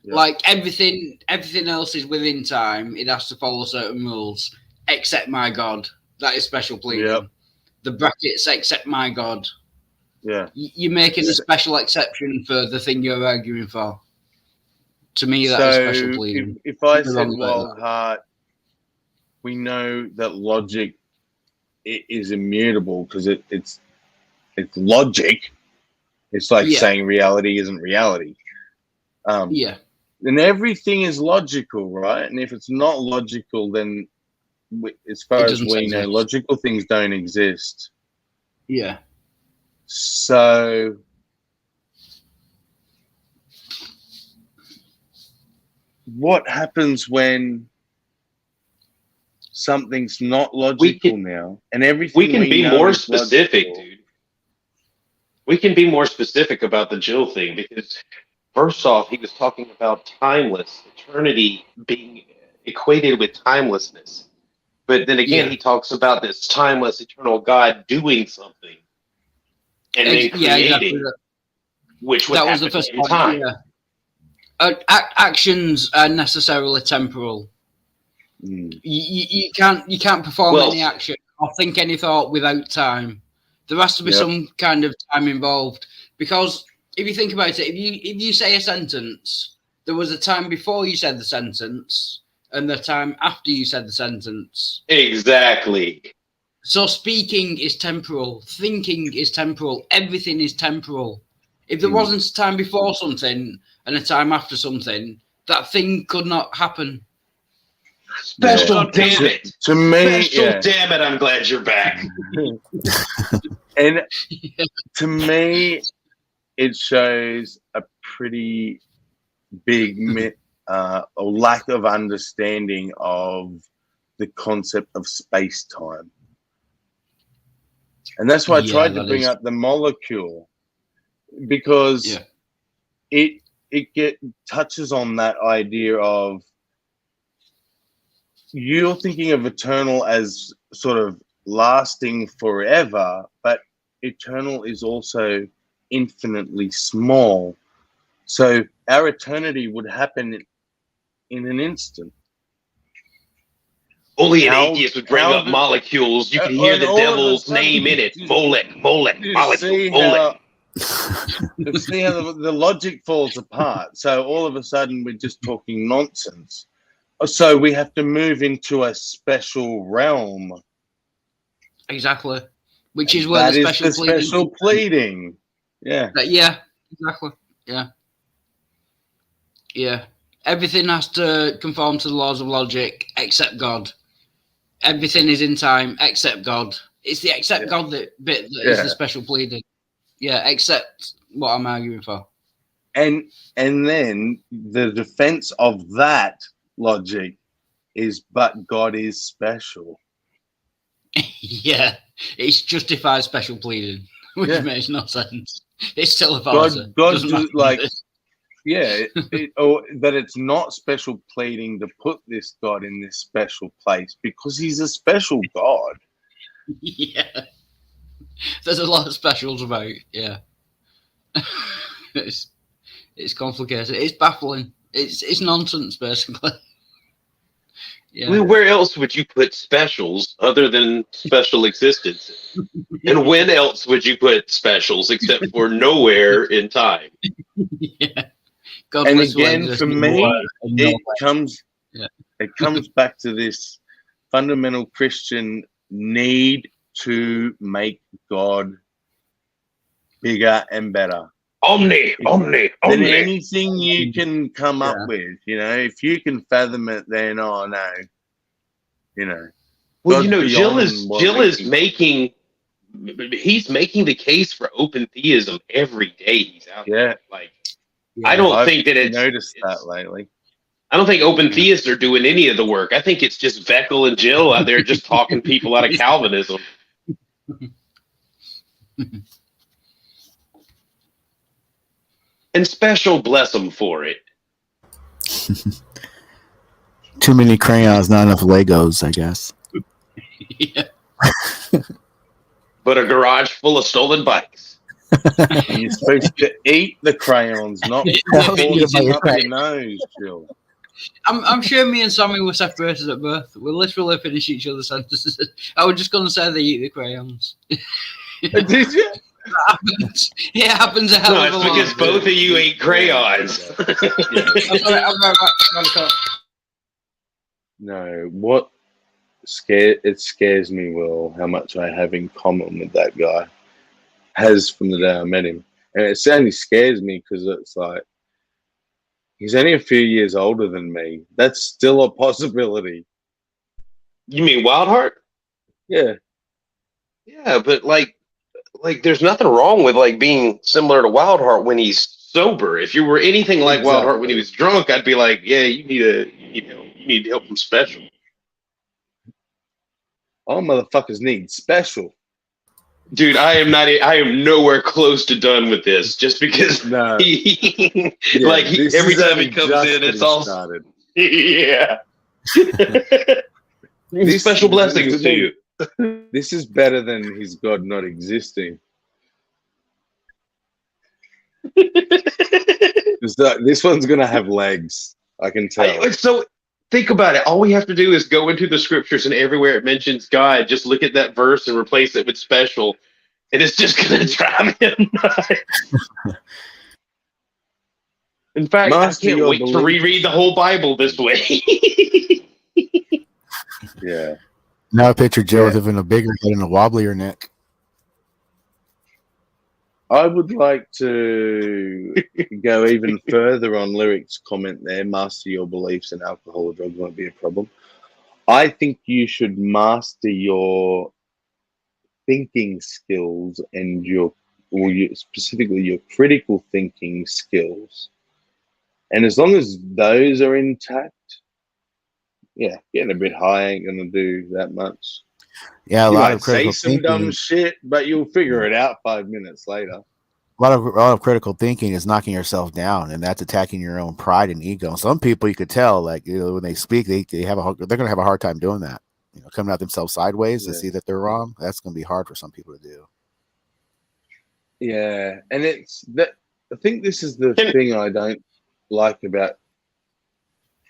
Yeah. Like everything else is within time. It has to follow certain rules, except my God. That is special pleading. Yep. The brackets, except my God. Yeah. You're making a special exception for the thing you're arguing for. To me, that is special pleading. If I Nothing said wrong with wild heart, we know that logic is immutable because it's logic. It's like saying reality isn't reality. Yeah. And everything is logical, right? And if it's not logical, then as far as we know, logical things don't exist. Yeah. So what happens when something's not logical now and everything we can be know more is specific, logical? dude. We can be more specific about the Jill thing because first off, he was talking about timeless, eternity being equated with timelessness. But then again, he talks about this timeless, eternal God doing something and then creating, which would happen the first in time. Yeah. Actions are necessarily temporal. You can't perform any action or think any thought without time. There has to be some kind of time involved, because if you think about it, if you say a sentence, there was a time before you said the sentence and the time after you said the sentence. Exactly. So speaking is temporal, thinking is temporal, everything is temporal. If there wasn't a time before something and a time after something, that thing could not happen. Special, damn it. To me, Special, damn it, I'm glad you're back. And to me, it shows a pretty big lack of understanding of the concept of space-time. And that's why I tried to bring up the molecule, because it touches on that idea of you're thinking of eternal as sort of lasting forever, but eternal is also infinitely small. So our eternity would happen in an instant. Only an atheist would bring up molecules. You can hear the devil's name in it. Molech, molecule, Molech. See how the logic falls apart. So all of a sudden we're just talking nonsense. So we have to move into a special realm. Exactly. Which is where the special pleading. Yeah. Yeah, exactly. Yeah. Yeah. Everything has to conform to the laws of logic except God. Everything is in time except God. It's the except God bit that is the special pleading. Yeah, except what I'm arguing for. And then the defense of that logic is, but God is special. Yeah, it's justified special pleading, which makes no sense. It's still a farce. God like, but it's not special pleading to put this God in this special place because he's a special God. Yeah, there's a lot of specials about. Yeah, it's complicated. It's baffling. It's nonsense, basically. Yeah. Well, where else would you put specials other than special existence? And when else would you put specials except for nowhere in time? Yeah. And again, for me, it comes back to this fundamental Christian need to make God bigger and better. Omni. Than anything you can come up with, if you can fathom it, then Well, Jill is making the case for open theism every day he's out there. I don't think that it's noticed that lately. I don't think open theists are doing any of the work. I think it's just Veckel and Jill out there just talking people out of Calvinism. And special bless them for it. Too many crayons, not enough Legos, I guess. Yeah. But a garage full of stolen bikes. You're supposed to eat the crayons, not force them up your nose, Jill. I'm sure me and Sammy were separated at birth. We literally finish each other's sentences. I was just going to say they eat the crayons. Did you? It happens a hell No, of a it's lot. because both of you ate crayons. I'm right back. No, what scares me, Will, how much I have in common with that guy. Has from the day I met him. And it certainly scares me because it's like, he's only a few years older than me. That's still a possibility. You mean Wildheart? Yeah. Yeah, but like there's nothing wrong with like being similar to Wildheart when he's sober. If you were anything like Wildheart when he was drunk, I'd be like, yeah, you need help from special. All motherfuckers need special. Dude, I am nowhere close to done with this just because No. every time he comes in, it's all started. yeah. Special blessings to you. This is better than his God not existing. This one's gonna have legs. I can tell. So think about it. All we have to do is go into the scriptures, and everywhere it mentions God, just look at that verse and replace it with special, and it's just gonna drive me nuts. In fact, Master I can't your wait to belief. reread the whole Bible this way. Yeah. Now I picture Joe with even a bigger head and a wobblier neck. I would like to go even further on Lyric's comment there. Master your beliefs and alcohol or drugs won't be a problem. I think you should master your thinking skills and specifically your critical thinking skills. And as long as those are intact, yeah, getting a bit high ain't gonna do that much. Yeah, a You lot might of critical say some dumb thinking. shit, but you'll figure it out 5 minutes later. A lot of critical thinking is knocking yourself down, and that's attacking your own pride and ego. Some people you could tell, like when they speak, they're gonna have a hard time doing that. Coming at themselves sideways to see that they're wrong. That's gonna be hard for some people to do. Yeah, and it's that. I think this is the thing I don't like about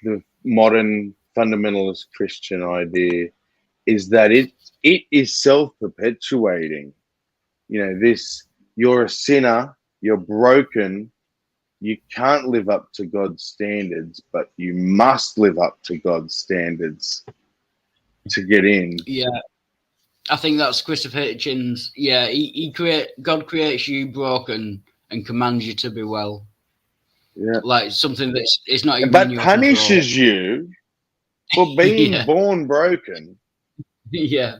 the modern fundamentalist Christian idea is that it is self-perpetuating. You're a sinner, you're broken, you can't live up to God's standards, but you must live up to God's standards to get in. Yeah. I think that's Christopher Hitchens. Yeah, God creates you broken and commands you to be well. Yeah. Like something it's not even but in your punishes control. you for being Yeah. born broken. Yeah.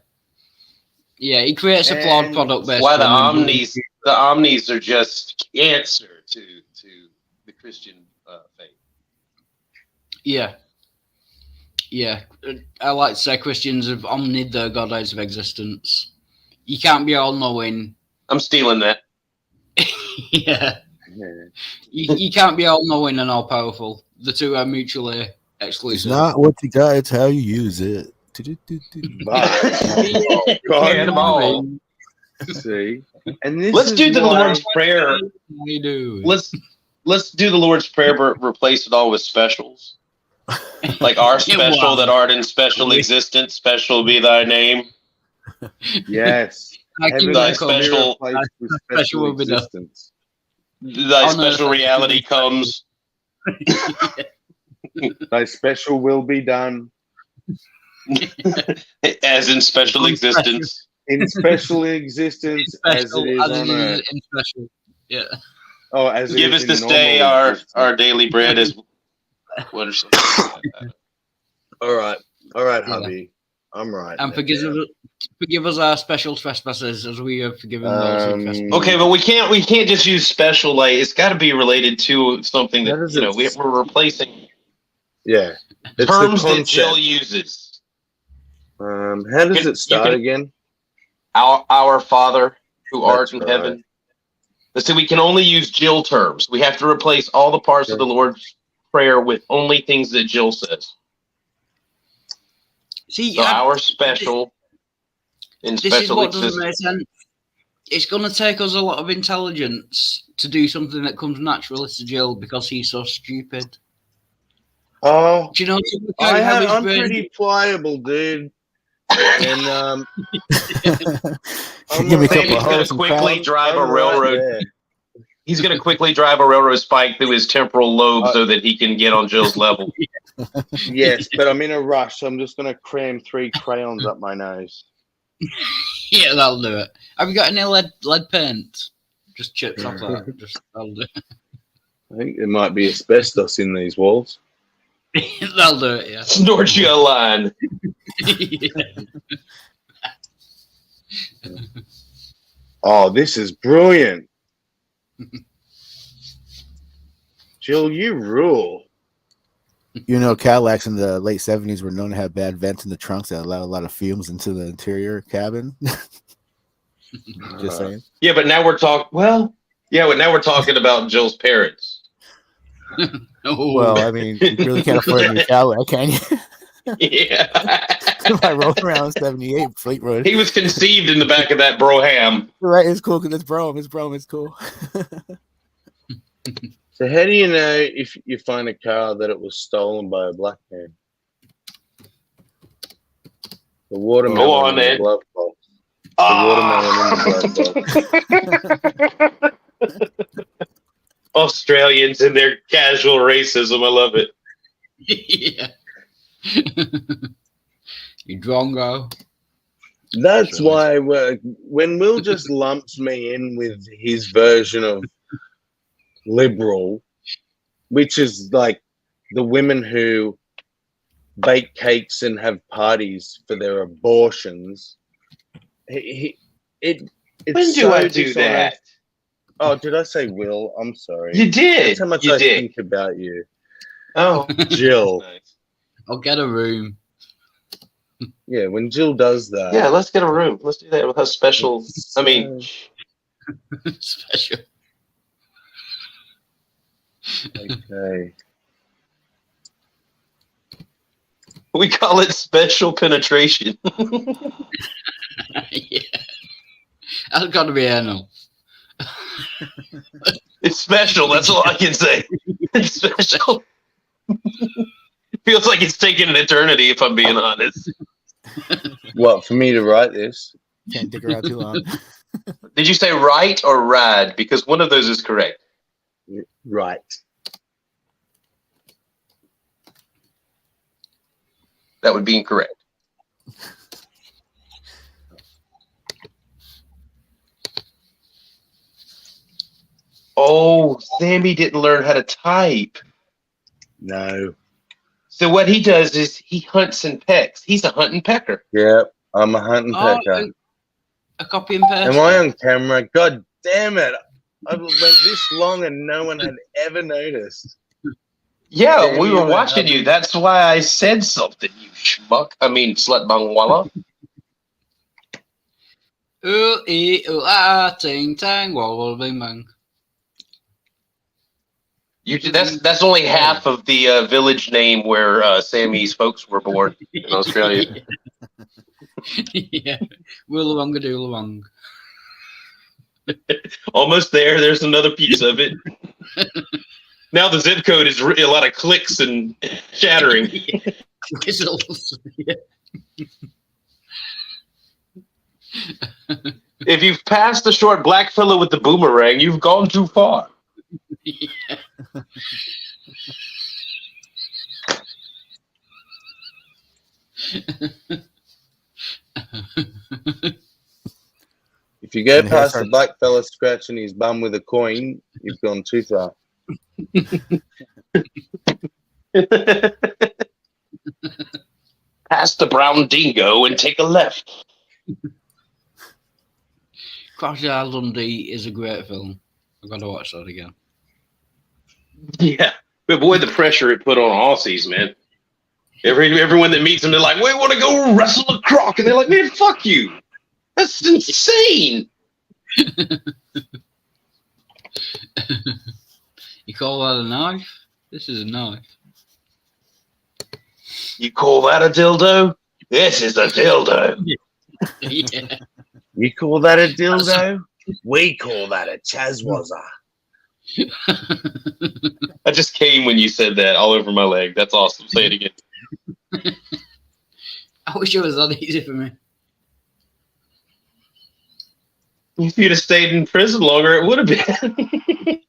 Yeah, he creates a flawed product based Why the on omnis are just cancer to the Christian faith. Yeah. Yeah. I like to say Christians have omnied their goddess of existence. You can't be all knowing. I'm stealing that. Yeah. You can't be all knowing and all powerful. The two are mutually exclusive. It's not what you got; it's how you use it. God. See, and this let's is do the why- Lord's Prayer. We do. Let's do the Lord's Prayer, but replace it all with specials. Like our special that art in special existence, special be thy name. Yes. Heaven Thy has been special, replaced with special will be done. existence. thy special reality comes. Thy special will be done As in special existence. in special existence as it is on earth. in special. Yeah. Oh, as it Give is us in this normal day existence. our daily bread as what or something like that. All right, Yeah. hubby. I'm right. And forgive us our special trespasses as we have forgiven those who trespass. Okay, but we can't just use special. Like it's got to be related to something that we're replacing Yeah. It's terms the that concept. Jill uses. How does it start again? Our Father who art That's in right. heaven. But see, we can only use Jill terms. We have to replace all the parts of the Lord's prayer with only things that Jill says. See, So our special and this is special what doesn't existence. make sense. It's going to take us a lot of intelligence to do something that comes naturally to Jill because he's so stupid. Oh, Do you know how his I'm brain- pretty pliable, dude. And Give me a couple Sandy's of gonna hoes and quickly crowd. drive a I'm right railroad. there. He's going to quickly drive a railroad spike through his temporal lobe so that he can get on Jill's level. Yes, but I'm in a rush, so I'm just going to cram 3 crayons up my nose. Yeah, that'll do it. Have you got any lead paint? Just chips off that. Just that'll do it. I think there might be asbestos in these walls. That'll do it. Yeah. Snort you a line. Oh, this is brilliant. Jill, you rule. You know, Cadillacs in the late 70s were known to have bad vents in the trunks that allowed a lot of fumes into the interior cabin. Just saying. Yeah, but now we're talking. Well, yeah, but now we're talking about Jill's parents. Oh. Well, I mean, you really can't afford a new Cadillac, can you? Yeah, I rolled around 78 Fleet Road. he was conceived in the back of that Broham. Right, it's cool because it's Brougham. It's Brougham. It's cool. So how do you know if you find a car that it was stolen by a black man? The watermelon Go on, in the Ed. glove box. The Ah! watermelon in the glove box. Australians and their casual racism. I love it. Yeah. You drongo. That's why when Will just lumps me in with his version of liberal, which is like the women who bake cakes and have parties for their abortions. It's When do I do that? Oh, did I say Will? I'm sorry. You did. That's how much You I did. think about you. Oh, Jill. nice. I'll get a room. Yeah, when Jill does that. Yeah, let's get a room. Let's do that with her special. I mean, Special. Okay. we call it special penetration. Yeah. That's got to be anal. It's special. That's all I can say. It's special. Feels like it's taken an eternity, if I'm being honest. What, for me to write this? Can't dick around too long. Did you say right or rad? Because one of those is correct. Right. That would be incorrect. Oh, Sammy didn't learn how to type. No. So what he does is he hunts and pecks. He's a hunt and pecker. Yep. I'm a hunting pecker. A copy and paste. Am I on camera? God damn it. I've went this long and no one had ever noticed. Yeah, Sammy, we were what watching you. That's why I said something, you schmuck. I mean, slut bangwala. Ooh, ee, ooh, ah, ting, tang, wah, wah, bing, bang. That's only half of the village name where Sammy's folks were born in Australia. Yeah. Willawonga doolawong. Almost there. There's another piece of it. Now the zip code is a lot of clicks and shattering. Whistles. Yeah. If you've passed the short black fellow with the boomerang, you've gone too far. Yeah. If you go And past here's the black fella scratching his bum with a coin, you've gone too far. Pass the brown dingo and take a left. Crocodile Dundee is a great film. I've got to watch that again. Yeah, but boy, the pressure it put on Aussies, man. Everyone that meets them, they're like, "We want to go wrestle a croc," and they're like, "Man, fuck you! That's insane." You call that a knife? This is a knife. You call that a dildo? This is a dildo. Yeah. You call that a dildo? We call that a chazwazza. I just came when you said that all over my leg. That's awesome. Say it again. I wish it was that easy for me. If you'd have stayed in prison longer, it would have been.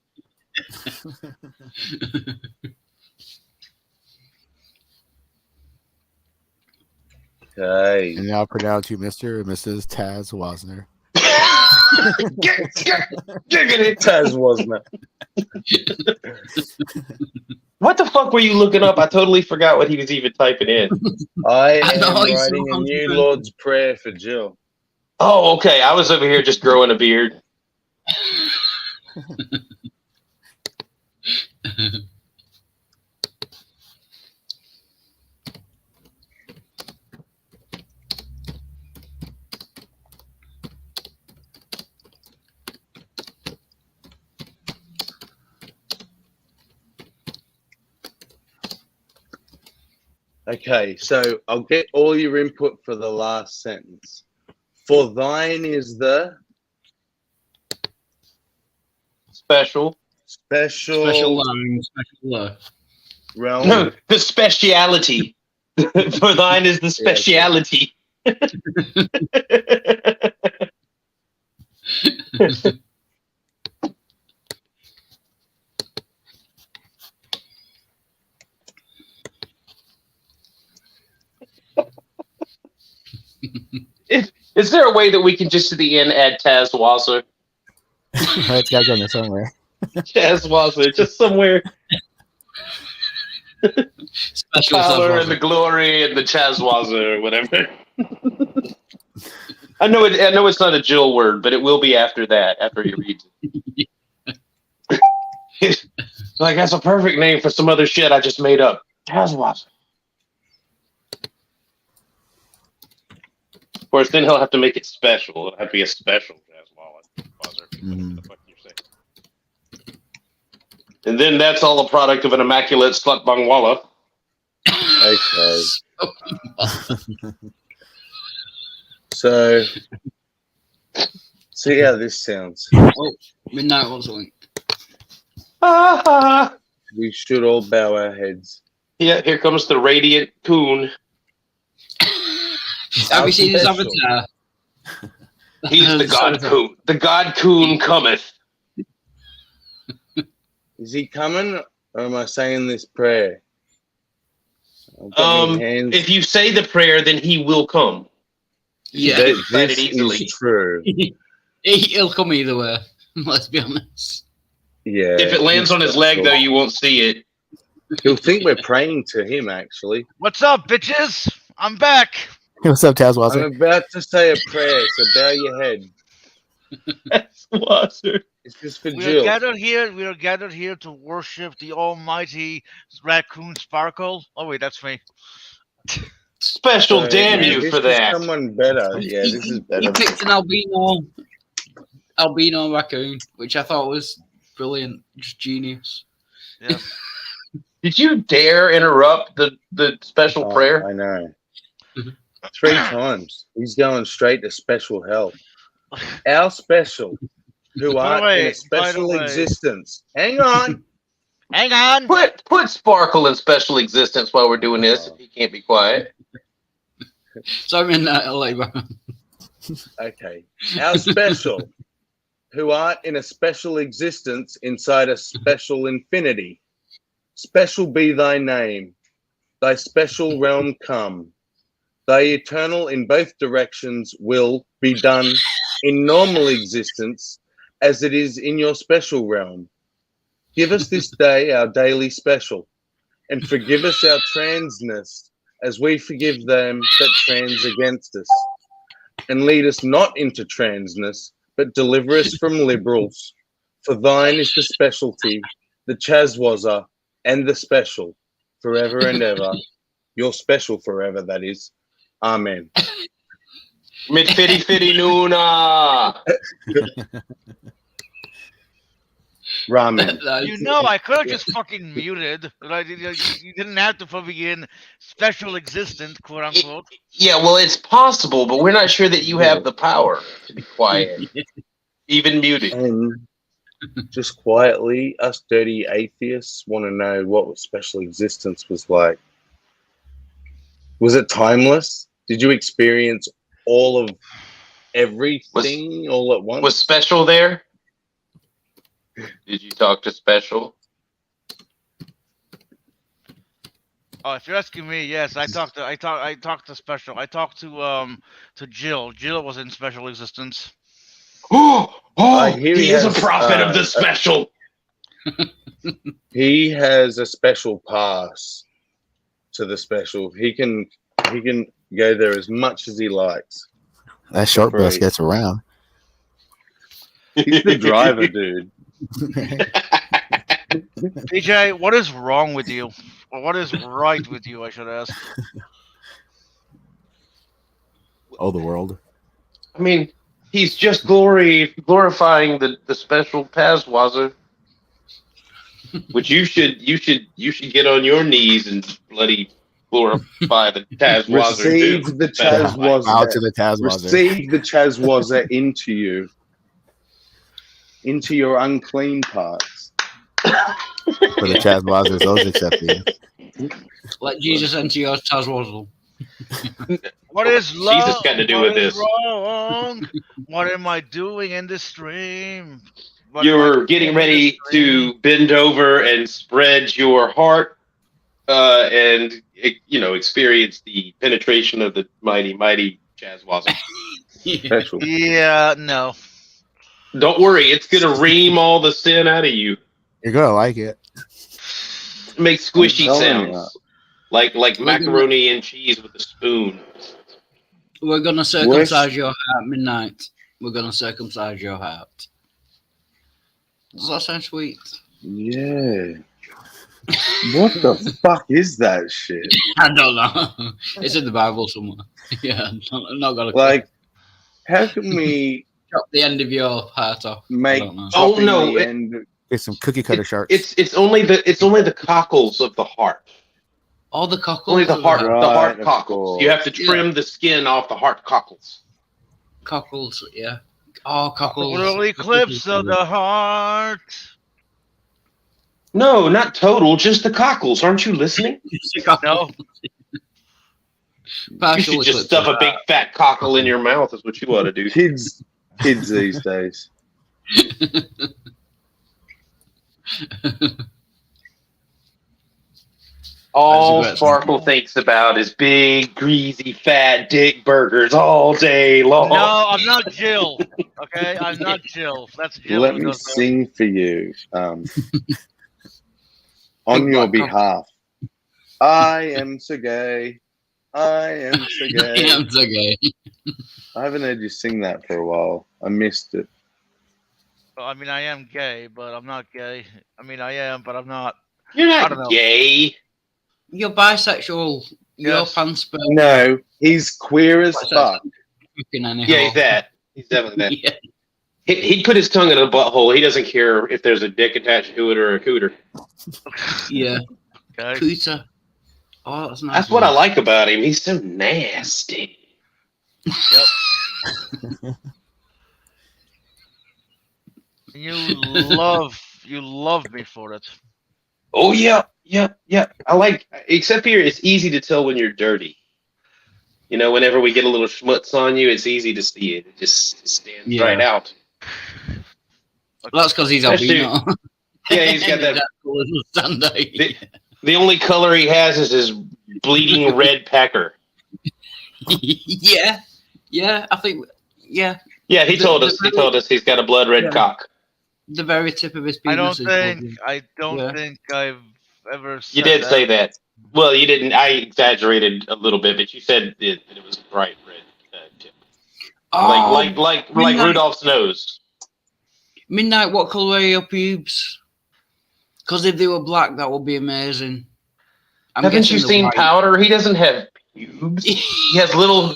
Okay. And now pronounce you Mr. and Mrs. Taz Wasner. Giggity. Chazwazza. What the fuck were you looking up? I totally forgot what he was even typing in. I I am know, he's writing so a new confident. Lord's Prayer for Jill. Oh, okay. I was over here just growing a beard. Okay, so I'll get all your input for the last sentence. For thine is the Special. Special line, special low. realm. No, the speciality. For thine is the speciality. Is there a way that we can just to the end add Tazwazzer? It's got to go in there somewhere. Tazwazzer, just somewhere. Special Power and Tazwazzer. the glory and the Chazwazzer or whatever. I know it's not a Jill word, but it will be after that, after he reads it. Like, that's a perfect name for some other shit I just made up. Chazwazzer. Of course, then he'll have to make it special. It'll have to be a special Chazwazzer. Mhm. What the fuck you say? And then that's all a product of an immaculate slut bangwalla. Okay. So, see how this sounds. Oh, midnight was something. Ah, We should all bow our heads. yeah, here comes the radiant coon. Have you seen his special. avatar? He's the god coon. The god coon cometh. Is he coming, or am I saying this prayer? I've got my hands. If you say the prayer, then he will come. Yeah, Find This it easily. is true. he'll come either way. Let's be honest. Yeah. If it lands on his leg, though, you won't see it. He'll think we're praying to him, actually. What's up, bitches? I'm back. Hey, what's up, Taz Wasner? I'm about to say a prayer, so bow your head. Tazwazzer. It's just for We are Jill. gathered here. We are gathered here to worship the almighty raccoon Sparkle. Oh wait, that's me. Special So, damn yeah, you this for is that. Someone better. Yeah, this is He better. picked an albino raccoon, which I thought was brilliant, just genius. Yeah. Did you dare interrupt the special Oh, prayer? I know. 3 times. He's going straight to special hell. Our special, who By are the way, in a special by the way. existence. Hang on. Hang on. Put Sparkle in special existence while we're doing this. If he can't be quiet. So midnight, I'll let you go. Okay. Our special, who art in a special existence inside a special infinity. Special be thy name. Thy special realm come. Thy eternal in both directions will be done in normal existence as it is in your special realm. Give us this day our daily special, and forgive us our transness as we forgive them that trans against us. And lead us not into transness, but deliver us from liberals. For thine is the specialty, the Chazwazza, and the special, forever and ever. Your special forever, that is. Amen. Mid fitty fitty noona. Ramen. You know, I could have just fucking muted. Like, you didn't have to put me in special existence, quote unquote. Yeah, well, it's possible, but we're not sure that you have the power to be quiet, even muted. And just quietly, us dirty atheists want to know what special existence was like. Was it timeless? Did you experience all of everything all at once? Was Special there? Did you talk to Special? Oh, if you're asking me, yes, I talked to Special. I talked to Jill. Jill was in special existence. He is a has, prophet of the Special. He has a special pass to the special. He can go there as much as he likes. That short bus gets around. He's the driver, dude. DJ, what is wrong with you? Or what is right with you, I should ask? Oh, the world. I mean, he's just glorifying the Special Pazwazer. Which you should get on your knees and bloody glorify the Tazwazer. Receive the Tazwazer. Out to the Tazwazer. Receive the Tazwazer into you, into your unclean parts. For the Tazwazers, those accept you. Let Jesus enter your Tazwazzle. What is love? Jesus got to do with this. Wrong? What am I doing in this stream? You're getting ready to bend over and spread your heart and, experience the penetration of the mighty Chazwazer. Yeah, no. Don't worry. It's going to ream all the sin out of you. You're going to like it. Make squishy sounds. Like macaroni and cheese with a spoon. We're going to circumcise your heart midnight. We're going to circumcise your heart. Does that sound sweet? Yeah. What the fuck is that shit? I don't know. It's in the Bible somewhere. Yeah, I'm not gonna like. How can we chop the end of your heart off? Make? Oh no! It's some cookie cutter sharks. It's only the cockles of the heart. All the cockles. Only the heart. Right, the heart cockles. You have to trim the skin off the heart cockles. Cockles, yeah. Oh, cockles. Total eclipse of the heart. No, not total, just the cockles. Aren't you listening? No. You should just stuff a big fat cockle in your mouth is what you ought to do. Kids these days. All Sparkle thinks about is big, greasy, fat dick burgers all day long. No, I'm not Jill. Okay, I'm not Jill. That's Jill. Let me sing for you on your behalf. I am so gay. I am so gay. I am so gay. I haven't heard you sing that for a while. I missed it. Well, I mean, I am gay, but I'm not gay. I mean, I am, but I'm not. You're not gay. You're bisexual. You're Yes. pansperm. No, he's queer as fuck. Yeah, he's that. He's definitely that. Yeah. He'd put his tongue in a butthole. He doesn't care if there's a dick attached to it or a cooter. Yeah. Okay. Cooter. Oh, that's nice. That's what I like about him. He's so nasty. Yep. You love me for it. Oh yeah. I like. Except here, it's easy to tell when you're dirty. You know, whenever we get a little schmutz on you, it's easy to see it. It just stands right out. Well, that's because he's albino. Yeah, he's got that. Sunday. The only color he has is his bleeding red pecker. Yeah, I think. Yeah. Yeah, he told us. He told us he's got a blood red cock. The very tip of his penis. I don't think I've ever said You did say that. Well, you didn't. I exaggerated a little bit, but you said that it was bright red tip. Oh, like Rudolph's nose. Midnight, what colour are your pubes? Because if they were black, that would be amazing. Haven't you seen Powder? He doesn't have pubes. He has little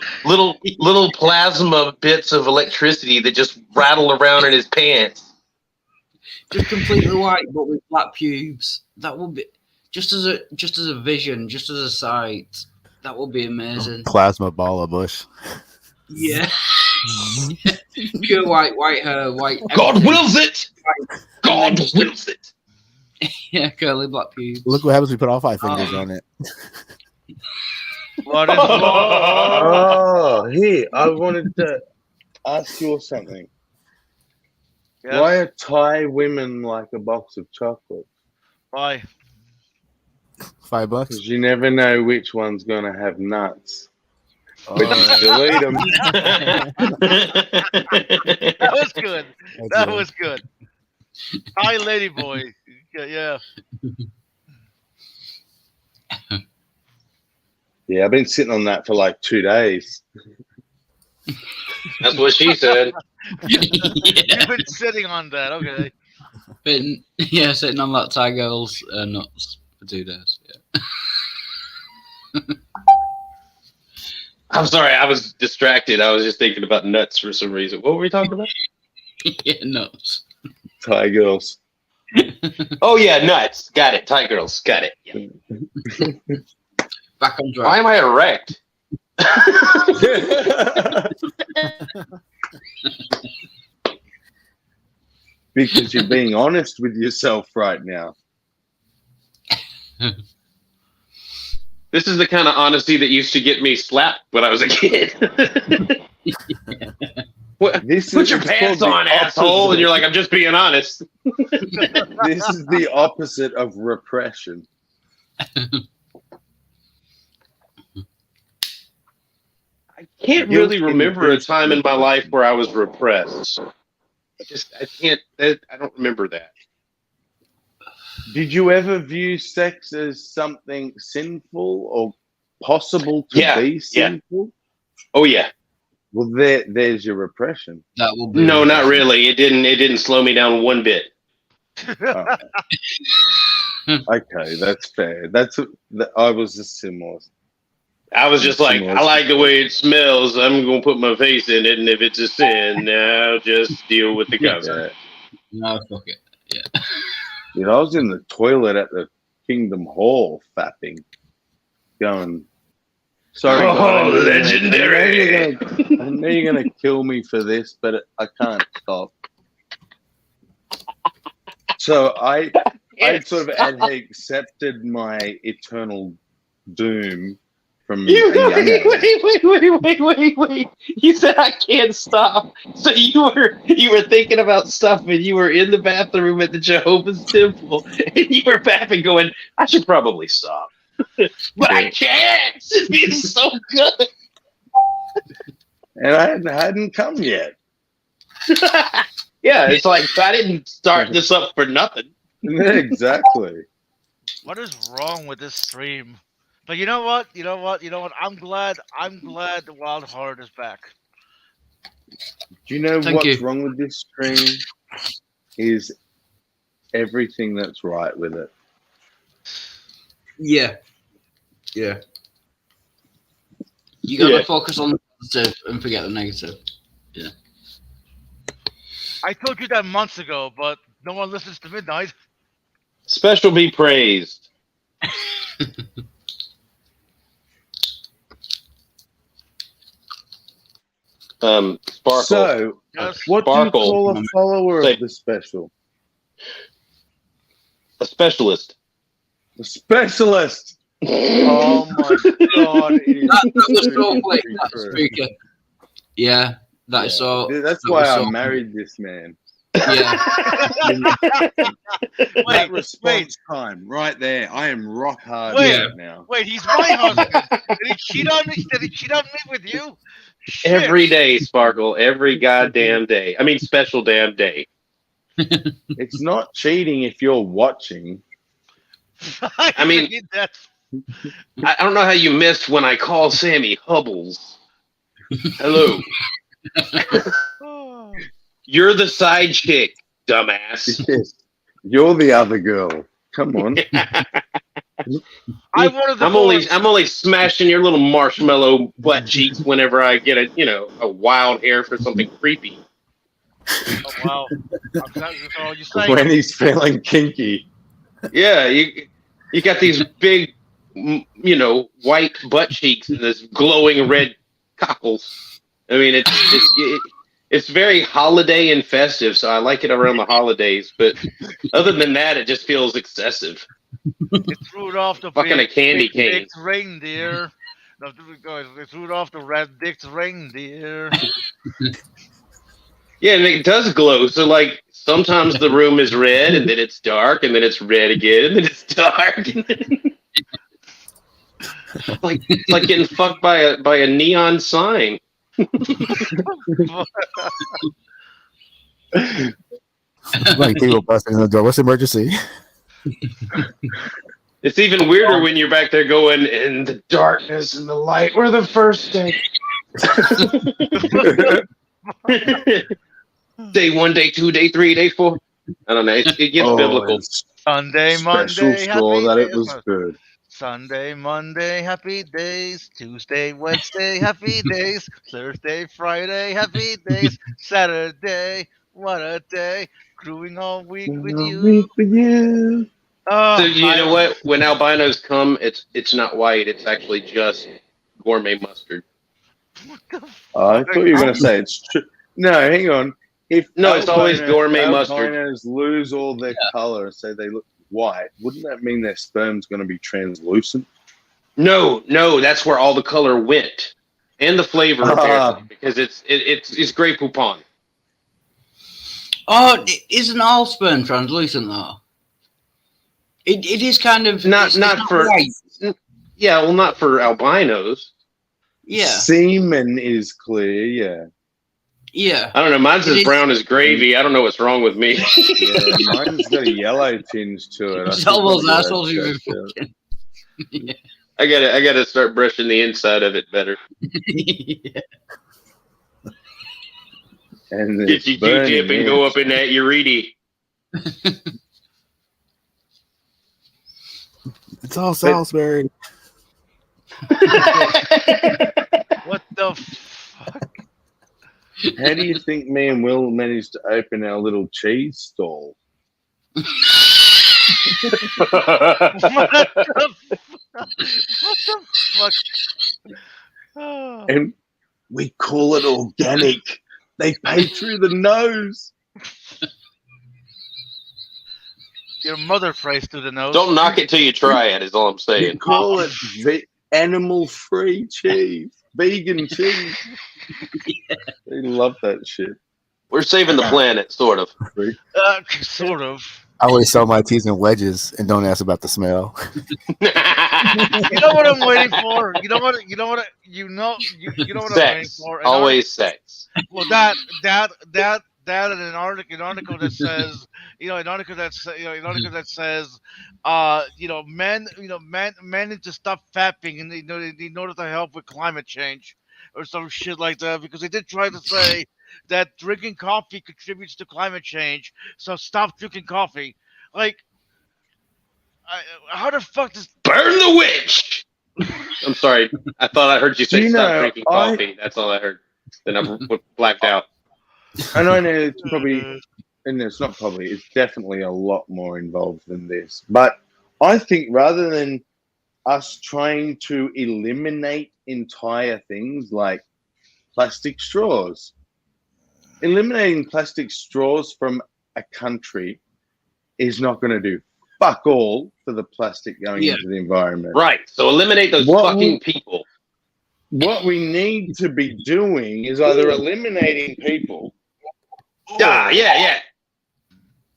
plasma bits of electricity that just rattle around in his pants. Just completely white, but with black pubes. That would be just as a vision, just as a sight. That would be amazing. Plasma ball of bush. Yeah. Pure white hair, white. God everything. wills it. God wills it. Yeah, curly black pubes. Look what happens when we put all 5 fingers on it. What is Oh, here, I wanted to ask you something. Yes. Why are Thai women like a box of chocolates? Why? $5. Because you never know which one's going to have nuts. But you still eat them. That was good. That's That good. was good. Hi, lady boy. Yeah. Yeah, I've been sitting on that for like 2 days. That's what she said. You've been sitting on that. Okay. Been, yeah, sitting on that Thai girl's nuts for 2 days. Yeah. I'm sorry, I was distracted. I was just thinking about nuts for some reason. What were we talking about? Yeah, nuts. Thai girls. Oh yeah, nuts. Got it. Thai girls. Got it. Yeah. Back on track. Why am I erect? Because you're being honest with yourself right now. This is the kind of honesty that used to get me slapped when I was a kid. What? This Put is your pants called the on, asshole. opposite. And you're like, I'm just being honest. This is the opposite of repression. I can't really remember a time in my life where I was repressed. I don't remember that. Did you ever view sex as something sinful or possible to Yeah, be yeah. sinful? Oh yeah. Well, there's your repression. That will be No, not really. It didn't slow me down one bit. Okay, that's fair. I was a similar. I was just like, I like the way it smells. I'm gonna put my face in it, and if it's a sin, I'll just deal with the consequences. No, fuck it. Yeah. You know, I was in the toilet at the Kingdom Hall fapping, going, sorry, Oh, God, legendary. I know you're gonna kill me for this, but I can't stop. So I sort of had accepted my eternal doom from a young age. Wait. You said I can't stop. So you were thinking about stuff and you were in the bathroom at the Jehovah's Temple and you were bapping going, I should probably stop. But I can't. It feels so good. And I hadn't come yet. Yeah, it's like I didn't start this up for nothing. Exactly. What is wrong with this stream? But you know what? I'm glad the Wild Heart is back. Do you know Thank what's you. wrong with this stream? Is everything that's right with it. Yeah. Yeah. You gotta Yeah. focus on the positive and forget the negative. I told you that months ago, but no one listens to Midnight. Special be praised. Sparkle. So, Yes. what Sparkle. do you call a follower Say- of the special? A specialist. A specialist. Oh my God! it is That was too so quick. true. That's speaker. Yeah, that is so. That's that why was I so- married this man. Yeah. That Wait, response time right there. I am rock hard Wait. right now. wait, he's my husband. Did he cheat on me? Did he cheat on me with you? Shit. Every day, Sparkle. Every goddamn day. I mean, special damn day. It's not cheating if you're watching. I mean- that's I don't know how you missed when I call Sammy Hubbles. Hello. You're the side chick, dumbass. Yes. You're the other girl. Come on. I'm one of the I'm only smashing your little marshmallow butt cheeks whenever I get a wild hair for something creepy. Oh, wow. So you're saying When he's feeling kinky. Yeah, you got these big, white butt cheeks and this glowing red cockles. I mean, it's very holiday and festive, so I like it around the holidays. But other than that, it just feels excessive. it's Rudolph the Fucking a candy cane. Dick's reindeer. No, guys, it's Rudolph the red Dick's reindeer. Yeah, and it does glow. So, like, sometimes the room is red, and then it's dark, and then it's red again, and then it's dark. And then... it's like getting fucked by a neon sign. Like people busting in the door. What's the emergency? It's even weirder when you're back there going, in the darkness and the light were the first day. Day 1, day 2, day 3, day 4. I don't know. It gets biblical. Sunday, Special Monday, straw happy that it days. was good. Sunday, Monday, happy days. Tuesday, Wednesday, happy days. Thursday, Friday, happy days. Saturday, what a day. Crewing all week with you. Oh, So you know what? When albinos come, it's not white. It's actually just gourmet mustard. What the I thought you were going to say it's true. No, hang on. If It's always gourmet mustard. albinos lose all their color and say they look white, wouldn't that mean their sperm's going to be translucent? No, that's where all the color went, and the flavor apparently, because it's Grey Poupon. Oh, isn't all sperm translucent though? It is kind of Not for white. Yeah, well, not for albinos. Yeah, Semen is clear, yeah. yeah. I don't know. Mine's as brown as gravy. I don't know what's wrong with me. Yeah, mine's got a yellow tinge to it. It's almost assholes you've been fucking. Yeah. I gotta start brushing the inside of it better. Yeah. And Get your Q-tip and go up in that urethra. It's all Salisbury. What the fuck? How do you think me and Will managed to open our little cheese stall? What the fuck? Oh. And we call it organic. They pay through the nose. Your mother prays to the nose. Don't knock it till you try it, is all I'm We saying. call it animal-free cheese, vegan cheese. They love that shit. We're saving the planet, sort of. Sort of. I always sell my teas in wedges and don't ask about the smell. You know what I'm waiting for? You know what I'm waiting Sex. for? Always sex. Well, that and an article that says, an article that says, men need to stop fapping and in order to help with climate change or some shit like that, because they did try to say that drinking coffee contributes to climate change, so stop drinking coffee. Like, how the fuck does Burn the witch! I'm sorry. I thought I heard you say stop drinking I- coffee. That's all I heard. Then I blacked out. And I know it's probably, and it's not probably, it's definitely a lot more involved than this. But I think rather than us trying to eliminate entire things like plastic straws, eliminating plastic straws from a country is not going to do fuck all for the plastic going into the environment. Right. So eliminate those fucking people. What we need to be doing is either eliminating people. Yeah.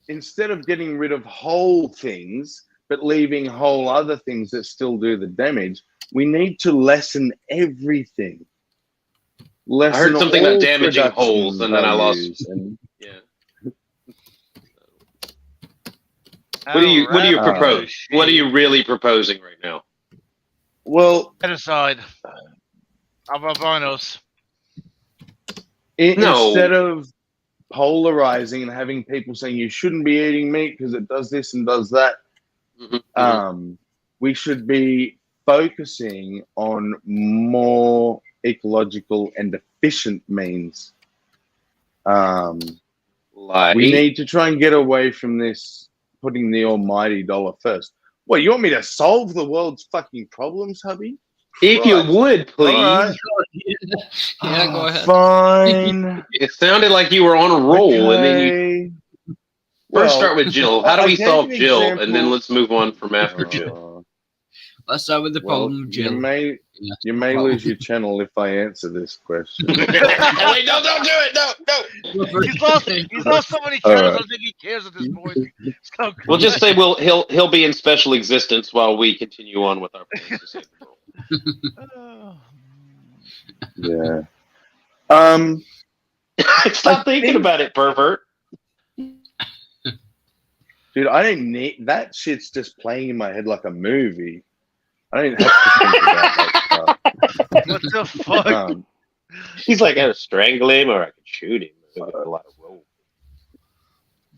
Instead of getting rid of whole things, but leaving whole other things that still do the damage, we need to lessen everything. I heard something about damaging holes, and then I lost. Yeah. What do you propose? What are you really proposing right now? Well, set aside albinos? Instead of polarizing and having people saying you shouldn't be eating meat because it does this and does that, we should be focusing on more ecological and efficient means. Lie. We need to try and get away from this putting the almighty dollar first. What, you want me to solve the world's fucking problems, hubby? If you Christ. would, please. All right. Yeah, go ahead. Fine. It sounded like you were on a roll, and then you first start with Jill. How do we solve Jill, and then let's move on from after Jill. Let's start with the problem, Jill. You may lose your channel if I answer this question. Wait, no, don't do it. No. He's lost so many channels. I don't think he cares at this point. So We'll just say he'll be in special existence while we continue on with our plans to save the world. Yeah. Stop thinking about it, pervert. Dude, I don't need that shit's just playing in my head like a movie. I don't have to think about that stuff. What the fuck? He's like, I gotta strangle him or I could shoot him. A lot of roll.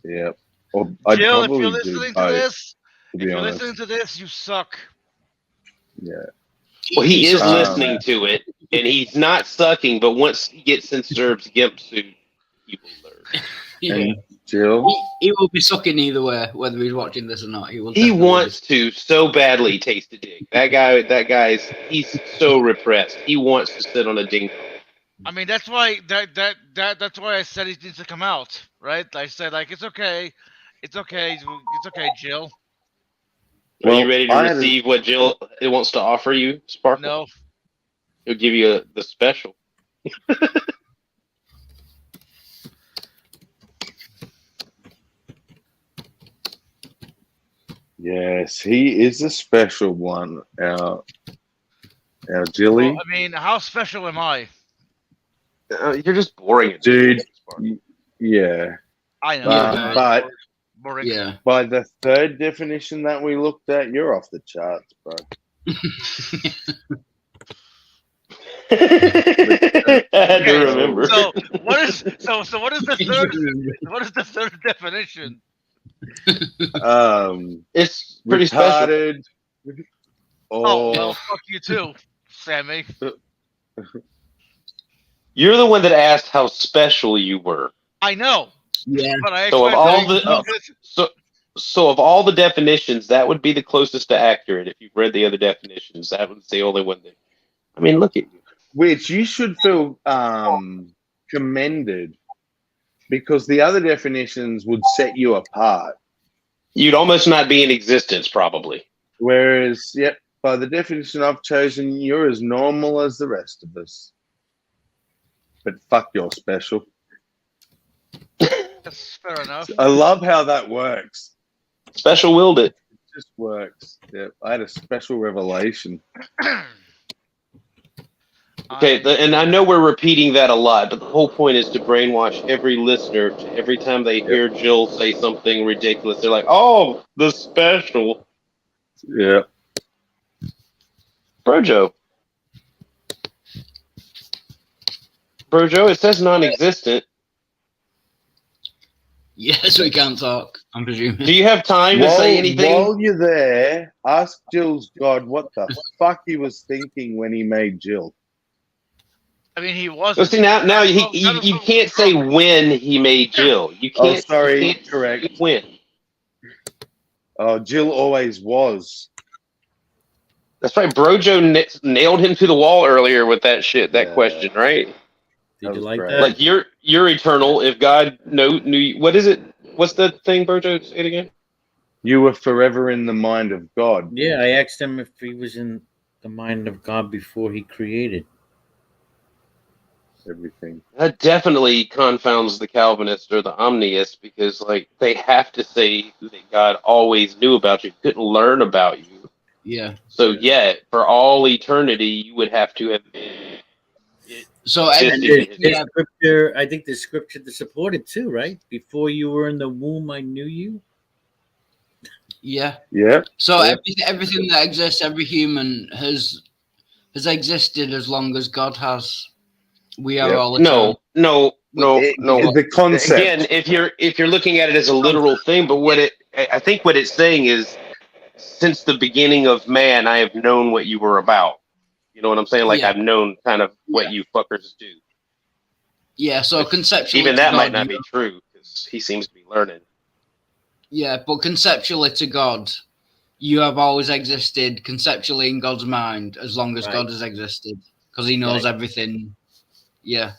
Yeah. Or I'd Jill, if probably you're do listening both, to this, to if be you're honest. listening to this, you suck. Yeah. Well, he is Um, listening to it, and he's not sucking. But once he gets in Zerb's gimp suit, he will learn. Yeah. And Jill, He will be sucking either way, whether he's watching this or not. He will. He definitely wants to so badly taste a dick. That guy's he's so repressed. He wants to sit on a ding. I mean, that's why that's why I said he needs to come out, right? I said like it's okay, Jill. Are Well, you ready to I had a- receive what Jill wants to offer you, Sparkle? No, He'll give you the special. yes, he is a special one. Our Jilly. well, I mean, how special am I? You're just boring, Dude. Sparkle. Yeah. I know, Yeah, but boring. Yeah. by the third definition that we looked at, you're off the charts, bro. I had to remember. So what is the third definition? It's pretty special. Retarded. Oh, Or well, fuck you too, Sammy. You're the one that asked how special you were. I know, Yeah. but I So of expect all So of all the definitions, that would be the closest to accurate. If you've read the other definitions, that was the only one that. I mean, look at you. which you should feel commended because the other definitions would set you apart. You'd almost not be in existence, probably. Whereas, yep, by the definition I've chosen, you're as normal as the rest of us. But fuck, you're special. that's fair enough. I love how that works. Special willed it. It just works. Yeah, I had a special revelation. Okay, and I know we're repeating that a lot, but the whole point is to brainwash every listener. Every time they hear Jill say something ridiculous, they're like, "Oh, the special." Yeah. Brojo, it says non-existent. Yes, we can't talk. I'm presuming. Do you have time to say anything? While you're there, ask Jill's God what the fuck he was thinking when he made Jill. I mean, he Well, wasn't. see now you can't say when he made Jill. You Oh, can't. sorry, you can't correct. say when. Oh, Jill always was. That's right. Brojo nailed him to the wall earlier with that shit. That Yeah. question, right? Did That you was like great. that? Like you're eternal. If God knew you, what is it? What's the thing, Brojo? Say it again. You were forever in the mind of God. Yeah, I asked him if he was in the mind of God before he created. Everything. That definitely confounds the Calvinist or the Omniist because, like, they have to say that God always knew about you, couldn't learn about you. Yeah. So, yeah, for all eternity, you would have to have been. So And And there's- there's scripture, I think there's scripture to support it too, right? Before you were in the womb, I knew you. yeah. Yeah. So Yeah. everything that exists, every human has existed as long as God has. We are Yeah. all eternal. No. The concept. Again, if you're looking at it as a literal thing, but I think what it's saying is, since the beginning of man, I have known what you were about. You know what I'm saying? Like Yeah. I've known kind of what you fuckers do. Yeah. So conceptually, Even that God, might not be true. 'Cause he seems to be learning. Yeah, but conceptually to God, you have always existed conceptually in God's mind as long as Right. God has existed, because He knows Right. everything. Yeah,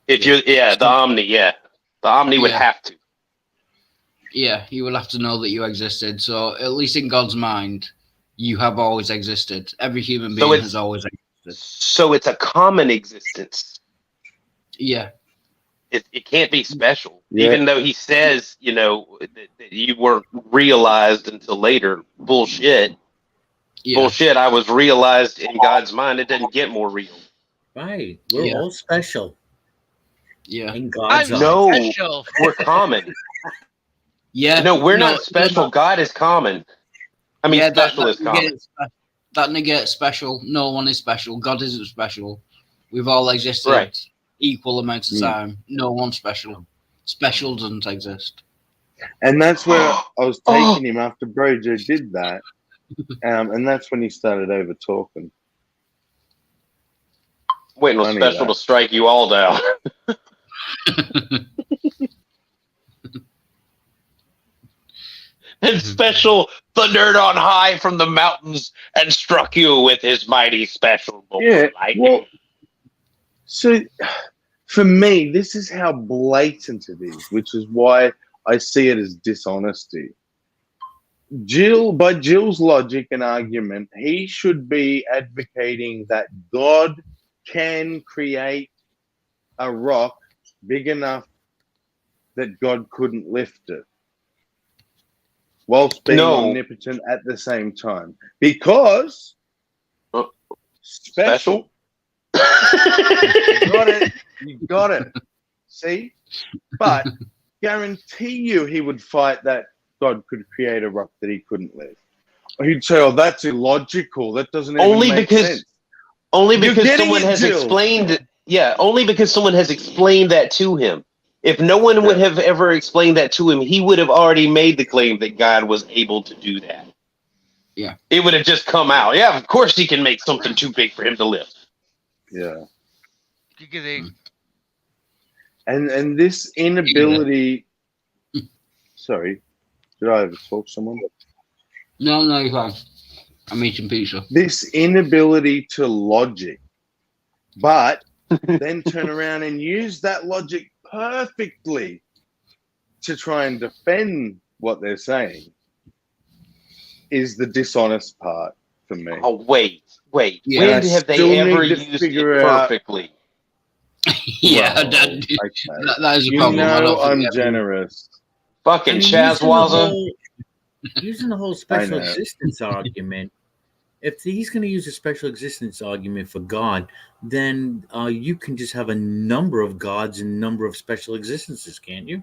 If you're, the Omni, the Omni would Yeah. have to. yeah, He will have to know that you existed. So at least in God's mind, you have always existed. Every human So being it's- has always existed. So it's a common existence. Yeah, It can't be special, Yeah. even though he says, that you weren't realized until later. Bullshit. yeah, Bullshit. I was realized in God's mind. It doesn't get more real. Right. We're Yeah. all special yeah, in God's I'm eyes. No, special. we're common. yeah. No, we're No, not special. God is common. I mean, yeah, special is common. that negates special. No one is special. God isn't special. We've all existed Right. equal amounts of Mm. time. No one's special. Special doesn't exist. And that's where I was Oh. taking him after Brojo did that. And that's when he started over talking. Waiting on Funny special that. to strike you all down. And special thundered on high from the mountains and struck you with his mighty special bolt of Yeah, lightning. well, so for me, this is how blatant it is, which is why I see it as dishonesty. By Jill's logic and argument, he should be advocating that God can create a rock big enough that God couldn't lift it, whilst being No. omnipotent at the same time. Because special. You got it. You got it. See? But guarantee you he would fight that God could create a rock that he couldn't lift. Or he'd say, oh, that's illogical. That doesn't even Only make because- sense. Only You're because getting someone it, has Jill. explained. Yeah, only because someone has explained that to him. If no one would have ever explained that to him, he would have already made the claim that God was able to do that. Yeah. It would have just come out. Yeah, of course he can make something too big for him to lift. Yeah. Giggity. And this inability. Sorry. Did I overtalk someone? No, you're fine. I'm eating pizza. This inability to logic, but then turn around and use that logic perfectly to try and defend what they're saying is the dishonest part for me. Oh, wait. Yeah, When I have they still ever need to used figure it out- perfectly? Yeah, Well, that is a You problem. I know don't think I'm we have- generous. Fucking I mean, Chazwaza. using the whole special know. existence argument, if he's going to use a special existence argument for God, then you can just have a number of gods and number of special existences, can't you?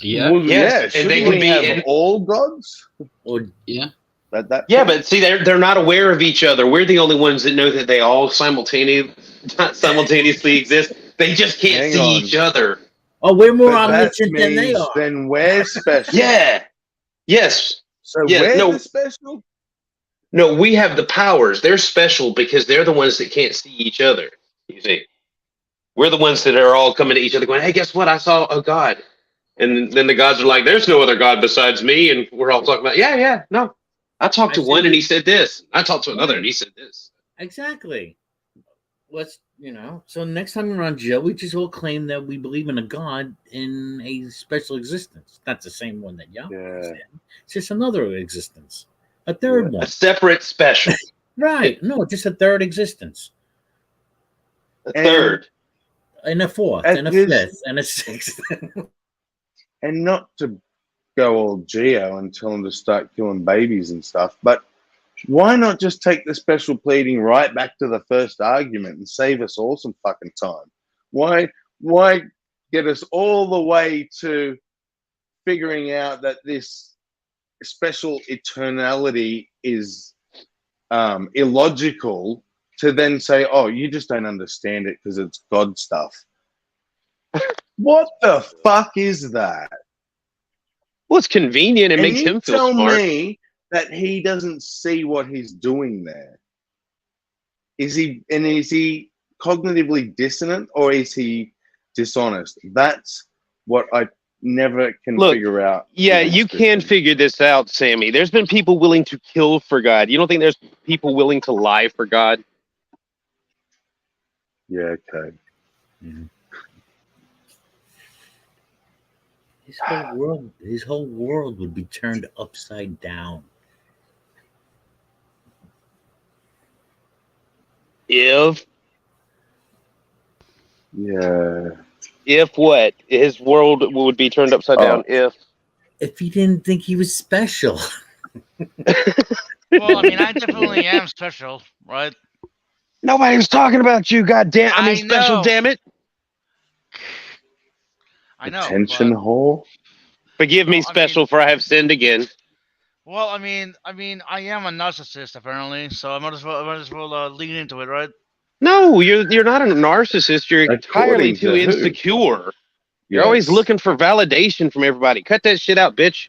Yeah, Well, Yes, yeah. and Shouldn't they could we be have in- all gods? Or yeah. Yeah, but see, they're not aware of each other. We're the only ones that know that they all simultaneously exist. They just can't Hang see on. each other. oh, we're more But that omniscient than they means are. then we're special. Yeah. Yes. So Yeah, we're no. the special? No, we have the powers. They're special because they're the ones that can't see each other. You see, we're the ones that are all coming to each other going, hey, guess what? I saw a god. And then the gods are like, there's no other god besides me. And we're all talking about, no. I talked to I one see. and he said this. I talked to another and he said this. Exactly. Let's, so next time we're on Jill, we just all claim that we believe in a God in a special existence. Not the same one that Yahweh is Yeah. in. It's just another existence. A third A one. separate special. Right. No, just a third existence. A And- third. And a fourth, At and a this- fifth, and a sixth. And not to go all Geo and tell them to start killing babies and stuff, but why not just take the special pleading right back to the first argument and save us all some fucking time? Why get us all the way to figuring out that this special eternality is illogical to then say, oh, you just don't understand it because it's God stuff. What the fuck is that? Well, it's convenient. It makes you him feel tell smart. me that he doesn't see what he's doing there. Is he cognitively dissonant or is he dishonest? That's what I never can Look, figure out. Yeah, is you can figure this out, Sammy. There's been people willing to kill for God. You don't think there's people willing to lie for God? Yeah, okay. His whole world would be turned upside down. If what? His world would be turned upside down if he didn't think he was special. Well, I mean, I definitely am special, right? Nobody was talking about you, goddamn. I mean, special, know. damn it. I know. Attention whore. Forgive me, special, for I have sinned again. Well, I mean, I am a narcissist apparently, so I might as well lean into it, right? No, you're not a narcissist. You're entirely too insecure. You're always looking for validation from everybody. Cut that shit out, bitch.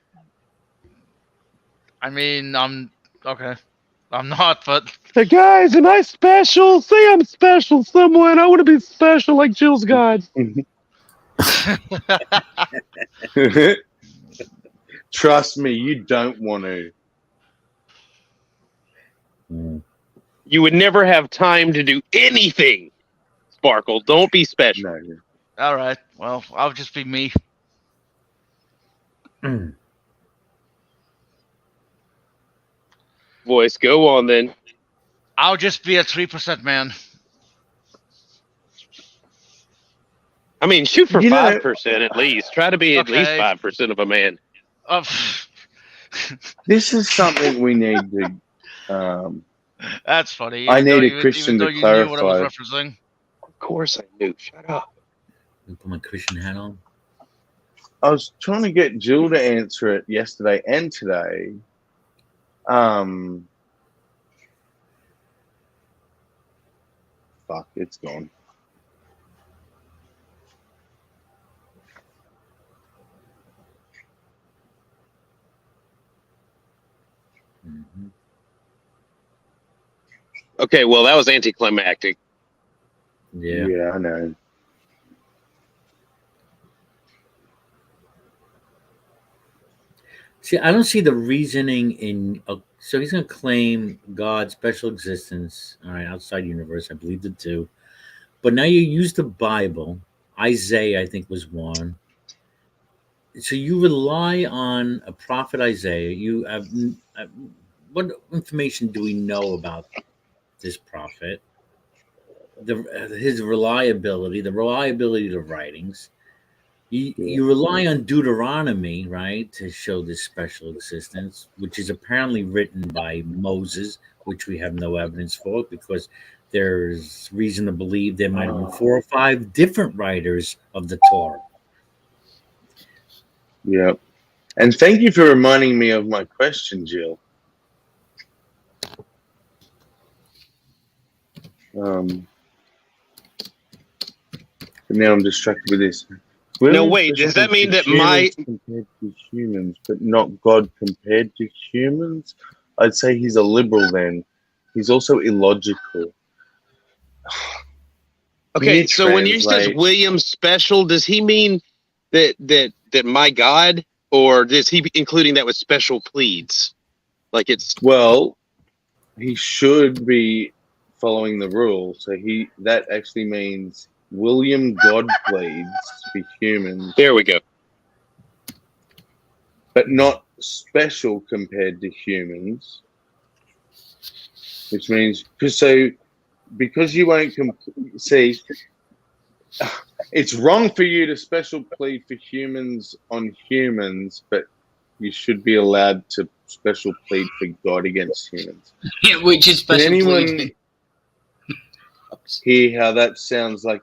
I mean, I'm okay. I'm not, but hey guys, am I special? Say I'm special, someone. I want to be special like Jill's God. Trust me, you don't want to. You would never have time to do anything, Sparkle. Don't be special. No. All right. Well, I'll just be me. Voice, go on then. I'll just be a 3% man. I mean, shoot for 5% at least. Try to be at least 5% of a man. This is something we need to. That's funny. I need a Christian to clarify. You knew what I was referencing. Of course I knew. Shut up. Put my Christian hat on. I was trying to get Jill to answer it yesterday and today. Fuck, it's gone. Okay, well, that was anticlimactic. Yeah, I know. See, I don't see the reasoning in. So he's going to claim God's special existence, all right, outside universe. I believe the two. But now you use the Bible. Isaiah, I think, was one. So you rely on a prophet Isaiah. You have what information do we know about this prophet? His reliability, the reliability of the writings. You rely on Deuteronomy, right, to show this special existence, which is apparently written by Moses, which we have no evidence for, because there's reason to believe there might have been 4 or 5 different writers of the Torah. Yep. And thank you for reminding me of my question, Jill. But now I'm distracted with this. No, wait. Does that mean that my compared to humans, but not God compared to humans? I'd say he's a liberal. Then he's also illogical. Okay, so when you says William special, does he mean that my God, or is he including that with special pleads? Like it's he should be following the rule. So that actually means William God pleads for humans. There we go. But not special compared to humans, which means because you won't see, it's wrong for you to special plead for humans on humans, but you should be allowed to special plead for God against humans. Yeah, which is special pleading. Hear how that sounds like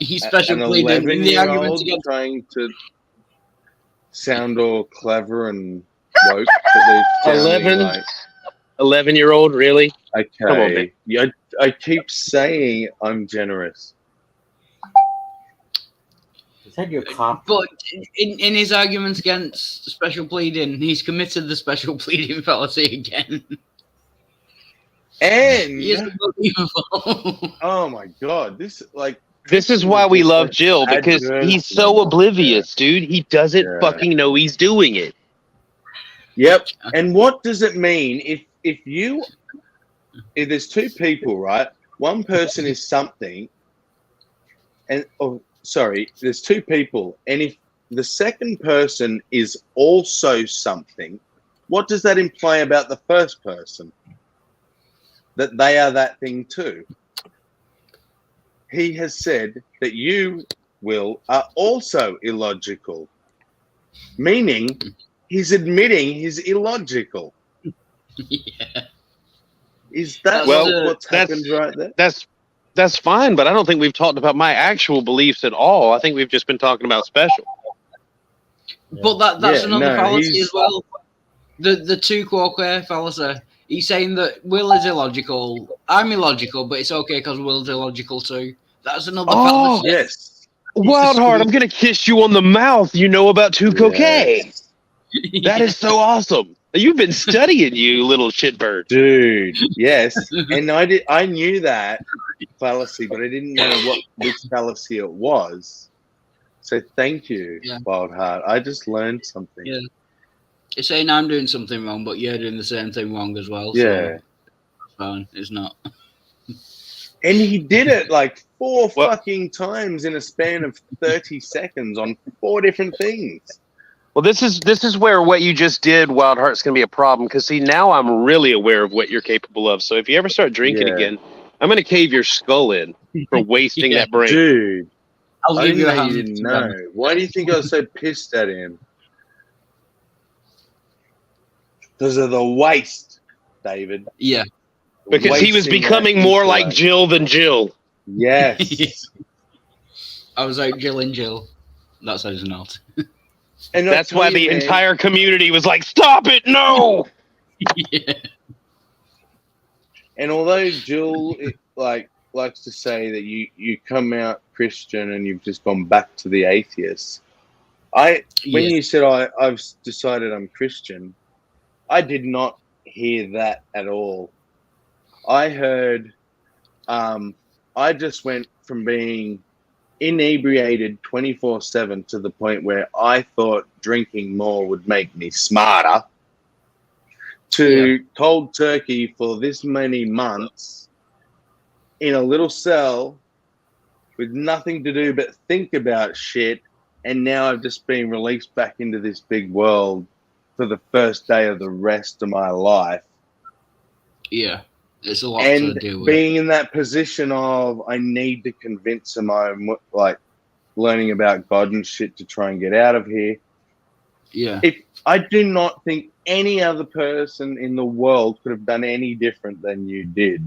he's special pleading in the argument against trying to sound all clever and woke. 11-year-old, really? Okay. Come on, man. Yeah, I keep saying I'm generous. Is that your cop? But in his arguments against special pleading, he's committed the special pleading fallacy again. And he is unbelievable. Oh my God, this This is why we love Jill, because he's so oblivious, dude. He doesn't fucking know he's doing it. Yep. And what does it mean if there's two people, right? One person is something, and there's two people, and if the second person is also something, what does that imply about the first person? That they are that thing too. He has said that you, Will, are also illogical, meaning he's admitting he's illogical. Yeah. Is that what's happened right there? That's fine, but I don't think we've talked about my actual beliefs at all. I think we've just been talking about special. But that's another fallacy as well. The two quoque fallacy. He's saying that Will is illogical. I'm illogical, but it's okay because Will's illogical too. That's another fallacy. Yes. Wildheart, I'm gonna kiss you on the mouth. You know about two cocaine. That is so awesome. You've been studying, you little shitbird. Dude, yes. And I knew that fallacy, but I didn't know which fallacy it was. So thank you, Wildheart. I just learned something. Yeah. It's saying I'm doing something wrong, but you're doing the same thing wrong as well. Yeah. So it's fine. It's not. And he did it like 4 fucking times in a span of 30 seconds on 4 different things. Well, this is where what you just did, Wildheart's going to be a problem, because see, now I'm really aware of what you're capable of. So if you ever start drinking again, I'm going to cave your skull in for wasting that brain. Dude, I didn't know. Why do you think I was so pissed at him? Because of the waste, David. Yeah. Because he was becoming more like Jill than Jill. Yes. I was like Jill and Jill. That's how it's not. And that's why the entire community was like, "Stop it, no!" Yeah. And although Jill likes to say that you come out Christian and you've just gone back to the atheists, when you said I've decided I'm Christian, I did not hear that at all. I heard, I just went from being inebriated 24/7 to the point where I thought drinking more would make me smarter, to cold turkey for this many months in a little cell with nothing to do but think about shit, and now I've just been released back into this big world for the first day of the rest of my life. Yeah. It's a lot to deal with. Being in that position of I need to convince him I'm like learning about God and shit to try and get out of here. Yeah. I do not think any other person in the world could have done any different than you did.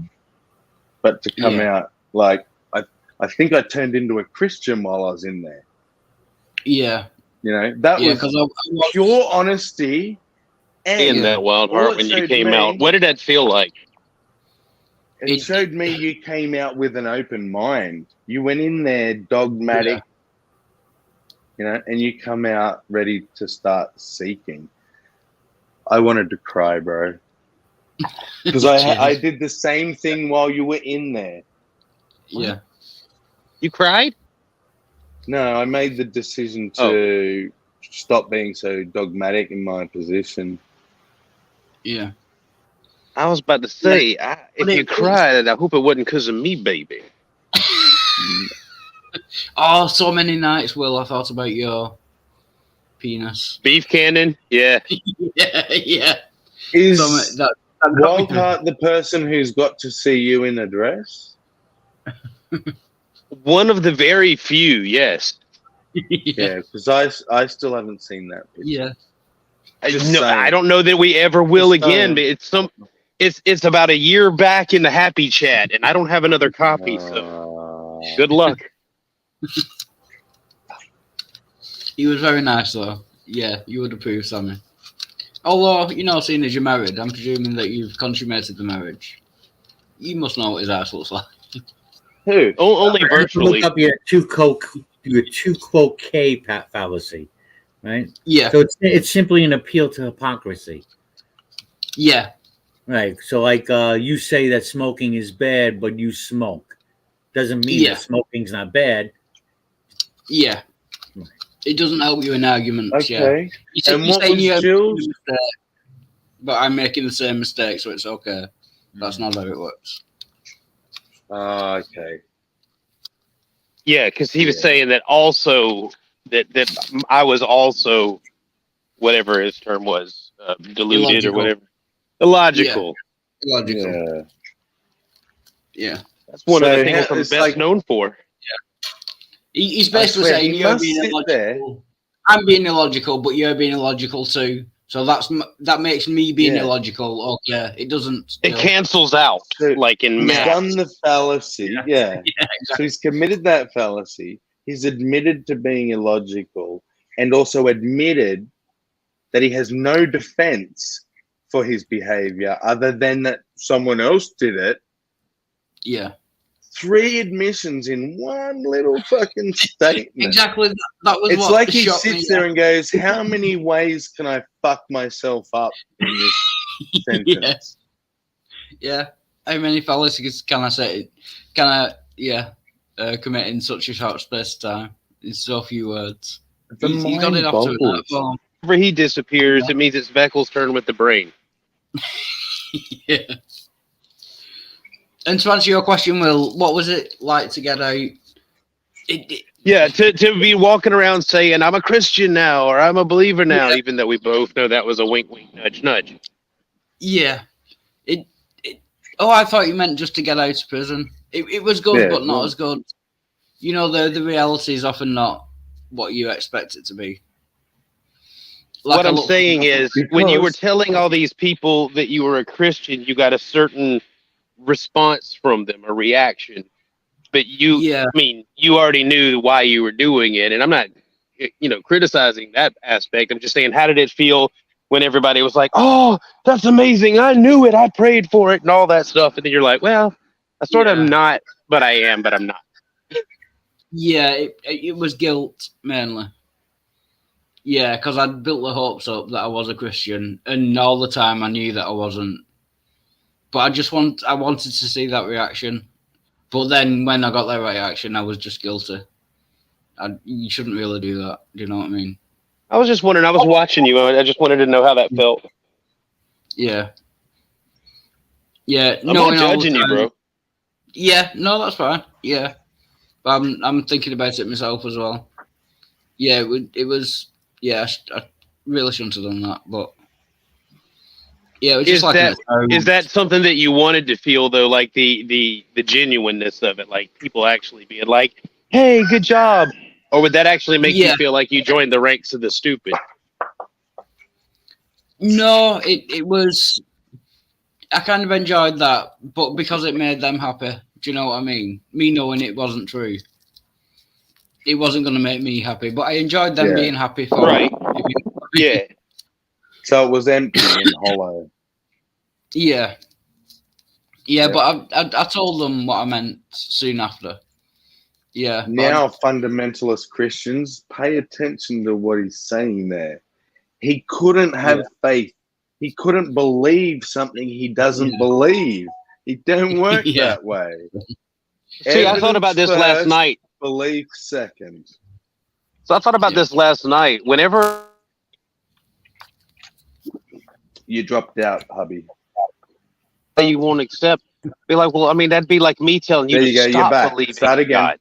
But to come out like I think I turned into a Christian while I was in there. Yeah. You know, that was pure honesty. And that Wildheart when you came out. What did that feel like? It showed me you came out with an open mind. You went in there dogmatic, you know, and you come out ready to start seeking. I wanted to cry, bro. Because I did the same thing while you were in there. Yeah. You cried? No, I made the decision to stop being so dogmatic in my position. Yeah. I was about to say, if you cried, I hope it wasn't because of me, baby. Oh, so many nights, Will, I thought about your penis. Beef cannon? Yeah. yeah. Is Wildheart the person who's got to see you in a dress? One of the very few, yes. Yeah, because I still haven't seen that picture. Yeah. I don't know that we ever will again, but it's about a year back in the Happy Chat, and I don't have another copy, so good luck. He was very nice, though. Yeah, you would approve, Sammy. Although, you know, seeing as you're married, I'm presuming that you've consummated the marriage. You must know what his ass looks like. Who? Only virtually. Look up your two quote K fallacy, right? Yeah. So it's simply an appeal to hypocrisy. Yeah. Right. So like you say that smoking is bad, but you smoke. Doesn't mean Yeah. that smoking's not bad. Yeah. It doesn't help you in arguments. Yeah. Okay. You And what was you're Jill's? making a mistake, but I'm making the same mistake, so it's okay. That's not how it works. Okay. Yeah, because he was Yeah. saying that also that I was also whatever his term was, deluded Illogical. or whatever. Illogical. Logical. Yeah. Yeah. That's one of So the things how- I'm it's best like- known for. He's I basically swear, saying he you're must being sit illogical. I'm being illogical, but you're being illogical too. So that makes me being Yeah. illogical. Okay, it doesn't. It cancels out, So like in He's math. done the fallacy. Yeah. Yeah, So exactly. he's committed that fallacy. He's admitted to being illogical and also admitted that he has no defense for his behavior other than that someone else did it. Yeah, 3 admissions in one little fucking statement. exactly. That was It's what like he shocked me. sits there and goes, "How many ways can I fuck myself up in this sentence?" Yeah. How many fallacies can I say? Commit in such a short space of time in so few words? The He's got it off to an mind art form. Whenever he disappears, it means it's Veckel's turn with the brain. Yeah. And to answer your question, Will, what was it like to get out? Yeah, to be walking around saying, I'm a Christian now, or I'm a believer now, even though we both know that was a wink, wink, nudge, nudge. Yeah. Oh, I thought you meant just to get out of prison. It was good, Yeah, but not yeah. as good. You know, the reality is often not what you expect it to be. What I'm saying is, when you were Because- telling all these people that you were a Christian, you got a certain response from them, a reaction. But you, Yeah. I mean, you already knew why you were doing it. And I'm not, criticizing that aspect. I'm just saying, how did it feel when everybody was like, oh, that's amazing. I knew it. I prayed for it and all that stuff. And then you're like, well, I sort of Yeah. not, but I am, but I'm not. Yeah, it was guilt mainly. Yeah, because I'd built the hopes up that I was a Christian, and all the time I knew that I wasn't. But I wanted to see that reaction. But then when I got that reaction, I was just guilty. You shouldn't really do that. Do you know what I mean? I was just wondering, I was watching you. I just wanted to know how that felt. Yeah. Yeah. I'm not judging you, bro. Yeah, no, that's fine. Yeah, but I'm thinking about it myself as well. Yeah, it was. Yeah, I really shouldn't have done that, but yeah, it was just Is that something that you wanted to feel though, like the genuineness of it, like people actually being like, "Hey, good job," or would that actually make you feel like you joined the ranks of the stupid? No, it was. I kind of enjoyed that, but because it made them happy. Do you know what I mean? Me knowing it wasn't true, it wasn't going to make me happy, but I enjoyed them being happy for Right. Yeah. So it was empty and hollow. Yeah. Yeah, but I told them what I meant soon after. Yeah. Now, fundamentalist Christians, pay attention to what he's saying there. He couldn't have faith. He couldn't believe something he doesn't believe. It don't work that way. See, I thought about this last night. Belief second. So I thought about this last night. Whenever you dropped out, hubby. You won't accept, be like, well, I mean, that'd be like me telling you There to you go. You're stop back. believing Start in again. God.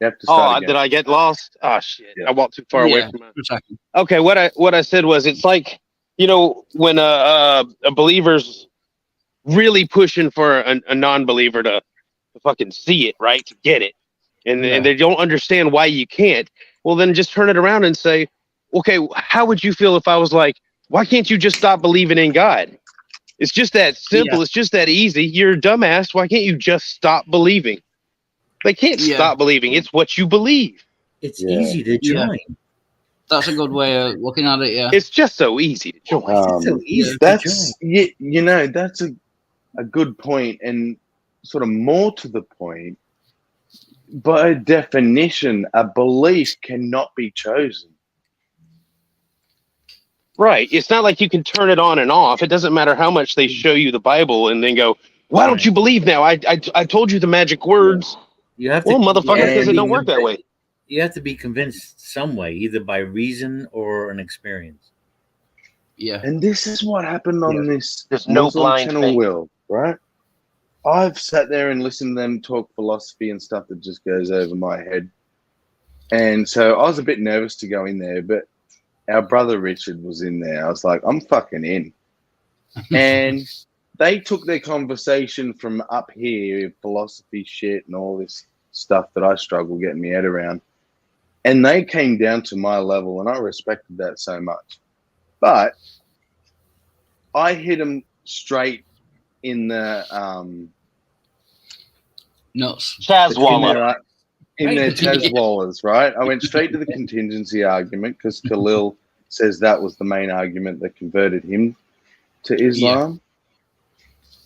You have to start again. Did I get lost? Oh shit! I walked too far away from it. Yeah. Okay, what I said was, it's like, when a believer's really pushing for a non-believer to fucking see it, right, to get it, and they don't understand why you can't. Well, then just turn it around and say, okay, how would you feel if I was like, why can't you just stop believing in God? It's just that simple. Yeah. It's just that easy. You're a dumbass. Why can't you just stop believing? They can't stop believing. It's what you believe. It's easy to join. That's a good way of looking at it. Yeah. It's just so easy to join. It's so easy to That's join. that's a good point, and sort of more to the point. By definition, a belief cannot be chosen. Right. It's not like you can turn it on and off. It doesn't matter how much they show you the Bible and then go, Why don't you believe now? I told you the magic words. You have to, Well, motherfucker, you have because to it be don't work that way. You have to be convinced some way, either by reason or an experience. Yeah. And this is what happened on this There's no Muslim blind channel, faith. Will, right? I've sat there and listened to them talk philosophy and stuff that just goes over my head. And so I was a bit nervous to go in there, but our brother Richard was in there. I was like, I'm fucking in. And they took their conversation from up here, philosophy shit and all this stuff that I struggle getting my head around. And they came down to my level, and I respected that so much. But I hit them straight in the Nuts. Chazwalla. in their Chazwallas, right? I went straight to the contingency argument because Khalil says that was the main argument that converted him to Islam.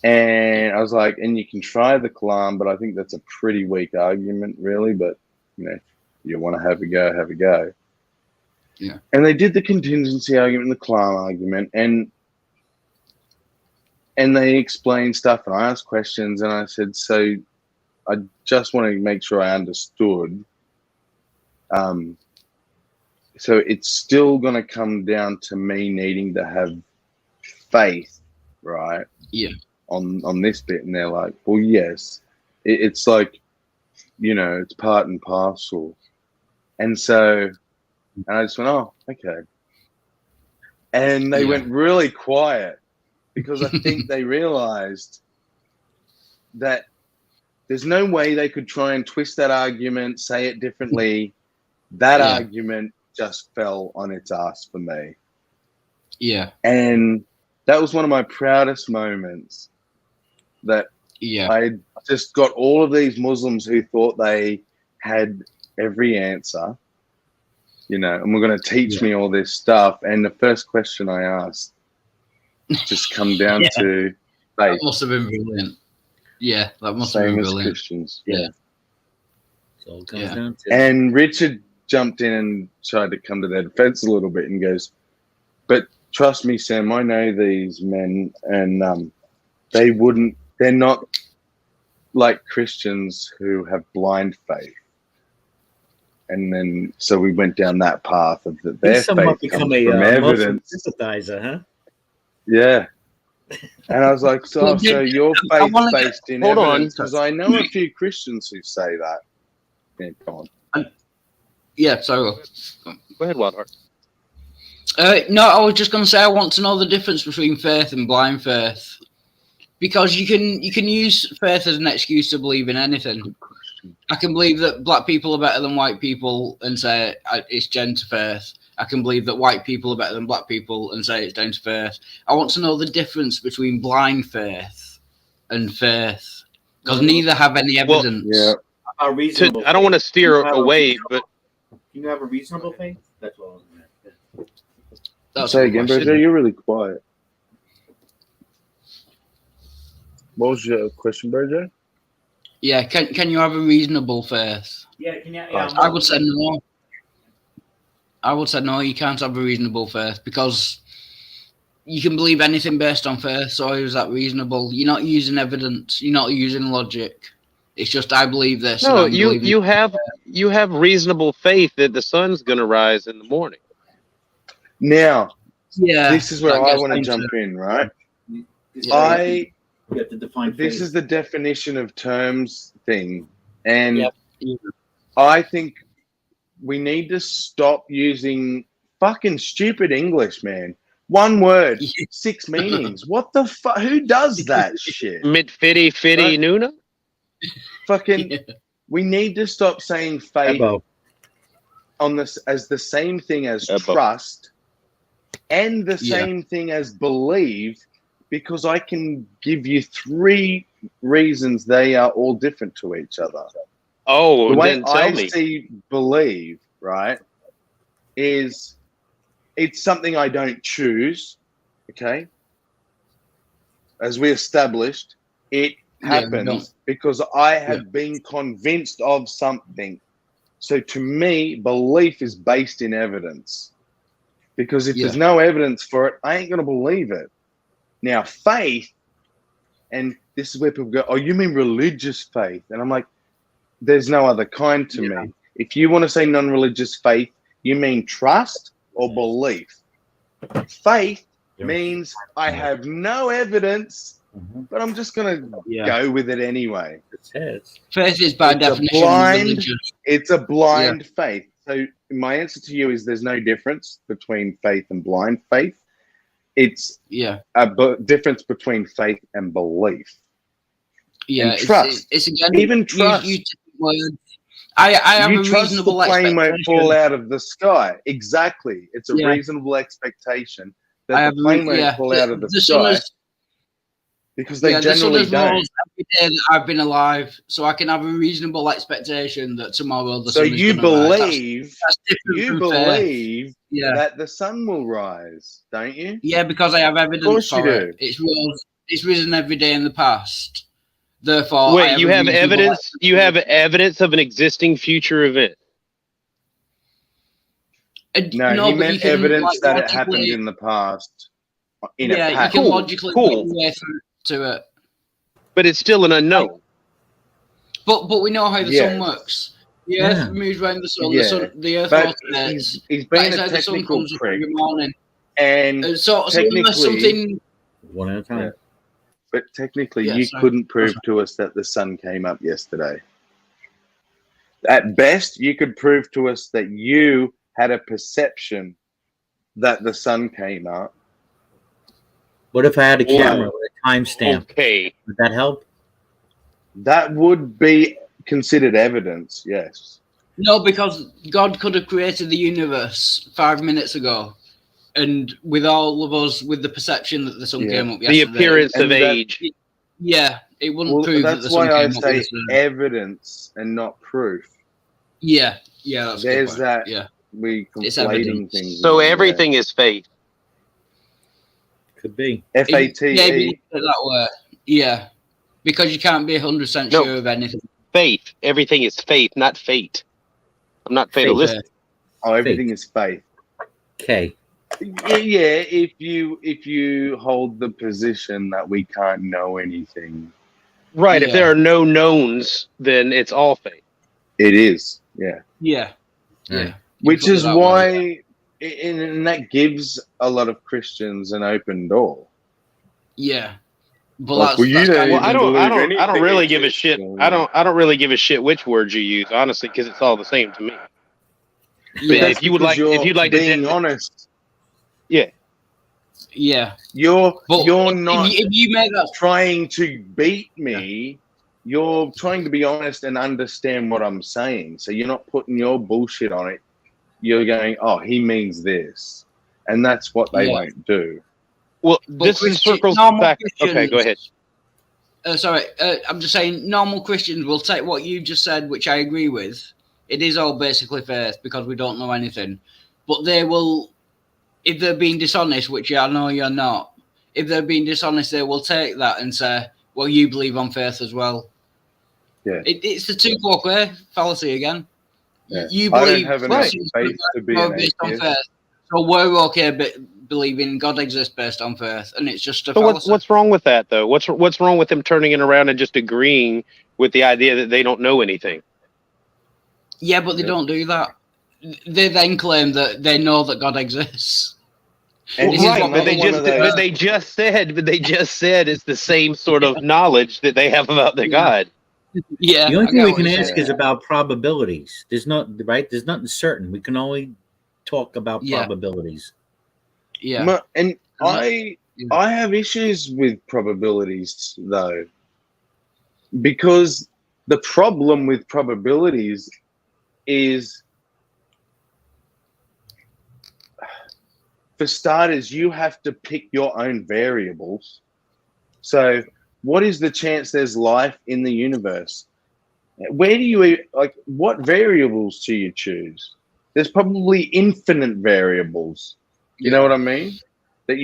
And I was like, and you can try the Kalam, but I think that's a pretty weak argument, really. But, you know, you want to have a go, have a go. Yeah. And they did the contingency argument, the Kalam argument, and they explained stuff, and I asked questions, and I said, so I just want to make sure I understood. So it's still going to come down to me needing to have faith, right? Yeah. On this bit, and they're like, well, yes, it's like, you know, it's part and parcel. And so, and I just went, oh, okay. And they went really quiet because I think they realized that there's no way they could try and twist that argument, say it differently. That argument just fell on its ass for me. Yeah. And that was one of my proudest moments, that I just got all of these Muslims who thought they had every answer, you know, and were going to teach me all this stuff. And the first question I asked just come down to faith. That must have been brilliant. Yeah, that must Same have been as brilliant. Christians. Yeah. So it comes down to. And Richard jumped in and tried to come to their defense a little bit and goes, but trust me, Sam, I know these men, and they're not like Christians who have blind faith. And then, so we went down that path of that their faith comes from evidence. Sympathizer, huh? Yeah. And I was like, so your faith based in evidence? Because I know a few Christians who say that. Yeah, go on. Yeah, so go ahead, Wildheart. No, I was just going to say I want to know the difference between faith and blind faith, because you can use faith as an excuse to believe in anything. I can believe that black people are better than white people and say it's down to faith. I can believe that white people are better than black people and say it's down to faith. I want to know the difference between blind faith and faith, because neither have any evidence. A reasonable I don't want to steer away, but can you have a reasonable faith? That's all. Say again, Berger. You're really quiet. What was your question, Berger? Yeah, can you have a reasonable faith? Yeah, can you? I would say no. I would say no. You can't have a reasonable faith because you can believe anything based on faith. So is that reasonable? You're not using evidence. You're not using logic. It's just I believe this. No, you have reasonable faith that the sun's going to rise in the morning. Now, yeah, this is where I want to jump in, right? You have to define this faith. is the definition of terms thing, and I think we need to stop using fucking stupid English, man. One word, 6 meanings. What the fuck? Who does that shit? Mid fitty Nuna. Fucking, we need to stop saying faith on this as the same thing as trust and the same thing as believe, because I can give you 3 reasons they are all different to each other. Oh, the way then tell I me. see believe, right, is it's something I don't choose, okay? As we established, it happens because I have been convinced of something. So to me, belief is based in evidence, because if there's no evidence for it, I ain't going to believe it. Now, faith and this is where people go, oh, you mean religious faith? And I'm like, there's no other kind to me. If you want to say non-religious faith, you mean trust or belief. Faith means I have no evidence, but I'm just going to go with it anyway. Faith is by definition religious. It's a blind faith. So my answer to you is there's no difference between faith and blind faith. It's a difference between faith and belief. Yeah, and trust. It's again, even trust. I have you a trust reasonable the plane won't expectation. fall out of the sky. Exactly. It's a reasonable expectation that the plane won't fall out of the sky. Because they generally the sun don't. rose every day that I've been alive, so I can have a reasonable expectation that tomorrow the sun is you going to rise. believe, that the sun will rise, don't you? Yeah, because I have evidence for it. Do. It's risen every day in the past. Therefore, wait, you have evidence? You have evidence of an existing future event? No, he meant evidence that it happened in the past. You can logically work your way through to it. But it's still an unknown. But we know how the sun works. The Earth moves around the sun. The Earth rotates. He's being a technical prick. And so unless something one at a time. But technically, you couldn't prove to us that the sun came up yesterday. At best, you could prove to us that you had a perception that the sun came up. What if I had a camera with a timestamp? Okay. Would that help? That would be considered evidence, yes. No, because God could have created the universe 5 minutes ago. And with all of us, with the perception that the sun came up yesterday. The appearance of age. Yeah, it wouldn't prove that the sun came up yesterday. That's why I say evidence and not proof. Yeah, that's there's that. Yeah. We conflating things. So everything is faith. Could be. FATE. Yeah, that way. Yeah, because you can't be 100% sure of anything. Faith. Everything is faith, not fate. I'm not fatalistic. Oh, everything is faith. Okay. Yeah, if you hold the position that we can't know anything. Right. If there are no knowns, then it's all faith. It is. Yeah. Yeah. Which is why, and that gives a lot of Christians an open door. Yeah. But I don't really give a shit. I don't really give a shit which words you use, honestly, because it's all the same to me. Yeah. If you'd like to being honest. Yeah. Yeah. You're not if you make that trying to beat me. You're trying to be honest and understand what I'm saying. So you're not putting your bullshit on it. You're going, oh, he means this. And that's what they won't do. Well, this circles back. Okay, go ahead. I'm just saying normal Christians will take what you just said, which I agree with. It is all basically faith because we don't know anything. But they will, if they're being dishonest, which I know you're not, if they're being dishonest, they will take that and say, well, you believe on faith as well. Yeah. It's the two-quark way fallacy again. Yeah. You believe I don't have enough faith to be an based on atheist. faith. So we're okay believing God exists based on faith, and it's just a fallacy. What's wrong with that, though? What's wrong with them turning it around and just agreeing with the idea that they don't know anything? Yeah, but they don't do that. They then claim that they know that God exists. And but they just said it's the same sort of knowledge that they have about their God. Yeah. The only thing we can ask is about probabilities. There's nothing certain. We can only talk about probabilities. Yeah. And I have issues with probabilities though. Because the problem with probabilities is, for starters, you have to pick your own variables. So what is the chance there's life in the universe? Where do you, what variables do you choose? There's probably infinite variables. You know what I mean? That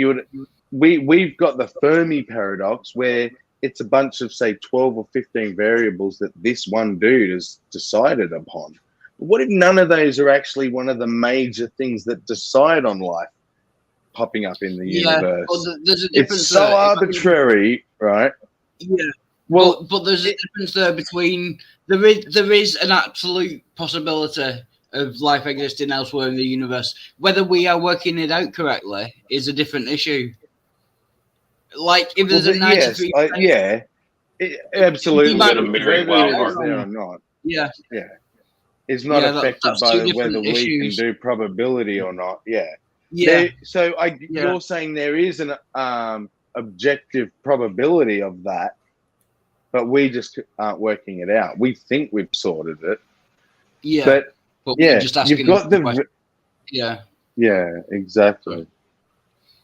we've got the Fermi paradox where it's a bunch of, say, 12 or 15 variables that this one dude has decided upon. What if none of those are actually one of the major things that decide on life popping up in the universe? Well, there's a difference. It's so arbitrary, right? Yeah. Well, but there's a difference there between there is an absolute possibility of life existing elsewhere in the universe. Whether we are working it out correctly is a different issue. Like if there's a 93%, absolutely. might Gonna be marry Whether wild it is card. there or not, yeah, is not affected that's by two whether different we issues. can do probability or not. Yeah. Yeah, You're saying there is an objective probability of that, but we just aren't working it out. We think we've sorted it. yeah. But we're just asking you've got the the question. Yeah. Yeah, exactly.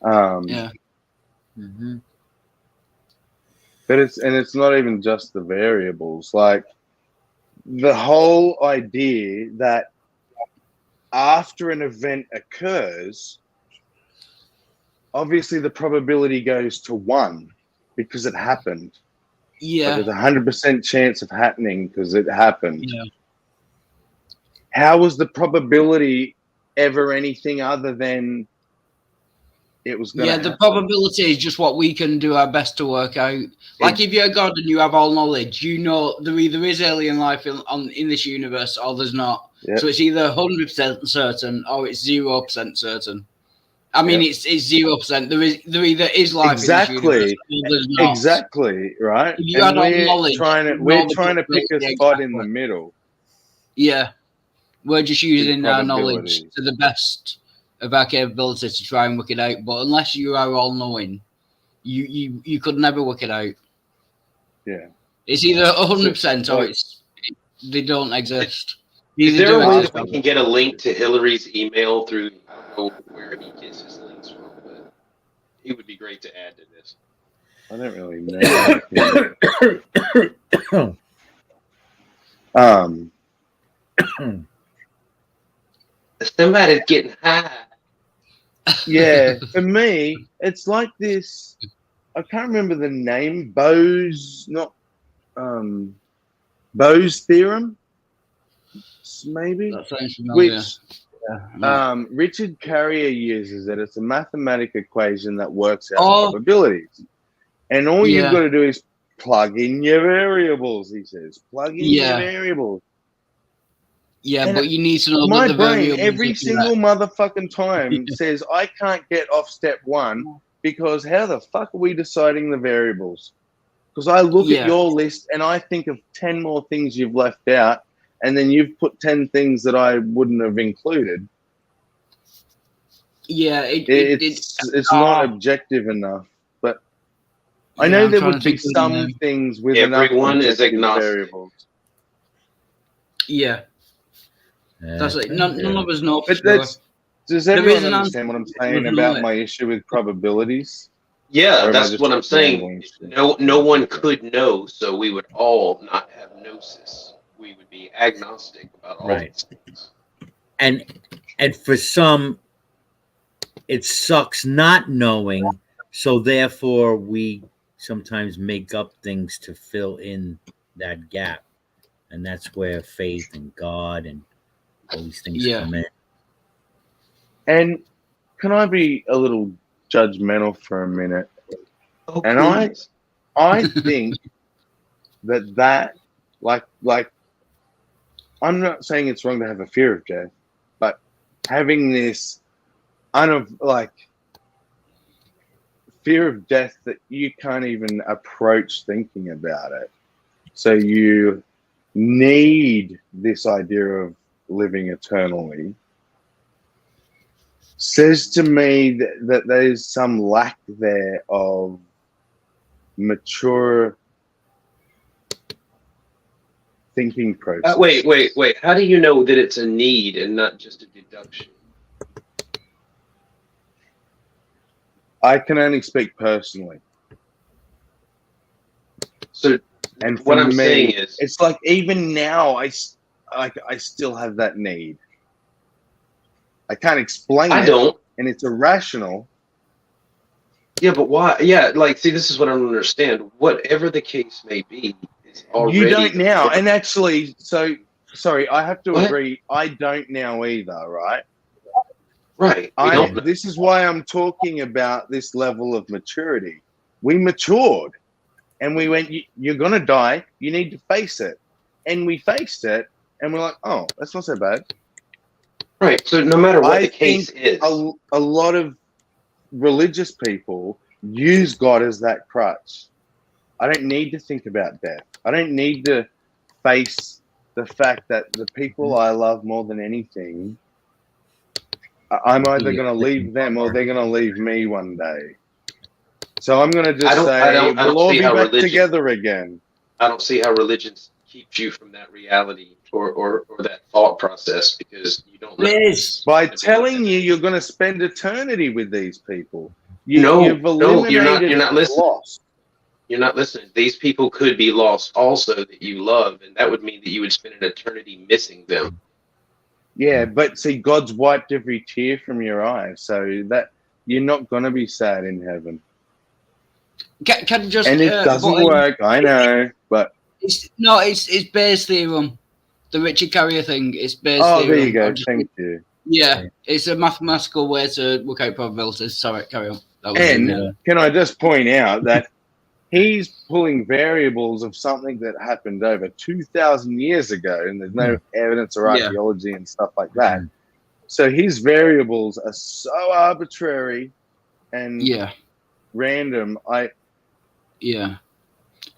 Yeah. Mm-hmm. But it's not even just the variables. Like the whole idea that after an event occurs, obviously the probability goes to 1 because it happened. Yeah. But there's 100% chance of happening because it happened. Yeah. How was the probability ever anything other than it was going to happen? The probability is just what we can do our best to work out. Like if you're a god and you have all knowledge, you know there either is alien life in this universe or there's not. Yep. So it's either 100% certain or it's 0% certain. I mean, it's 0%. There either is life Exactly. in this universe or there's not. Exactly, right? If you had all knowledge, we're trying to pick a spot in the middle. Yeah. We're just using our probability. knowledge to the best of our capability to try and work it out. But unless you are all knowing, you could never work it out. Yeah. It's either 100% or they don't exist. Is there a way that we can get a link to Hillary's email through, I don't know where he gets his links from, but it would be great to add to this. I don't really know. Somebody's getting high. Yeah, for me, it's like this. I can't remember the name. Bose theorem, maybe. That sounds familiar. Which Richard Carrier uses it. It's a mathematical equation that works out probabilities, and all you've got to do is plug in your variables. He says, plug in your variables. Yeah, And but you need to know my that the brain variables every single motherfucking time says I can't get off step 1 because how the fuck are we deciding the variables? Because I look at your list and I think of 10 more things you've left out, and then you've put 10 things that I wouldn't have included. Yeah, it's not objective enough. But I know there would be some things with everyone is agnostic variables. Yeah. That's it. None of us know. But does everyone understand what I'm saying about my issue with probabilities? Yeah, that's what I'm saying. No one could know, so we would all not have gnosis. We would be agnostic about all these things. And for some, it sucks not knowing, so therefore we sometimes make up things to fill in that gap. And that's where faith and God and all these things come in. And can I be a little judgmental for a minute? Oh, and I think that like I'm not saying it's wrong to have a fear of death, but having this fear of death that you can't even approach thinking about it. So you need this idea of living eternally says to me that there's some lack there of mature thinking process. Wait. How do you know that it's a need and not just a deduction? I can only speak personally. So, and what I'm saying is, it's like even now, I still have that need. I can't explain it. I don't. And it's irrational. Yeah, but why? Yeah, see, this is what I don't understand. Whatever the case may be, is already. You don't now. And actually, sorry, I have to agree. I don't now either, right? Right. This is why I'm talking about this level of maturity. We matured. And we went, you're going to die. You need to face it. And we faced it. And we're like, oh, that's not so bad. Right. So no matter what I the case think is, a lot of religious people use God as that crutch. I don't need to think about death. I don't need to face the fact that the people I love more than anything, I'm either going to leave them or they're going to leave me one day. So I'm going to just say, we'll all be back together again. I don't see how religion keeps you from that reality or that thought process, because you don't know. By telling you you're going to spend eternity with these people. You're not listening. Loss. You're not listening. These people could be lost also that you love, and that would mean that you would spend an eternity missing them. Yeah, but see, God's wiped every tear from your eyes, so that you're not going to be sad in heaven. Can just and it doesn't work, I know, but it's Bayes' theorem, the Richard Carrier thing. It's Bayes' theorem. Oh, there you go. Thank you. Yeah, it's a mathematical way to work out probabilities. Sorry, carry on. And can I just point out that he's pulling variables of something that happened over 2,000 years ago, and there's no evidence or archaeology and stuff like that. So his variables are so arbitrary and random.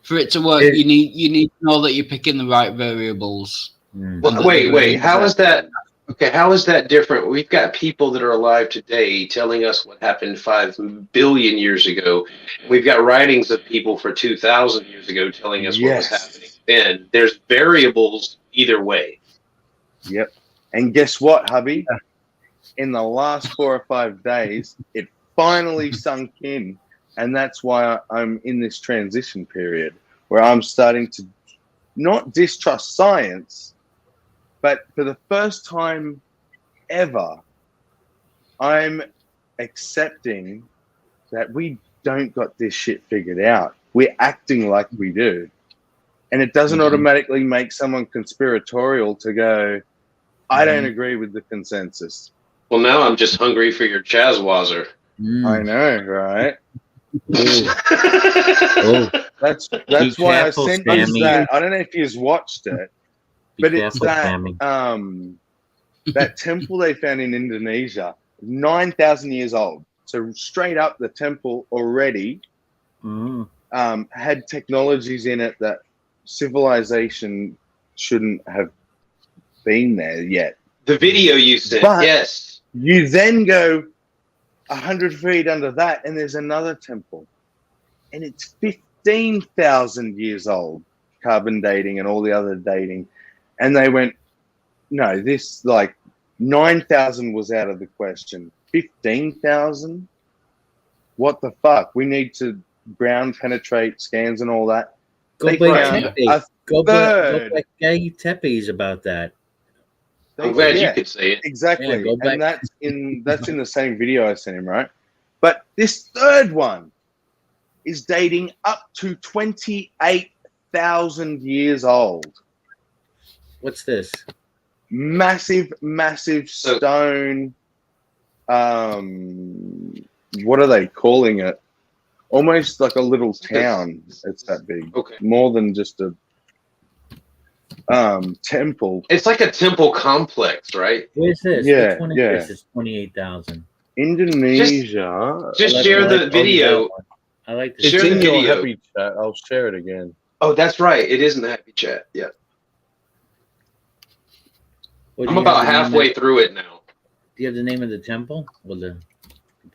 For it to work, you need to know that you're picking the right variables. Well, wait. How is that? Okay, how is that different? We've got people that are alive today telling us what happened 5 billion years ago. We've got writings of people for 2,000 years ago telling us what was happening then. There's variables either way. Yep. And guess what, hubby? In the last 4 or 5 days, it finally sunk in. And that's why I'm in this transition period where I'm starting to not distrust science, but for the first time ever, I'm accepting that we don't got this shit figured out. We're acting like we do. And it doesn't automatically make someone conspiratorial to go, I don't agree with the consensus. Well, now I'm just hungry for your Chazwazer. I know, right? That's why I sent you that. I don't know if you've watched it. But it's that that temple they found in Indonesia, 9,000 years old. So straight up, the temple already had technologies in it that civilization shouldn't have been there yet. The video you sent, yes. You then go 100 feet under that, and there's another temple, and it's 15,000 years old. Carbon dating and all the other dating. And they went, no, this 9,000 was out of the question. 15,000? What the fuck? We need to ground penetrate scans and all that. Go back Tepe's about that. I'm glad you could say it. Exactly. Yeah, and that's in the same video I sent him, right? But this third one is dating up to 28,000 years old. What's this? Massive stone. What are they calling it? Almost like a little town. It's that big. Okay. More than just a temple. It's like a temple complex, right? Where's this? Yeah, This is 28,000. Indonesia. Just share the video. I like this. Share the video. Happy chat. I'll share it again. Oh, that's right. It is in the happy chat. Yeah. I'm about halfway through it now. Do you have the name of the temple or the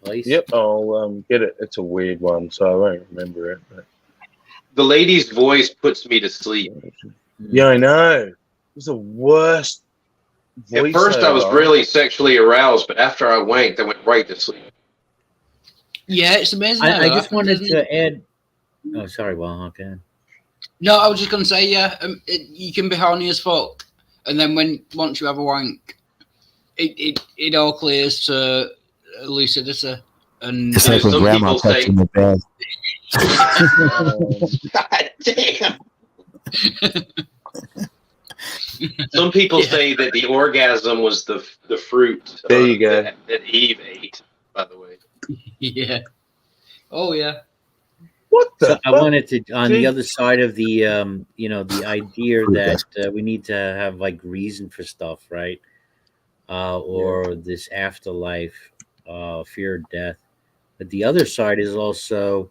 place? Yep, I'll get it. It's a weird one, so I won't remember it. But... The lady's voice puts me to sleep. Yeah, I know. It's the worst voice. At first, I was really sexually aroused, but after I wanked, I went right to sleep. Yeah, it's amazing. I just wanted to add. Oh, sorry, well, okay. No, I was just going to say, you can be horny as fuck. And then once you have a wank, it all clears to lucidity. And it's like when grandma touching the bed. God damn. Some people say that the orgasm was the fruit there you go. That Eve ate, by the way. Yeah. Oh, yeah. What the? So I fuck? wanted to, on the Gee. other side of the, the idea that we need to have like reason for stuff, right? Or this afterlife, fear of death. But the other side is also,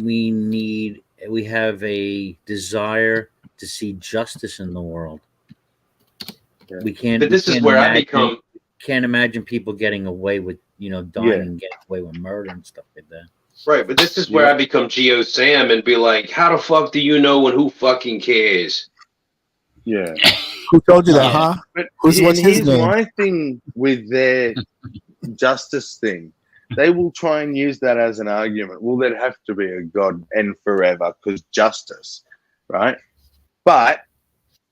we have a desire to see justice in the world. We can't. But this we is can't where I imagine- become. Can't imagine people getting away with dying and getting away with murder and stuff like that. Right, but this is where I become Geo Sam and be like, how the fuck do you know and who fucking cares? Yeah. Who told you that, Yeah. huh? But What's his here's name? my thing with their justice thing. They will try and use that as an argument. Well, there'd have to be a God and forever because justice, right? But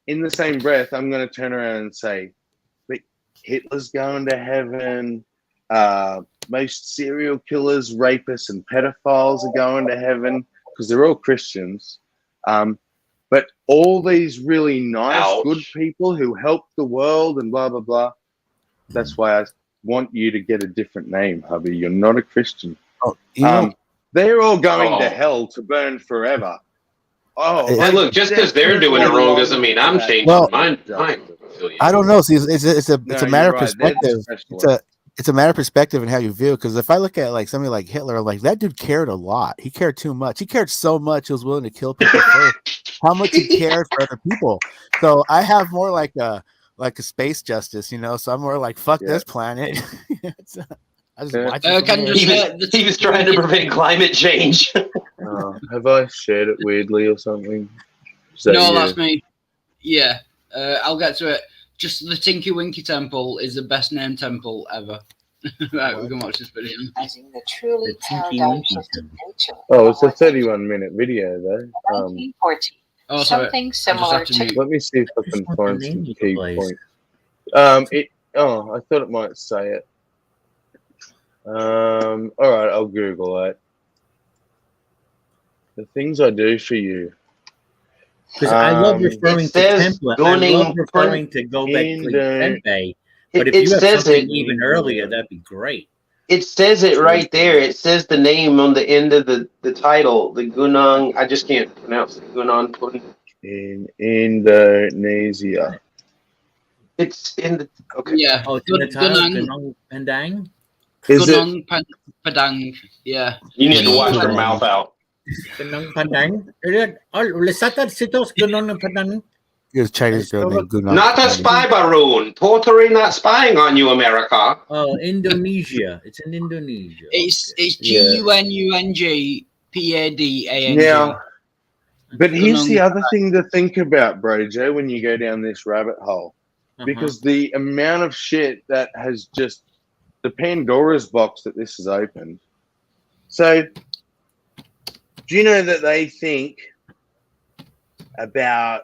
in the same breath, I'm going to turn around and say, but Hitler's going to heaven. Most serial killers, rapists, and pedophiles are going to heaven because they're all Christians. But all these really nice, Ouch. good people who help the world and blah, blah, blah. That's why I want you to get a different name, hubby. You're not a Christian. Oh, you know, They're all going to Oh. hell to burn forever. Oh, Hey, Hey, look, just because they're doing it wrong doesn't mean I'm changing Well, mine. I don't know. See, it's a No, matter you're of right. They're perspective. special. It's a matter of perspective and how you view. Because if I look at like somebody like Hitler, like that dude cared a lot. He cared too much. He cared so much he was willing to kill people first. How much he cared for other people. So I have more like a space justice, So I'm more like fuck this planet. I just watch it from can here. just- He was trying to prevent climate change. Have I shared it weirdly or something? Is that No, you? that's me. Yeah, I'll get to it. Just the Tinky Winky Temple is the best named temple ever. Right, we can watch this video. Recognizing the truly The Tinky paradigm Winky shift of nature. Oh, it's a 31-minute video though. 1914. Oh, sorry. Something I just similar have to to mute. Let me see if I Just can want find the some name of the key place. points. I thought it might say it. All right, I'll Google that. The things I do for you. Because I love Um, referring it to says template. I Gunning love referring to Gobekli in the- Tepe. But if It you have says something it. even earlier, that'd be great. It says it right there. It says the name on the end of the title, the Gunung. I just can't pronounce it. Gunung Putih. In Indonesia. It's in the okay. Yeah, Oh, it's in the title, Gunung, Gunung Pandang. Is it? Gunung Padang. Yeah. You need to wash your mouth out. Gunung Pandang. Lisata sitos Gunung Padang. It was Chinese girl named Gunnar. Not a spy, Baroon. Totally not spying on you, America. Oh, Indonesia. It's in Indonesia. It's Yeah. GUNUNGPADANG. Now, but here's the Gunung- other thing to think about, Bro Joe, when you go down this rabbit hole. Uh-huh. Because the amount of shit that has just the Pandora's box that this has opened. So, do you know that they think about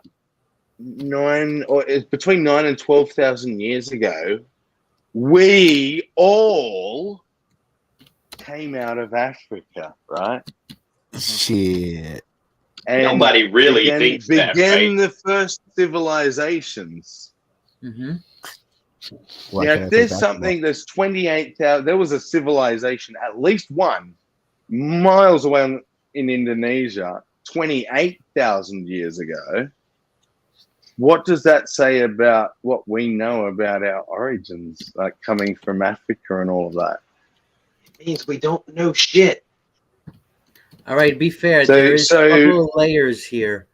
between 9 and 12,000 years ago, we all came out of Africa, right? Shit. And Nobody really thinks that, began right? the first civilizations. Mhm. Why Now, can't I if take there's that something that's 28,000, there was a civilization, at least one, miles away in Indonesia, 28,000 years ago. What does that say about what we know about our origins, like coming from Africa and all of that? It means we don't know shit. All right, be fair. So- There is so- a couple of layers here,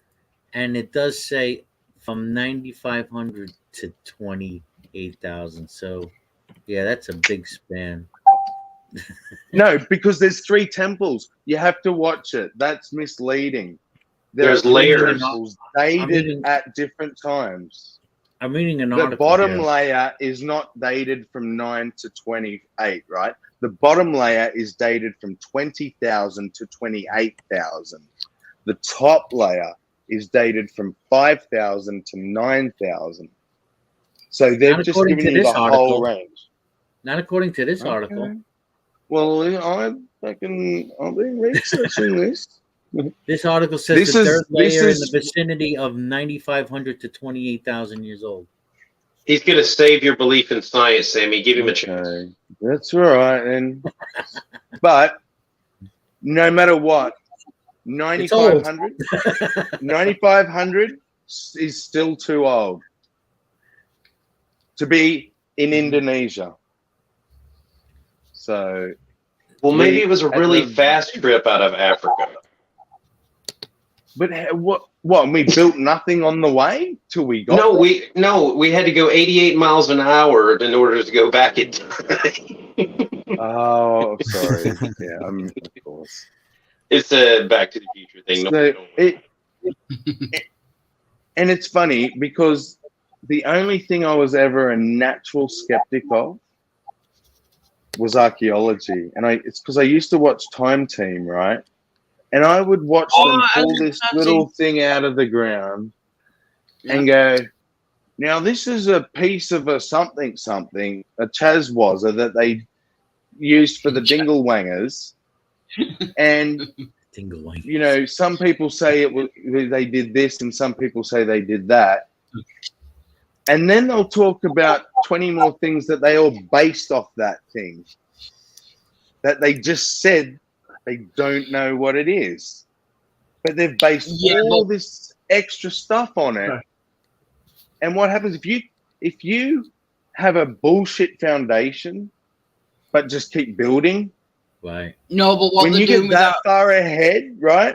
and it does say from 9,500 to 28,000. So, yeah, that's a big span. No, because there's 3 temples. You have to watch it. That's misleading. There's are 3 layers. temples I'm dated reading- at different times. I'm reading an The article. bottom here. layer is not dated from 9 to 28, right? The bottom layer is dated from 20,000 to 28,000. The top layer is dated from 5,000 to 9,000. So they've Not just according given to you the this whole article. range. Not according to this article. Well, I've been researching this. This article says This the is- third this layer in is- the vicinity of 9,500 to 28,000 years old. He's gonna save your belief in science, Sammy. Give him a chance. Okay, that's all right then. But no matter what, 9,500 9,500 is still too old to be in Indonesia. So, Well, maybe it was a really fast trip out of Africa. but what? And we built nothing on the way till we got. We had to go 88 miles an hour in order to go back in time. Oh, sorry. Yeah, of course. It's a Back to the Future thing. And it's funny because the only thing I was ever a natural skeptic of was archaeology, and it's because I used to watch Time Team, right? And I would watch them pull this little thing out of the ground and go, now this is a piece of a something, a Chazwazza that they used for the Dinglewangers. And, you know, some people say they did this and some people say they did that. And then they'll talk about 20 more things that they all based off that thing. That they just said they don't know what it is. But they've based all this extra stuff on it. And what happens if you have a bullshit foundation, but just keep building? Right. No, but what when they're you doing get that far ahead, right?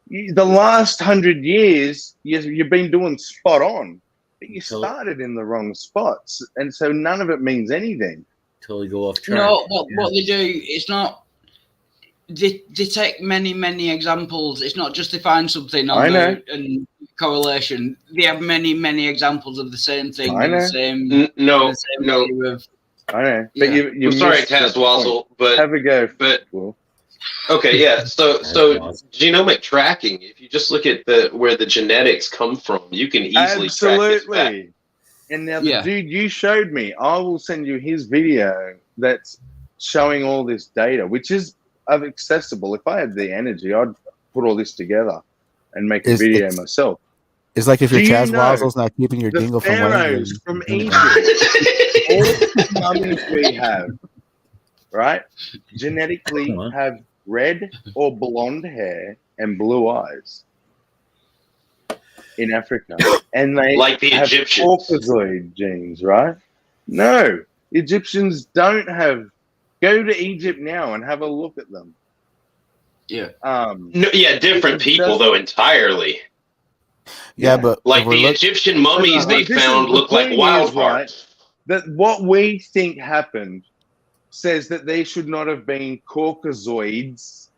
The last 100 years, you've been doing spot on. But you started in the wrong spots. And so none of it means anything. Totally go off track. No, what they do, it's not. They take many examples. It's not just they find something on and correlation. They have many examples of the same thing. I know. The same, no. I know. But Yeah. you I'm sorry, Tazwazzle, but have a go. But okay, yeah. So genomic tracking. If you just look at where the genetics come from, you can easily track this back. And now the dude you showed me, I will send you his video that's showing all this data, which is accessible. If I had the energy, I'd put all this togetger and make a video myself. It's like if your Chazwazzle's not keeping your dingle from pharaohs from Egypt, all the mummies we have, right, genetically have red or blonde hair and blue eyes in Africa, and they like the have Egyptians. Caucasoid genes, right? No, Egyptians don't have. Go to Egypt now and have a look at them. Yeah. Different people though entirely. Yeah, but like the Egyptian mummies they found look like wild hearts. That what we think happened says that there should not have been Caucasoids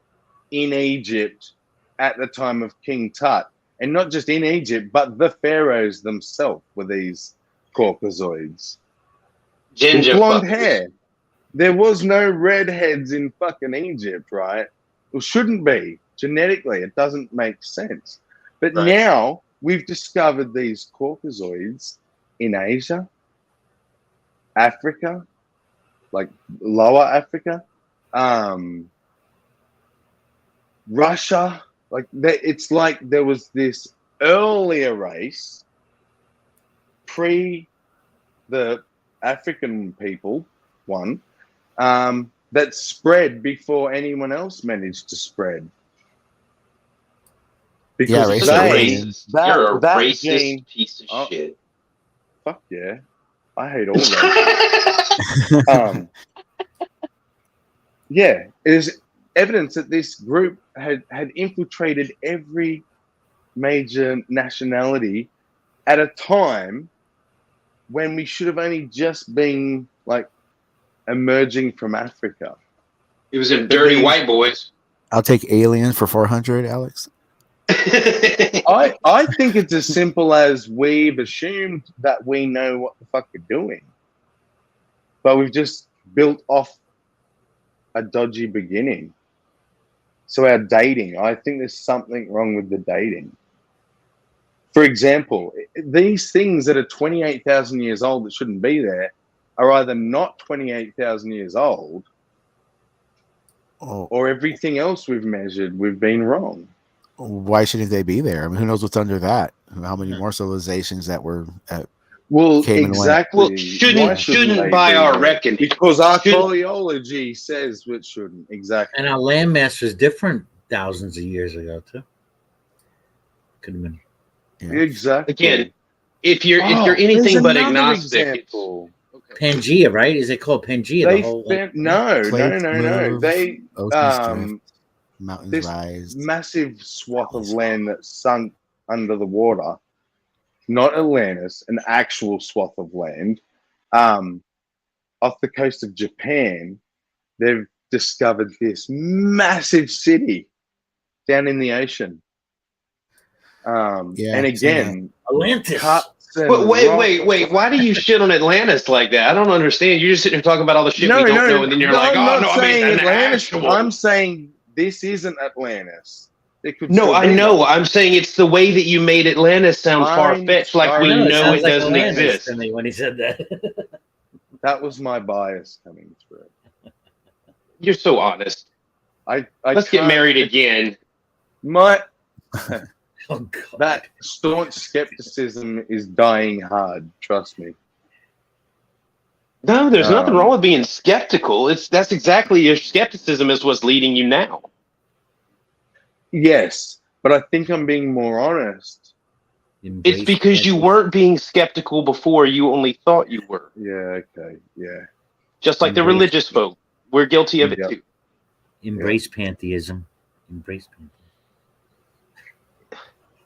in Egypt at the time of King Tut. And not just in Egypt, but the pharaohs themselves were these Caucasoids. Ginger blonde fuckers. hair. There was no redheads in fucking Egypt, right? It shouldn't be. Genetically, it doesn't make sense. But now we've discovered these Caucasoids in Asia, Africa, like Lower Africa, Russia. It's like there was this earlier race pre the African people that spread before anyone else managed to spread. Because you're a racist piece of shit. Fuck yeah. I hate all that. It is evidence that this group had infiltrated every major nationality at a time when we should have only just been like emerging from Africa. It was them dirty white boys. I'll take Alien for 400, Alex. I think it's as simple as we've assumed that we know what the fuck we're doing, but we've just built off a dodgy beginning. So our dating, I think there's something wrong with the dating. For example, these things that are 28,000 years old that shouldn't be there are either not 28,000 years old, or everything else we've measured, we've been wrong. Why shouldn't they be there? I mean, who knows what's under that? How many more civilizations that were at Well, came and went. exactly. Well, Why shouldn't they by do our that? reckoning. Because Shouldn't- archaeology says it shouldn't. Exactly. And our landmass was different thousands of years ago too. Could have been. Yeah. Exactly. Again, if you're there's anything but another agnostic, it's- example. Pangea, right? Is it called Pangea? They The whole found, no. Plates They move, oceans drift, mountains this rise. massive swath of land that sunk under the water, not Atlantis, an actual swath of land, off the coast of Japan. They've discovered this massive city down in the ocean. Yeah, and I've seen again, Atlantis. cuts and But wait. rocks. Why do you shit on Atlantis like that? I don't understand. You're just sitting here talking about all the shit No, we don't no, know, and then you're no, like, I'm "Oh not no, I mean saying an Atlantis. actual." I'm saying this isn't Atlantis. It could No, still I be know. that. I'm saying it's the way that you made Atlantis sound I'm far fetched, like we sorry. No, it know sounds it like doesn't Atlantis exist. to me when he said that. That was my bias coming through. You're so honest. I Let's get can't- married again. My Oh God. that staunch skepticism is dying hard. Trust me. No, there's nothing wrong with being skeptical. That's exactly your skepticism is what's leading you now. Yes, but I think I'm being more honest. It's because you weren't being skeptical before. You only thought you were. Yeah. Okay. Yeah. Just like the Embrace. religious folk. We're guilty of it Yep. too. Embrace pantheism. Embrace pantheism.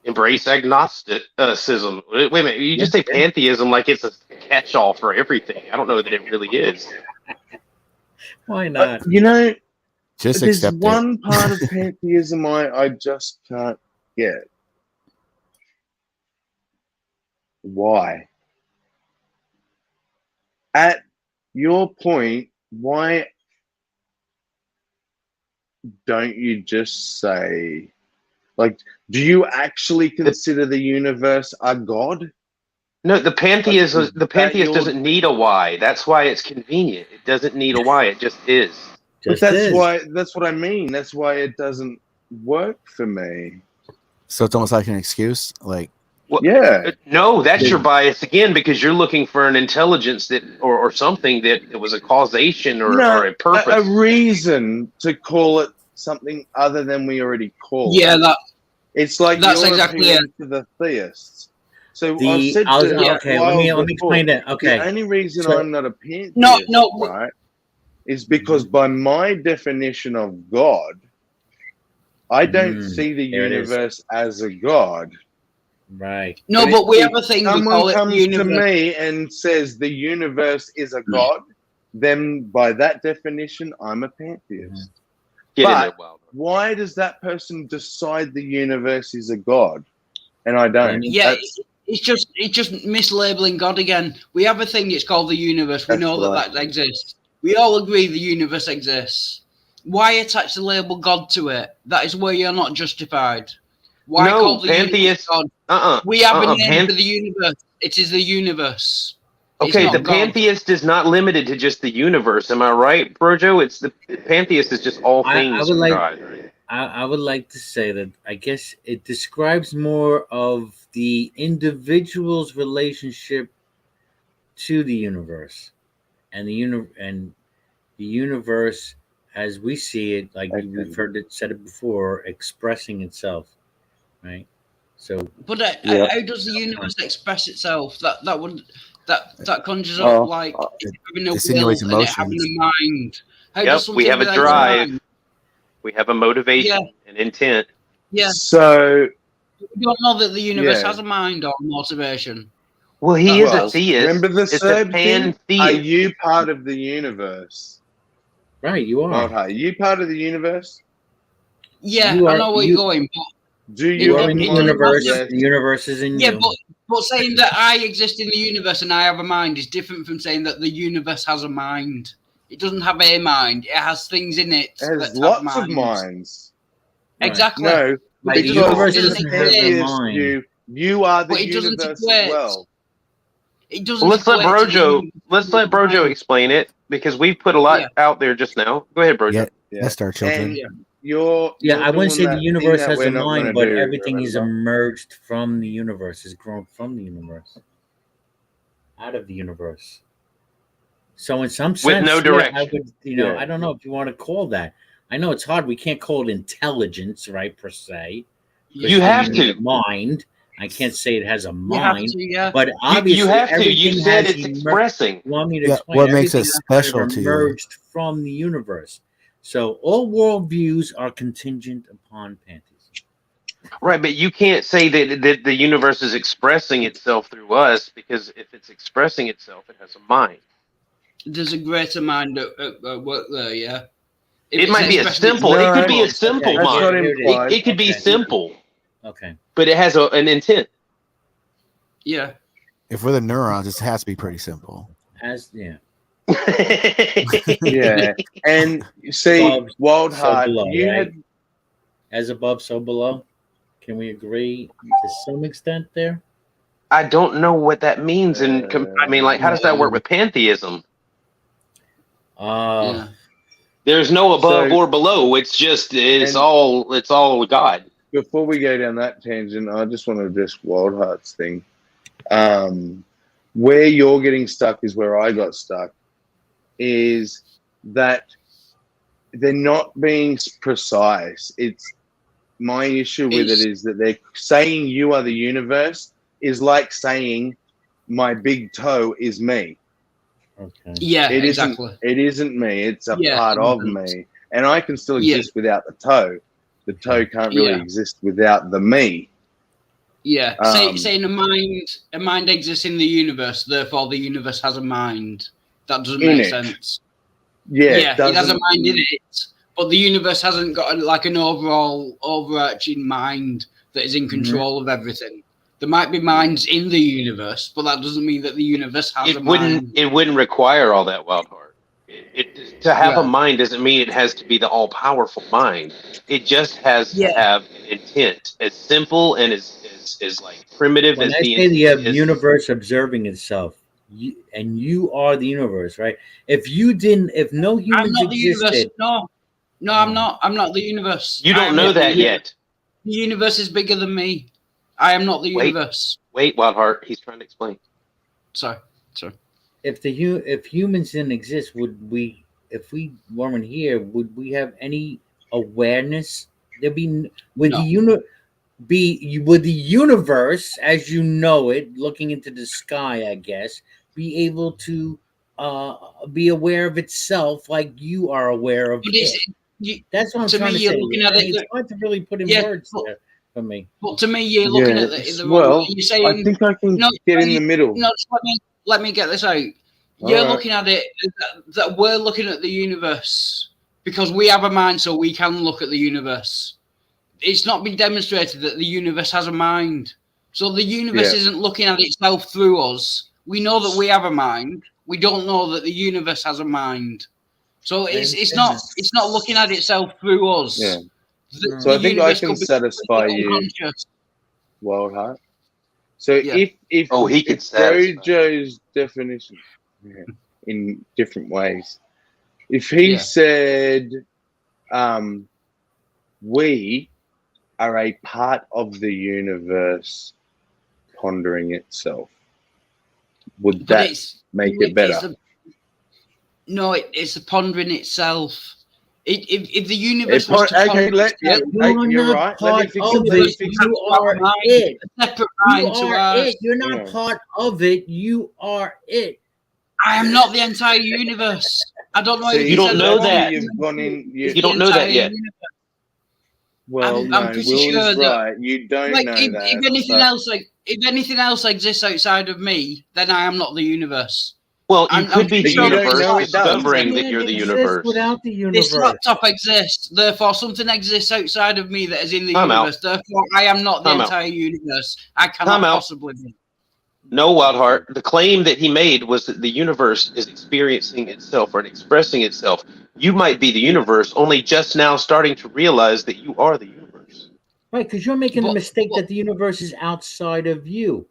Embrace agnosticism. Wait a minute. You just say pantheism like it's a catch-all for everything. I don't know that it really is. Why not? You know, Just there's accept one part of pantheism I just can't get. Why? At your point, why don't you just say, like, do you actually consider the universe a god? No, the pantheist your- doesn't need a why. That's why it's convenient. It doesn't need a why. It just is. But that's what I mean. That's why it doesn't work for me. it. So it's almost like an excuse. Like, Yeah. No, that's your bias again because you're looking for an intelligence that or something that it was a causation or a purpose. A reason to call it something other than we already call Yeah, it. that It's like that's you're exactly appealing to the theists. So The- I've said I'll- to okay, Lyle let me before, explain it. Okay. The only reason So- I'm not a pantheist, No, right, is because by my definition of God, I don't see the there it is. universe as a god. Right. no, but we have a thing we call Someone it comes the to universe. me and says the universe is a god, then by that definition, I'm a pantheist. Get in but there, Wilder. why does that person decide the universe is a god, and I don't? Yeah, That's- it's just mislabeling God again. We have a thing. It's called the universe. We That's know right. that exists. We all agree the universe exists. Why attach the label God to it? That is where you're not justified. Why No, call the universe pantheist- God? Uh-uh. We have Uh-uh. a name for the universe. It is the universe. It's Okay, not the God. pantheist is not limited to just the universe. Am I right, Brojo? It's the pantheist is just all I things would like- God. I would like to say that I guess it describes more of the individual's relationship to the universe, and the universe as we see it, like we've heard it said it before, expressing itself, right? So, But Yeah. how does the universe express itself? That conjures Oh, up like having a will insinuates and it having emotions. a mind. How Yep, does we something have a without drive. mind- We have a motivation and intent. Yeah, So we don't know that the universe Yeah. has a mind or motivation. Well, he is well, a theist. remember the It's a third thing? Are pantheist. you part of the universe? right, you are. Not are you part of the universe? Yeah, You I are- know where you- you're going, but Do You you are have in the it- mind? universe. Yes. The universe is in yeah, you. but saying that I exist in the universe and I have a mind is different from saying that the universe has a mind. It doesn't have a mind. It has things in it. It has that have lots of minds. minds. Right. Exactly. No, Like, the because universe as a doesn't have a theist, mind. You are the But it doesn't universe equate. as well. It doesn't. Well, let's let equate to Brojo. the- Let's let Brojo explain it because we put a lot Yeah. out there just now. Go ahead, Brojo. Yeah, Yeah. that's our children. And Yeah. you're Yeah, I wouldn't doing say that the thing universe that has we're a not mind, gonna but do, everything is remember? emerged from the universe, is grown from the universe. out of the universe. So in some sense, With no I direction. would, Yeah. I don't know if you want to call that. I know it's hard. We can't call it intelligence, right, per se. You have need a to. mind. I can't say it has a You have mind, to, yeah. but You obviously have to. You everything said has it's emerged. expressing. You want me to Yeah, explain? what makes it Everything has kind of special to you? emerged from the universe. So all worldviews are contingent upon pantheism. Right, but you can't say that the universe is expressing itself through us, because if it's expressing itself, it has a mind. There's a greater mind at work there, yeah. If It it's might be a expressing simple. It could be a itself- simple That's not mind. implied. It could be Okay. simple, Okay. but it has an intent. Yeah. If we're the neurons, it has to be pretty simple. Yeah, and see, Above, Wild so Heart, below, you right? had As above, so below. Can we agree to some extent there? I don't know what that means, and I mean, like, how does that work with pantheism? Uh, Yeah. There's no above So- or below. It's just it's And- all God. before we go down that tangent, I just want to address Wild Heart's thing. Where you're getting stuck is where I got stuck. Is that they're not being precise. It's my issue with it is that they're saying you are the universe is like saying my big toe is me. okay. Yeah, It exactly. isn't. It isn't me. It's a Yeah, part it of isn't. me, and I can still Yeah. exist without the toe. The toe can't really Yeah. exist without the me. Yeah. Um, Saying a mind exists in the universe, therefore the universe has a mind. That doesn't In make it. sense. Yeah, It has a doesn't- mind in it, but the universe hasn't got like an overall overarching mind that is in control of everything. There might be minds in the universe, but that doesn't mean that the universe has a It mind. wouldn't require all that, Wild Heart. To have Yeah. a mind doesn't mean it has to be the all powerful mind. It just has to have an intent, as simple and as like primitive When as I the say the intent is. universe observing itself, you are the universe, right? If no I'm humans not the universe. existed, No, I'm not. I'm not the universe. You I don't am know not the that universe. yet. The universe is bigger than me. I am not the Wait. universe. Wait, Wild Heart, he's trying to explain. Sorry. if humans didn't exist, if we weren't here, would we have any awareness? Would the universe, as you know it, looking into the sky, I guess, be able to be aware of itself like you are aware of But it? That's what I'm to trying me, to you're say. looking at it. It's hard to really put in words there for me. But to me, you're looking at the well, you're saying, I think I can get in the middle. No, just let me get this out. You're All right. looking at it that we're looking at the universe because we have a mind, so we can look at the universe. It's not been demonstrated that the universe has a mind, so the universe Yeah. isn't looking at itself through us. We know that we have a mind. We don't know that the universe has a mind. So it's not looking at itself through us. Yeah. The So I think I universe can could be satisfy completely you, unconscious. Wild Heart. So Yeah. if He can if satisfy. Jojo's definition in different ways, if he Yeah. said, "We are a part of the universe pondering itself," would But that it's make it better? It's the pondering itself. If the universe was to Okay, ponder itself, you're not right. Let part me fix of it. Let me it. fix You it. are mind, it. a separate You mind to are ours. it. You're not Yeah. part of it. You are it. I am not the entire universe. I don't know. See, if You don't said know wrong. that. You've gone in. It's You don't the know that entire yet. universe. Well, I'm no, pretty Will sure is that- right. You don't Like know if that. anything but- else, if anything else exists outside of me, then I am not the universe. Well, you I'm could be the pretty sure you don't universe know it does. discovering that Can't you're the exist universe. without the This universe. laptop exists, therefore something exists outside of me that is in the Time out. universe. Therefore, I am not the Time out. entire universe. I Time cannot out. possibly be. No, Wild Heart. The claim that he made was that the universe is experiencing itself or expressing itself. You might be the universe, only just now starting to realize that you are the universe. Right, because you're making the But- mistake but- that the universe is outside of you.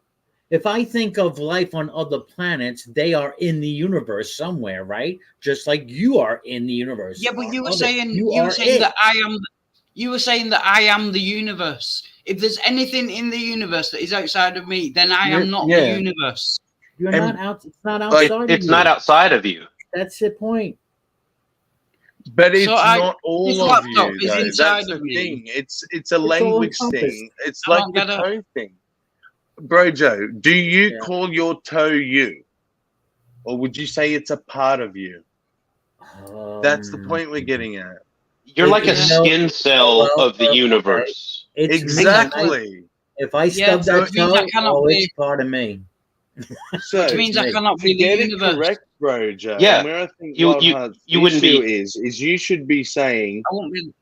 If I think of life on other planets, they are in the universe somewhere, right? Just like you are in the universe. Yeah, but you were Of it. saying you you are were saying it. that I am. You were saying that I am the universe. If there's anything in the universe that is outside of me, then I am not the Yeah. universe. You're And- not out. It's not Like, outside. it's of not you. outside of you. That's the point. But it's So not all this of laptop you, is though. inside That's the of me. thing. It's a all language encompassed. thing. It's I like don't the get it. toe thing. Bro, Joe, do you Yeah. call your toe you? Or would you say it's a part of you? That's the point we're getting at. You're like a Yeah. skin cell Well, of the okay. universe. It's Exactly. If I Yeah, stub so that it means I toe, cannot oh, be- it's part of me. So Which means I me. cannot to be the get it universe. correct, bro, Joe, Yeah. and where I think You- Wild you- Heart's you wouldn't issue be- is you should be saying I won't be.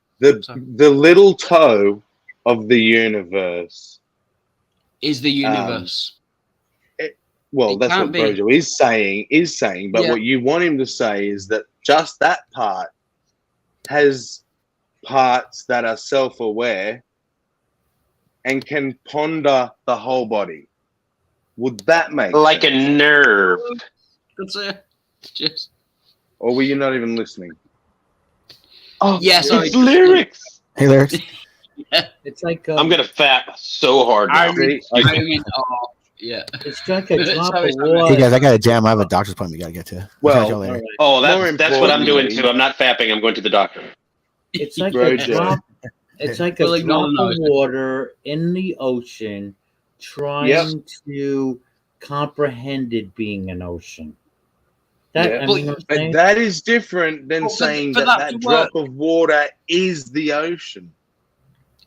Sorry. the little toe of the universe. Is the universe. Well, It that's can't what be. Brojo is saying, but Yeah. what you want him to say is that just that part has parts that are self-aware and can ponder the whole body. Would that make Like a sense? nerve. That's it. Just. Or were you not even listening? Oh, Yeah, sorry. it's lyrics. Hey, lyrics. It's like I'm gonna fap so hard now. I mean, yeah. It's like a drop Sorry, of sorry. water. Hey guys, I got a jam. I have a doctor's appointment. Got to get to. Well, Catch y'all later. All right. Oh, More that's what I'm doing importantly- too. I'm not fapping. I'm going to the doctor. It's like Bro, a Joe. drop. It's like a Well, drop no, of no. water in the ocean, trying to comprehend it being an ocean. That Yeah. I mean, what I'm But saying? that is different than Well, for- saying for that that to drop of water is the ocean.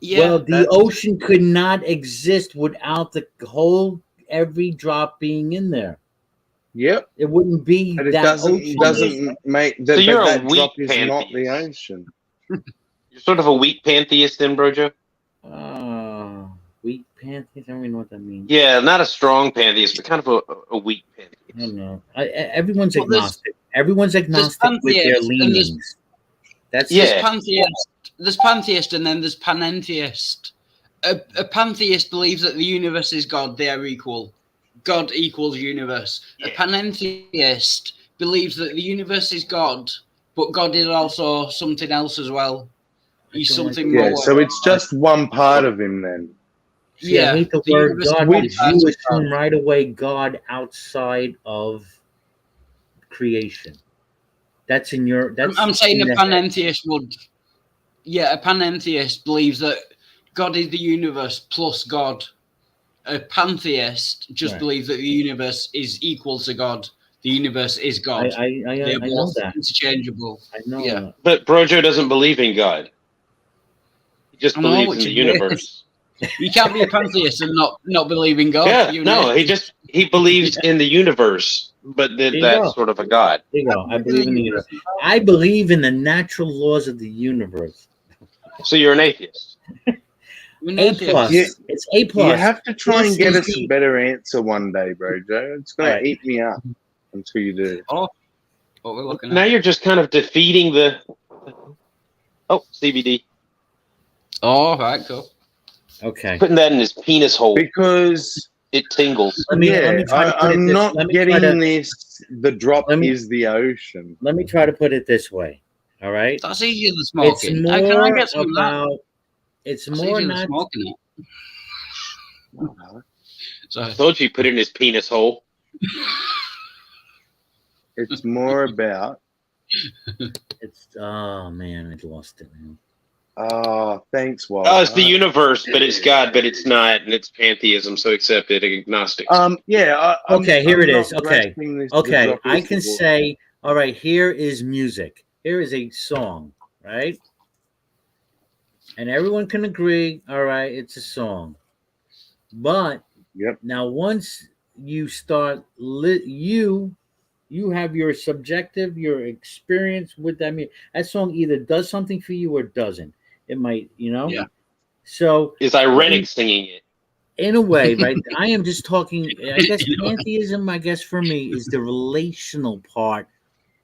Yeah. Well, the that's- ocean could not exist without the whole every drop being in there. Yep. It wouldn't be But it that doesn't ocean. make So that, you're a that weak drop is not the pantheist. ocean. You're sort of a weak pantheist, then, Brojo. Weak pantheist. I don't even know what that means. Yeah, not a strong pantheist, but kind of a weak I pantheist. don't know. Everyone's Well, there's- agnostic. Everyone's agnostic with their pantheists and there's- leanings. That's Yeah. There's pantheist. There's pantheist, and then there's panentheist. A pantheist believes that the universe is God. They are equal. God equals universe. A panentheist believes that the universe is God, but God is also something else as well. He's I don't like something Yeah, more. so it's just one part of him then. See, I hate the the word universe God is because one you part of assume right away God outside of creation. That's in your. That's I'm saying in a the- panentheist would. Yeah, a panentheist believes that God is the universe plus God. A pantheist just Right. believes that the universe is equal to God. The universe is God. I They're know both that. interchangeable. I know. Yeah. that. But Brojo doesn't believe in God. He just I know, believes in which the is weird. universe. You can't be a pantheist and not believe in God. Yeah, You no, know? he believes in the universe, but There you that's go. sort of a God. There you go. I believe in the universe. I believe in the natural laws of the universe. So you're an atheist. You're an A atheist. plus. Yeah. It's A plus. You have to try and get us a Plus, better answer one day, bro, Joe. It's gonna Alright. eat me up until you do. Oh, what we're looking Now at. you're just kind of defeating the. Oh, CBD. Oh, right, cool. Okay. Putting that in his penis hole. Because It tingles. Let me try to put it I'm this- not let me getting try to- this. The drop let me- is the ocean. Let me try to put it this way. All right. That's easier than It's smoking. Can I more get some of that? about. It's That's more easier than not. smoking it. I So, told you, put it in his penis hole. It's more about. It's oh man, I lost it now. Oh, thanks, Walt. Oh, it's the universe, but it's God, but it's not, and it's pantheism, so accept it, agnostic. Yeah. Okay, here I'm it not is. Okay. grasping this- the Okay, drop I is can the water. say, all right, here is music. Here is a song, right? And everyone can agree, all right, it's a song. But Yep. now once you start you have your subjective, your experience with that music. That song either does something for you or doesn't. It might, Yeah. So Is ironic singing it. in a way, right? I am just talking. I guess You know. pantheism, I guess for me, is the relational part.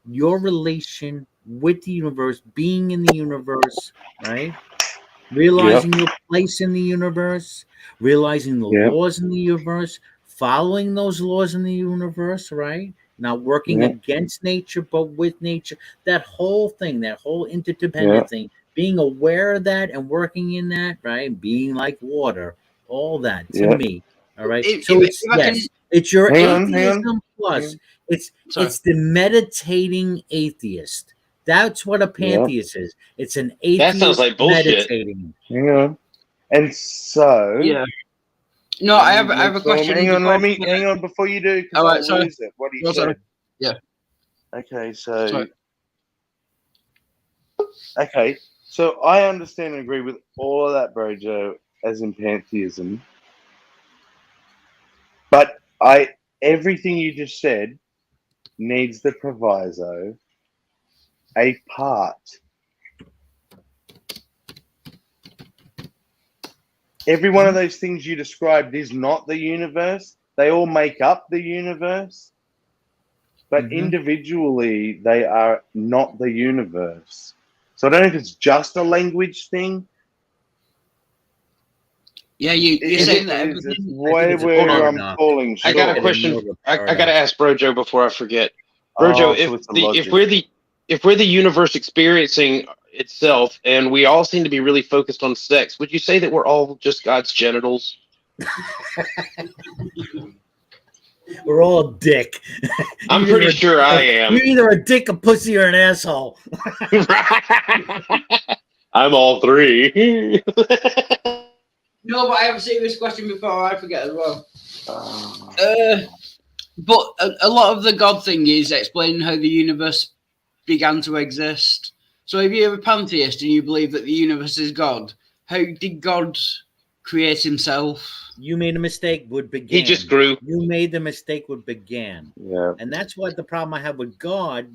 Your relation with the universe, being in the universe, right? Realizing your place in the universe, realizing the Yep. laws in the universe, following those laws in the universe, right? Not working Yep. against nature, but with nature. That whole thing, that whole interdependent thing, being aware of that and working in that, right? Being like water, all that to Yep. me, All right. If- So if- it's if I can- yes, it's your Hang on, atheism plus. It's Sorry. it's the meditating atheist. That's what a pantheist is. It's an atheist sounds like bullshit. meditating. Hang on. And so, Yeah. No, I have a Let's question. Hang on, before- hang on before you do, because All right, I'll sorry. lose it. What he No, sorry. said. Yeah. Okay, so Sorry. okay, so I understand and agree with all of that, Bro Joe, as in pantheism. But everything you just said needs the proviso, a part. Every one of those things you described is not the universe. They all make up the universe. But individually, they are not the universe. So I don't know if it's just a language thing. Yeah, you're saying that It's everything. way it's where all I'm enough. falling I short. got a question. I got to ask Brojo before I forget. Brojo, So it's a if we're the universe experiencing itself, and we all seem to be really focused on sex, would you say that we're all just God's genitals? We're all a dick. I'm You're pretty either- sure I am. You're either a dick, a pussy, or an asshole. I'm all three. No, but I have a serious question before I forget as well. Oh. But a lot of the God thing is explaining how the universe began to exist. So if you're a pantheist and you believe that the universe is God, how did God create himself? You made a mistake with began. He just grew. You made the mistake with began. Yeah. And that's what the problem I have with God.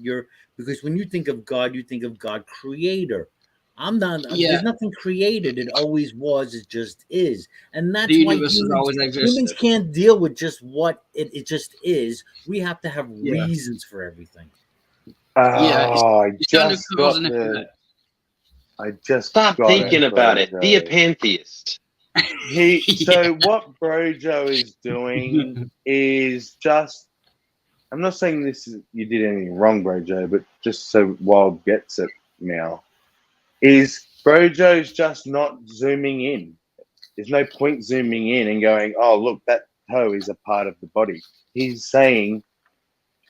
Because when you think of God, you think of God creator. I'm not. Yeah. There's nothing created. It always was. It just is. And that's The why universe has always existed. humans can't deal with just what it just is. We have to have Yeah. reasons for everything. Yeah, I It's kind of just cause got and the. effect. I just Stop got thinking about it. Brojo. Be a pantheist. So what Brojo is doing is just. I'm not saying you did anything wrong, Brojo, but just so Wild gets it now, is Brojo's just not zooming in. There's no point zooming in and going, oh, look, that toe is a part of the body. He's saying,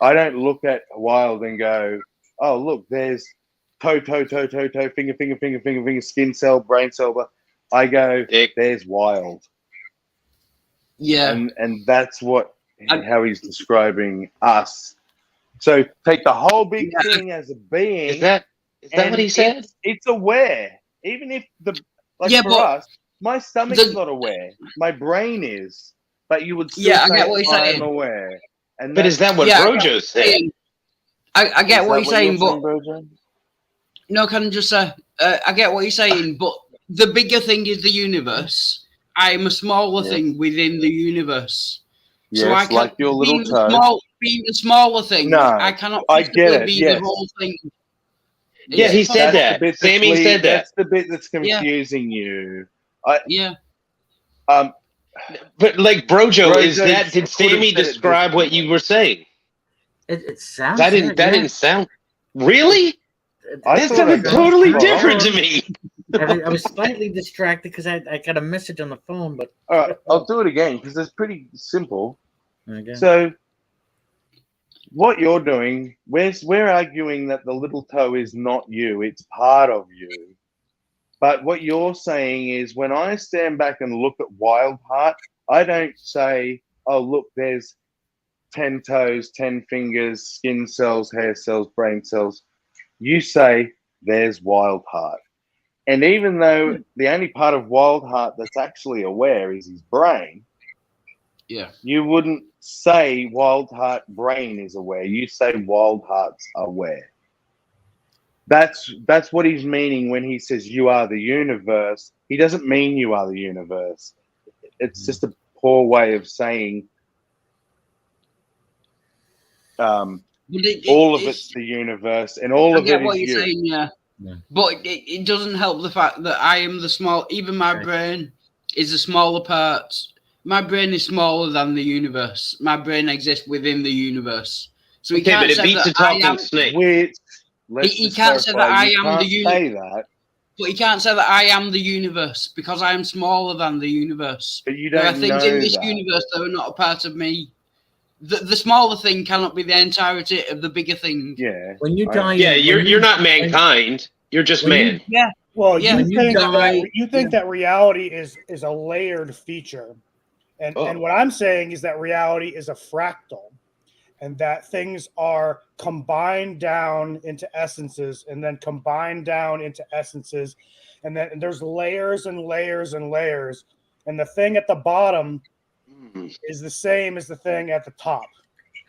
I don't look at Wild and go, oh, look, there's toe, finger, skin cell, brain cell. But I go, there's Wild. Yeah. And that's how he's describing us. So take the whole big thing as a being. Is that what he said? It's aware. Even if for us, my stomach's not aware. My brain is. But you would still I say get what you're saying. I'm aware. And But is that what Brojo said? I get what you're saying, but Brojo? no, can I just say I get what you're saying, but the bigger thing is the universe. I am a smaller thing within the universe. Yes, So I can't, like your little toe. Being the smaller thing, No, I cannot I get physically it, be yes. the whole thing. Yeah, he said That's that. the bit Sammy that's said that. That's the bit that's confusing you. Yeah. But like Brojo, Brojo did could have Sammy said it describe what you were saying? It sounds. That didn't sound really. I That thought sounded I got totally it different wrong. to me. I was slightly distracted because I got a message on the phone, but All right, I'll do it again because it's pretty simple. okay. So, what you're doing, we're arguing that the little toe is not you; it's part of you. But what you're saying is, when I stand back and look at Wild Heart, I don't say, "Oh, look, there's 10 toes, 10 fingers, skin cells, hair cells, brain cells." You say, "There's Wild Heart." And even though the only part of Wild Heart that's actually aware is his brain, you wouldn't say Wild Heart brain is aware. You say Wild Heart's aware. That's what he's meaning when he says you are the universe. He doesn't mean you are the universe. It's just a poor way of saying all of it's the universe and all of it what is you're you. saying, yeah. But it doesn't help the fact that I am the small. Even my brain is a smaller part. My brain is smaller than the universe. My brain exists within the universe. So he can't but it say beats that a talking I am, snake. Which he can't say that I am the say universe. that But you can't say that I am the universe because I am smaller than the universe. But you There are don't things know in this that. universe that are not a part of me. The smaller thing cannot be the entirety of the bigger thing. Yeah. When you I- die, Yeah, when you're not mankind. You're just when you- man. Yeah. Well, Yeah. you When you think die- that you think that reality is a layered feature, and Oh. what I'm saying is that reality is a fractal, and that things are combined down into essences, and then combined down into essences, and then there's layers and layers and layers, and the thing at the bottom is the same as the thing at the top.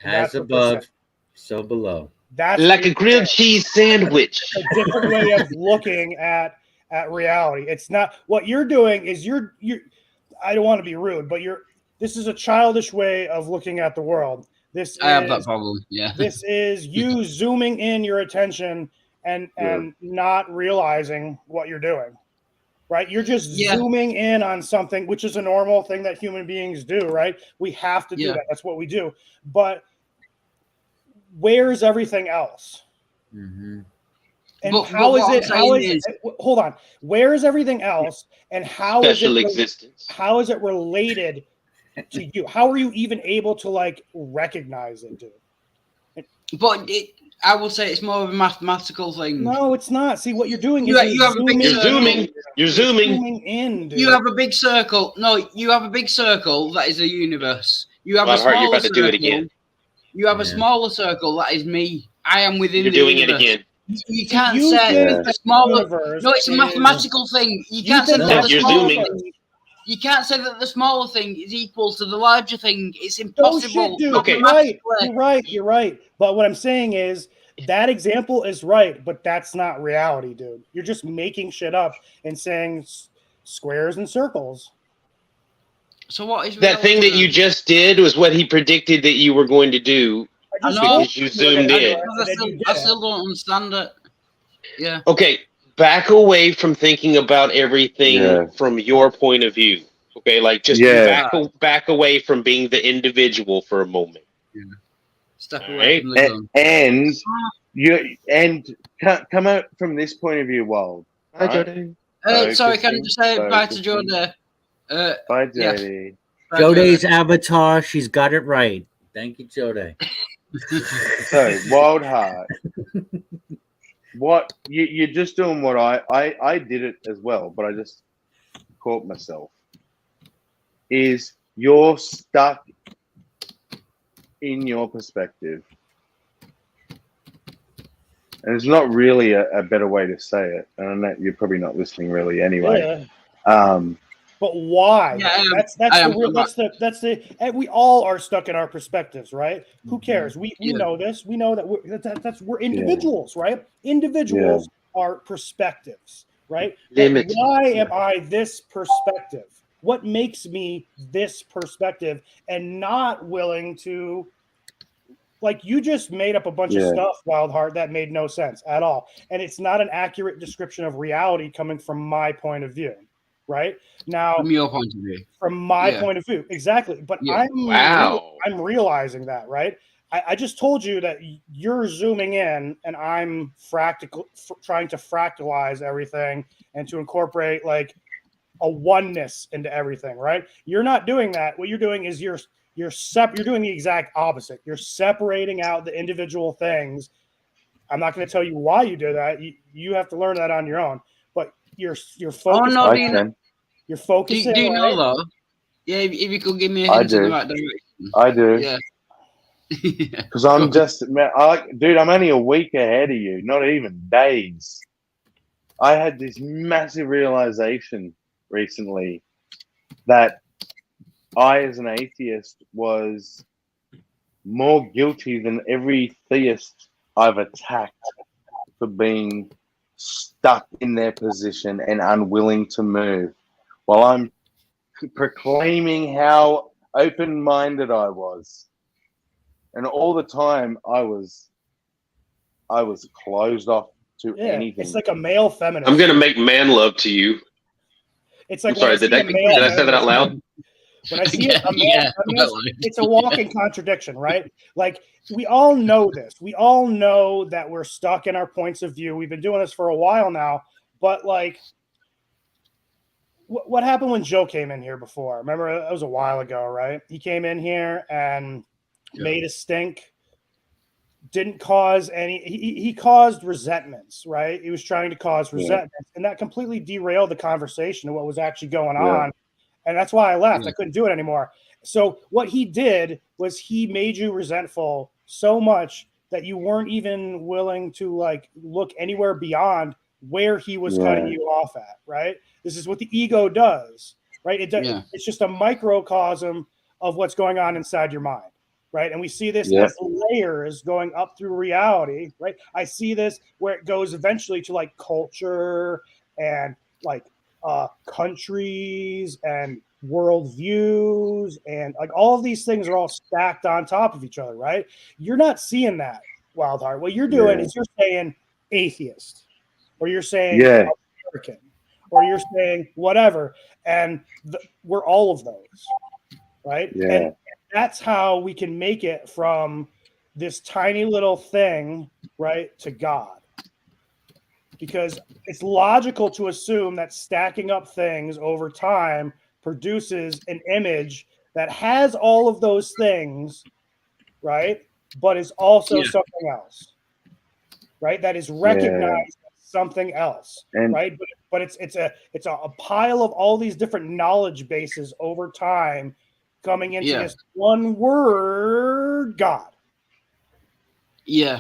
And as that's what they're above, saying. so below. That's Like a what grilled they're saying. cheese sandwich. A different way of looking at reality. It's not what you're doing is you're I don't want to be rude, but this is a childish way of looking at the world. This I have that is problem. Yeah. this is you zooming in your attention and not realizing what you're doing. Right? You're just zooming in on something, which is a normal thing that human beings do, right? We have to do that. That's what we do. But where's everything else? Mm-hmm. And But how is what it? I'm How is saying it? Hold on. Where is everything else? And how Special is it? existence. How is it related to you? How are you even able to like recognize it, dude? But I would say it's more of a mathematical thing. No, it's not. See what you're doing You is have a big You're zooming. You're zooming. in. Dude. You have a big circle. No, you have a big circle that is the universe. You have Well, a Hart, smaller you're about to do it circle. again. You have a smaller circle that is me. I am within You're the doing it universe. again. You can't You say think that the that smaller. universe No, it's a is- mathematical thing. You You can't say think that that the you're smaller zooming. thing. You can't say that the smaller thing is equal to the larger thing. It's Oh impossible. shit, dude! Okay. You're right. mathematically. You're right. You're right. But what I'm saying is that example is right, but that's not reality, dude. You're just making shit up and saying squares and circles. So what is That thing that reality you then? just did was what he predicted that you were going to do. I I just know. told Because you you zoomed that- in. and then you I did it. still don't understand it. Yeah. Okay, back away from thinking about everything Yeah. from your point of view. Okay, like just Yeah. back away from being the individual for a moment. Step All away right. from the gun. And come out from this point of view, Wild. Hi, Right. Jordan. Sorry, can I just say bye to Focusing. Jordan? Bye, Yeah. JD. Bye, Jode's Jordan. avatar, she's got it right. Thank you, Jode. So, Wild Heart. What you're just doing what I did it as well, but I just caught myself. Is you're stuck in your perspective. And it's not really a better way to say it. And I know you're probably not listening really anyway. Yeah. But why? Yeah, That's the and we all are stuck in our perspectives, right? Who cares? We Yeah. know this. We know that we're individuals, right? Individuals are perspectives, right? But Limits. why am I this perspective? What makes me this perspective and not willing to, like, you just made up a bunch of stuff, Wildheart, that made no sense at all. And it's not an accurate description of reality coming from my point of view, right? Now, From your point of view. from my Yeah. point of view, exactly. But Yeah. Wow. I'm realizing that, right? I just told you that you're zooming in and I'm trying to fractalize everything and to incorporate like a oneness into everything, right? You're not doing that. What you're doing is you're doing the exact opposite. You're separating out the individual things. I'm not going to tell you why you do that. You have to learn that on your own. But you're focused. Oh, no, I can. You're Do focusing. you right? know though? Yeah, if you could give me a I hint in the do. right direction. I do. Yeah. Because I'm just, man, dude, I'm only a week ahead of you, not even days. I had this massive realization recently that I, as an atheist, was more guilty than every theist I've attacked for being stuck in their position and unwilling to move, while I'm proclaiming how open-minded I was. And all the time I was closed off to anything. It's like a male feminist. I'm gonna make man love to you. It's like I'm sorry, did I say that out loud? When I see a male Yeah, feminist, well, it's a walking contradiction, right? Like, we all know this. We all know that we're stuck in our points of view. We've been doing this for a while now, But like, what happened when Joe came in here before? Remember, that was a while ago, right? He came in here and made a stink. Didn't cause any. He caused resentments, right? He was trying to cause resentments, and that completely derailed the conversation of what was actually going on. And that's why I left. I couldn't do it anymore. So what he did was he made you resentful so much that you weren't even willing to like look anywhere beyond where he was cutting you off at, right? This is what the ego does, right? It's just a microcosm of what's going on inside your mind, right? And we see this as layers going up through reality, right? I see this where it goes eventually to like culture and like countries and worldviews, and like all of these things are all stacked on top of each other, right? You're not seeing that, Wildheart. What you're doing is you're saying atheist, or you're saying American, or you're saying whatever, and we're all of those, right? And that's how we can make it from this tiny little thing, right, to God. Because it's logical to assume that stacking up things over time produces an image that has all of those things, right, but is also something else, right? That is recognized as something else, right? But it's a pile of all these different knowledge bases over time coming into this one word, God. You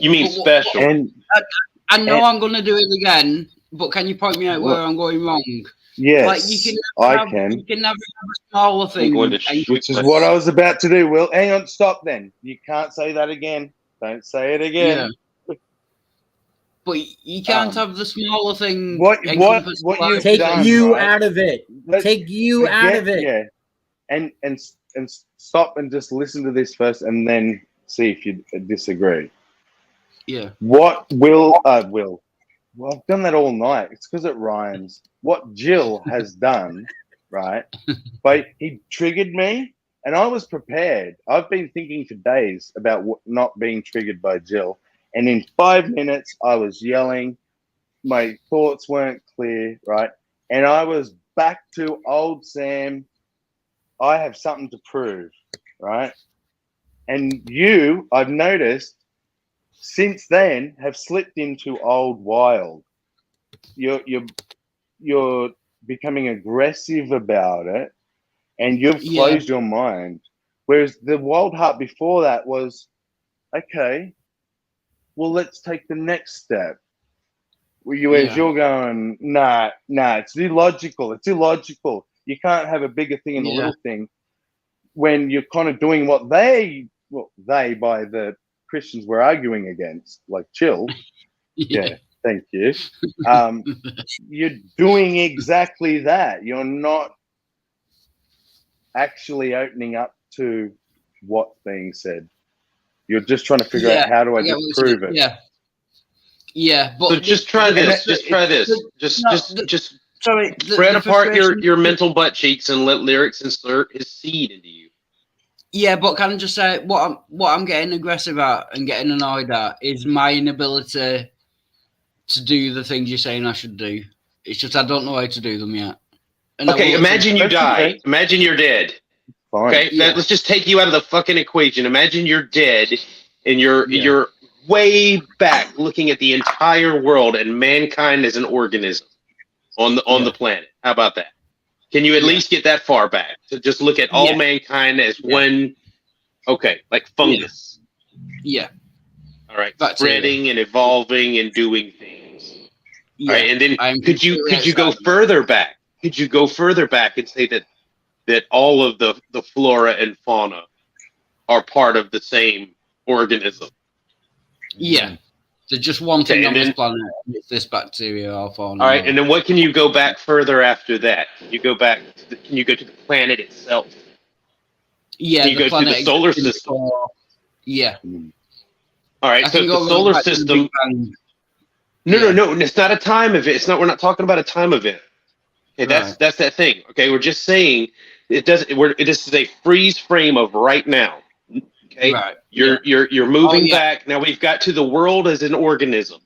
mean special? And I know I'm going to do it again, but can you point me out where I'm going wrong? Yes, like you can You can never have a smaller thing. Which is what I was about to do, Will. Hang on, stop then. You can't say that again. Don't say it again. Yeah. But you can't have the smaller thing. What you've take done, you right? out of it. Take you out of it. Yeah. And stop and just listen to this first and then see if you disagree. Yeah. What Will well, I've done that all night. It's because it rhymes. What Jill has done, right? But he triggered me, and I was prepared. I've been thinking for days about not being triggered by Jill, and in 5 minutes, I was yelling. My thoughts weren't clear, right? And I was back to old Sam. I have something to prove, right? And you, I've noticed, since then, have slipped into old Wild. You're becoming aggressive about it, and you've closed your mind. Whereas the Wild Heart before that was, okay, well, let's take the next step. Whereas you're going, nah, it's illogical. It's illogical. You can't have a bigger thing and a little thing when you're kind of doing what they by the Christians were arguing against, like chill. Thank you. You're doing exactly that. You're not actually opening up to what's being said. You're just trying to figure out how do I disprove it. But so just try this. Just spread apart your mental butt cheeks and let lyrics insert his seed into you. Yeah, but can I just say what I'm getting aggressive at and getting annoyed at is my inability to do the things you're saying I should do. It's just I don't know how to do them yet. And okay, imagine you die. Imagine you're dead. Fine. Okay, let's just take you out of the fucking equation. Imagine you're dead and you're way back looking at the entire world and mankind as an organism on the planet. How about that? Can you at least get that far back to just look at all mankind as one? Okay, like fungus. Yeah. All right, spreading and evolving and doing things. All right, and then could you go further back? Could you go further back and say that all of the flora and fauna are part of the same organism? Yeah. There's just one thing on this planet. It's this bacteria or fauna. All right, and then what can you go back further after that? Can you go to the planet itself? Yeah. Can you go to the solar system? Yeah. All right, so the solar system. No. It's not a time event. We're not talking about a time event. Okay, that's that thing. Okay, we're just saying this is a freeze frame of right now. Okay, you're moving back. Now we've got to the world as an organism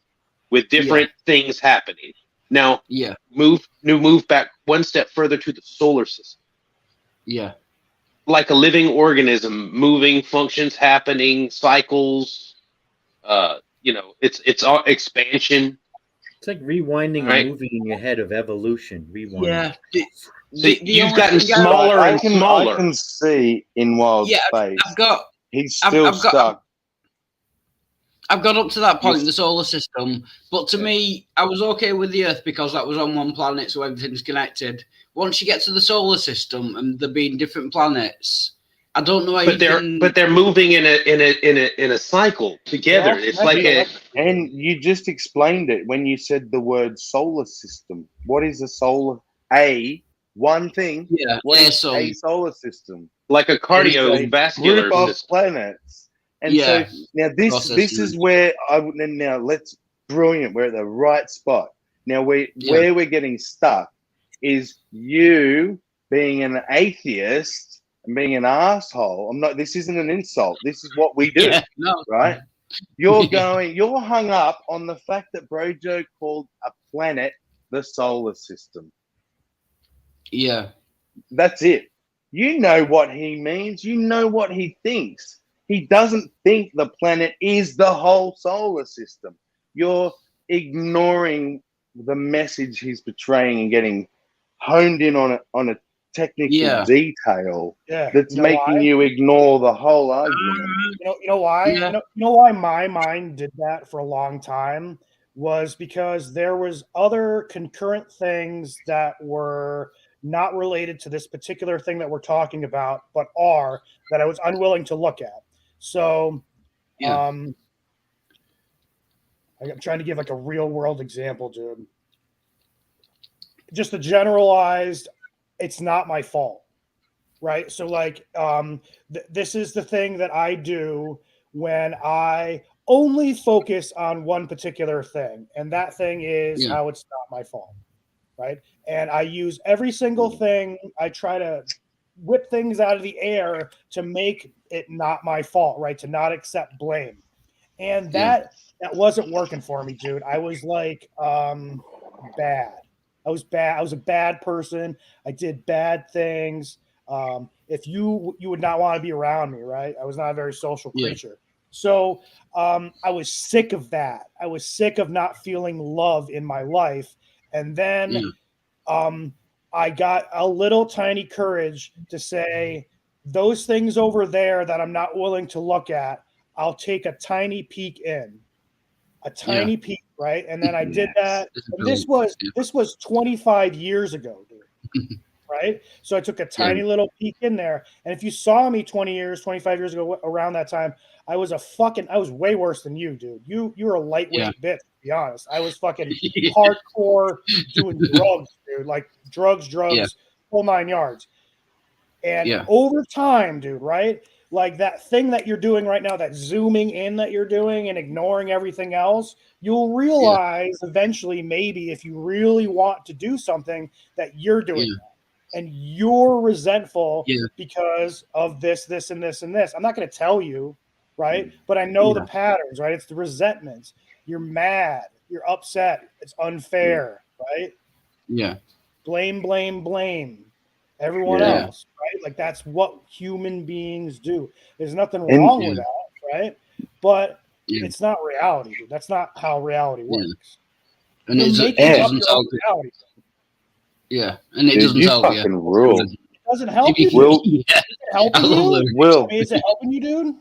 with different things happening. Now, Yeah. move back one step further to the solar system. Yeah. Like a living organism, moving, functions happening, cycles. It's all expansion. It's like rewinding All right. a movie in your head of evolution. Rewind. Yeah. So you've gotten smaller and smaller. I can see in Wild Yeah, Space. He's I've still got- stuck. I've got up to that point Yes. in the solar system, but to me, I was okay with the Earth because that was on one planet, so everything's connected. Once you get to the solar system and there being different planets, I don't know how But they're moving in a cycle together. Yeah, It's like And you just explained it when you said the word solar system. What is a solar? One thing. Yeah, What is so a solar system? like a It's a cardiovascular group of system. planets. And Yeah. so now this Process is where let's brilliant. We're at the right spot. Now where we're getting stuck is you being an atheist and being an asshole. This isn't an insult. This is what we do. yeah, no, Right? You're hung up on the fact that Brojo called a planet the solar system. yeah, That's it. You know what he means. You know what he thinks. He doesn't think the planet is the whole solar system. You're ignoring the message he's portraying and getting honed in on a technical detail that's making you ignore the whole argument. You know why? Yeah. You know why my mind did that for a long time was because there was other concurrent things that were not related to this particular thing that we're talking about, but are that I was unwilling to look at. So, I'm trying to give like a real world example, dude. Just a generalized, it's not my fault, right? So, like, this is the thing that I do when I only focus on one particular thing, and that thing is how it's not my fault, right? And I use every single thing. I try to whip things out of the air to make it not my fault, right? To not accept blame. And that wasn't working for me, dude. I was like bad. I was bad. I was a bad person. I did bad things. If you would not want to be around me, right? I was not a very social creature. So I was sick of that. I was sick of not feeling love in my life. And then I got a little tiny courage to say, those things over there that I'm not willing to look at, I'll take a tiny peek in. A tiny peek, right? And then I did that. And this was 25 years ago, dude. Right? So I took a tiny little peek in there. And if you saw me 25 years ago around that time, I was way worse than you, dude. You were a lightweight bitch, to be honest. I was fucking hardcore doing drugs, dude. Like drugs, whole 9 yards. And over time, dude, right? Like that thing that you're doing right now, that zooming in that you're doing and ignoring everything else, you'll realize eventually, maybe if you really want to do something, that you're doing that. And you're resentful because of this, and this, and this. I'm not going to tell you, right? But I know the patterns, right? It's the resentments. You're mad. You're upset. It's unfair, right? Yeah. Blame. Everyone else, right? Like that's what human beings do. There's nothing wrong with that, right? But it's not reality, dude. That's not how reality works. And it doesn't help. Yeah, and it doesn't help you. Rule. It doesn't help you. Will, is it helping you? Will. I mean, is it helping you, dude?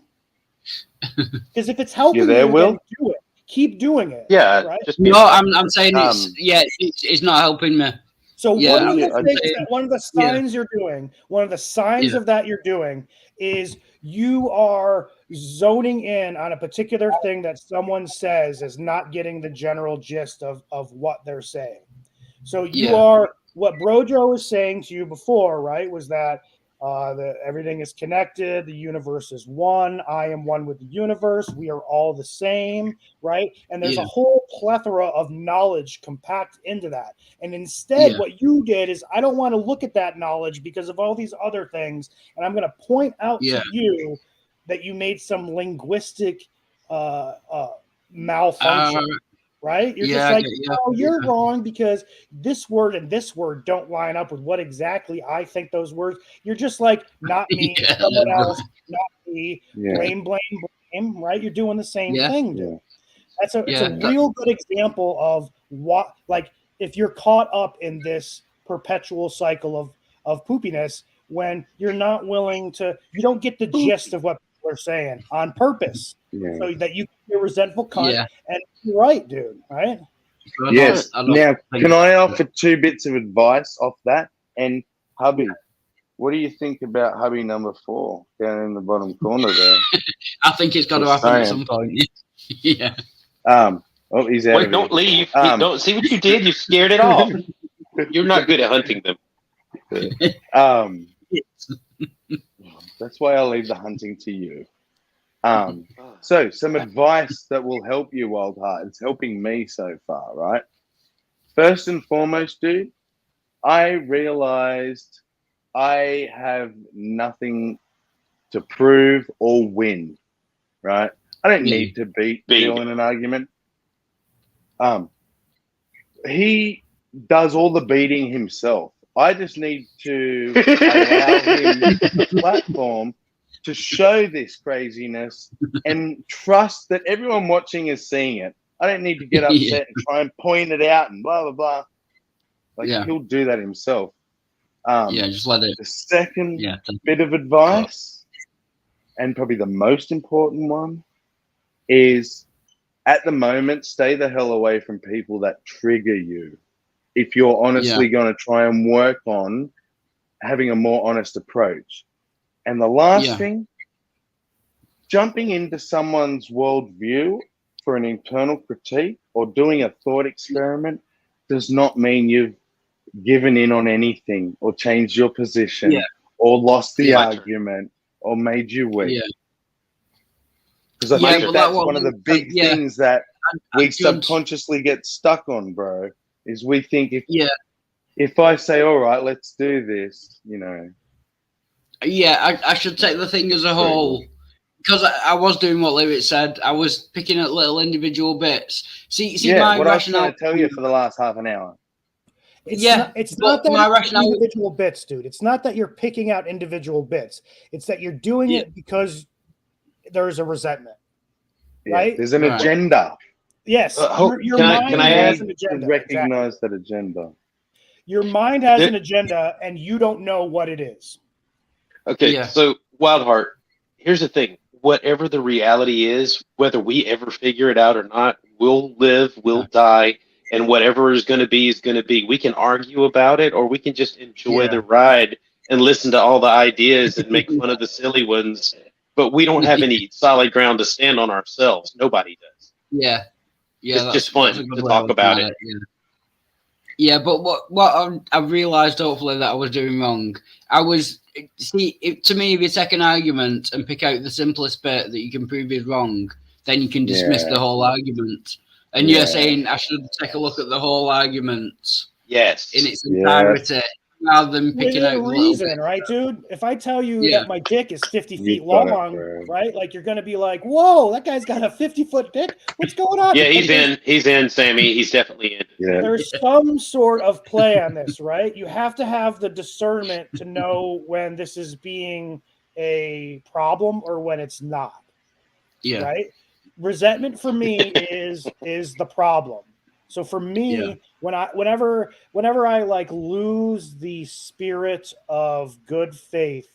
Because if it's helping you, there, Will? then do it. Keep doing it. Yeah. Right? No, I'm saying it's not helping me. So one of the things one of the signs you're doing, one of the signs of that you're doing is you are zoning in on a particular thing that someone says is not getting the general gist of what they're saying. So you are, what Brojo was saying to you before, right, was that everything is connected. The universe is one. I am one with the universe. We are all the same, right? And there's a whole plethora of knowledge compact into that. And instead, what you did is, I don't want to look at that knowledge because of all these other things. And I'm going to point out to you that you made some linguistic malfunction, right? You're just like, oh, you're wrong because this word and this word don't line up with what exactly I think those words. You're just like, not me, someone else, not me, blame, right? You're doing the same thing, dude. It's a real good example of what, like, if you're caught up in this perpetual cycle of poopiness, when you're not willing to, you don't get the gist of what people are saying on purpose, so that you can be a resentful cunt. And you're right, dude, right? Yes. Now, can I offer 2 bits of advice off that? And hubby, what do you think about hubby number 4 down in the bottom corner there? I think it's got to happen at some point. Yeah. Oh, he's out. Wait, don't leave. Don't see what you did. You scared it off. You're not good at hunting them. That's why I'll leave the hunting to you. So some advice that will help you, Wild Heart. It's helping me so far, right? First and foremost, dude, I realized I have nothing to prove or win, right? I don't need to beat Bill in an argument. He does all the beating himself. I just need to allow him a platform to show this craziness and trust that everyone watching is seeing it. I don't need to get upset and try and point it out and blah, blah, blah. Like, he'll do that himself. Just let it. The second bit of advice, and probably the most important one, is at the moment, stay the hell away from people that trigger you. If you're honestly going to try and work on having a more honest approach. And the last thing, jumping into someone's worldview for an internal critique or doing a thought experiment does not mean you've given in on anything or changed your position or lost the argument or made you weak. Because I think that's one of the big things that we subconsciously get stuck on, bro. Is we think if I say, all right, let's do this, you know. Yeah, I should take the thing as a whole, because I was doing what Lyric said. I was picking at little individual bits. See, my what rationale. I was trying to tell you for the last half an hour. It's not that my rationale individual bits, dude. It's not that you're picking out individual bits. It's that you're doing it because there's a resentment, right? There's an agenda. Yes, your mind has an agenda. Recognize that agenda. Your mind has an agenda, and you don't know what it is. Okay, so Wildheart, here's the thing. Whatever the reality is, whether we ever figure it out or not, we'll live, we'll die, and whatever is going to be is going to be. We can argue about it, or we can just enjoy the ride and listen to all the ideas and make fun of the silly ones. But we don't have any solid ground to stand on ourselves. Nobody does. Yeah. It's just fun to talk about it. Yeah, but what I realised, hopefully, that I was doing wrong. I was, to me, if you take an argument and pick out the simplest bit that you can prove is wrong, then you can dismiss the whole argument. And you're saying I should take a look at the whole argument in its entirety, rather than picking out reason, right, dude? If I tell you that my dick is 50 feet long, right? Like, you're going to be like, whoa, that guy's got a 50-foot dick. What's going on? Yeah, he's in, Sammy. He's definitely in. Yeah. There's some sort of play on this, right? You have to have the discernment to know when this is being a problem or when it's not. Yeah. Right? Resentment for me is the problem. So for me, whenever I like lose the spirit of good faith,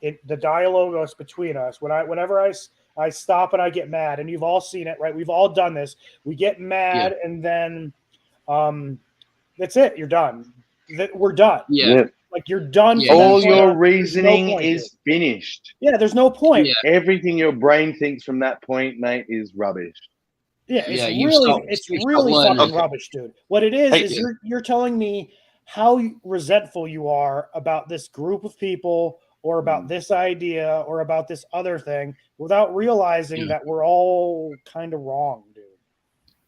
the dialogue between us, whenever I stop and I get mad, and you've all seen it, right? We've all done this. We get mad, and then that's it. You're done. We're done. Yeah. Like, you're done. All your reasoning is finished. Yeah, there's no point. Yeah. Everything your brain thinks from that point, mate, is rubbish. Yeah, it's really fucking rubbish, dude. What it is you're telling me how resentful you are about this group of people or about this idea or about this other thing without realizing that we're all kind of wrong, dude.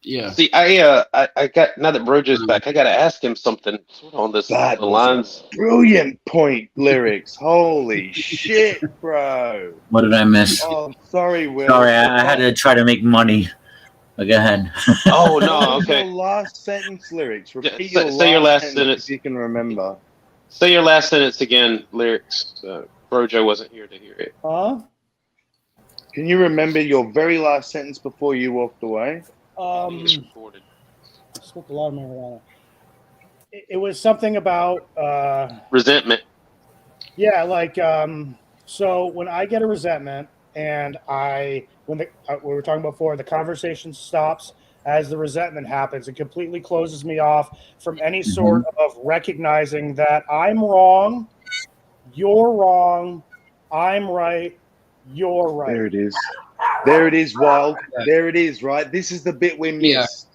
Yeah. See, I got, now that Brojo's back, I got to ask him something on this the lines. Brilliant point, Lyrics. Holy shit, bro. What did I miss? Oh, sorry, Will. Sorry, I had to try to make money. Go ahead. Oh What no, was okay. your last sentence lyrics? Repeat Say your last sentence. if you can remember. Say your last sentence again. Lyrics. Brojo wasn't here to hear it. Huh? Can you remember your very last sentence before you walked away? It's recorded. I smoked a lot of marijuana. It was something about Resentment. yeah, like so when I get a resentment and when we were talking about before, the conversation stops as the resentment happens. It completely closes me off from any sort of recognizing that I'm wrong, you're wrong, I'm right, you're right. There it is. There it is, Wild. There it is, right? This is the bit we missed.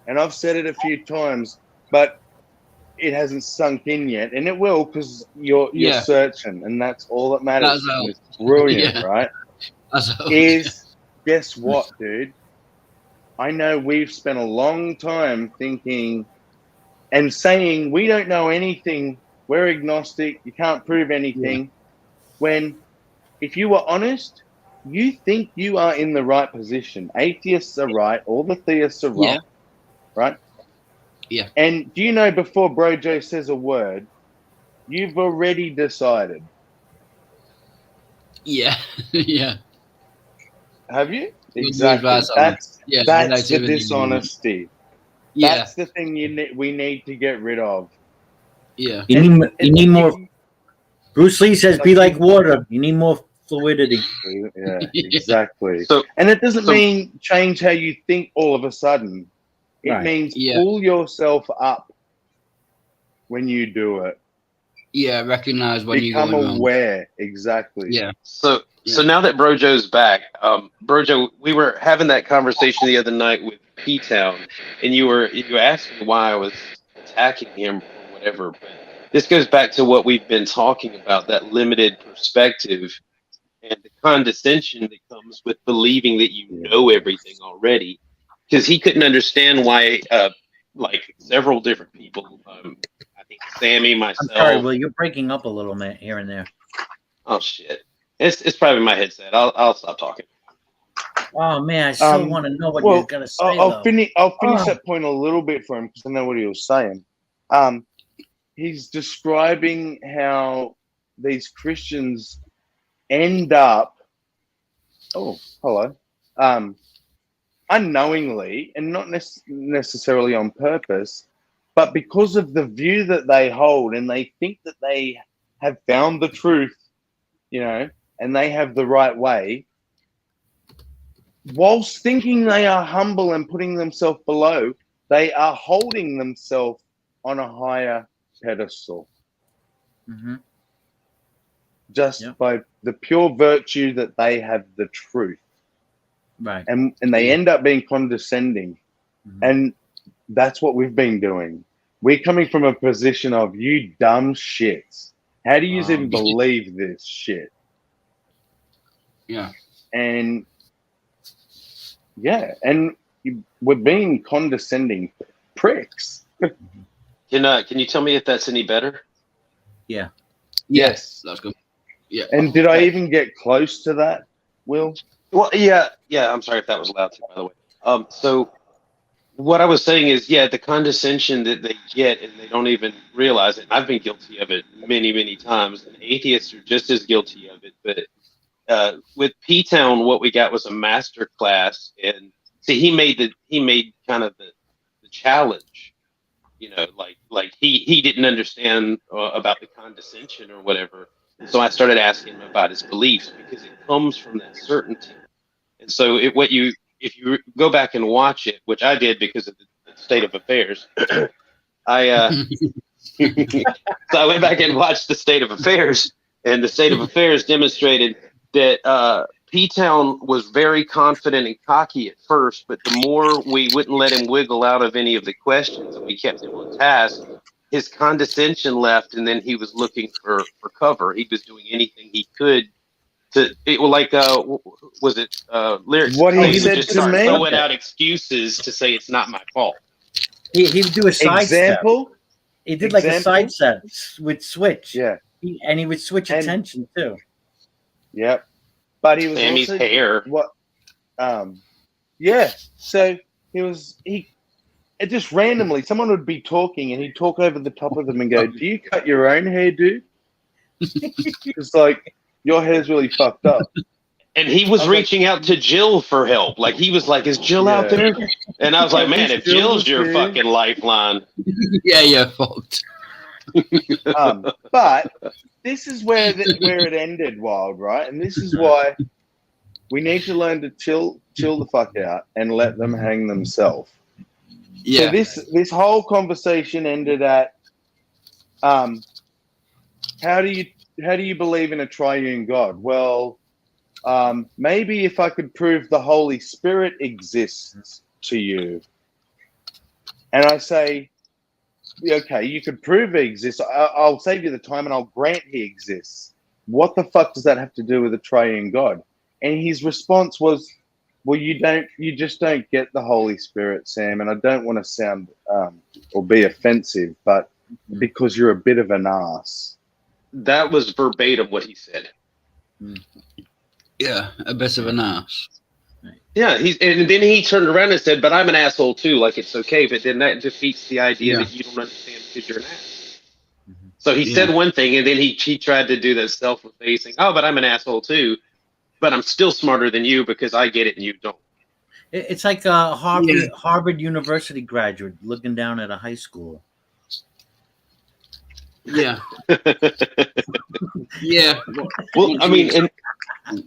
And I've said it a few times, but it hasn't sunk in yet. And it will, because you're searching, and that's all that matters. And it's brilliant, right? Guess what, dude? I know we've spent a long time thinking and saying we don't know anything, we're agnostic, you can't prove anything. When, if you were honest, you think you are in the right position. Atheists are right, all the theists are wrong, right? Yeah. And do you know, before Brojo says a word, you've already decided. Yeah. Yeah. Have you? Exactly. That's the dishonesty. Yeah. That's the thing we need to get rid of. Yeah. You need more. Bruce Lee says, "Be like water." You need more fluidity. Yeah, exactly. And it doesn't mean change how you think all of a sudden. It means pull yourself up when you do it. Yeah, recognize when you become aware. Exactly. Yeah. So now that Brojo's back, Brojo, we were having that conversation the other night with P-Town, and you asked me why I was attacking him or whatever. But this goes back to what we've been talking about, that limited perspective and the condescension that comes with believing that you know everything already. Because he couldn't understand why, like several different people, I think Sammy, myself. I'm sorry, Will, you're breaking up a little bit here and there. Oh shit! It's probably my headset. I'll stop talking. Oh man, I still want to know what you're gonna say. I'll finish that point a little bit for him because I know what he was saying. He's describing how these Christians end up. Oh, hello. Unknowingly and not necessarily on purpose, but because of the view that they hold, and they think that they have found the truth, and they have the right way, whilst thinking they are humble and putting themselves below, they are holding themselves on a higher pedestal. Just by the pure virtue that they have the truth. Right. And they end up being condescending. And that's what we've been doing. We're coming from a position of, you dumb shits. How do you even believe this shit? Yeah. And we're being condescending pricks. Can you tell me if that's any better? Yeah. Yes. That's good. Yeah. And did I even get close to that, Will? Well, yeah. I'm sorry if that was loud too, by the way. So what I was saying is, the condescension that they get, and they don't even realize it. I've been guilty of it many, many times, and atheists are just as guilty of it. But with P-Town, what we got was a master class, and see, he made kind of the challenge. Like he didn't understand about the condescension or whatever. And so I started asking him about his beliefs, because it comes from that certainty. And so if you go back and watch it, which I did because of the state of affairs, so I went back and watched the state of affairs, and the state of affairs demonstrated that P-Town was very confident and cocky at first, but the more we wouldn't let him wiggle out of any of the questions and we kept him on task, his condescension left, and then he was looking for cover. He was doing anything he could was it lyrics? What he would said just to start me? throwing out excuses to say it's not my fault. He would do a side Example? step. He did like a side step with switch. Yeah. And he would switch attention too. Yep. But he was Sammy's also, hair. What Yeah. So he just randomly, someone would be talking and he'd talk over the top of them and go, "Do you cut your own hair, dude?" It's like, your hair's really fucked up. And he was reaching out to Jill for help. Like, he was like, "Is Jill out there?" And I was like, "Man, if Jill's your fucking lifeline." Yeah, you're fucked. But this is where it ended, Wild, right? And this is why we need to learn to chill the fuck out and let them hang themselves. Yeah. So this whole conversation ended at, how do you believe in a triune God? Well, maybe if I could prove the Holy Spirit exists to you, and I say, okay, you could prove he exists. I'll save you the time and I'll grant he exists. What the fuck does that have to do with a triune God? And his response was, well, you just don't get the Holy Spirit, Sam. And I don't want to sound or be offensive, but because you're a bit of an ass. That was verbatim what he said. Yeah, a bit of an ass. Yeah, and then he turned around and said, "But I'm an asshole too. Like, it's okay." But then that defeats the idea that you don't understand because you're an ass. So he said one thing, and then he tried to do that self-effacing. "Oh, but I'm an asshole too. But I'm still smarter than you because I get it and you don't." It's like a Harvard University graduate looking down at a high school. Yeah. Yeah. Well, I mean, and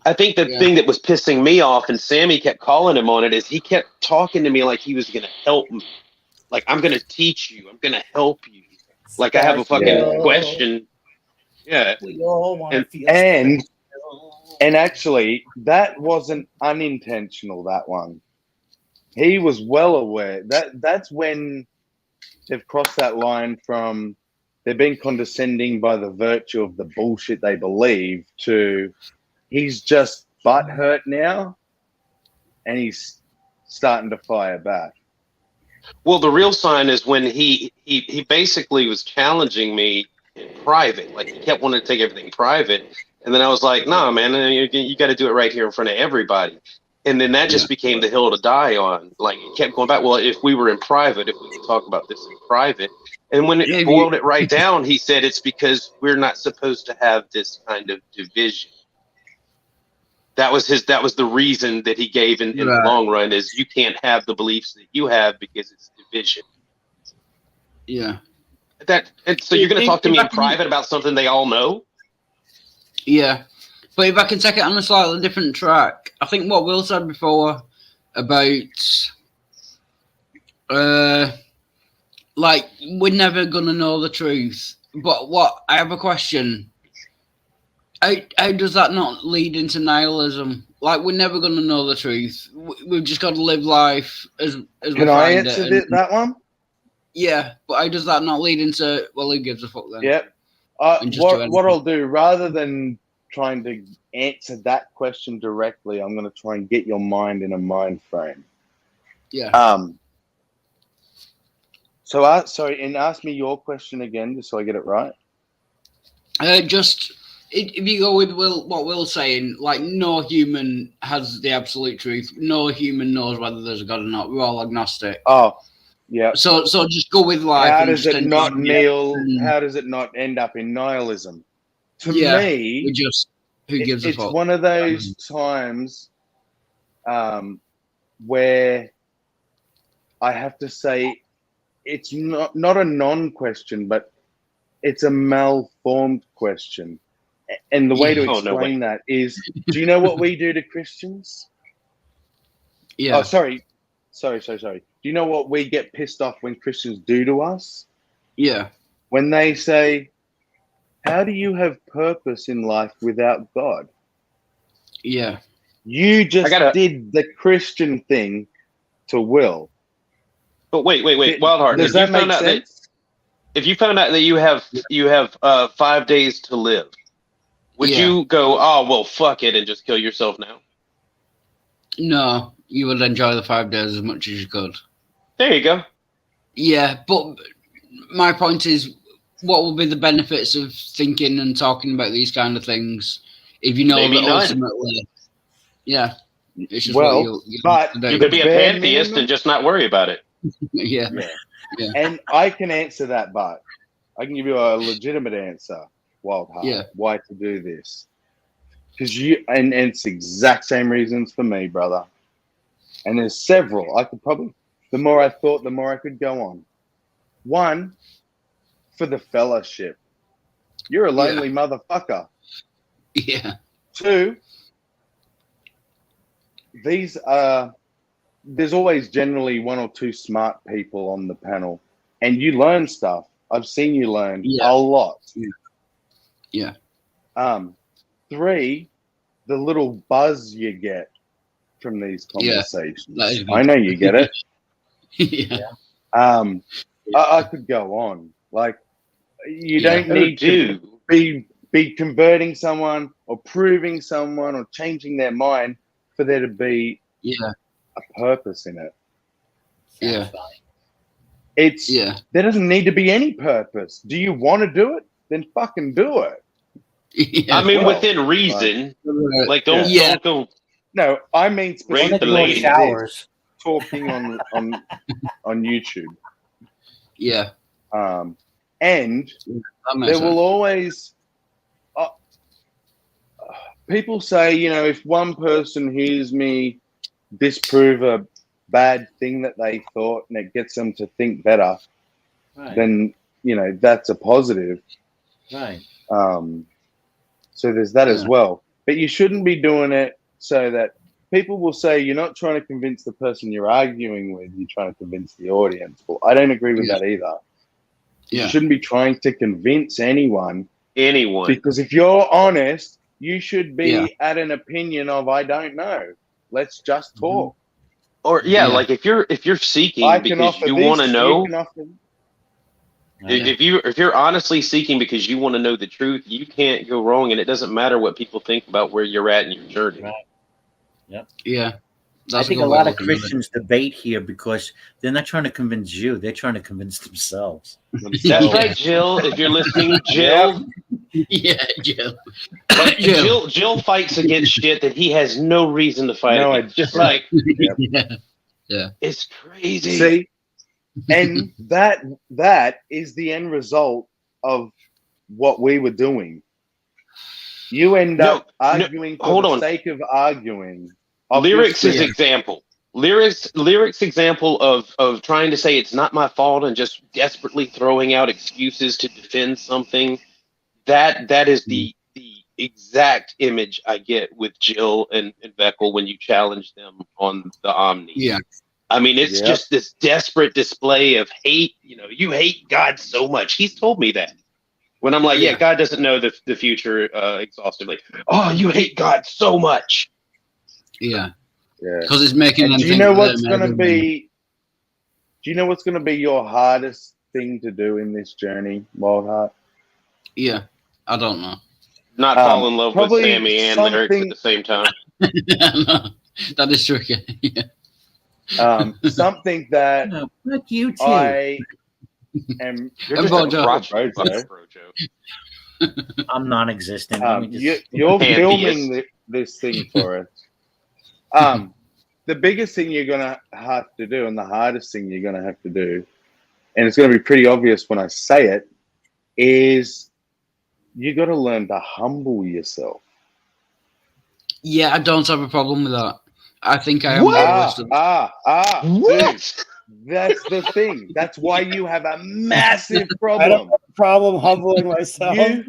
I think the thing that was pissing me off, and Sammy kept calling him on it, is he kept talking to me like he was going to help me. Like, "I'm going to teach you. I'm going to help you. Like, I have a fucking question." Yeah. And actually, that wasn't unintentional, that one. He was well aware. That's when they've crossed that line from they're being condescending by the virtue of the bullshit they believe to he's just butthurt now and he's starting to fire back. Well, the real sign is when he basically was challenging me in private. Like, he kept wanting to take everything private. And then I was like, "Nah, man, you got to do it right here in front of everybody." And then that just became the hill to die on. Like, it kept going back. Well, if we were in private, if we could talk about this in private. And when it boiled it right down, he said it's because we're not supposed to have this kind of division. That was the reason that he gave in the long run, is you can't have the beliefs that you have because it's division. Yeah. And so you're going to talk to me in private about something they all know? Yeah. But if I can take it on a slightly different track, I think what Will said before about like, we're never gonna know the truth. But I have a question. How does that not lead into nihilism? Like, we're never gonna know the truth. We've just got to live life as we Can I find answer it. that one? Yeah, but how does that not lead into, well, who gives a fuck then? Yep. What I'll do, rather than trying to answer that question directly, I'm going to try and get your mind in a mind frame. Yeah. So, and ask me your question again, just so I get it right. If you go with what Will's saying, like, no human has the absolute truth. No human knows whether there's a God or not. We're all agnostic. Oh, yeah. So just go with life. How does it not How does it not end up in nihilism? To me, who gives a fuck? It's one of those times where I have to say it's not a non-question, but it's a malformed question. And the way to explain that is, do you know what we do to Christians? Yeah. Oh, sorry. Do you know what we get pissed off when Christians do to us? Yeah. When they say, "How do you have purpose in life without God?" Yeah. You just did the Christian thing to Will. But wait, Wildheart. Does that make sense? If you found out that you have 5 days to live, would you go, "Oh, well, fuck it," and just kill yourself now? No, you would enjoy the 5 days as much as you could. There you go. Yeah, but my point is, what will be the benefits of thinking and talking about these kind of things if you know that ultimately, It's just Well, what you but You could be a bare pantheist minimum- and just not worry about it. yeah. Yeah. And I can answer that, but I can give you a legitimate answer, Wildheart. Yeah. Why to do this? Because and it's the exact same reasons for me, brother. And there's several. I could probably, the more I thought, the more I could go on. One, for the fellowship. You're a lonely motherfucker. Yeah. Two, these are, there's always generally one or two smart people on the panel, and you learn stuff. I've seen you learn a lot. Yeah. Three, the little buzz you get from these conversations. Yeah, I know you get it. Yeah. I could go on. Like, you don't Oh, need dude. to be converting someone or proving someone or changing their mind for there to be a purpose in it. Yeah. It's there doesn't need to be any purpose. Do you want to do it? Then fucking do it. Yeah. I mean, Well, within reason. Like, don't go. No, I mean Rape specifically the lady. Showers. talking on YouTube. Yeah. And That makes there will sense. always people say, you know, if one person hears me disprove a bad thing that they thought and it gets them to think better, then, you know, that's a positive. Right. So there's that as well. But you shouldn't be doing it so that people will say you're not trying to convince the person you're arguing with, you're trying to convince the audience. Well, I don't agree with that either. You shouldn't be trying to convince anyone. Because if you're honest, you should be at an opinion of, I don't know. Let's just talk. Or like if you're seeking because you want to know, if you're honestly seeking because you want to know the truth, you can't go wrong, and it doesn't matter what people think about where you're at in your journey. Right. Yep. Yeah. I think a lot of Christians debate here because they're not trying to convince you; they're trying to convince themselves. That's right, Jill. If you're listening, Jill. Yeah, Jill. Like, Jill fights against shit that he has no reason to fight against. Just like, yeah, it's crazy. See, and that is the end result of what we were doing. You end up arguing for the sake of arguing. Lyrics is example. Lyrics example of trying to say it's not my fault and just desperately throwing out excuses to defend something. That is the exact image I get with Jill and Beckel when you challenge them on the Omni. Yeah. I mean, it's just this desperate display of hate. You know, you hate God so much. He's told me that. When I'm like, God doesn't know the future exhaustively. Oh, you hate God so much. Yeah. Because it's making them do you know what's going to be? Do you know what's going to be your hardest thing to do in this journey, Wildheart? Yeah, I don't know. Not fall in love with Sammy and Lyrics at the same time. No, that is tricky. Something that fuck you too. I am. And Bojo. I'm non-existent. You're filming this thing for us. The biggest thing you're gonna have to do, and the hardest thing you're gonna have to do, and it's gonna be pretty obvious when I say it, is you got to learn to humble yourself. Yeah, I don't have a problem with that. I think I am. Dude, that's the thing. That's why you have a massive problem. I don't have a problem humbling myself. Now,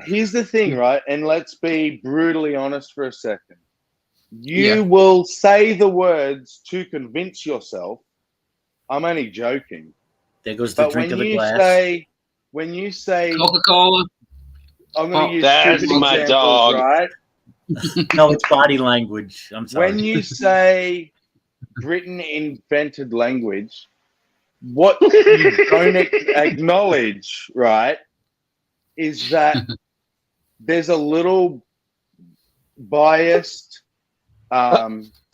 here's the thing, right? And let's be brutally honest for a second. You will say the words to convince yourself. I'm only joking. There goes the drink of the glass. When you say Coca-Cola, I'm going to use that's stupid my examples, dog. right? No, it's body language. I'm sorry. When you say Britain invented language, what you don't acknowledge, right, is that there's a little biased,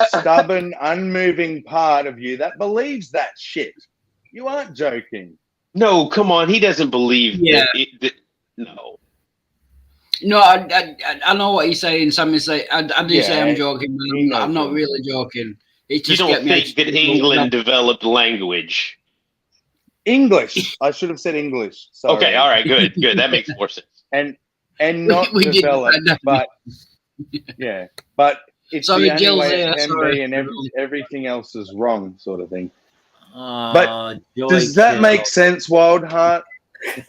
stubborn, unmoving part of you that believes that shit. You aren't joking. No, come on. He doesn't believe. No. No, I know what he's saying. Sammy's saying, I do say I'm joking, but I'm not really joking. It's You just don't think that England developed language? English. I should have said English. Sorry. Okay, all right, good. That makes more sense. And not We did developed, that. but yeah, but it's Sorry, the only Jill's way here, it can sorry. be, and everything else is wrong, sort of thing. But Does that make sense, Wildheart?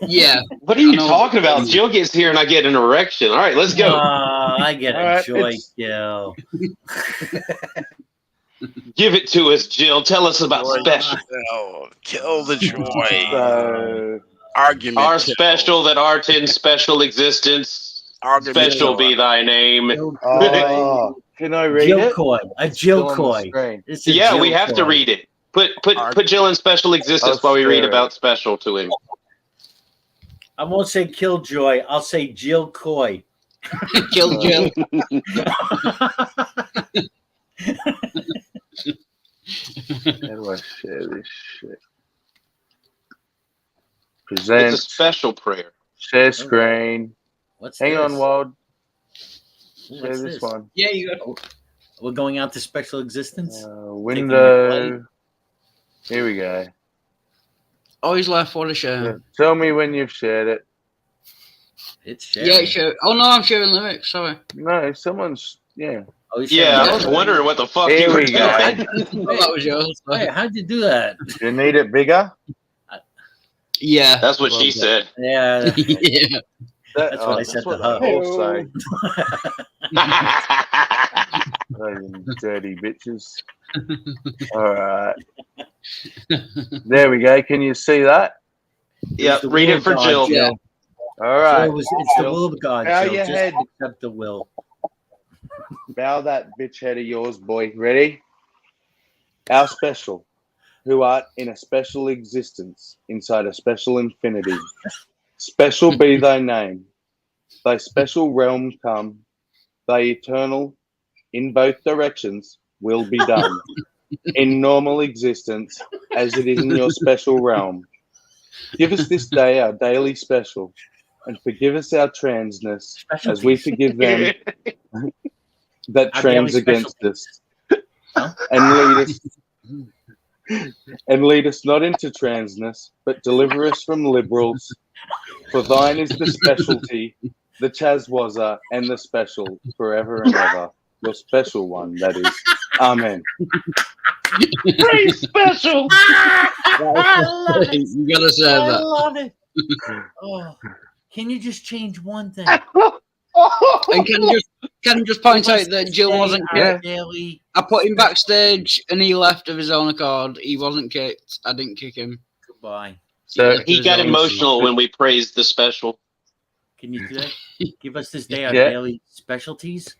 Yeah. What are you talking about? Jill gets here and I get an erection. All right, let's go. I get All a right, joy it's- kill. Give it to us, Jill. Tell us about special. Kill the joy. So, Argument. Our kill. special that art in special existence. Argument Special kill. be thy name. oh, can I read Jill it? Coy. A It's Jill still on the Coy. screen. It's a Yeah, Jill we have to Coy. read it. Put Jill in special existence I'll while we read share it. about special to him. I won't say Killjoy. I'll say Jill Coy. Kill Jill. How do I share this shit? It's Present, a special prayer. share screen. What's Hang this? on, Wild. Ooh, Share what's this this? one. Yeah, you got. We're going out to special existence. Window. Here we go. Oh, he's left. What a shame. Tell me when you've shared it. It's sharing. Yeah, sure. Oh no, I'm sharing lyrics. Sorry. No, someone's. Yeah. Oh, he's Yeah, sharing. I was wondering what the fuck Here you were we doing. go. Oh, that was yours. Hey, how'd you do that? You need it bigger? Yeah. That's what she said. Yeah. Yeah. That's what I said to her. Also, those dirty bitches. All right. There we go. Can you see that? Yeah, the read will it for of God, Jill. Jill. All right. So it's the will of God. Bow Jill. your Just head. accept the will. Bow that bitch head of yours, boy. Ready? Our special, who art in a special existence inside a special infinity. Special be thy name. Thy special realm come. Thy eternal, in both directions, will be done. In normal existence, as it is in your special realm. Give us this day our daily special, and forgive us our transness, as we forgive them that Our trans daily against us. Huh? And lead us not into transness, but deliver us from liberals. For thine is the specialty, the Chazwaza, and the special, forever and ever. Your special one, that is. Amen. Praise special. You gotta say I that. love it. Oh, can you just change one thing? And can you just point out that Jill wasn't kicked? Daily. I put him backstage and he left of his own accord. He wasn't kicked. I didn't kick him. Goodbye. So He got emotional when we praised the special. Can you do that? Give us this day our Yeah. daily specialties.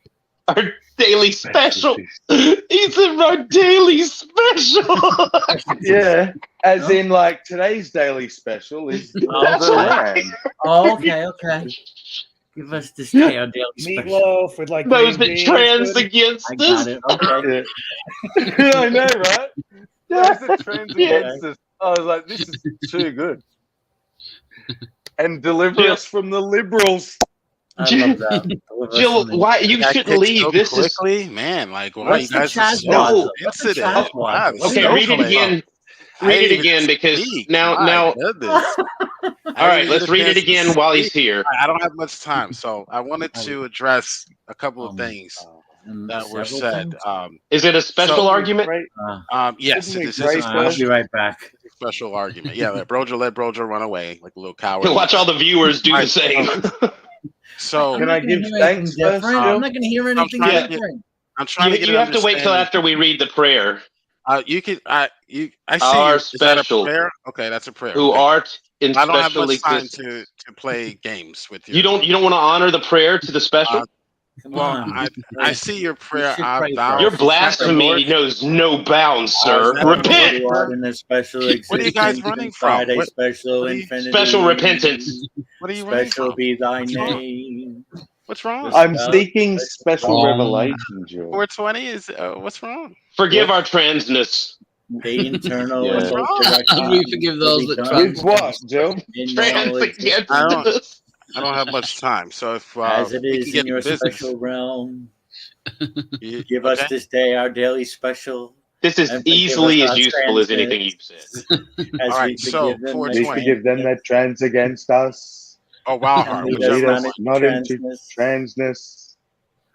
Our daily special. He's in our daily special. yeah, as in like today's daily special is Oh, the lamb. Oh, okay. Give us this day our daily special. Meatloaf with like Those green that beans, trans good. against I got us. it. Okay. Yeah. I know, right? That's the trends Yeah. against us. I was like, this is too good. And deliver us from the liberals. I love that. Jill, why you That shouldn't gets leave? so This is quickly, man. Like, why What's you the guys are Chaz so No. sensitive? What's the Chaz Wow, one? this is okay. Read it so again. I Read didn't it again even because speak. now. My goodness. All right, let's read it again while he's here. I don't have much time, so I wanted to address a couple of things that were said. Is it a special so- argument? Yes, Isn't it this is great, a I'll be special, right back. special argument. Yeah, let Brojo run away like a little coward. Watch all the viewers do the same. So Can I give Hear anything thanks first? different? I'm not going to hear anything trying to different. I'm trying to get. You have to wait till after we read the prayer. You could. I see. Our Is that a special. prayer? Okay, that's a prayer. Who Okay. art in I don't have special much time existence. to play games with you. You don't want to honor the prayer to the special? Come Well, on. I see your prayer. should I pray vow. Your first. blasphemy knows no bounds, sir. that- Repent. You are in a special What are you guys existence running inside from? a What- special what are you- infinity. Special repentance. What are you running Special from? be thy What's wrong? name. What's wrong? I'm Well, seeking special revelation, Jill. 420 is what's wrong? Forgive our transness. The internal Yeah. and both How do we forgive those that will be trans? With what, Jill? in Trans normal against I don't- us. I don't have much time. So if As it we is can get in your business, special realm, you- give okay? us this day our daily special. This is And forgive easily us as our useful as transgressions, anything you've said. as All right, we so forgive them that 420. We forgive them that trans against us. Oh, Wild and Heart, lead us Lead whichever us one. not into transness. transness.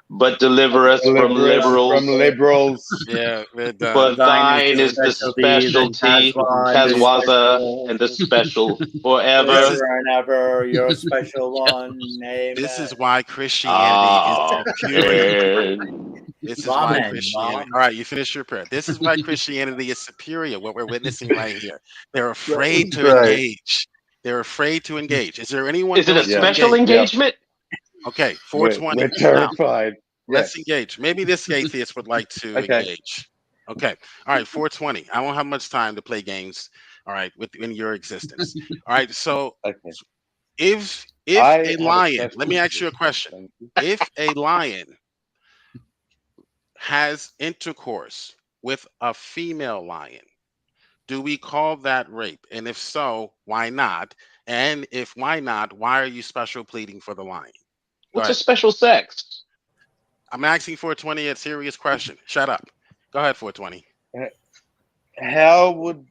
But deliver us from Deliver us liberals. from liberals. Yeah, we're done. But thine is the specialty, specialty, Tazwa, Kazwaza, and the special forever. This is- forever and ever, your special one. Amen. This is why Christianity is superior. Amen. This is why Amen, Christianity. Mom. All right, you finish your prayer. This is why Christianity is superior. What we're witnessing right here. They're afraid to Right. engage. They're afraid to engage. Is there anyone? Is it a willing to special engage? engagement? Okay, We're 420. Now, terrified. let's Yes. engage. Maybe this atheist would like to Okay. engage. Okay. All right, 420. I won't have much time to play games. All right, within your existence. All right. So Okay. if I a have lion, question let me for ask you a question. Thank you. If a lion has intercourse with a female lion, do we call that rape? And if so, why not? And if why not, why are you special pleading for the lion? Go What's a ahead. special sex? I'm asking 420 a serious question. Shut up. Go ahead, 420. How would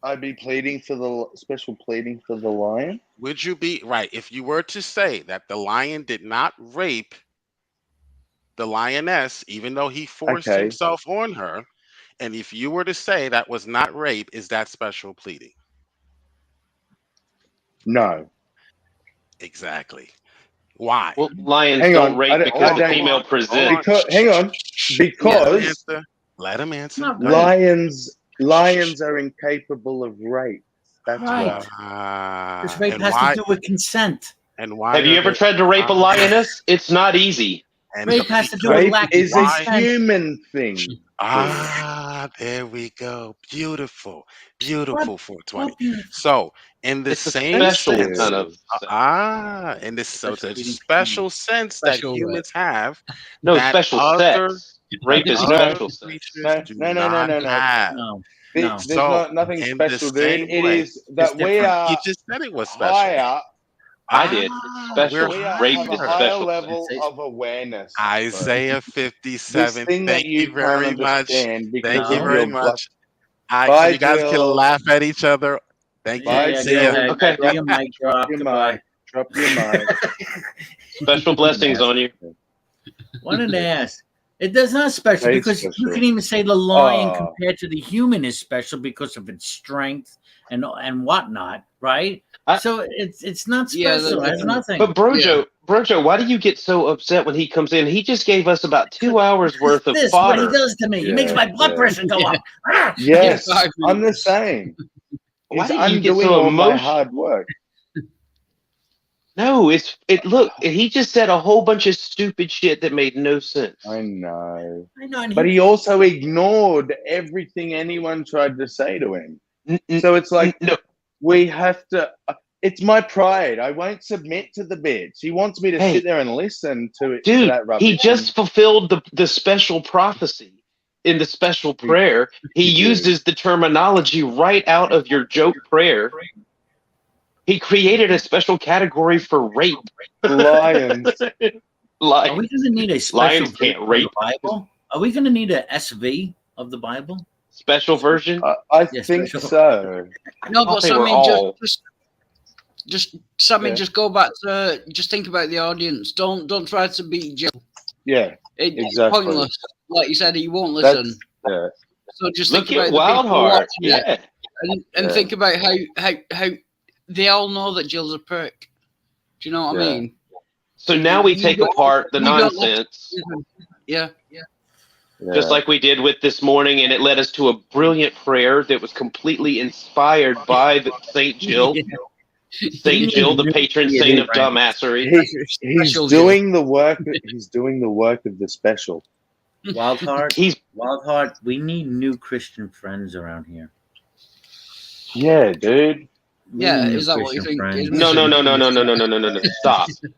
I be pleading for the special pleading for the lion? Would you be right if you were to say that the lion did not rape the lioness, even though he forced Okay. himself on her? And if you were to say that was not rape, is that special pleading? No. Exactly. Why? Well, lions Hang don't on, rape I don't- because I the don't- female presents. Because, hang on, because Let him answer. Not Go ahead. lions are incapable of rape. That's Right. why. This rape And has why? to do with consent. And why? Have you are ever they- tried to rape a lioness? It's not easy. And Rape has to do with Rape lack of is a consent. human thing. there we go. Beautiful, beautiful. What? 420. What beautiful. So, in the It's a same special sense, kind of sex. in this so it's a Special special sense Special that humans have No, that special other sex. Rape is other special sex. creatures do No. not have. No. There's So, nothing in the special, dude. same It way, is that it's we different. are You just said it was special. higher. I did. Ah, Special. we're Rape have a is higher special. level of awareness. Isaiah This 57. thing that Thank you you very can't much. understand because Thank you of very your much. Bye, So you guys can Jill. laugh at each other. Thank you. Bye, Yeah, See go ya. ahead. Okay. Do your mic drop. your Goodbye. mic. Drop your mic. Special blessings on you. Wanted to ask. It does not special Very because you special. can even say the lion Oh. compared to the human is special because of its strength and whatnot, right? I- So it's not Yeah, special. It has nothing. But Brojo, why do you get so upset when he comes in? He just gave us about 2 hours worth of This what he fodder. does to me. He makes my blood Yeah. pressure go up. Ah! Yes, Yeah, I'm the same. Why It's do you get undoing so all my emotional? hard work. No, look, he just said a whole bunch of stupid shit that made no sense. I know. I know. And But he also ignored everything anyone tried to say to him. N- So it's like, no, we have to. It's my pride. I won't submit to the bitch. He wants me to Hey, sit there and listen to it. to dude, that rubbish. he just fulfilled the special prophecy in the special prayer. He uses the terminology right out of your joke prayer. He created a special category for rape. Lions. Are we going to need a special Lions version can't of rape. the Bible? Are we going to need a SV of the Bible? Special version? I Yes, think special. so. No, but they were Sammy, all- just Sammy, Yeah. just go back to just think about the audience. Don't try to beat Jill. Yeah, It's exactly. pointless. Like you said, he won't listen. Yeah. So just Look think about at the people Wildheart. watching it, Yeah. and Yeah. think about how they all know that Jill's a prick. Do you know what I Yeah. mean? So now we You take don't- apart the you don't- nonsense, Yeah. just like we did with this morning, and it led us to a brilliant prayer that was completely inspired by the Saint Jill. Saint Jill, the patron saint of dumbassery. He's Special doing the work. He's doing the work of the special. Wildheart, we need new Christian friends around here. Yeah, dude. Yeah, is that what you Christian think? friend. His No, no, mission? no, no, no, no, no, no, no, no, no.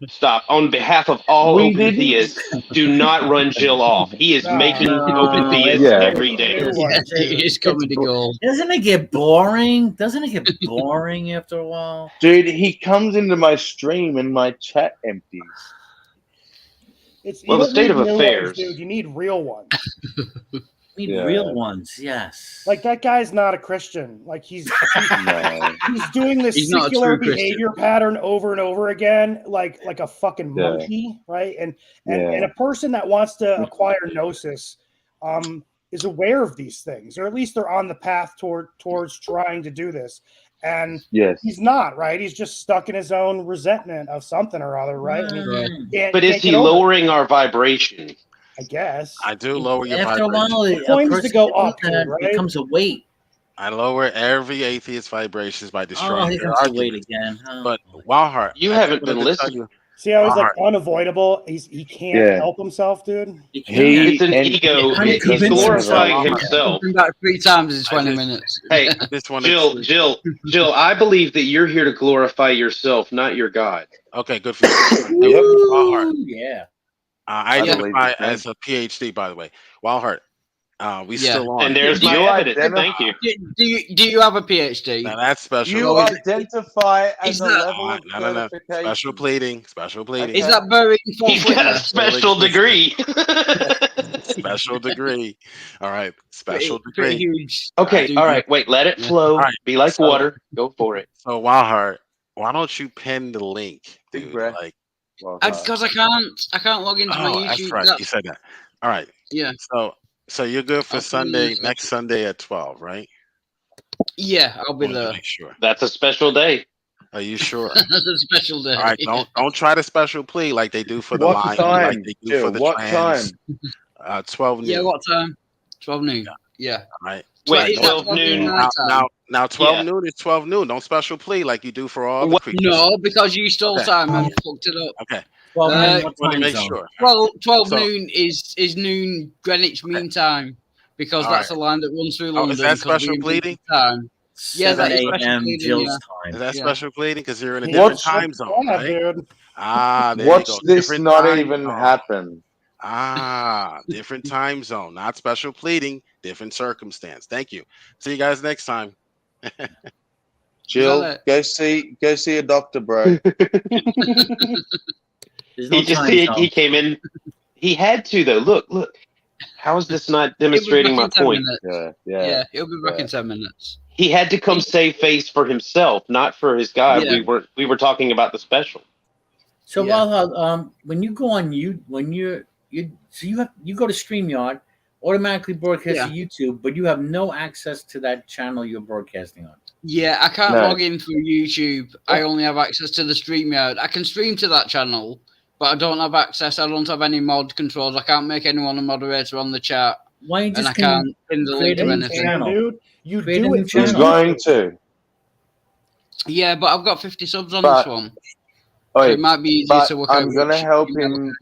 Stop. On behalf of all We open didn't- theists, do not run Jill off. He is making open theists Yeah. every day. Yeah, it's comedy gold. Doesn't it get boring? Doesn't it get boring after a while? Dude, he comes into my stream and my chat empties. It's, you Well, the don't state need of new affairs. ones, dude. You need real ones. Need Yeah. real ones, yes. Like that guy's not a Christian. Like he's No. he's doing this He's not a secular true Christian. behavior pattern over and over again, like a fucking Yeah. monkey, right? And Yeah. a person that wants to acquire gnosis is aware of these things, or at least they're on the path towards trying to do this. And Yes. he's not, right? He's just stuck in his own resentment of something or other, right? And he But can't is he get over it, lowering our vibration? I guess. I do lower your After a vibration. while, The point is to go up, that dude, right? becomes a weight. I lower every atheist vibrations by Oh, destroying he their comes to weight arguments. again. Oh, But boy. Wildheart, You I haven't just been wanted to tell listening. you- See how he's like Alright. unavoidable? He can't Yeah. help himself, dude. He He- can't. It's an and- ego. and He's convince glorifying himself. himself. Come back 3 times in 20 just- minutes. Hey, I just wanted to- Jill, I believe that you're here to glorify yourself, not your God. Okay, good for you. Yep. Wildheart, Yeah. I believe identify it, man. as a PhD, by the way. Wildheart, we Yeah. still on. And there's You my evidence. identify- Thank you. Do you have a PhD? Now that's special. You is- identify as is a that- level of No. certification. Special pleading. Special pleading. Is that burying false He's got a witness? special degree. Special degree. All right. Special Pretty degree. huge. Okay, Dude, all right. Wait, let it Yeah. flow. All right, Be like so- water. Go for it. So Wildheart, why don't you pin the link, Big dude? breath. Like, Well, Because I can't log into my oh, YouTube. that's right. That- You said that. All right. yeah, So you're good for I'll put it in Sunday, the next Sunday at 12, right? yeah, I'll be Wanted to there. make sure. That's a special day. Are you sure? That's a special day. All right. Don't try to special plea like they do for the what line, time? like they do Jill, for the what trans. time? 12 noon. Yeah, what time? 12 noon. Yeah. All right. Wait, Is that 12 noon. my time? Now 12 Yeah. noon is 12 noon. Don't special plea like you do for all the What- creatures. No, because you stole Okay. time and fucked it up. Okay. Well, Uh, what Want to time make zone? sure. Well, 12 So- noon is noon Greenwich Mean Time because All that's right. the line that runs through Oh, London. is that 'cause we special invented pleading? Time. Yeah, 7 that is special a.m. pleading, Jill's yeah. time. Is that Yeah. special pleading? Because you're in a What's different time zone, Yeah, right? dude. Ah, there Watch you go. this Different not time even zone. happen. Ah, different time zone, not special pleading, different circumstance. Thank you. See you guys next time. Jill, it? go see a doctor, bro. There's no He just time he, zone. he came in. He had to though. Look. How is this not demonstrating my It'll be back in 10 point? minutes. Yeah, Yeah, he'll be back Yeah. in 10 minutes. He had to come save face for himself, not for his God. Yeah. We were talking about the special. So Yeah. while when you go on you go to StreamYard, automatically broadcast Yeah. to YouTube, but you have no access to that channel you're broadcasting on. Yeah, I can't No. log in through YouTube. I only have access to the StreamYard. I can stream to that channel, but I don't have access. I don't have any mod controls. I can't make anyone a moderator on the chat, Why you and just I can't pin the link create to a anything. channel. Dude, you Create a do new it. He's channel. going to. Yeah, but I've got 50 subs on But- this one. So Wait, it might be easier but to work I'm out gonna which help email- him.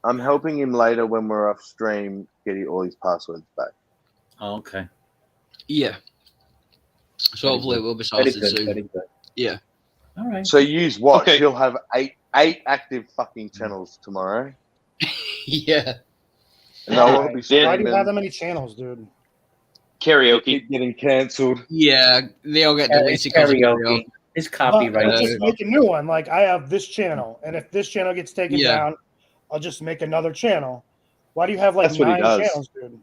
I'm helping him later when we're off stream, getting all his passwords back. Oh, okay. Yeah. So hopefully it will be Very sorted good. soon. Very good. Yeah. All right. So use watch. Okay. He'll have eight active fucking channels tomorrow, Yeah. and they'll all Why be do streaming. you have that many channels, dude? Karaoke. Keep getting cancelled. Yeah, they all get It's deleted because of karaoke. It's copyright. I'll just make a new one. Like I have this channel, and if this channel gets taken Yeah. down, I'll just make another channel. Why do you have like That's what he 9 does. channels, dude?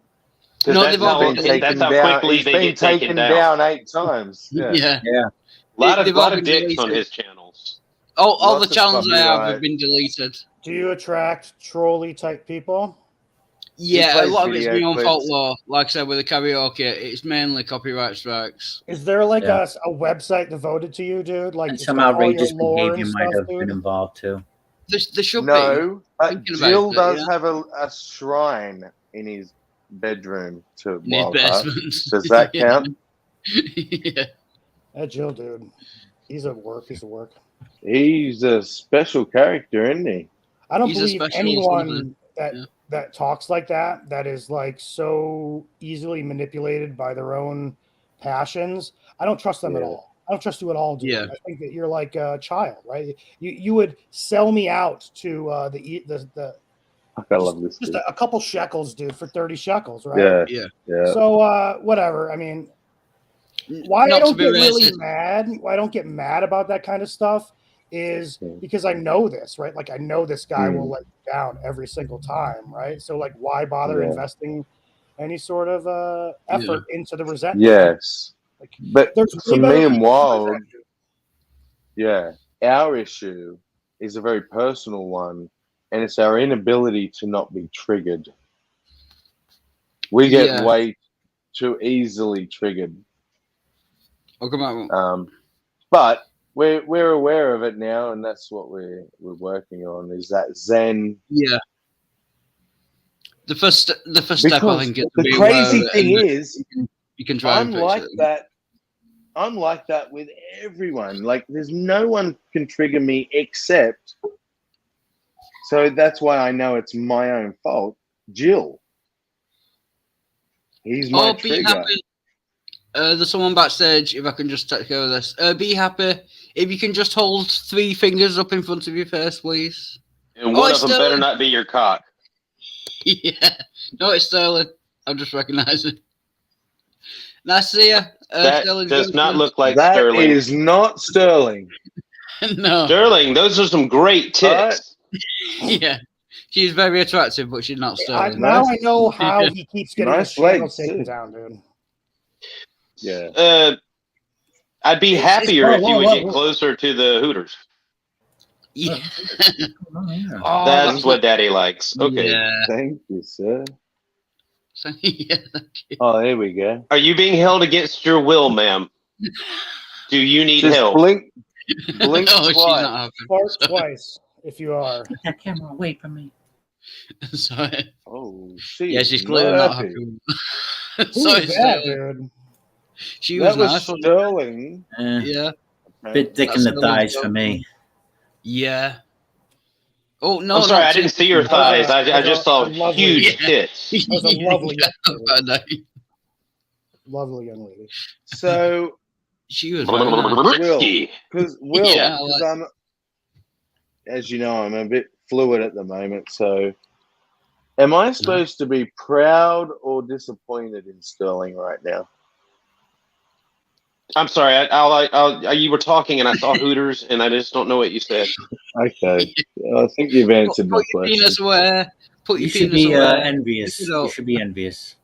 'Cause No, that's they've all how, been that's how quickly he's they been get taken down. 8 times. Yeah. Yeah. A lot They've of all lot of been dicks on deleted. his channels. All Lots the of channels I have copyright. have been deleted. Do you attract trolley type people? Yeah, a plays lot of it's video my own clips. fault law. Like I said with the karaoke, it's mainly copyright strikes. Is there like Yeah. a website devoted to you, dude? Like And it's some got all your outrageous lore behavior and might stuff, have dude? been involved too. There should be. No, but Thinking about Jill it, does yeah. have a shrine in his bedroom to In his Wildheart. basement. Does that Yeah. count? Yeah. That Jill, dude. He's a piece of work. He's a special character, isn't he? I don't He's a believe special anyone something. that Yeah. that talks like that is like so easily manipulated by their own passions. I don't trust them at Yeah. all. I don't trust you at all, dude. Yeah. I think that you're like a child, right? You would sell me out to the I love this. just Dude. a couple shekels, dude, for 30 shekels, right? Yeah, Yeah. yeah. So whatever. I mean, why Not I to don't be get really racist. mad, why I don't get mad about that kind of stuff is because I know this, right? Like I know this guy will let you down every single time, right? So like why bother Yeah. investing any sort of effort into the resentment? Yes. Like, But there's for way better me and people to Wild, resent, dude. yeah, our issue is a very personal one, and it's our inability to not be triggered. We get Yeah. way too easily triggered. Oh, come on. But we're aware of it now, and that's what we're working on. Is that Zen? Yeah. The first step, I Because think, is to the be crazy aware thing and is, you can try I'm and fix like it. that. I'm like that with everyone. Like, there's no one can trigger me except. So that's why I know it's my own fault. Jill. He's my Oh, be trigger. happy. There's someone backstage. If I can just take care of this. Be happy. If you can just hold 3 fingers up in front of your face, please. And one it's of them better Sterling. not be your cock. Yeah. No, it's Sterling. I'll just recognise it. Nice to see you. That Sterling's does not girlfriend. look like That Sterling. is not Sterling. No. Sterling, those are some great tits. Yeah. She's very attractive, but she's not Sterling. Now I know how he keeps getting Nice his channel legs, taken too. down, dude. Yeah. I'd be It's- happier whoa, if you whoa, would whoa, get whoa. closer to the Hooters. Yeah. Oh, yeah. Oh, That's what Daddy likes. Okay. Yeah. Thank you, sir. Yeah, thank you. Oh, there we go. Are you being held against your will, ma'am? Do you need Just help? blink twice. She's not happy. Fart twice if you are. Put that camera away from me. Sorry. Oh, she Yeah, is she's clearly not happy. Who Sorry, is that, Sterling. dude? She That was was nice. wasn't Sterling. she? Yeah. Bit thick in That's the the thighs one. for me. Yeah. Oh no! I'm sorry, not I didn't too- see your thighs. I just saw lovely- huge Yeah. tits. That was a lovely, I know. lovely young lady. So, She was very nice. Risky. because Yeah, I like- I'm, as you know, I'm a bit fluid at the moment. So, am I supposed to be proud or disappointed in Sterling right now? I'm sorry. You were talking and I saw Hooters and I just don't know what you said. Okay, I think you've answered my Put your question. penis away. Put You your should penis be away. envious. You know. You should be envious.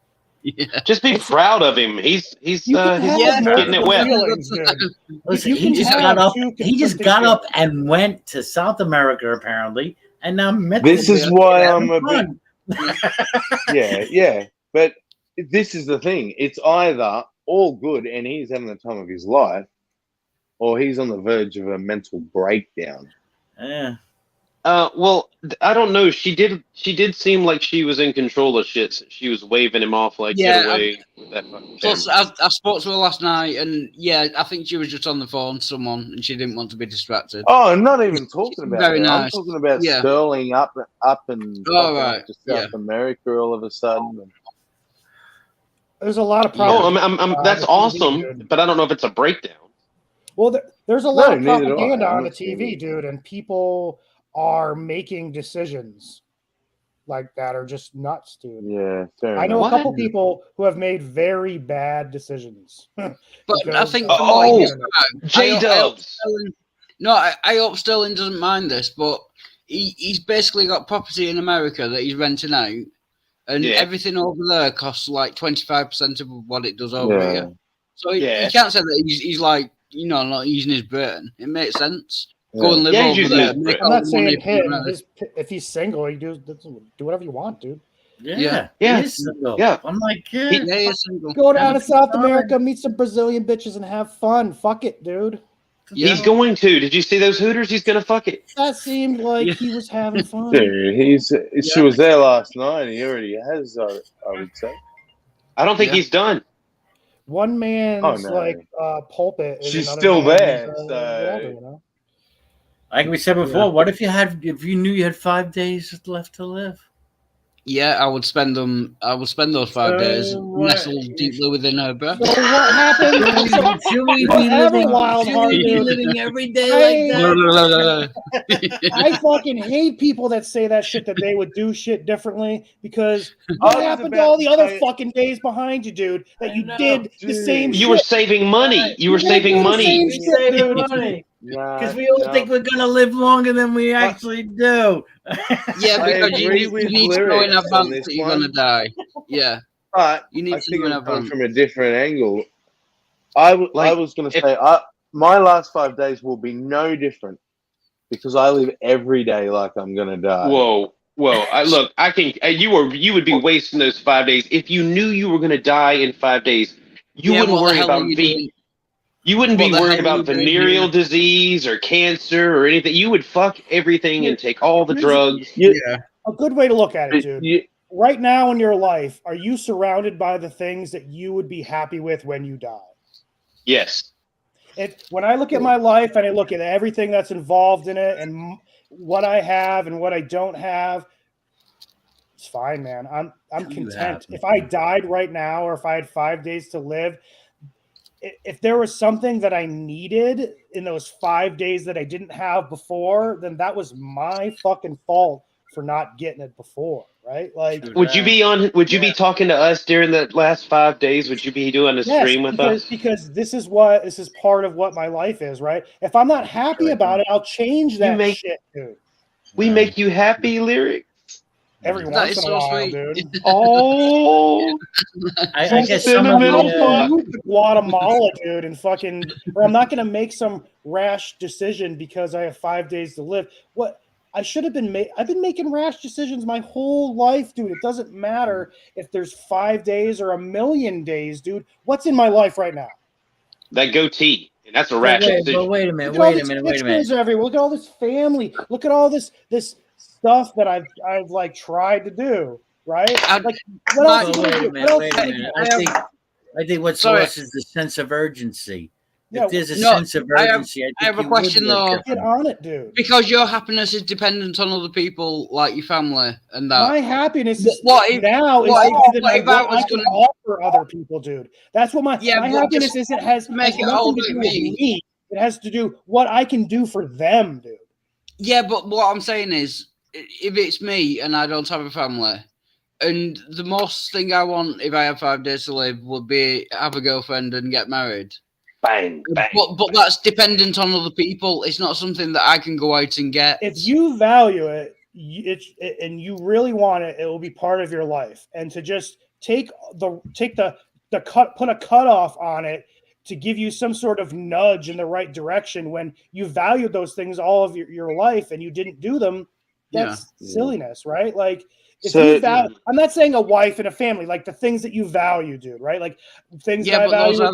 Yeah. Just be proud of him. He's You can have yeah, getting it multiple wet. feelings, dude. Listen, You he can just have got up. two He just conflicting got up feelings. and went to South America apparently, and now met This this is guy why having I'm a bit. Yeah. But this is the thing. It's either all good and he's having the time of his life, or he's on the verge of a mental breakdown. Yeah. well, I don't know. She did seem like she was in control of shit. Since she was waving him off like Yeah, get away with that fucking Plus, camera. I spoke to her last night, and yeah, I think she was just on the phone to someone, and she didn't want to be distracted. Oh, I'm not even talking about very that. I'm nice. talking about Yeah. Sterling up and Oh, fucking right. up to South America all of a sudden. There's a lot of Oh, problems. that's on the TV, awesome, dude. but I don't know if it's a breakdown. Well, there's a lot of neither do I. propaganda on I'm the not TV, saying- dude, and people are making decisions like that are just nuts, dude. Yeah, fair I know enough. a couple people who have made very bad decisions. But I Because think of from what Oh, you described, J-Dubs. I hope Sterling doesn't mind this, but he's basically got property in America that he's renting out, and Yeah. everything over there costs like 25% of what it does over Yeah. here. So Yeah. you can't say that he's like, not using his brain. It makes sense. Yeah. Go and live Yeah, he's over using there. his make brain. I'm all not the money saying from him. there. If he's single, you do whatever you want, dude. Yeah. Yeah. He is single. Yeah. I'm like, yeah. Yeah, he's single. Go down to Have a South good America, meet some Brazilian bitches, and have fun. Fuck it, dude. Yeah. He's going to. Did you see those Hooters? He's gonna fuck it. That seemed like Yeah. he was having fun. Dude, she was there last night. He already has, I would say. I don't think Yeah. he's done. One man's no. like pulpit. Is She's another still man's, there, so- whatever, you know? Like we said before, what if you knew you had 5 days left to live? Yeah, I would spend them. I would spend those 5 days nestled deeply within her breast. So what happened? Should we be Whatever, living? Wild Should Heart, we be dude. living every day like that? I fucking hate people that say that shit, that they would do shit differently, because what happened to all the other fucking days behind you, dude, that you did the same shit? You were saving money. You were saving money. Saving money. Because we all think we're gonna live longer than we actually do. Yeah, because you need to know in advance that you're gonna die. Yeah, but you need I to think know in I'm coming advance. from a different angle. I was going to say, my last 5 days will be no different because I live every day like I'm going to die. Whoa. Look, I can. You would be wasting those 5 days if you knew you were going to die in 5 days. You wouldn't worry about You wouldn't be worried about venereal disease or cancer or anything. You would fuck everything and take all the drugs. Yeah. A good way to look at it, dude. Right now in your life, are you surrounded by the things that you would be happy with when you die? Yes. When I look at my life and I look at everything that's involved in it and what I have and what I don't have, it's fine, man. I'm content. If I died right now, or if I had 5 days to live, if there was something that I needed in those 5 days that I didn't have before, then that was my fucking fault for not getting it before, right? Like, would you be talking to us during the last 5 days? Would you be doing a stream with us? Because this is part of what my life is, right? If I'm not happy about it, I'll change that shit, dude. We make you happy, Lyric? Every once in a while, dude. Oh, I guess some of the Guatemala, dude, and fucking, or I'm not gonna make some rash decision because I have 5 days to live. What I should have been I've been making rash decisions my whole life, dude. It doesn't matter if there's 5 days or 1,000,000 days, dude. What's in my life right now? That goatee. And that's a rash decision. But wait a minute. Everywhere. Look at all this family. Look at all this stuff that I've like tried to do, right? Like, what else? Wait a minute. I think what's lost is the sense of urgency. If there's a sense of urgency, I have a question though. Get on it, dude. Because your happiness is dependent on other people, like your family and that. My happiness is what if I can offer other people, dude. That's what my happiness is. It has nothing to do with me. It has to do what I can do for them, dude. Yeah, but what I'm saying is, if it's me and I don't have a family, and the most thing I want if I have 5 days to live would be have a girlfriend and get married. Bang, bang. But that's dependent on other people. It's not something that I can go out and get. If you value it, and you really want it, it will be part of your life. And to just put a cutoff on it to give you some sort of nudge in the right direction when you valued those things all of your life and you didn't do them, that's silliness, right? Like, if you value, I'm not saying a wife and a family, like the things that you value, dude, right? Like things that I value are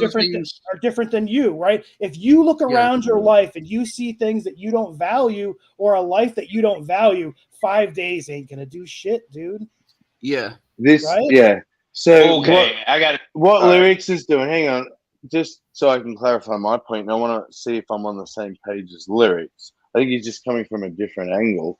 different than you, right? If you look around your life and you see things that you don't value or a life that you don't value, 5 days ain't gonna do shit, dude. Yeah. So I got it. What Lyrics is doing? Hang on, just so I can clarify my point. And I want to see if I'm on the same page as Lyrics. I think he's just coming from a different angle.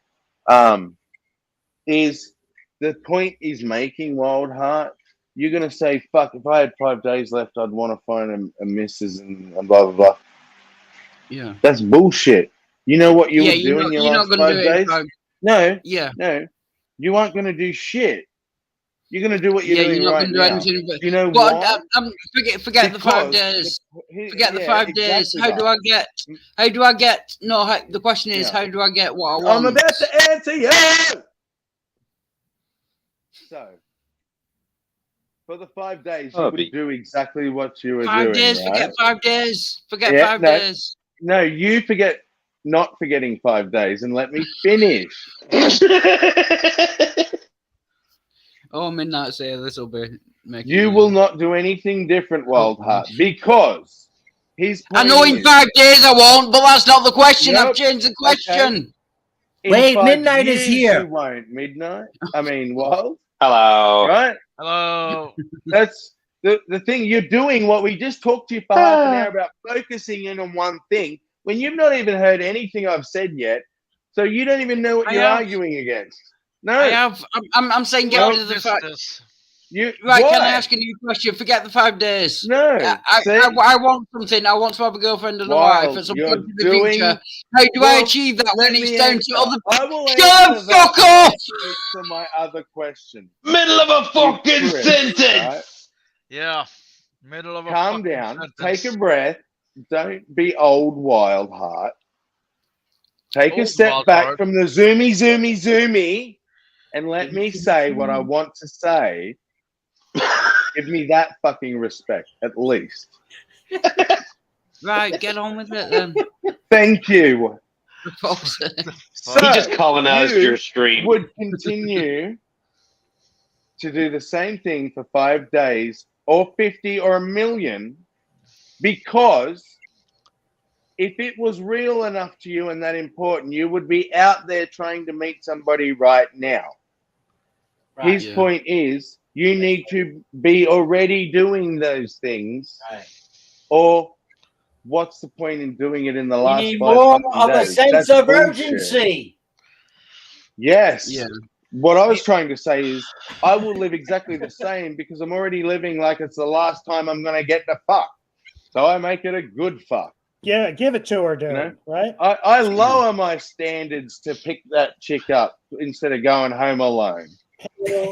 Is the point he's making, Wild Heart? You're gonna say, "Fuck! If I had 5 days left, I'd want to find a missus and blah blah blah." Yeah, that's bullshit. You know what you would do in your last 5 days? No, you aren't gonna do shit. You're gonna do what you're doing right now. You know what? Forget the 5 days. Forget the 5 days. How do I get? No, the question is, how do I get what I want? I'm about to answer you. So, for the 5 days, you would do exactly what you were doing. 5 days, right? forget 5 days. Forget 5 days. No, you forget not forgetting 5 days and let me finish. Midnight say this will be making. You will not do anything different, Wild Heart, because I know in 5 days I won't, but that's not the question. I've changed the question. Okay. Wait, Midnight is here. You won't. Midnight? I mean, Wild? Hello. Right? Hello. That's the thing. You're doing what we just talked to you for half an hour about, focusing in on one thing when you've not even heard anything I've said yet. So you don't even know what you're arguing against. No, I have. I'm saying get rid of the fact. You Right? why? Can I ask a new question? Forget the 5 days. No, I want something. I want to have a girlfriend and a wife at some point in the future. How do I achieve that when it's down to other? I will Shut answer fuck that off! to my other question. Middle of a fucking Chris, sentence. right? Yeah. Middle of a Calm fucking down. sentence. Take a breath. Don't be old wild heart. Take a Old step wild back heart. from the zoomy, and let me say what I want to say. Give me that fucking respect, at least. Right, get on with it then. Thank you. So He just colonized you your stream. would continue to do the same thing for 5 days or 50 or 1,000,000 because if it was real enough to you and that important, you would be out there trying to meet somebody right now. Right. His point is you need to be already doing those things, Right. or what's the point in doing it in the You last need 5 more fucking of a days? sense That's of bullshit. urgency. Yes. Yeah. What I was trying to say is I will live exactly the same because I'm already living like it's the last time I'm going to get to fuck. So I make it a good fuck. Yeah, give it to her, dude. You know? Right? I lower my standards to pick that chick up instead of going home alone.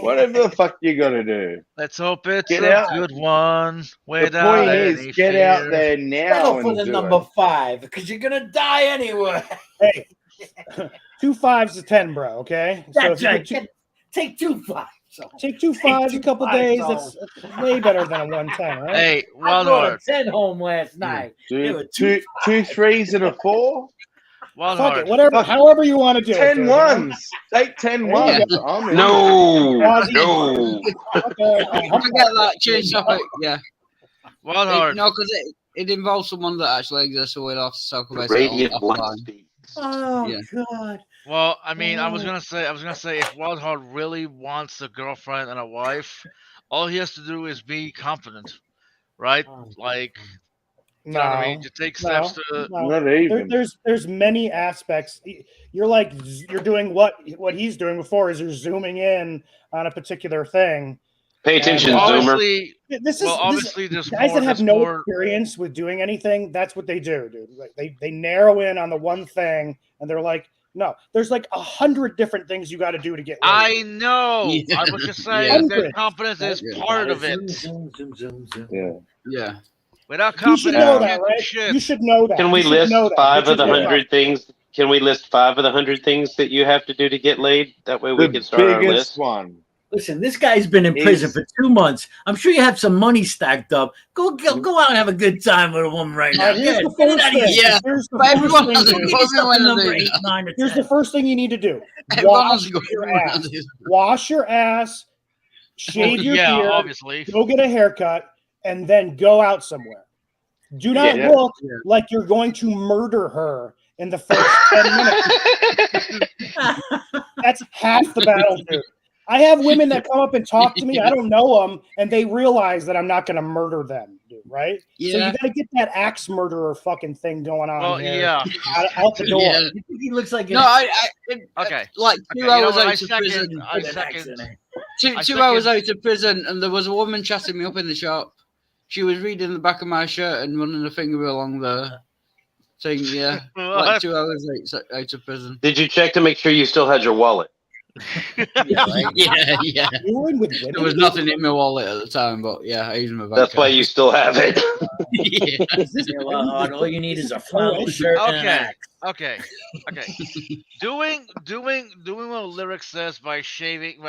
Whatever the fuck you got to do. Let's hope it's Get a out. good one. The Without point any is, get fear. out there now Settle for and the do number it. 5 because you're gonna die anyway. Hey, 2 5s is 10, bro. Okay. That's if you right. get Take 2 5s. take 2 5s a couple 5s days. home. That's way better than a 110, right? Hey, I Wild brought Heart. a 10 home last night. There were Two 3s and a 4. Wild Fuck Heart. it, whatever, however you want to do 10 it. ones. Take 10 There you ones. I'm in. No, Quasi- no. Okay, Forget that. Change topic. Yeah. Wild Heart. No, because it involves someone that actually exists, so we'll have to talk about it Radiant offline. light speed. Oh Yeah. God. Well, I mean, I was gonna say, if Wild Heart really wants a girlfriend and a wife, all he has to do is be confident, right? Like, you know what I mean? No, To take steps to. no. Not even. There's many aspects. You're doing what he's doing before is you're zooming in on a particular thing. Pay attention, And Zoomer. Obviously, This obviously, there's guys more. that have There's no more. experience with doing anything. That's what they do, dude. Like they narrow in on the one thing, and they're like, no, there's like 100 different things you got to do to get. I know. Yeah. I was just saying Yeah. that confidence is Yeah. part of it. Zoom, zoom, zoom, zoom. Yeah. Yeah. Without You should confidence, know you that, can't do right? shit. You should know that. Can we You should list know that. 5 of Get the your shit 100 things? Can we list 5 of the 100 things that you have to do to get laid? That way we The can start our biggest list. one. Listen, this guy's been in prison Is- for 2 months. I'm sure you have some money stacked up. Go out and have a good time with a woman right All now. right, here's Yeah, the get it first out of your thing. Yeah. Here's the But first everyone thing, has a dude. Give yourself a Everyone number knows 8, 9, or 10. Here's the first thing you need to do. Everyone's Wash your ass. going. Wash your ass. Shave your yeah, beard. obviously. Go get a haircut, and then go out somewhere. Do not Yeah. look Yeah. like you're going to murder her in the first 10 minutes. That's half the battle, dude. I have women that come up and talk to me. I don't know them, and they realize that I'm not going to murder them, dude. Right? So you Yeah. got to get that axe murderer fucking thing going on Well, here. yeah. Out the door. Yeah. You think he looks like No, Okay. like Okay, 2 you know hours what? out of prison. I second. Two I hours second- out of prison, and there was a woman chatting me up in the shop. She was reading the back of my shirt and running a finger along the thing. Yeah, like What? 2 hours out of prison. Did you check to make sure you still had your wallet? Yeah, yeah. You were in with women? There was nothing in my wallet at the time, but yeah, I used my bank That's why card. you still have it. Yeah. Yeah, well, all you need is a flannel shirt and an Okay. axe. Okay. doing what lyrics says by shaving,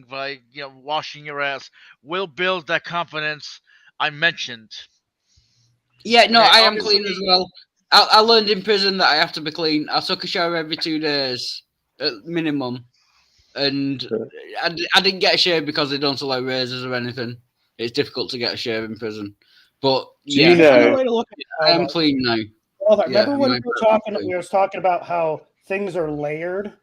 by washing your ass will build that confidence I mentioned. Yeah, no, Okay, I am obviously- clean as well. I learned in prison that I have to be clean. I took a shower every 2 days at minimum, and I didn't get a shave because they don't allow razors or anything. It's difficult to get a shave in prison, but yeah, you know- Another way to look at I am clean now. Well, Yeah, remember when my we were talking about how things are layered,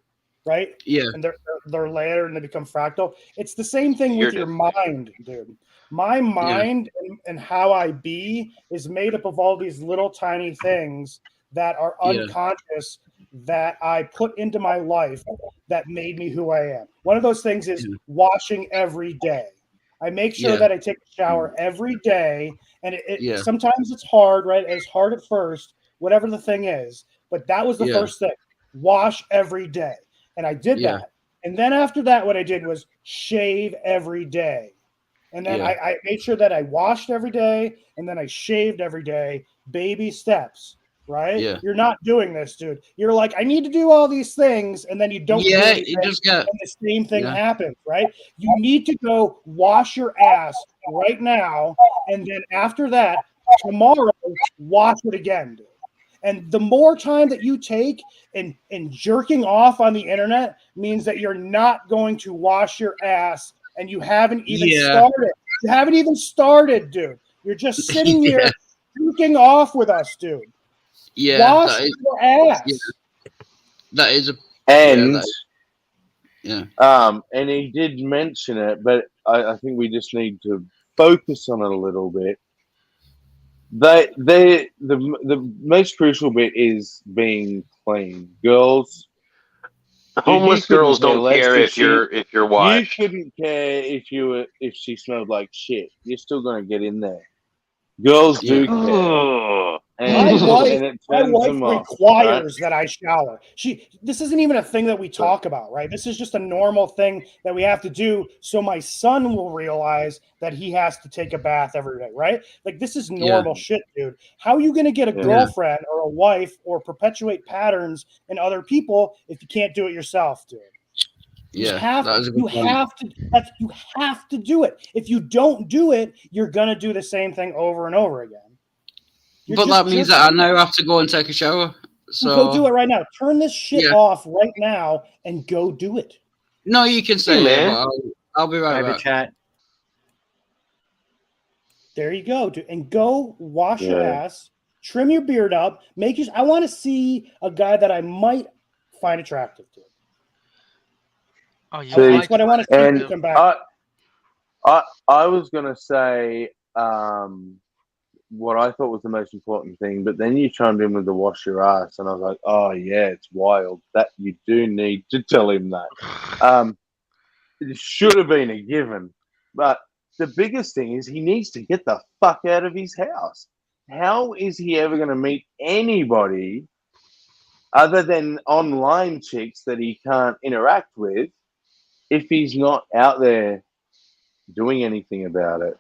right? Yeah, And they're layered and they become fractal. It's the same thing with You're your mind, dude. My mind and how I be is made up of all these little tiny things that are Yeah. unconscious that I put into my life that made me who I am. One of those things is washing every day. I make sure that I take a shower every day, and sometimes it's hard, right? It's hard at first, whatever the thing is. But that was the first thing: wash every day, and I did that. And then after that, what I did was shave every day. And then I made sure that I washed every day, and then I shaved every day. Baby steps, right? Yeah. You're not doing this, dude. You're like, I need to do all these things, and then you don't do anything, and the same thing happens, right? You need to go wash your ass right now, and then after that, tomorrow, wash it again, dude. And the more time that you take in jerking off on the internet means that you're not going to wash your ass, and you haven't even started. You haven't even started, dude. You're just sitting here jerking off with us, dude. Yeah, wash your ass. That is a and and he did mention it, but I think we just need to focus on it a little bit. The most crucial bit is being clean. Girls, homeless girls don't care if you're washed. You couldn't care if she smelled like shit. You're still gonna get in there. Girls do care. My wife requires right? that I shower. This isn't even a thing that we talk about, right? This is just a normal thing that we have to do so my son will realize that he has to take a bath every day, right? Like, this is normal shit, dude. How are you going to get a girlfriend or a wife or perpetuate patterns in other people if you can't do it yourself, dude? You have to do it. If you don't do it, you're going to do the same thing over and over again. But that means that I now have to go and take a shower. So go do it right now. Turn this shit off right now and go do it. No, you can say it, but I'll be right back. Chat. There you go, dude. And go wash your ass, trim your beard up, I want to see a guy that I might find attractive to. Oh, that's what I want to see. Come back. I was gonna say what I thought was the most important thing, but then you chimed in with the wash your ass, and I was like, oh yeah, it's wild. That you do need to tell him that. It should have been a given, but the biggest thing is he needs to get the fuck out of his house. How is he ever going to meet anybody other than online chicks that he can't interact with if he's not out there doing anything about it?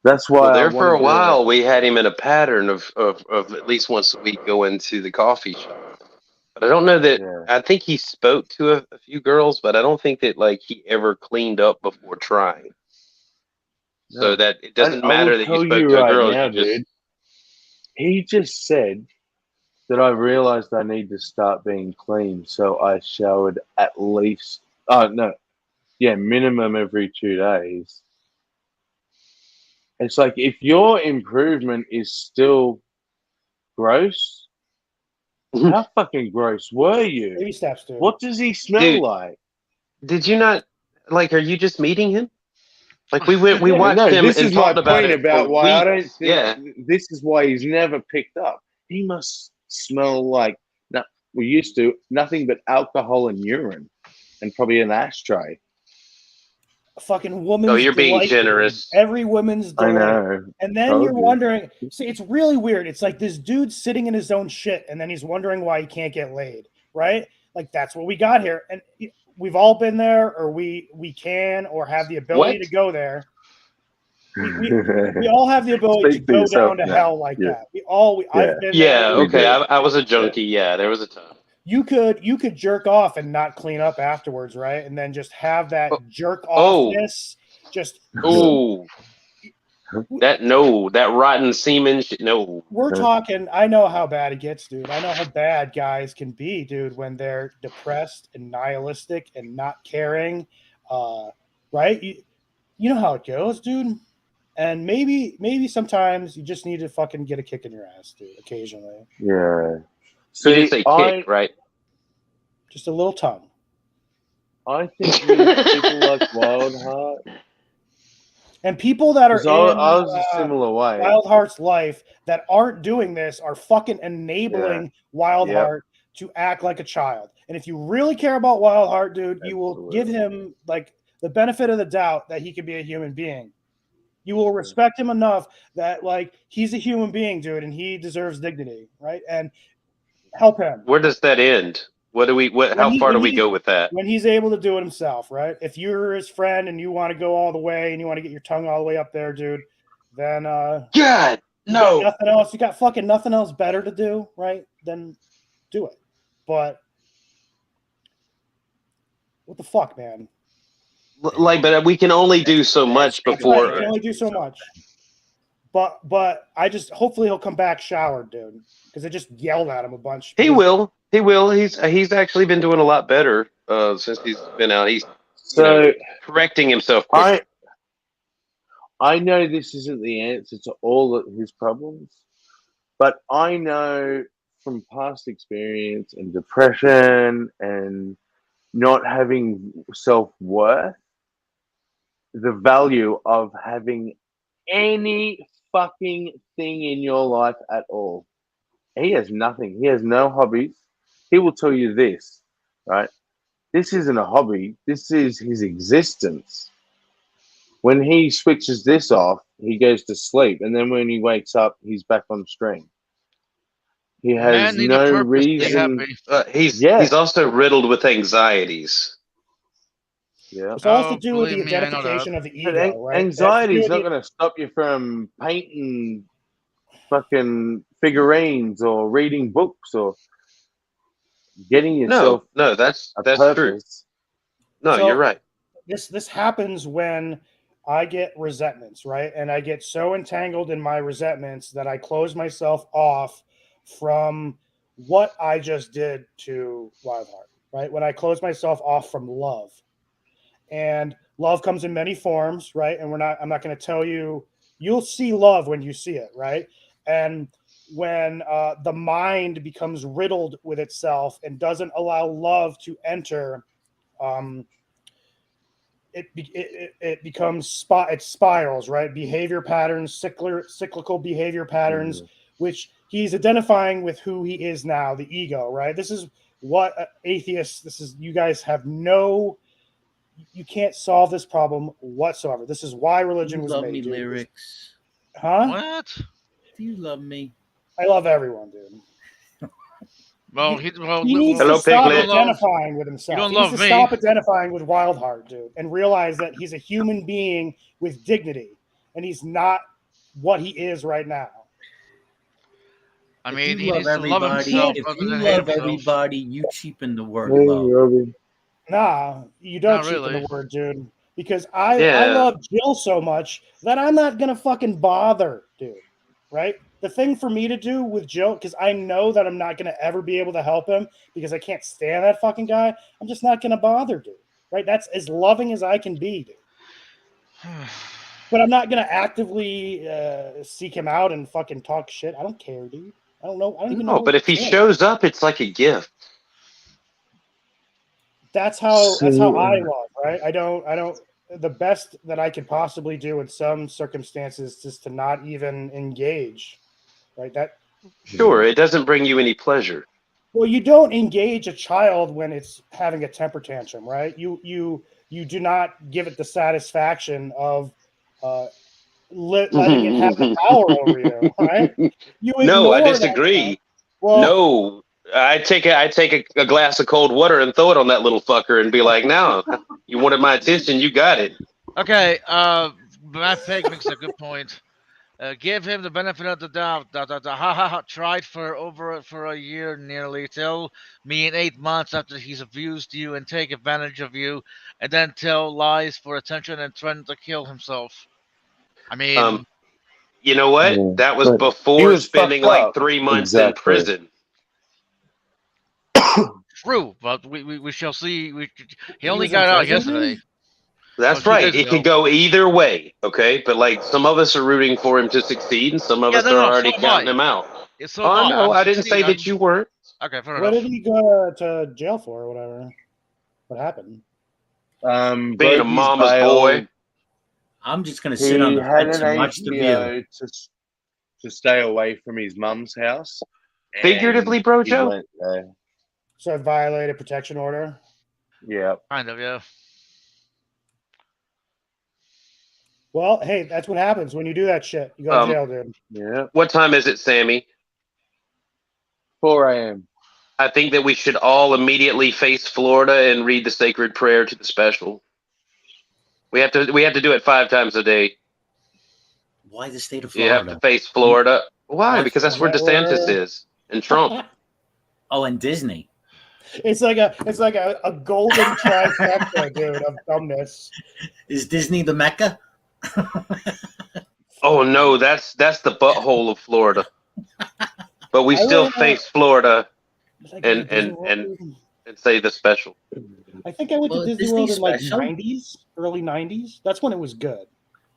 That's why for a while we had him in a pattern of at least once a week go into the coffee shop. But I don't know that I think he spoke to a few girls, but I don't think that like he ever cleaned up before trying. No. So that it doesn't matter that you spoke to a girl. Now, dude, he just said that I realized I need to start being clean, so I showered at least minimum every 2 days. It's like, if your improvement is still gross, how fucking gross were you? Baby steps, dude. What does he smell like? Did you not, like, are you just meeting him? Like, we watched him this and is my talked about point it about why I don't think, yeah. This is why he's never picked up. He must smell like, we used to, nothing but alcohol and urine and probably an ashtray. A fucking woman's you're being delight, generous. Every woman's delight. I know. And then you're wondering, see, it's really weird. It's like this dude sitting in his own shit, and then he's wondering why he can't get laid, right? Like, that's what we got here. And we've all been there, or we can, or have the ability to go there. We all have the ability to go down to hell like that. I've been there. Okay. I was a junkie. Yeah, there was a time. You could jerk off and not clean up afterwards, right? And then just have that jerk offness. That rotten semen shit. No. We're talking. I know how bad it gets, dude. I know how bad guys can be, dude, when they're depressed and nihilistic and not caring. Right? You know how it goes, dude. And maybe sometimes you just need to fucking get a kick in your ass, dude. Occasionally. Yeah. So you say kick, right? Just a little tongue. I think people like Wildheart. And people that are 'Cause in I was a similar way. Wildheart's life that aren't doing this are fucking enabling Wildheart to act like a child. And if you really care about Wildheart, dude, you will give him like the benefit of the doubt that he could be a human being. You will respect him enough that like he's a human being, dude, and he deserves dignity, right? And help him. Where does that end? How far do we go with that? When he's able to do it himself, right? If you're his friend and you want to go all the way and you want to get your tongue all the way up there, dude, then God, no. nothing else. You got fucking nothing else better to do, right? Then do it. But what the fuck, man? But we can only do so much before. We can only do so much. But I just hopefully he'll come back showered, dude, because I just yelled at him a bunch. He will. He will. He's actually been doing a lot better since he's been out. He's correcting himself quick. I know this isn't the answer to all of his problems, but I know from past experience and depression and not having self-worth, the value of having any fucking thing in your life at all. He has nothing. He has no hobbies. He will tell you this, right? This isn't a hobby. This is his existence. When he switches this off, he goes to sleep. And then when he wakes up, he's back on stream. He has no reason. He's also riddled with anxieties. Yeah. It's all to do with the identification of the ego, right? Anxiety is not going to stop you from painting fucking figurines or reading books or getting yourself. No, that's true. No, So, you're right. This happens when I get resentments, right? And I get so entangled in my resentments that I close myself off from what I just did to Wildheart, right? When I close myself off from love. And love comes in many forms, right? And I'm not going to tell you, you'll see love when you see it, right? And when the mind becomes riddled with itself and doesn't allow love to enter, it becomes it spirals, right? Behavior patterns, cyclical behavior patterns, which he's identifying with who he is now, the ego, right? This is what atheists. You guys have you can't solve this problem whatsoever. This is why religion was love made. Me dude. lyrics. Huh? What? Do you love me? I love everyone, dude. Well, he needs to stop identifying with himself. You don't he love needs to me. stop identifying with Wildheart, dude, and realize that he's a human being with dignity, and he's not what he is right now. I mean, he love needs to love everybody. himself. If other you than love himself. everybody, you cheapen the word Hey, love. Robbie. Nah, you don't Not cheapen really. the word, dude. Because I love Jill so much that I'm not gonna fucking bother, dude. Right? The thing for me to do with Jill, because I know that I'm not gonna ever be able to help him because I can't stand that fucking guy. I'm just not gonna bother, dude. Right? That's as loving as I can be, dude. But I'm not gonna actively seek him out and fucking talk shit. I don't care, dude. I don't know. I don't even know. No, but if he shows up, it's like a gift. That's how I love, right? I don't the best that I could possibly do in some circumstances is to not even engage. Right? Sure, it doesn't bring you any pleasure. Well, you don't engage a child when it's having a temper tantrum, right? You do not give it the satisfaction of letting it have the power over you, right? No, I disagree. Well, no, I take a glass of cold water and throw it on that little fucker and be like, "Now, you wanted my attention, you got it." Okay, Matt Peg makes a good point. Give him the benefit of the doubt. Tried for a year nearly. Tell me in 8 months after he's abused you and take advantage of you, and then tell lies for attention and threaten to kill himself. I mean, you know what? Yeah, that was before spending like 3 months in prison. True, but we shall see. He only got out yesterday. That's right. It could go either way, okay? But like some of us are rooting for him to succeed, and some of us are already counting him out. Oh no, I didn't say that you weren't. Okay, fair what enough. did he go to jail for or whatever? What happened? Being a mama's boy. I'm just gonna He sit on the had fence an and watch the view. HBO to stay away from his mum's house. Figuratively, and bro, he Joe? went there. So it violated protection order. Yeah. Kind of, yeah. Well, hey, that's what happens when you do that shit. You go to jail, dude. Yeah. What time is it, Sammy? 4 a.m. I think that we should all immediately face Florida and read the sacred prayer to the special. We have to do it 5 times a day. Why the state of You Florida? have to face Florida. Why? Why Because that's where DeSantis is and Trump. Oh, and Disney. It's like a golden trifecta, dude, of dumbness. Is Disney the Mecca? Oh no, that's the butthole of Florida. But we I still went, face Florida Like and Disney World. say the special. I think I went Well, to Disney Disney World in like special? '90s, early '90s. That's when it was good.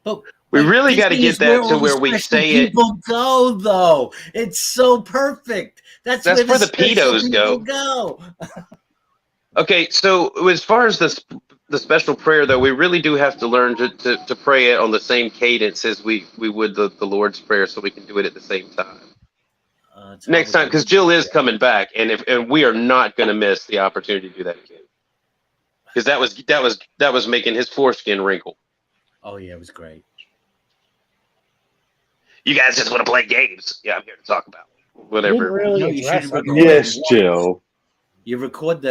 But We really got to Disney get is that to all where the we special say it. people go, though. It's so perfect. That's where the special pedos go. go. Okay, so as far as the special prayer, though, we really do have to learn to pray it on the same cadence as we would the Lord's Prayer, so we can do it at the same time. Next time, because Jill is coming back, and we are not going to miss the opportunity to do that again, because that was making his foreskin wrinkle. Oh yeah, it was great. You guys just want to play games? Yeah, I'm here to talk about whatever. Really No, you should address record it. Yes, it. Jill. You record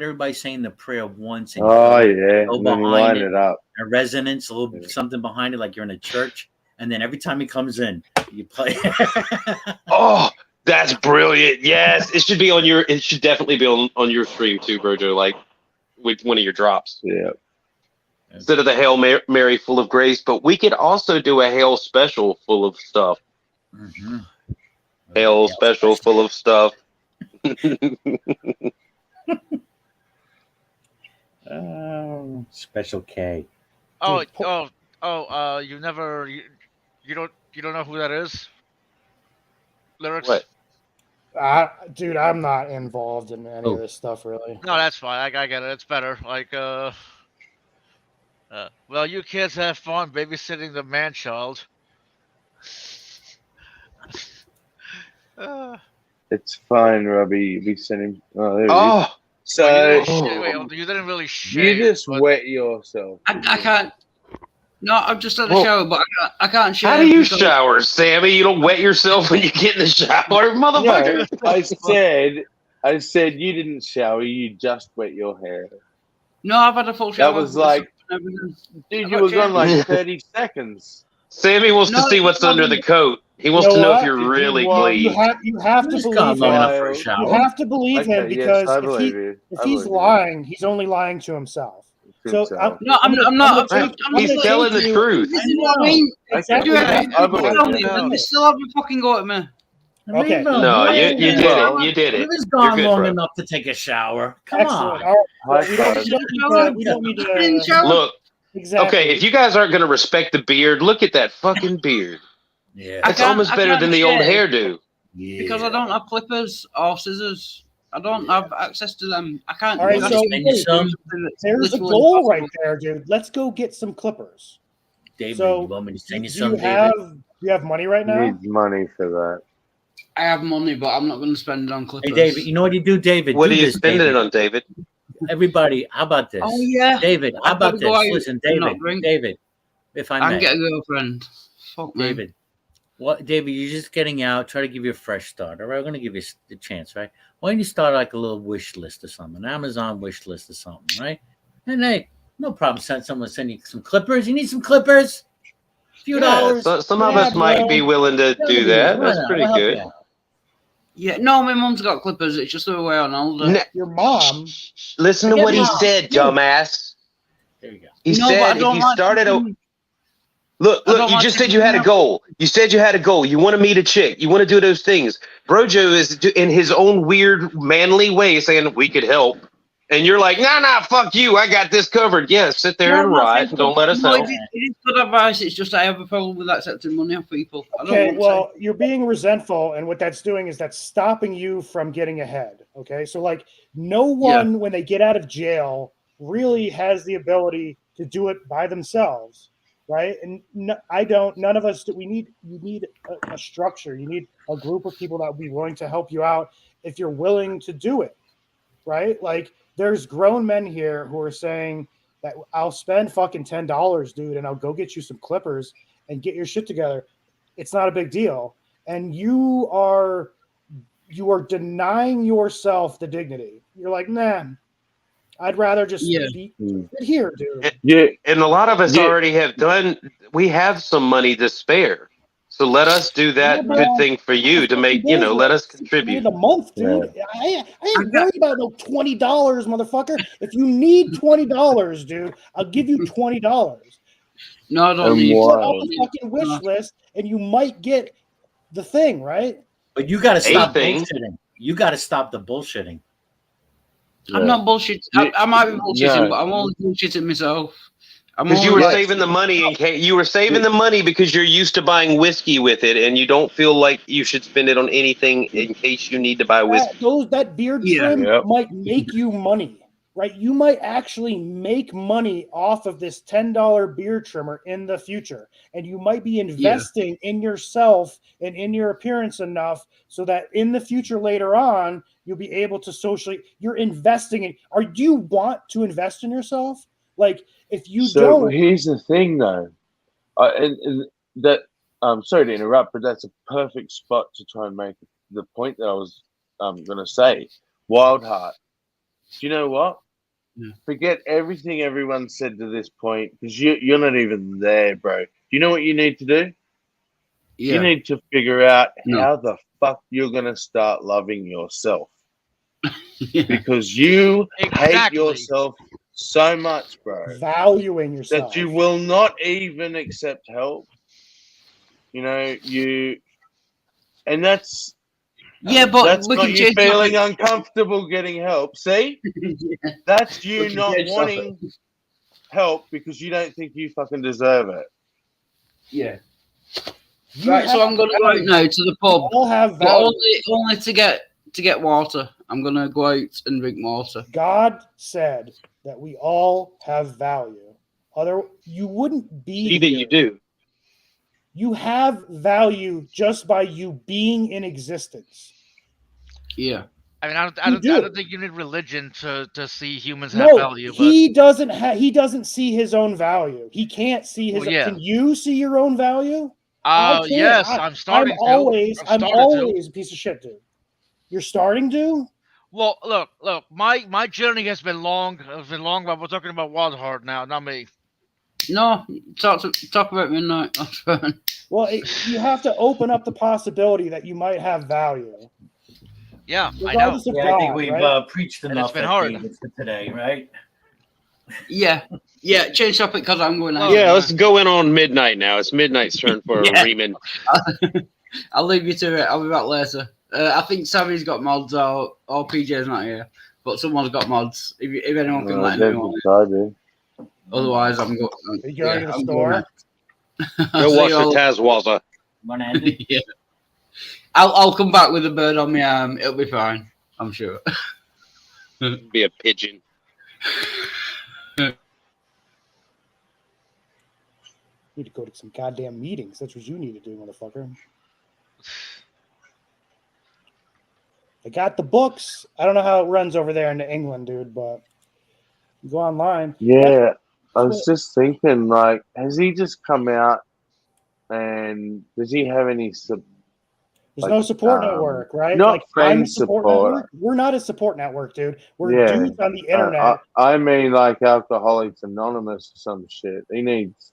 everybody saying the prayer once, and Oh yeah. go And then you behind line it. it up. a resonance, a little Yeah. something behind it, like you're in a church. And then every time he comes in, you play. Oh, that's brilliant! Yes, it should be on your. It should definitely be on your stream too, Brojo. Like with one of your drops. Yeah. Instead of the Hail Mary full of grace, but we could also do a Hail special full of stuff. Mm-hmm. Hail special full of stuff. Special K. You don't know who that is? Lyrics? What? Dude, I'm not involved in any of this stuff really. No, that's fine. I get it. It's better. Like, well, you kids have fun babysitting the man child. It's fine, Robbie. We sent him. Oh, there he is. Oh, So Wait, you didn't really shave. you just but- wet yourself. I can't. No, I've just had a shower, but I can't shave. how do you because- shower, Sammy? You don't wet yourself when you get in the shower, motherfucker. No, I said you didn't shower. You just wet your hair. No, I've had a full shower. That was like, dude, you was on like 30 seconds. Sammy wants to No, see what's no, under the coat. He wants You know to know what? if you're really Well, clean. You have to Who's believe gone long him. enough for a You shower? have to believe him Okay, because yes, I believe you. if I he's believe you. lying, he's only lying to himself. So Himself. No, I'm not. I'm He's gonna telling take the you- truth. This is what I mean. Exactly. You I believe tell me, you. but you still have a fucking go at me. Okay. No, you did it. You did He it. was You're gone good, long bro. enough to take a shower. Come Excellent. on. All right. High We don't, five. we don't need to. In the shower? Look, Exactly. okay, if you guys aren't going to respect the beard, look at that fucking beard. Yeah. It's can't- almost I better can't than the old shave. hairdo. Because I don't have clippers or scissors. I don't have access to them. I can't. All right, do so that. you some- There's a literally goal impossible. right there, dude. Let's go get some clippers. David, So, you want me to send you Do some, you David? have money right now? Needs money for that. I have money, but I'm not going to spend it on clippers. Hey, David, you know what you do, David? What do are you this, spending David. it on, David? Everybody, how about this? Oh yeah, David, how I've about gotta this? go out Listen, and not David, drink. David, if I I may. can get a girlfriend. Fuck me. David, what, David, you're just getting out. Try to give you a fresh start. All right, we're going to give you the chance, right? Why don't you start like a little wish list or something, an Amazon wish list or something, right? And hey, no problem. Someone send you some clippers. You need some clippers? A few dollars. So, some of us might be willing to do that. Why That's not? pretty We'll help good. you out. Yeah, no, my mum's got clippers. It's just the way on older. N- Your mom. Listen to Forget what he mom. said, Dude. dumbass. There you go. He No, but I said if don't you like started a fucking- look, I look. don't You like just said taking you had a out. goal. You said you had a goal. You want to meet a chick. You want to do those things. Brojo is in his own weird, manly way saying we could help, and you're like, nah, fuck you. I got this covered. Yeah, sit there No, and I'm not ride. saying- And don't let us no, help. it is good advice. It's just I have a problem with accepting money off people. I don't Okay, want to. well, you're being resentful, and what that's doing is that's stopping you from getting ahead. Okay, so like no one when they get out of jail really has the ability to do it by themselves. right? And I don't. None of us do. You need a structure. You need a group of people that will be willing to help you out if you're willing to do it, right? Like there's grown men here who are saying that I'll spend fucking $10, dude, and I'll go get you some clippers and get your shit together. It's not a big deal, and you are denying yourself the dignity. You're like, nah, I'd rather just be here, dude. Yeah, and a lot of us already have done. We have some money to spare, so let us do that good thing for you to make. Let us contribute. The month, dude. I ain't worried about no $20, motherfucker. If you need $20, dude, I'll give you $20. No, I don't need put on the fucking wish list, and you might get the thing, right? But you got to stop bullshitting. You got to stop the bullshitting. I'm not bullshitting. I might be bullshitting, but I'm only bullshitting myself. Because you were saving the money in case you were saving the money because you're used to buying whiskey with it, and you don't feel like you should spend it on anything in case you need to buy whiskey. That beard trim might make you money, right? You might actually make money off of this $10 beard trimmer in the future, and you might be investing in yourself and in your appearance enough so that in the future later on you'll be able to socially. You're investing in. Do you want to invest in yourself? Like if you don't. Here's the thing, though, and that I'm sorry to interrupt, but that's a perfect spot to try and make the point that I was going to say. Wildheart. Do you know what? Yeah. Forget everything everyone said to this point because you're not even there, bro. Do you know what you need to do? Yeah. You need to figure out how the fuck you're going to start loving yourself. Because you hate yourself so much, bro. Valuing yourself. That you will not even accept help. And that's... Yeah, but that's not you feeling uncomfortable getting help. See? That's you not wanting help because you don't think you fucking deserve it. Yeah. Right, so I'm going to go out now to the pub. All have value. But only to get water. I'm going to go out and drink water. God said that we all have value. You wouldn't be here. You do. You have value just by you being in existence. Yeah. I mean, I don't think you need religion to see humans have value. But... He doesn't see his own value. He can't see his. Can you see your own value? Yes, I'm starting. I'm always a piece of shit, dude. You're starting to. Well, look. My journey has been long. It's been long, but we're talking about Wildheart now, not me. No, talk about midnight. That's fine. Well, you have to open up the possibility that you might have value. Yeah, I know. I think we've preached enough. It's been hard for today, right? Yeah. Change topic because I'm going out. Yeah, let's go in on midnight now. It's midnight's turn for Riemann. I'll leave you to it. I'll be back later. I think Sammy's got mods or PJ's not here, but someone's got mods. If anyone can let me know. Otherwise, I'm going. You going to the store? Go watch the Tazwaza. Yeah. I'll come back with a bird on my arm. It'll be fine. I'm sure. Be a pigeon. Need to go to some goddamn meetings. That's what you need to do, motherfucker. They got the books. I don't know how it runs over there in England, dude, but you go online. Yeah, I was just thinking, like, has he just come out and does he have any There's no support network, right? Not like friend support. Network. We're not a support network, dude. We're dudes on the internet. I mean, like Alcoholics Anonymous or some shit. He needs,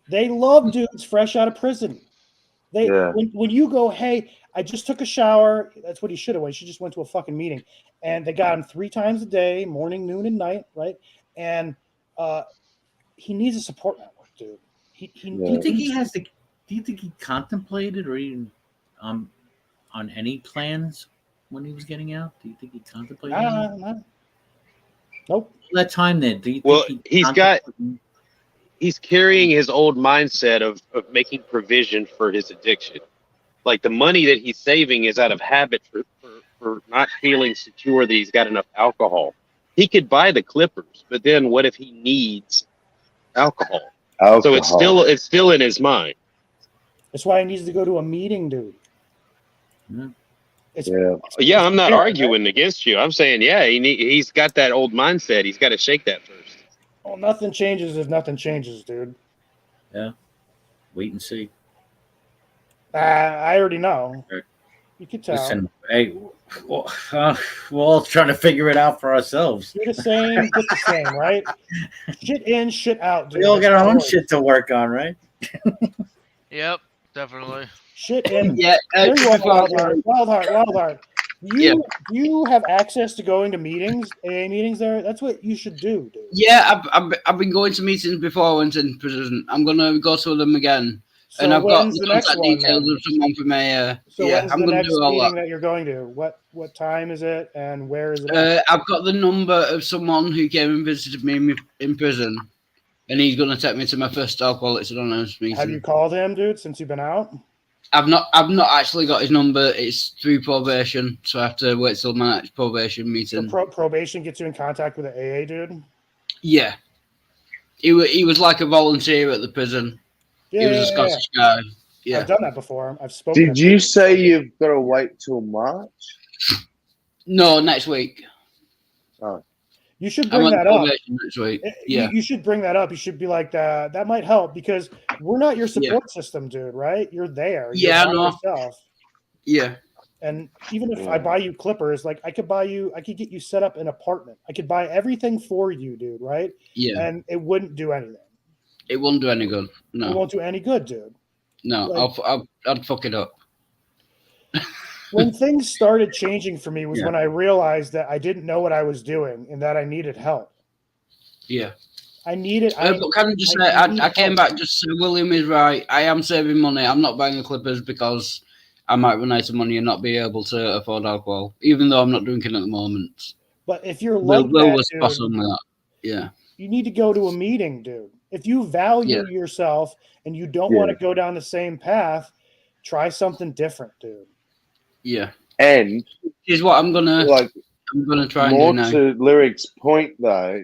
They love dudes fresh out of prison. When you go, hey, I just took a shower. That's what he should have. He should just went to a fucking meeting, and they got him 3 times a day, morning, noon, and night, right? And he needs a support network, dude. Do you think he has the? Do you think he contemplated or even on any plans when he was getting out? Do you think he contemplated? Nope. That time then. Do you think he's carrying his old mindset of making provision for his addiction. Like the money that he's saving is out of habit for not feeling secure that he's got enough alcohol. He could buy the Clippers, but then what if he needs alcohol? Alcohol. So it's still in his mind. That's why he needs to go to a meeting, dude. It's, Yeah, I'm not arguing against you. I'm saying, yeah, he's got that old mindset. He's got to shake that first. well, nothing changes if nothing changes, dude. Yeah. Wait and see. I already know. You can tell. Listen, hey, we're all trying to figure it out for ourselves. You're the same, get the same, right? Shit in, shit out, dude. We all got our own That's shit to work on, right? Yep, definitely. Shit in. Yeah, There you are, Wildheart. You have access to going to meetings, AA meetings there. That's what you should do, dude. Yeah, I've been going to meetings before I went in prison. I'm gonna go to them again. So And I've got when's the the next contact one, details then? of someone from a. So Yeah, when's I'm the gonna next do all meeting that. that you're going to? What time is it and where is it? I've got the number of someone who came and visited me in prison, and he's gonna take me to my first Alcoholics Anonymous meeting. Have you called him, dude, since you've been out? I've not actually got his number. It's through probation, so I have to wait till my next probation meeting. So probation gets you in contact with an AA dude? Yeah, he was like a volunteer at the prison. He was a Scottish guy. Yeah, I've done that before. I've spoken. Did you say you've got to wait till March? No, next week. Oh. You should I'm bring on that up. probation next week. Yeah, You should bring that up. You should be like that. That might help because we're not your support system, dude. Right? You're there. You're Yeah, by no. yourself. yeah, And even if I buy you clippers, like I could get you set up an apartment. I could buy everything for you, dude. Right? yeah. And it wouldn't do anything. It won't do any good. It No, won't do any good, dude. no. Like- I'd fuck it up. When things started changing for me was Yeah. when I realized that I didn't know what I was doing and that I needed help. Yeah. I needed. But can I just say, I came back just to say William is right. I am saving money. I'm not buying the Clippers because I might run out of money and not be able to afford alcohol, even though I'm not drinking at the moment. But if you're like Will that, was dude, awesome with that. Yeah. you need to go to a meeting, dude. If you value yourself and you don't want to go down the same path, try something different, dude. Yeah. And here's what I'm gonna try and more do now. to Lyric's point though,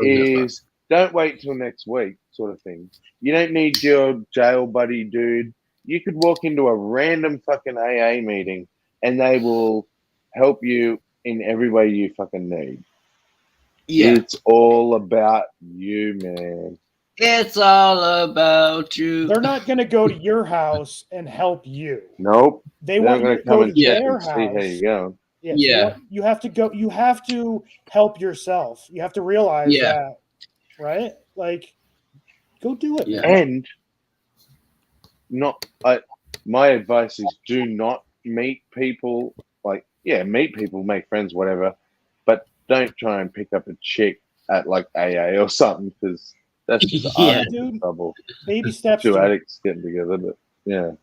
is don't wait till next week, sort of thing. You don't need your jail buddy, dude. You could walk into a random fucking AA meeting and they will help you in every way you fucking need. Yeah. It's all about you, man. It's all about you. They're not going to go to your house and help you. Nope. They They're want you gonna to come go and to check their and see house. how you go. Yeah. You have to go. You have to help yourself. You have to realize that, right? Like, go do it. Yeah. Man. And my advice is do not meet people. Like, meet people, make friends, whatever. But don't try and pick up a chick at like AA or something because that's just dude. trouble. Baby steps. Two dude. addicts getting together, but You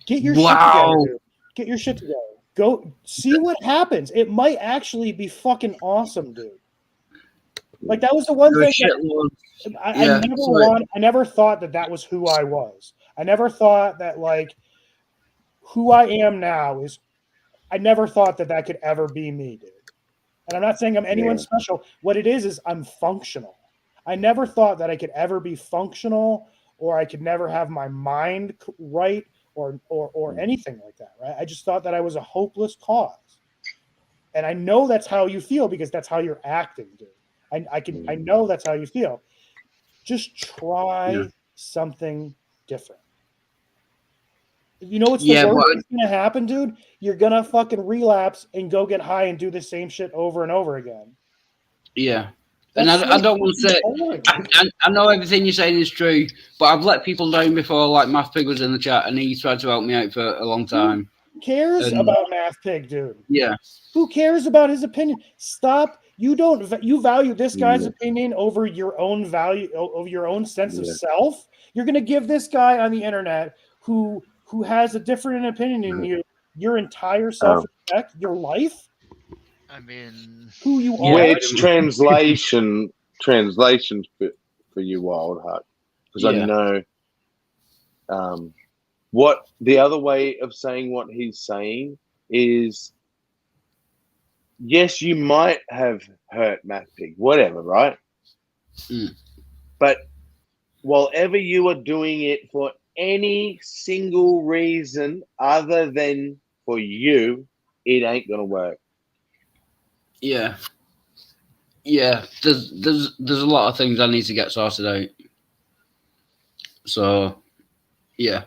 get your shit together, dude. Get your shit together. Go see what happens. It might actually be fucking awesome, dude. Like that was the one thing that I never thought that was who I was. I never thought that like who I am now is. I never thought that could ever be me, dude. And I'm not saying I'm anyone special. What it is I'm functional. I never thought that I could ever be functional, or I could never have my mind right, or anything like that. Right? I just thought that I was a hopeless cause, and I know that's how you feel because that's how you're acting, dude. I know that's how you feel. Just try something different. You know what's the worst that's gonna happen, dude? You're gonna fucking relapse and go get high and do the same shit over and over again. Yeah. And I don't want to say, I know everything you're saying is true, but I've let people down before, like Math Pig was in the chat, and he tried to help me out for a long time. Who cares about Math Pig, dude? Yeah. Who cares about his opinion? Stop. You value this guy's opinion over your own value, over your own sense of self. You're going to give this guy on the internet who has a different opinion than you, your entire self-respect, your life. I mean, who you are. Which translations for you, Wildheart? Because I know what the other way of saying what he's saying is. Yes, you might have hurt Matt Pig, whatever, right? But whatever you are doing it for any single reason other than for you, it ain't gonna work. Yeah. Yeah. There's a lot of things I need to get sorted out. So, yeah.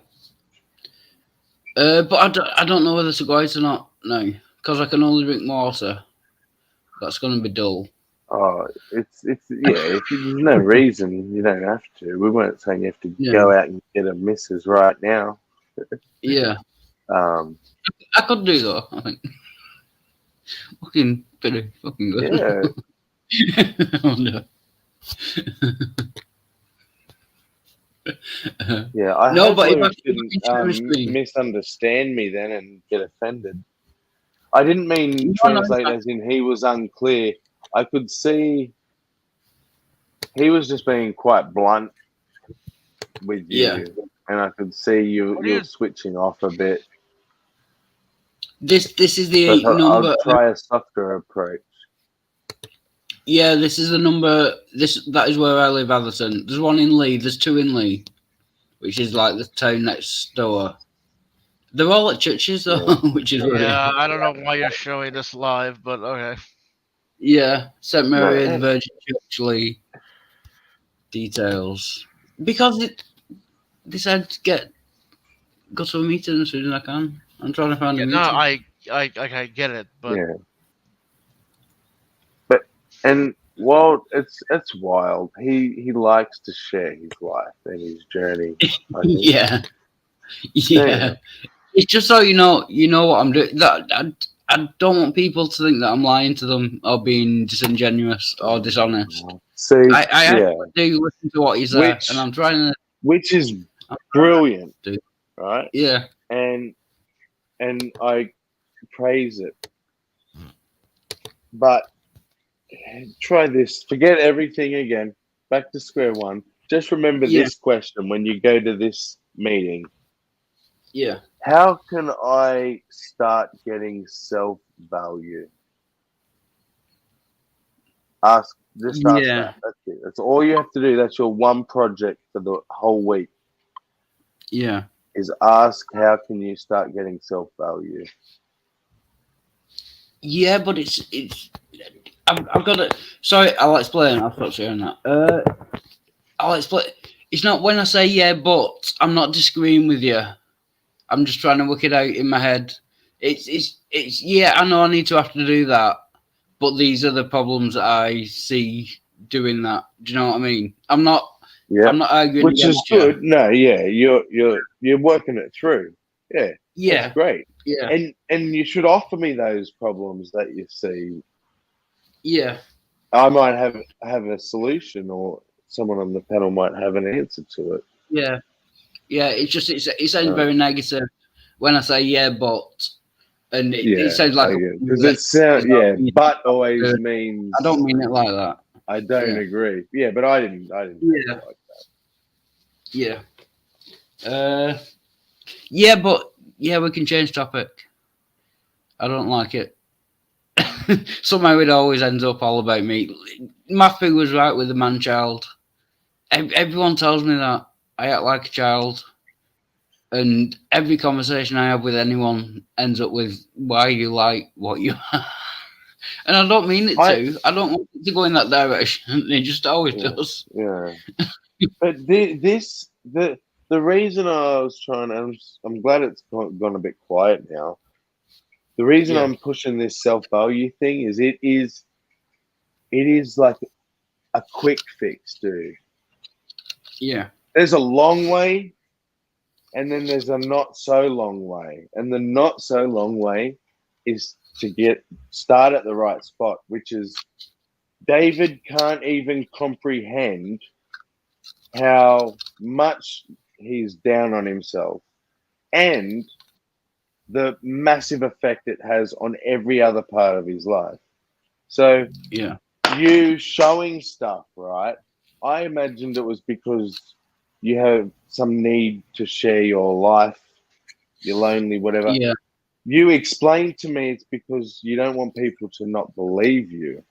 But I don't know whether to go out or not now because I can only drink water. That's going to be dull. Oh, it's if there's no reason, you don't have to. We weren't saying you have to go out and get a missus right now. Yeah. I could do though, I think. Pretty fucking good. Yeah. Oh, no. Yeah, I no, hope but Lou didn't misunderstand me then and get offended. I didn't mean translate as in he was unclear. I could see he was just being quite blunt with you, and I could see you're switching off a bit. This is the 8 number. I'll try a softer approach. Yeah, this is the number. That is where I live, Atherton. There's one in Lee. There's 2 in Lee, which is like the town next door. They're all at churches though, which is weird. Yeah, I don't know why you're showing this live, but okay. Yeah, St. Mary of the Virgin Church, Lee. Details because they said go to a meeting as soon as I can. I'm trying to find a meeting. No, I get it, but and while it's wild, he likes to share his life and his journey. Yeah. It's just so you know what I'm doing. That I don't want people to think that I'm lying to them or being disingenuous or dishonest. See, I do listen to what he's there, and I'm trying to. Which is brilliant, right? Yeah, and I praise it. But try this. Forget everything again. Back to square one. Just remember this question when you go to this meeting. Yeah. How can I start getting self-value? Ask that. That's it. That's all you have to do. That's your one project for the whole week. Yeah. Is ask how can you start getting self-value? Yeah, but it's I've got to. Sorry, I'll explain. I'll stop saying that. I'll explain. It's not when I say but I'm not disagreeing with you. I'm just trying to work it out in my head. It's I know I need to have to do that, but these are the problems that I see doing that. Do you know what I mean? I'm not arguing. Which is good. No, you're working it through. Yeah. That's great. Yeah. And you should offer me those problems that you see. Yeah. I might have a solution, or someone on the panel might have an answer to it. Yeah. Yeah, it's just it sounds very negative when I say but, and it sounds like because it sounds but always means I don't mean it like that. I don't agree. Yeah, but I didn't yeah. like that. Yeah. But we can change topic. I don't like it. Somehow it always ends up all about me. Matthew was right with the man-child. Everyone tells me that I act like a child, and every conversation I have with anyone ends up with why you like what you are. And I don't mean it to. I don't want it to go in that direction. It just always does. Yeah. But the reason I was trying, I'm glad it's gone a bit quiet now. The reason I'm pushing this self-value thing is it is like a quick fix, dude. Yeah. There's a long way, and then there's a not so long way. And the not so long way is to start at the right spot, which is David can't even comprehend how much he's down on himself and the massive effect it has on every other part of his life. So you showing stuff, right? I imagined it was because you have some need to share your life, you're lonely, whatever. Yeah. You explained to me it's because you don't want people to not believe you.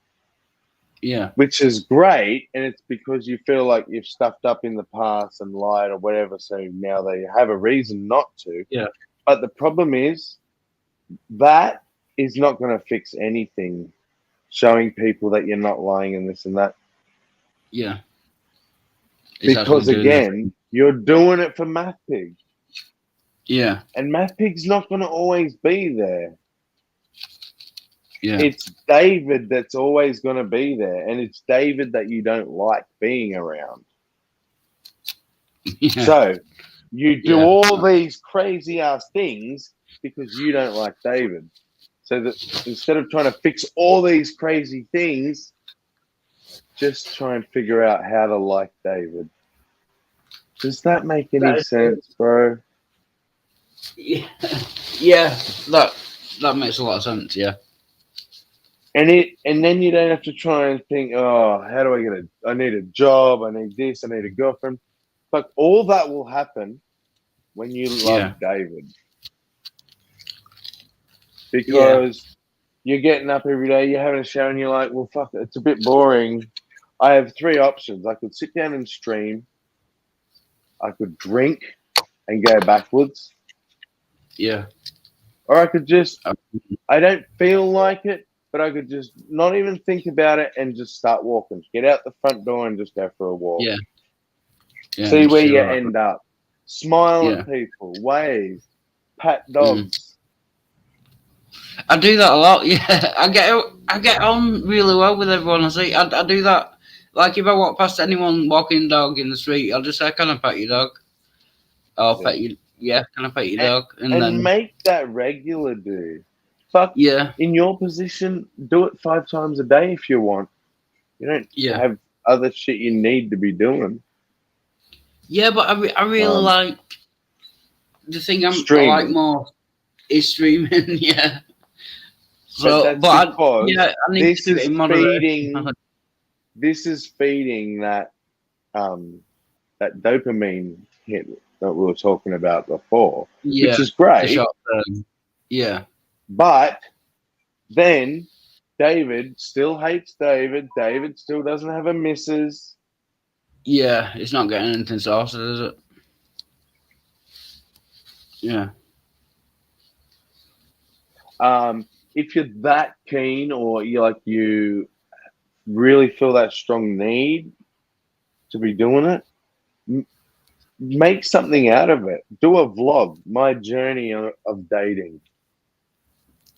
Yeah. Which is great, and it's because you feel like you've stuffed up in the past and lied or whatever, so now they have a reason not to. Yeah. But the problem is that is not going to fix anything, showing people that you're not lying and this and that. Yeah. Because again, you're doing it for MathPig. Yeah. And MathPig's not going to always be there. Yeah. It's David that's always going to be there, and it's David that you don't like being around. Yeah. So you do all these crazy ass things because you don't like David. So that instead of trying to fix all these crazy things, just try and figure out how to like David. Does that make any sense, bro? Yeah. Yeah. That makes a lot of sense. Yeah. And then you don't have to try and think, oh, how do I get I need a job, I need this, I need a girlfriend. But all that will happen when you love David. Because you're getting up every day, you're having a shower, and you're like, well, fuck, it's a bit boring. I have 3 options. I could sit down and stream. I could drink and go backwards. Yeah. Or I could just, I don't feel like it, but I could just not even think about it and just start walking. Get out the front door and just go for a walk. Yeah. See where you end up. Smile at people. Wave. Pat dogs. I do that a lot. Yeah. I get on really well with everyone I see. I do that. Like if I walk past anyone walking dog in the street, I'll just say, "Can I pet your dog?" I'll pet you. Yeah, can I pet your dog? And then make that regular, dude. Fuck yeah. In your position, do it 5 times a day if you want. You don't have other shit you need to be doing. Yeah, but I really like the thing I like more is streaming. Yeah. So, I need to do it in moderation. This is feeding that that dopamine hit that we were talking about before, which is great. Yeah. But then David still hates David. David still doesn't have a missus. Yeah, it's not getting anything sorted, is it? Yeah. If you're that keen, or you really feel that strong need to be doing it, make something out of it. Do a vlog. My journey of dating.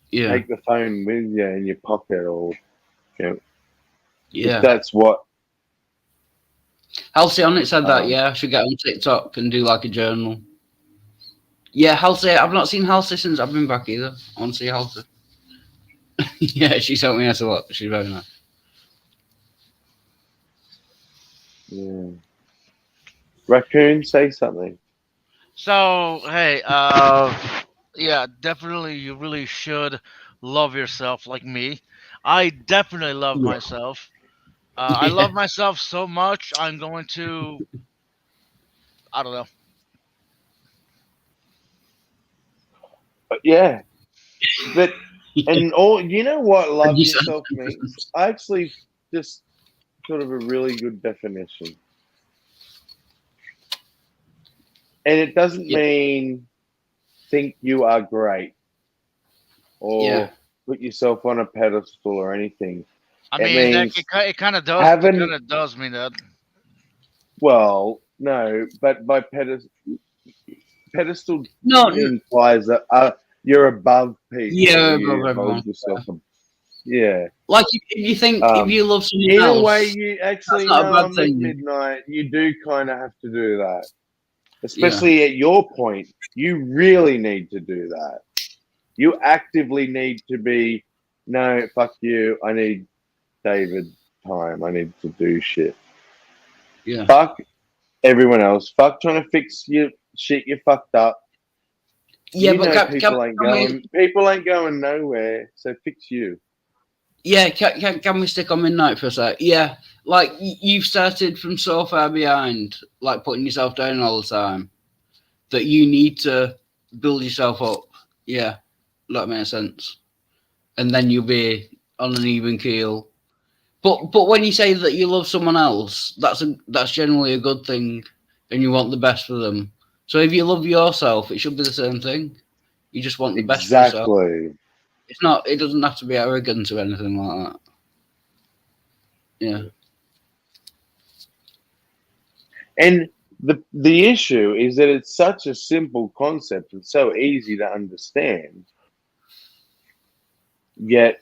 Yeah. Take the phone with you in your pocket, or yeah. If that's what. Halsey on it said that. Yeah, I should get on TikTok and do like a journal. Yeah, Halsey. I've not seen Halsey since I've been back either. I want to see Halsey. Yeah, she sent me a lot. She's very nice. Yeah. Raccoon, say something. So, hey, yeah, definitely you really should love yourself like me. I definitely love myself. I love myself so much, I'm going to, I don't know. Yeah. But, and all, you know what love yourself means? I actually just sort of a really good definition. And it doesn't mean think you are great or put yourself on a pedestal or anything. I mean, it kind of does. It kind of does mean that. Well, no, but by pedestal implies that you're above people. Yeah, above everyone. Yeah. Like if you think if you love someone else, in a way, you actually know at midnight. You do kind of have to do that. Especially at your point, you really need to do that. You actively need to be, no, fuck you. I need David time. I need to do shit. Yeah. Fuck everyone else. Fuck trying to fix your shit you fucked up. Yeah, but people ain't going nowhere. So fix you. Yeah, can we stick on midnight for a sec? Yeah, like you've started from so far behind, like putting yourself down all the time, that you need to build yourself up. Yeah, that makes sense. And then you'll be on an even keel. But when you say that you love someone else, that's generally a good thing, and you want the best for them. So if you love yourself, it should be the same thing. You just want the best for yourself. Exactly. It's not. It doesn't have to be arrogant or anything like that. Yeah. And the issue is that it's such a simple concept and so easy to understand. Yet,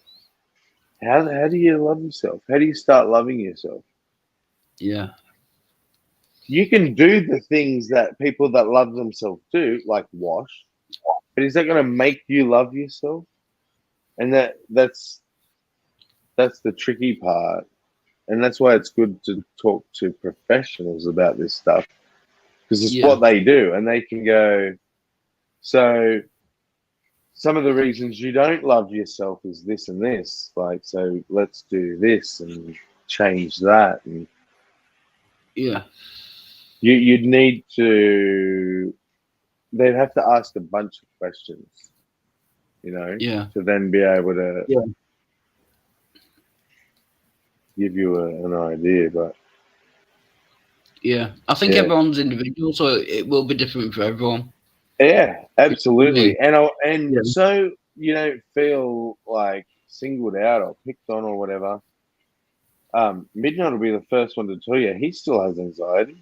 how do you love yourself? How do you start loving yourself? Yeah. You can do the things that people that love themselves do, like wash, but is that going to make you love yourself? And that's the tricky part. And that's why it's good to talk to professionals about this stuff, because it's what they do, and they can go, so some of the reasons you don't love yourself is this and this, like, so let's do this and change that. And you'd need to, they'd have to ask a bunch of questions, to then be able to give you an idea. But I think everyone's individual, so it will be different for everyone. Yeah, absolutely. And so you don't feel like singled out or picked on or whatever. Midnight will be the first one to tell you he still has anxiety.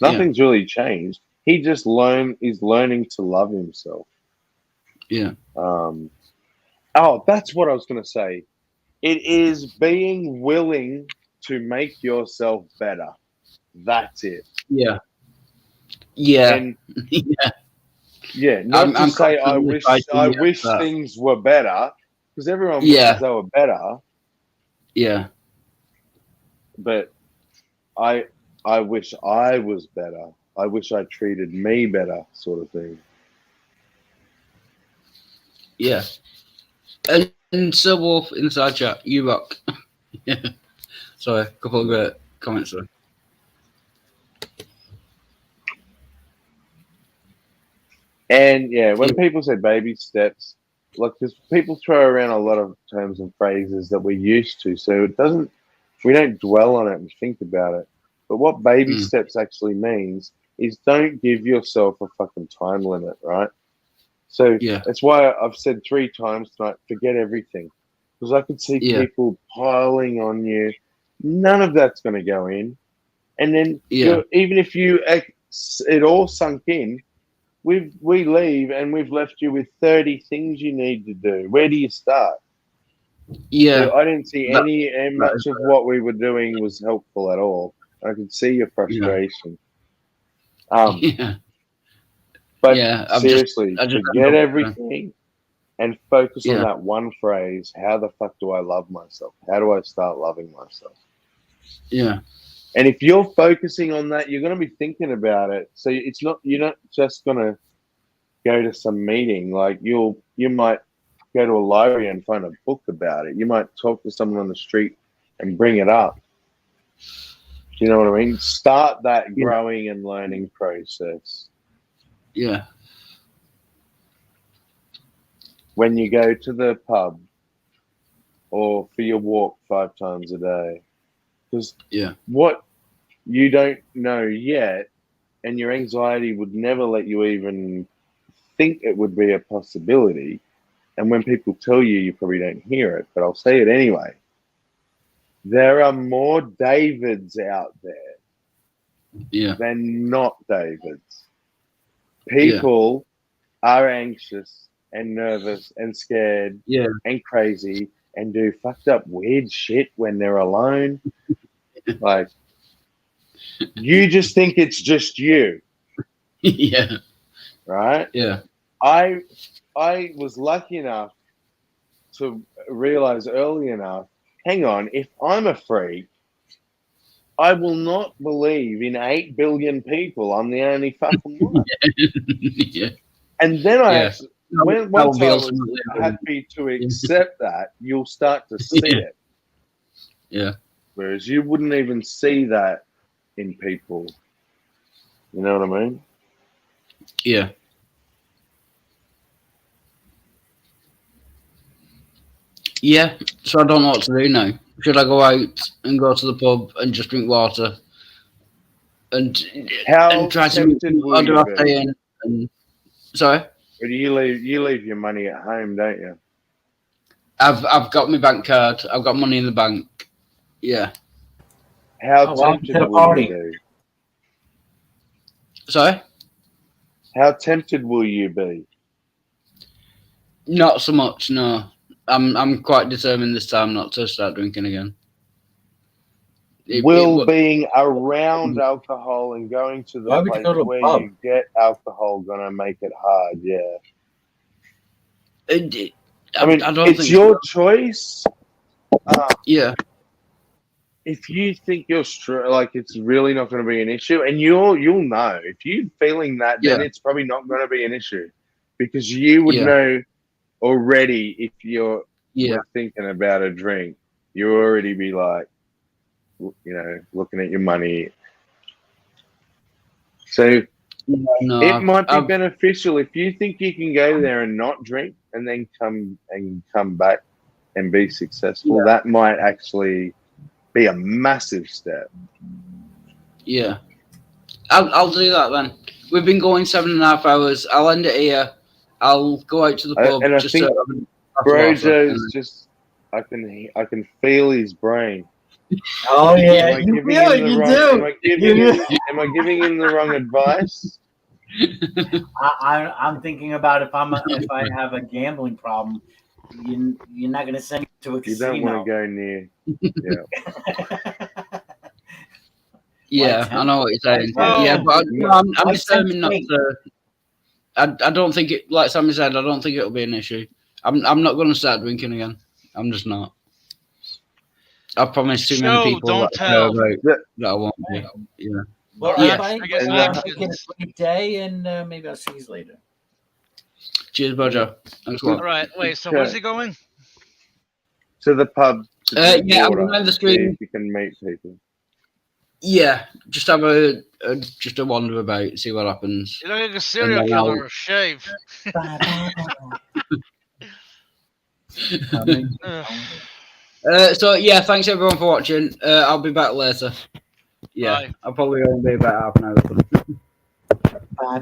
Nothing's really changed. He just is learning to love himself. Yeah. Oh, that's what I was going to say. It is being willing to make yourself better. That's it. Yeah. Yeah. And not to say I wish things were better, because everyone wishes they were better. Yeah. But I wish I was better. I wish I treated me better, sort of thing. Yeah. And Sir Wolf inside chat, you rock. Yeah. Sorry, a couple of great comments there. And when people say baby steps, look, because people throw around a lot of terms and phrases that we're used to, so we don't dwell on it and think about it. But what baby steps actually means is don't give yourself a fucking time limit, right? So that's why I've said 3 times tonight, forget everything. Because I could see people piling on you. None of that's going to go in. And then even if it all sunk in, we leave and we've left you with 30 things you need to do. Where do you start? Yeah. So I didn't see much of what we were doing was helpful at all. I could see your frustration. But seriously, forget everything and focus on that one phrase. How the fuck do I love myself? How do I start loving myself? Yeah. And if you're focusing on that, you're going to be thinking about it. So you're not just going to go to some meeting. Like you might go to a library and find a book about it. You might talk to someone on the street and bring it up. Do you know what I mean? Start that growing and learning process. Yeah. When you go to the pub or for your walk 5 times a day. Because what you don't know yet, and your anxiety would never let you even think it would be a possibility. And when people tell you, you probably don't hear it, but I'll say it anyway. There are more Davids out there than not Davids. People are anxious and nervous and scared and crazy and do fucked up weird shit when they're alone. Like, you just think it's just you. Yeah. Right? Yeah. I was lucky enough to realize early enough, hang on, if I'm a freak, I will not believe in 8 billion people I'm the only fucking one. And then once I was happy to accept that, you'll start to see it. Yeah. Whereas you wouldn't even see that in people. You know what I mean? Yeah. Yeah. So I don't know what to do now. should I go out and go to the pub and just drink water? And try to tempted will or do you I be? stay in? And, sorry, Or do you leave your money at home, don't you? I've got my bank card. I've got money in the bank. Yeah. How welcome tempted to the will party. you be? Sorry, How tempted will you be? not so much. No, I'm quite determined this time not to start drinking again. Being around alcohol and going to the Why would you place go to a where pub? you get alcohol gonna make it hard? Yeah. I mean, I don't it's think your choice. Yeah. If you think you're like it's really not going to be an issue, and you'll know if you're feeling that, then it's probably not going to be an issue because you would know already if you're thinking about a drink. You already be like, looking at your money. So it might be beneficial if you think you can go there and not drink and then come back and be successful. That might actually be a massive step. Yeah, I'll do that then. We've been going 7.5 hours. I'll end it here. I'll go out to the pub. And I think Brojo's just I can feel his brain. Oh yeah, Am I giving him the wrong advice? I'm thinking about if I have a gambling problem, you're not going to send me to a casino. You don't want to go near. Yeah, I know what you're saying. Yeah, but I'm determined not to. I don't think it. Like Sammy said, I don't think it'll be an issue. I'm not going to start drinking again. I'm just not. I've promised too many people that I won't be. Yeah. Well, I guess I'm taking a great day, and maybe I'll see you later. Cheers, Bojo. Thanks a lot. All right. Wait. So where's he going? To the pub. I'm going to the stream. You can meet people. Yeah, just have a wander about, see what happens. You look like a serial killer or shave. So yeah, thanks everyone for watching. I'll be back later. Yeah, I'll probably only be about half an hour. Bye.